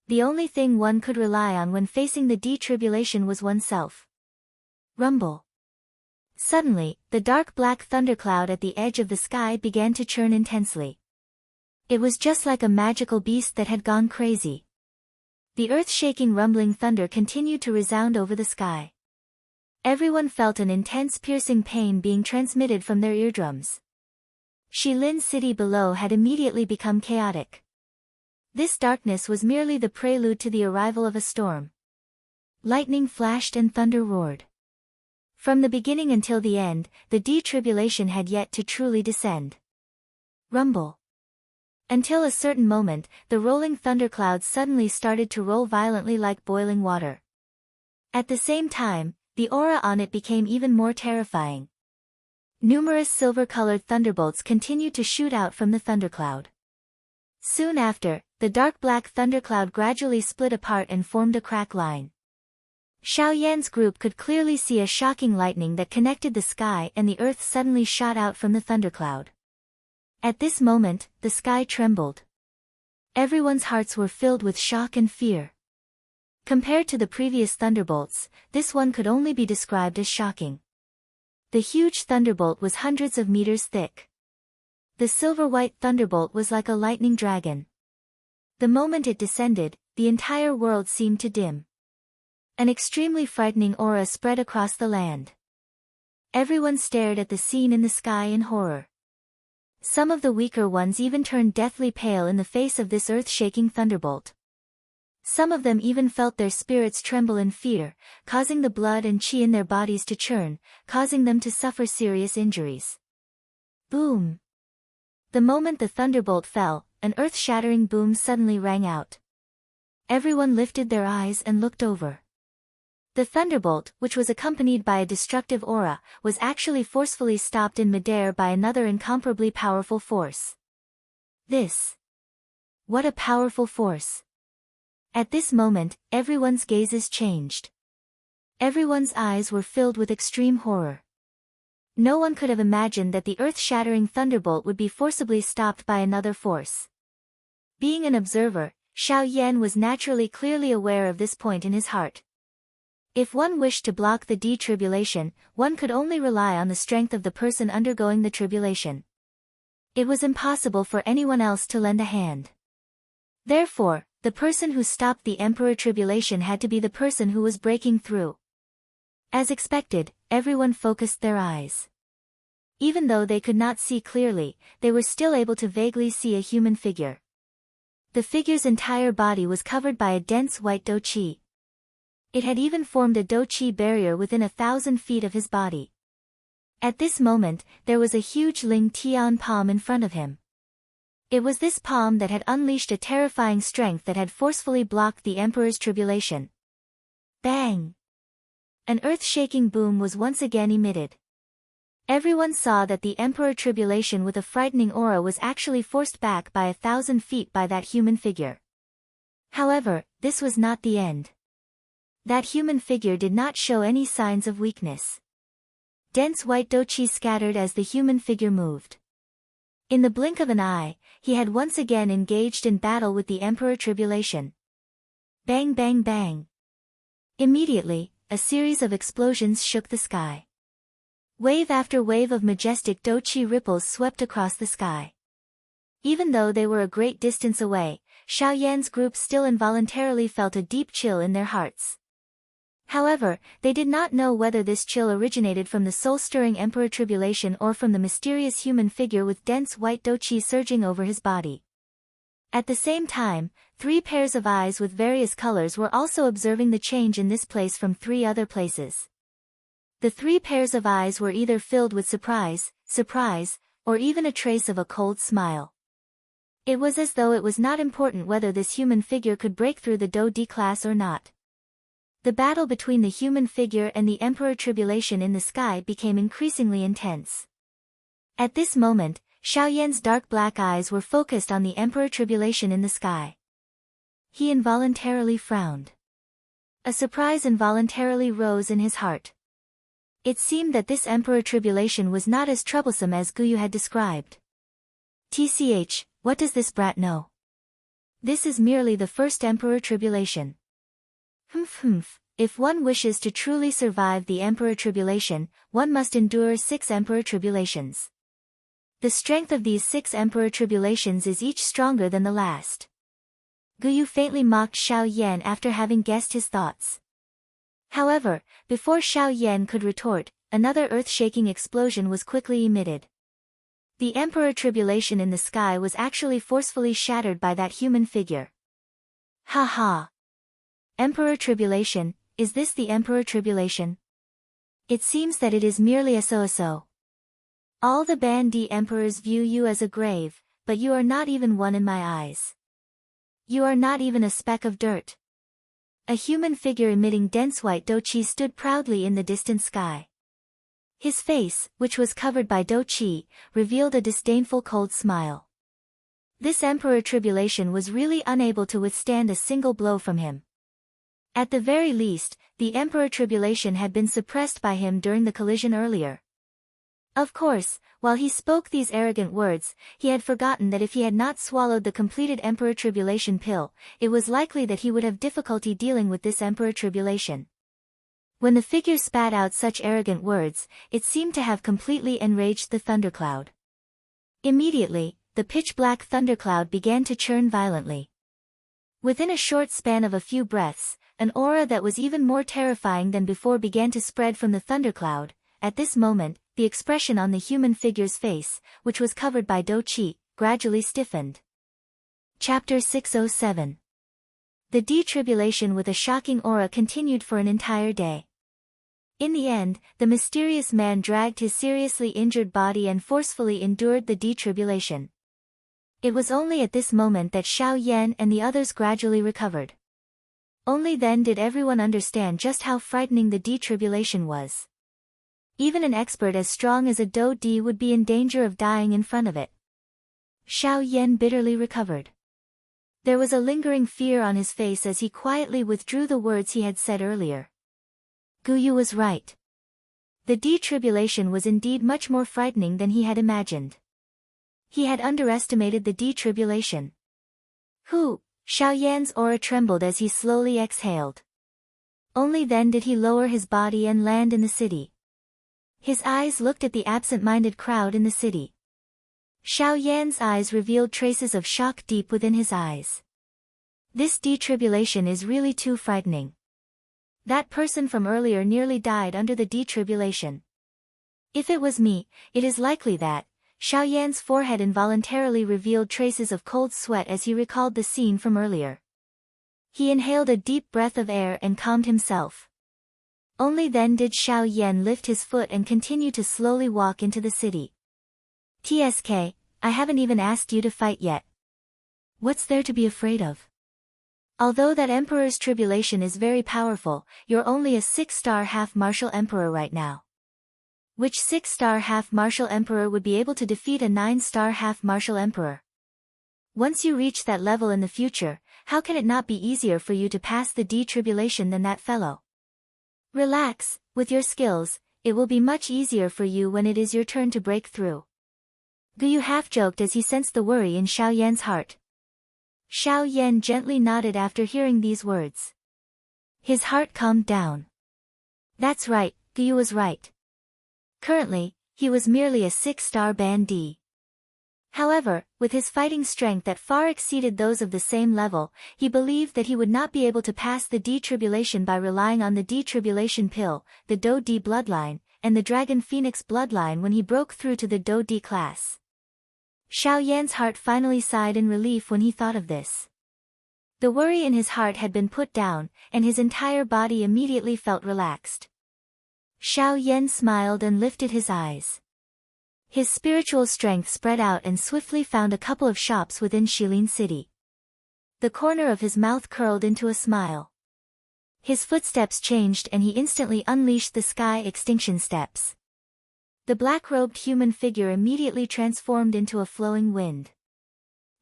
S1: The only thing one could rely on when facing the D-tribulation was oneself. Rumble. Suddenly, the dark black thundercloud at the edge of the sky began to churn intensely. It was just like a magical beast that had gone crazy. The earth-shaking rumbling thunder continued to resound over the sky. Everyone felt an intense piercing pain being transmitted from their eardrums. Shilin City below had immediately become chaotic. This darkness was merely the prelude to the arrival of a storm. Lightning flashed and thunder roared. From the beginning until the end, the D-tribulation had yet to truly descend. Rumble. Until a certain moment, the rolling thunderclouds suddenly started to roll violently like boiling water. At the same time, the aura on it became even more terrifying. Numerous silver-colored thunderbolts continued to shoot out from the thundercloud. Soon after, the dark black thundercloud gradually split apart and formed a crack line. Xiao Yan's group could clearly see a shocking lightning that connected the sky and the earth suddenly shot out from the thundercloud. At this moment, the sky trembled. Everyone's hearts were filled with shock and fear. Compared to the previous thunderbolts, this one could only be described as shocking. The huge thunderbolt was hundreds of meters thick. The silver-white thunderbolt was like a lightning dragon. The moment it descended, the entire world seemed to dim. An extremely frightening aura spread across the land. Everyone stared at the scene in the sky in horror. Some of the weaker ones even turned deathly pale in the face of this earth-shaking thunderbolt. Some of them even felt their spirits tremble in fear, causing the blood and chi in their bodies to churn, causing them to suffer serious injuries. Boom! The moment the thunderbolt fell, an earth-shattering boom suddenly rang out. Everyone lifted their eyes and looked over. The thunderbolt, which was accompanied by a destructive aura, was actually forcefully stopped in midair by another incomparably powerful force. What a powerful force! At this moment, everyone's gazes changed. Everyone's eyes were filled with extreme horror. No one could have imagined that the earth-shattering thunderbolt would be forcibly stopped by another force. Being an observer, Xiao Yan was naturally clearly aware of this point in his heart. If one wished to block the detribulation, one could only rely on the strength of the person undergoing the tribulation. It was impossible for anyone else to lend a hand. Therefore, the person who stopped the emperor tribulation had to be the person who was breaking through. As expected, everyone focused their eyes. Even though they could not see clearly, they were still able to vaguely see a human figure. The figure's entire body was covered by a dense white do-chi. It had even formed a do-chi barrier within 1,000 feet of his body. At this moment, there was a huge Ling Tian palm in front of him. It was this palm that had unleashed a terrifying strength that had forcefully blocked the emperor's tribulation. Bang! An earth-shaking boom was once again emitted. Everyone saw that the emperor tribulation with a frightening aura was actually forced back by 1,000 feet by that human figure. However, this was not the end. That human figure did not show any signs of weakness. Dense white do-chi scattered as the human figure moved. In the blink of an eye, he had once again engaged in battle with the emperor tribulation. Bang bang bang. Immediately, a series of explosions shook the sky. Wave after wave of majestic do-chi ripples swept across the sky. Even though they were a great distance away, Xiao Yan's group still involuntarily felt a deep chill in their hearts. However, they did not know whether this chill originated from the soul-stirring emperor tribulation or from the mysterious human figure with dense white do-chi surging over his body. At the same time, 3 pairs of eyes with various colors were also observing the change in this place from 3 other places. The 3 pairs of eyes were either filled with surprise, or even a trace of a cold smile. It was as though it was not important whether this human figure could break through the Do-Di class or not. The battle between the human figure and the emperor tribulation in the sky became increasingly intense. At this moment, Xiao Yan's dark black eyes were focused on the emperor tribulation in the sky. He involuntarily frowned. A surprise involuntarily rose in his heart. It seemed that this emperor tribulation was not as troublesome as Guyu had described. TCH, what does this brat know? This is merely the first emperor tribulation. If one wishes to truly survive the emperor tribulation, one must endure 6 emperor tribulations. The strength of these 6 emperor tribulations is each stronger than the last. Guyu faintly mocked Xiao Yan after having guessed his thoughts. However, before Xiao Yan could retort, another earth-shaking explosion was quickly emitted. The emperor tribulation in the sky was actually forcefully shattered by that human figure. Ha ha! Emperor tribulation, is this the emperor tribulation? It seems that it is merely a so-so. All the Bandi emperors view you as a grave, but you are not even one in my eyes. You are not even a speck of dirt. A human figure emitting dense white do-chi stood proudly in the distant sky. His face, which was covered by do-chi, revealed a disdainful cold smile. This emperor tribulation was really unable to withstand a single blow from him. At the very least, the emperor tribulation had been suppressed by him during the collision earlier. Of course, while he spoke these arrogant words, he had forgotten that if he had not swallowed the completed Emperor Tribulation pill, it was likely that he would have difficulty dealing with this Emperor Tribulation. When the figure spat out such arrogant words, it seemed to have completely enraged the thundercloud. Immediately, the pitch-black thundercloud began to churn violently. Within a short span of a few breaths, an aura that was even more terrifying than before began to spread from the thundercloud. At this moment, the expression on the human figure's face, which was covered by Do-Chi, gradually stiffened. Chapter 607. The detribulation with a shocking aura continued for an entire day. In the end, the mysterious man dragged his seriously injured body and forcefully endured the detribulation. It was only at this moment that Xiao Yan and the others gradually recovered. Only then did everyone understand just how frightening the detribulation was. Even an expert as strong as a Do-Di would be in danger of dying in front of it. Xiao Yan bitterly recovered. There was a lingering fear on his face as he quietly withdrew the words he had said earlier. Guyu was right. The detribulation was indeed much more frightening than he had imagined. He had underestimated the detribulation. Xiao Yan's aura trembled as he slowly exhaled. Only then did he lower his body and land in the city. His eyes looked at the absent-minded crowd in the city. Xiao Yan's eyes revealed traces of shock deep within his eyes. This detribulation is really too frightening. That person from earlier nearly died under the detribulation. If it was me, it is likely that, Xiao Yan's forehead involuntarily revealed traces of cold sweat as he recalled the scene from earlier. He inhaled a deep breath of air and calmed himself. Only then did Xiao Yan lift his foot and continue to slowly walk into the city. TSK, I haven't even asked you to fight yet. What's there to be afraid of? Although that Emperor's tribulation is very powerful, you're only a 6-star half-martial Emperor right now. Which 6-star half-martial Emperor would be able to defeat a 9-star half-martial Emperor? Once you reach that level in the future, how can it not be easier for you to pass the detribulation than that fellow? Relax, with your skills, it will be much easier for you when it is your turn to break through. Guyu half-joked as he sensed the worry in Xiao Yan's heart. Xiao Yan gently nodded after hearing these words. His heart calmed down. That's right, Guyu was right. Currently, he was merely a 6-star Band D. However, with his fighting strength that far exceeded those of the same level, he believed that he would not be able to pass the detribulation by relying on the detribulation pill, the Do-Di bloodline, and the Dragon Phoenix bloodline when he broke through to the Do-Di class. Xiao Yan's heart finally sighed in relief when he thought of this. The worry in his heart had been put down, and his entire body immediately felt relaxed. Xiao Yan smiled and lifted his eyes. His spiritual strength spread out and swiftly found a couple of shops within Shilin City. The corner of his mouth curled into a smile. His footsteps changed and he instantly unleashed the sky extinction steps. The black-robed human figure immediately transformed into a flowing wind.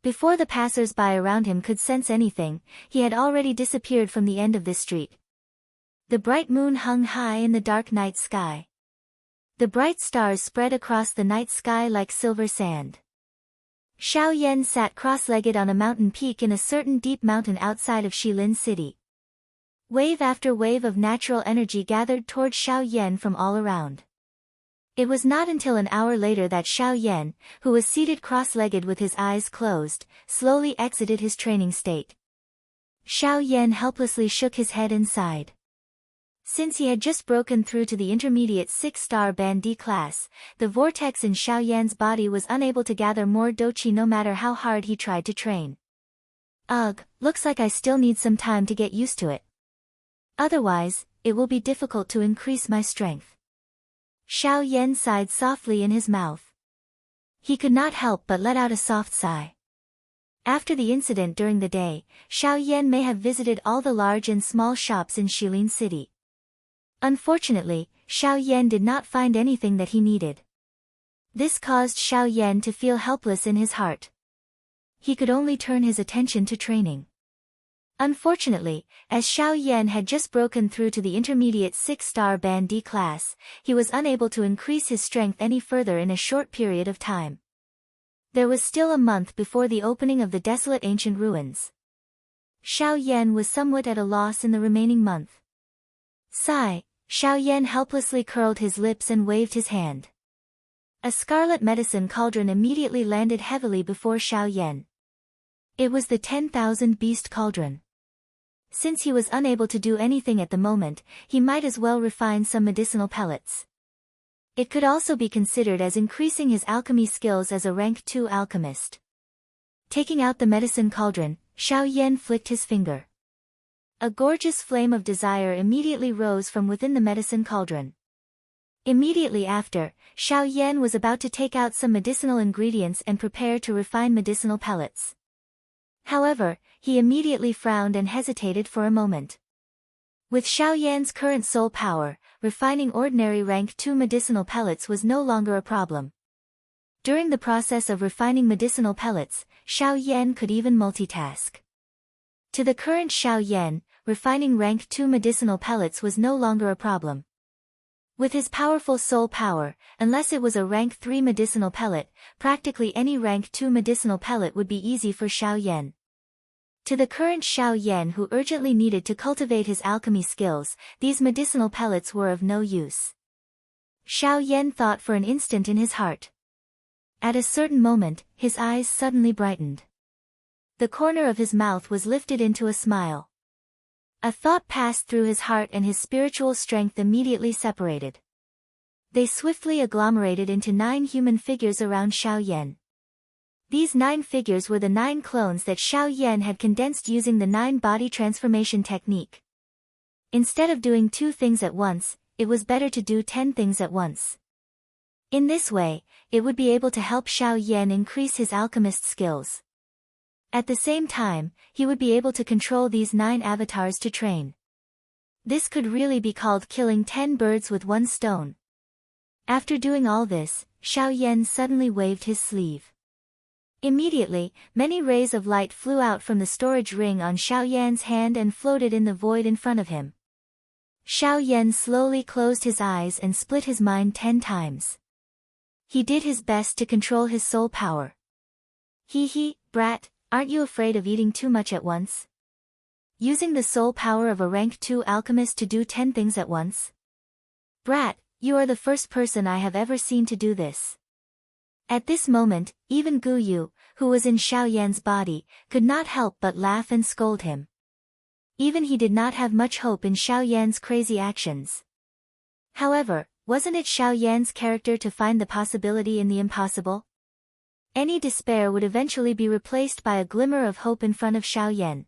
S1: Before the passers-by around him could sense anything, he had already disappeared from the end of this street. The bright moon hung high in the dark night sky. The bright stars spread across the night sky like silver sand. Xiao Yan sat cross-legged on a mountain peak in a certain deep mountain outside of Shilin City. Wave after wave of natural energy gathered toward Xiao Yan from all around. It was not until an hour later that Xiao Yan, who was seated cross-legged with his eyes closed, slowly exited his training state. Xiao Yan helplessly shook his head and sighed. Since he had just broken through to the intermediate 6-star Band D class, the vortex in Xiao Yan's body was unable to gather more Do-Chi no matter how hard he tried to train. Ugh, looks like I still need some time to get used to it. Otherwise, it will be difficult to increase my strength. Xiao Yan sighed softly in his mouth. He could not help but let out a soft sigh. After the incident during the day, Xiao Yan may have visited all the large and small shops in Shilin City. Unfortunately, Xiao Yan did not find anything that he needed. This caused Xiao Yan to feel helpless in his heart. He could only turn his attention to training. Unfortunately, as Xiao Yan had just broken through to the intermediate 6-star band D class, he was unable to increase his strength any further in a short period of time. There was still a month before the opening of the desolate ancient ruins. Xiao Yan was somewhat at a loss in the remaining month. Sigh, Xiao Yan helplessly curled his lips and waved his hand. A scarlet medicine cauldron immediately landed heavily before Xiao Yan. It was the 10,000 beast cauldron. Since he was unable to do anything at the moment, he might as well refine some medicinal pellets. It could also be considered as increasing his alchemy skills as a rank 2 alchemist. Taking out the medicine cauldron, Xiao Yan flicked his finger. A gorgeous flame of desire immediately rose from within the medicine cauldron. Immediately after, Xiao Yan was about to take out some medicinal ingredients and prepare to refine medicinal pellets. However, he immediately frowned and hesitated for a moment. With Xiao Yan's current soul power, refining ordinary rank 2 medicinal pellets was no longer a problem. During the process of refining medicinal pellets, Xiao Yan could even multitask. To the current Xiao Yan, refining rank 2 medicinal pellets was no longer a problem. With his powerful soul power, unless it was a rank 3 medicinal pellet, practically any rank 2 medicinal pellet would be easy for Xiao Yan. To the current Xiao Yan who urgently needed to cultivate his alchemy skills, these medicinal pellets were of no use. Xiao Yan thought for an instant in his heart. At a certain moment, his eyes suddenly brightened. The corner of his mouth was lifted into a smile. A thought passed through his heart and his spiritual strength immediately separated. They swiftly agglomerated into 9 human figures around Xiao Yan. These 9 figures were the 9 clones that Xiao Yan had condensed using the 9-body transformation technique. Instead of doing 2 things at once, it was better to do 10 things at once. In this way, it would be able to help Xiao Yan increase his alchemist skills. At the same time, he would be able to control these 9 avatars to train. This could really be called killing 10 birds with 1 stone. After doing all this, Xiao Yan suddenly waved his sleeve. Immediately, many rays of light flew out from the storage ring on Xiao Yan's hand and floated in the void in front of him. Xiao Yan slowly closed his eyes and split his mind 10 times. He did his best to control his soul power. Hee, brat, aren't you afraid of eating too much at once? Using the soul power of a rank 2 alchemist to do 10 things at once? Brat, you are the first person I have ever seen to do this. At this moment, even Gu Yu, who was in Xiao Yan's body, could not help but laugh and scold him. Even he did not have much hope in Xiao Yan's crazy actions. However, wasn't it Xiao Yan's character to find the possibility in the impossible? Any despair would eventually be replaced by a glimmer of hope in front of Xiao Yan.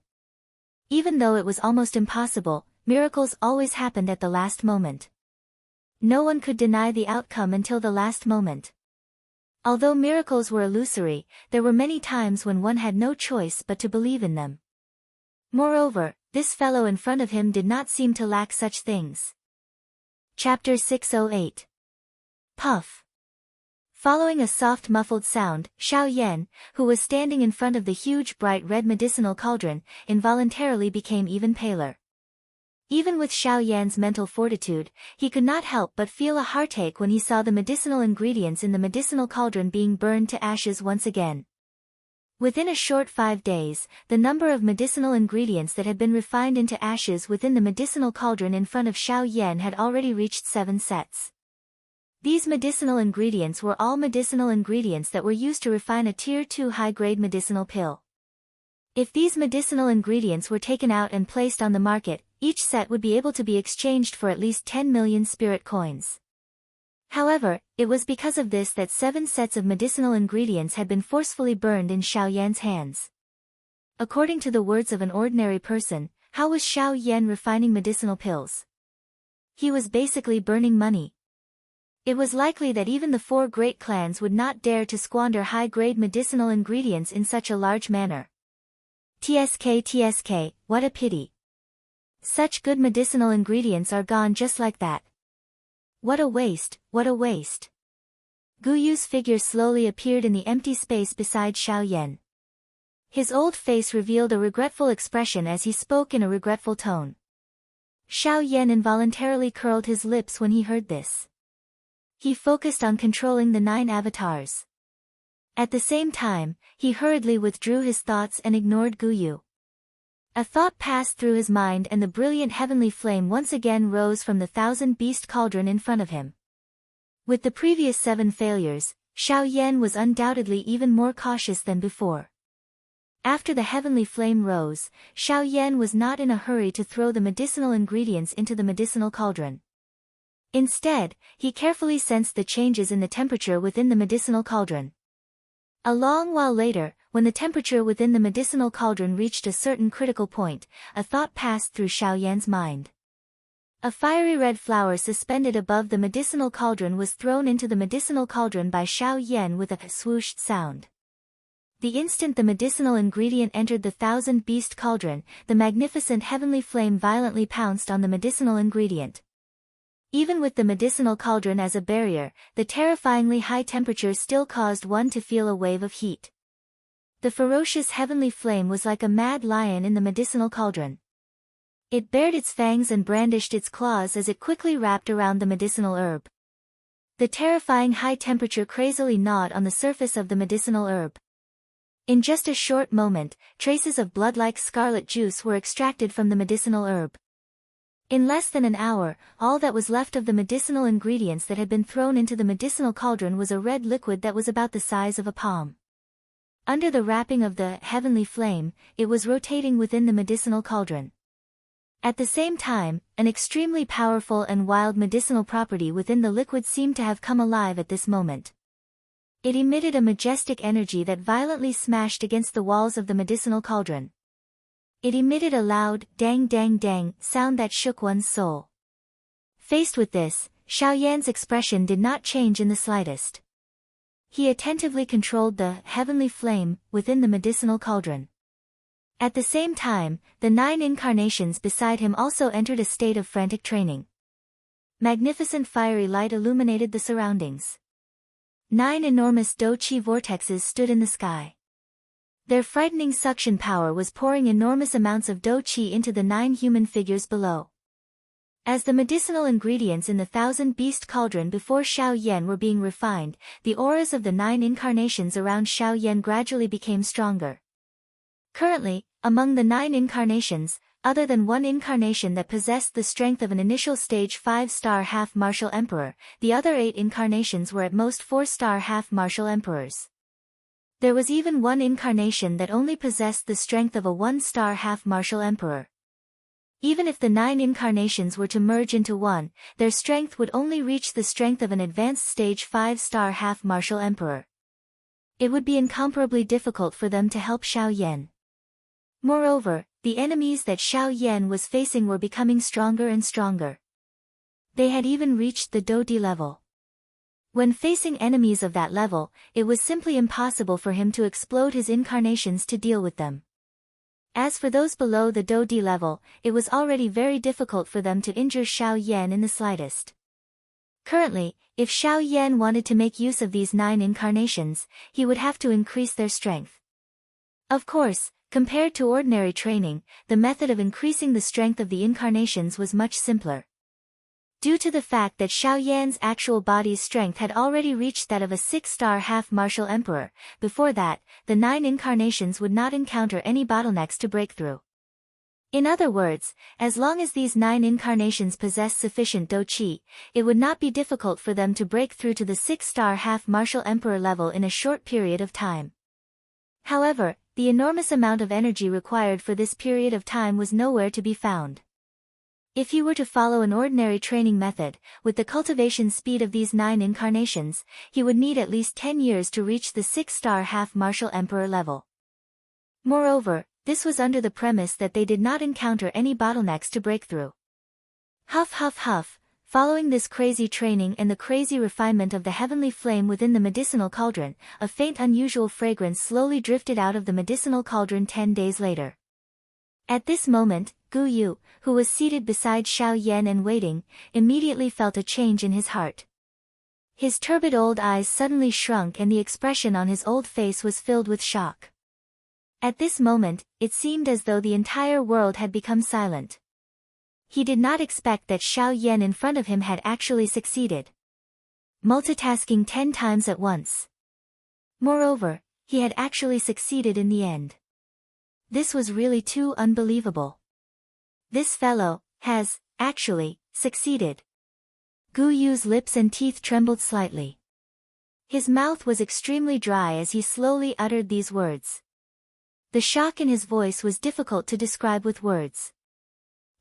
S1: Even though it was almost impossible, miracles always happened at the last moment. No one could deny the outcome until the last moment. Although miracles were illusory, there were many times when one had no choice but to believe in them. Moreover, this fellow in front of him did not seem to lack such things. Chapter 608. Puff. Following a soft muffled sound, Xiao Yan, who was standing in front of the huge bright red medicinal cauldron, involuntarily became even paler. Even with Xiao Yan's mental fortitude, he could not help but feel a heartache when he saw the medicinal ingredients in the medicinal cauldron being burned to ashes once again. Within a short 5 days, the number of medicinal ingredients that had been refined into ashes within the medicinal cauldron in front of Xiao Yan had already reached 7 sets. These medicinal ingredients were all medicinal ingredients that were used to refine a Tier 2 high-grade medicinal pill. If these medicinal ingredients were taken out and placed on the market, each set would be able to be exchanged for at least 10 million spirit coins. However, it was because of this that 7 sets of medicinal ingredients had been forcefully burned in Xiao Yan's hands. According to the words of an ordinary person, how was Xiao Yan refining medicinal pills? He was basically burning money. It was likely that even the 4 great clans would not dare to squander high-grade medicinal ingredients in such a large manner. TSK, what a pity. Such good medicinal ingredients are gone just like that. What a waste, what a waste. Gu Yu's figure slowly appeared in the empty space beside Xiao Yan. His old face revealed a regretful expression as he spoke in a regretful tone. Xiao Yan involuntarily curled his lips when he heard this. He focused on controlling the 9 avatars. At the same time, he hurriedly withdrew his thoughts and ignored Guyu. A thought passed through his mind and the brilliant heavenly flame once again rose from the 1000-beast cauldron in front of him. With the previous 7 failures, Xiao Yan was undoubtedly even more cautious than before. After the heavenly flame rose, Xiao Yan was not in a hurry to throw the medicinal ingredients into the medicinal cauldron. Instead, he carefully sensed the changes in the temperature within the medicinal cauldron. A long while later, when the temperature within the medicinal cauldron reached a certain critical point, a thought passed through Xiao Yan's mind. A fiery red flower suspended above the medicinal cauldron was thrown into the medicinal cauldron by Xiao Yan with a swooshed sound. The instant the medicinal ingredient entered the 1000-beast cauldron, the magnificent heavenly flame violently pounced on the medicinal ingredient. Even with the medicinal cauldron as a barrier, the terrifyingly high temperature still caused one to feel a wave of heat. The ferocious heavenly flame was like a mad lion in the medicinal cauldron. It bared its fangs and brandished its claws as it quickly wrapped around the medicinal herb. The terrifying high temperature crazily gnawed on the surface of the medicinal herb. In just a short moment, traces of blood-like scarlet juice were extracted from the medicinal herb. In less than an hour, all that was left of the medicinal ingredients that had been thrown into the medicinal cauldron was a red liquid that was about the size of a palm. Under the wrapping of the heavenly flame, it was rotating within the medicinal cauldron. At the same time, an extremely powerful and wild medicinal property within the liquid seemed to have come alive at this moment. It emitted a majestic energy that violently smashed against the walls of the medicinal cauldron. It emitted a loud, dang dang dang, sound that shook one's soul. Faced with this, Xiao Yan's expression did not change in the slightest. He attentively controlled the heavenly flame within the medicinal cauldron. At the same time, the 9 incarnations beside him also entered a state of frantic training. Magnificent fiery light illuminated the surroundings. 9 enormous Do-Chi vortexes stood in the sky. Their frightening suction power was pouring enormous amounts of Do-Chi into the 9 human figures below. As the medicinal ingredients in the 1000-beast cauldron before Xiao Yan were being refined, the auras of the 9 incarnations around Xiao Yan gradually became stronger. Currently, among the 9 incarnations, other than one incarnation that possessed the strength of an initial stage 5-star half-martial emperor, the other 8 incarnations were at most 4-star half-martial emperors. There was even one incarnation that only possessed the strength of a 1-star half-martial emperor. Even if the 9 incarnations were to merge into one, their strength would only reach the strength of an advanced stage 5-star half-martial emperor. It would be incomparably difficult for them to help Xiao Yan. Moreover, the enemies that Xiao Yan was facing were becoming stronger and stronger. They had even reached the Do-Di level. When facing enemies of that level, it was simply impossible for him to explode his incarnations to deal with them. As for those below the Do-Di level, it was already very difficult for them to injure Xiao Yan in the slightest. Currently, if Xiao Yan wanted to make use of these 9 incarnations, he would have to increase their strength. Of course, compared to ordinary training, the method of increasing the strength of the incarnations was much simpler. Due to the fact that Xiao Yan's actual body's strength had already reached that of a 6-star half-martial emperor, before that, the 9 incarnations would not encounter any bottlenecks to break through. In other words, as long as these 9 incarnations possessed sufficient Do-Chi, it would not be difficult for them to break through to the 6-star half-martial emperor level in a short period of time. However, the enormous amount of energy required for this period of time was nowhere to be found. If he were to follow an ordinary training method, with the cultivation speed of these 9 incarnations, he would need at least 10 years to reach the 6-star half-martial emperor level. Moreover, this was under the premise that they did not encounter any bottlenecks to break through. Huff huff huff, following this crazy training and the crazy refinement of the heavenly flame within the medicinal cauldron, a faint unusual fragrance slowly drifted out of the medicinal cauldron 10 days later. At this moment, Gu Yu, who was seated beside Xiao Yan and waiting, immediately felt a change in his heart. His turbid old eyes suddenly shrunk and the expression on his old face was filled with shock. At this moment, it seemed as though the entire world had become silent. He did not expect that Xiao Yan in front of him had actually succeeded. Multitasking 10 times at once. Moreover, he had actually succeeded in the end. This was really too unbelievable. This fellow has actually succeeded. Gu Yu's lips and teeth trembled slightly. His mouth was extremely dry as he slowly uttered these words. The shock in his voice was difficult to describe with words.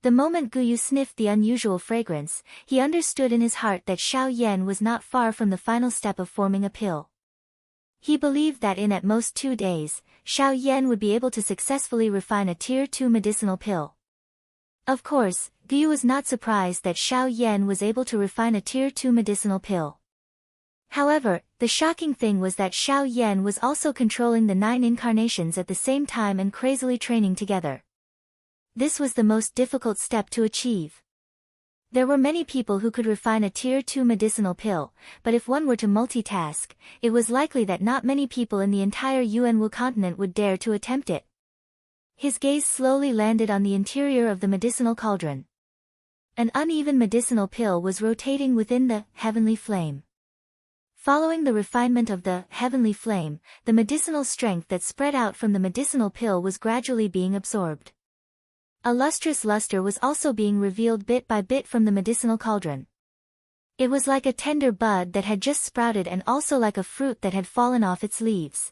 S1: The moment Gu Yu sniffed the unusual fragrance, he understood in his heart that Xiao Yan was not far from the final step of forming a pill. He believed that in at most 2 days, Xiao Yan would be able to successfully refine a Tier 2 medicinal pill. Of course, Gu Yu was not surprised that Xiao Yan was able to refine a Tier 2 medicinal pill. However, the shocking thing was that Xiao Yan was also controlling the 9 incarnations at the same time and crazily training together. This was the most difficult step to achieve. There were many people who could refine a Tier 2 medicinal pill, but if one were to multitask, it was likely that not many people in the entire Yuanwu continent would dare to attempt it. His gaze slowly landed on the interior of the medicinal cauldron. An uneven medicinal pill was rotating within the heavenly flame. Following the refinement of the heavenly flame, the medicinal strength that spread out from the medicinal pill was gradually being absorbed. A lustrous luster was also being revealed bit by bit from the medicinal cauldron. It was like a tender bud that had just sprouted and also like a fruit that had fallen off its leaves.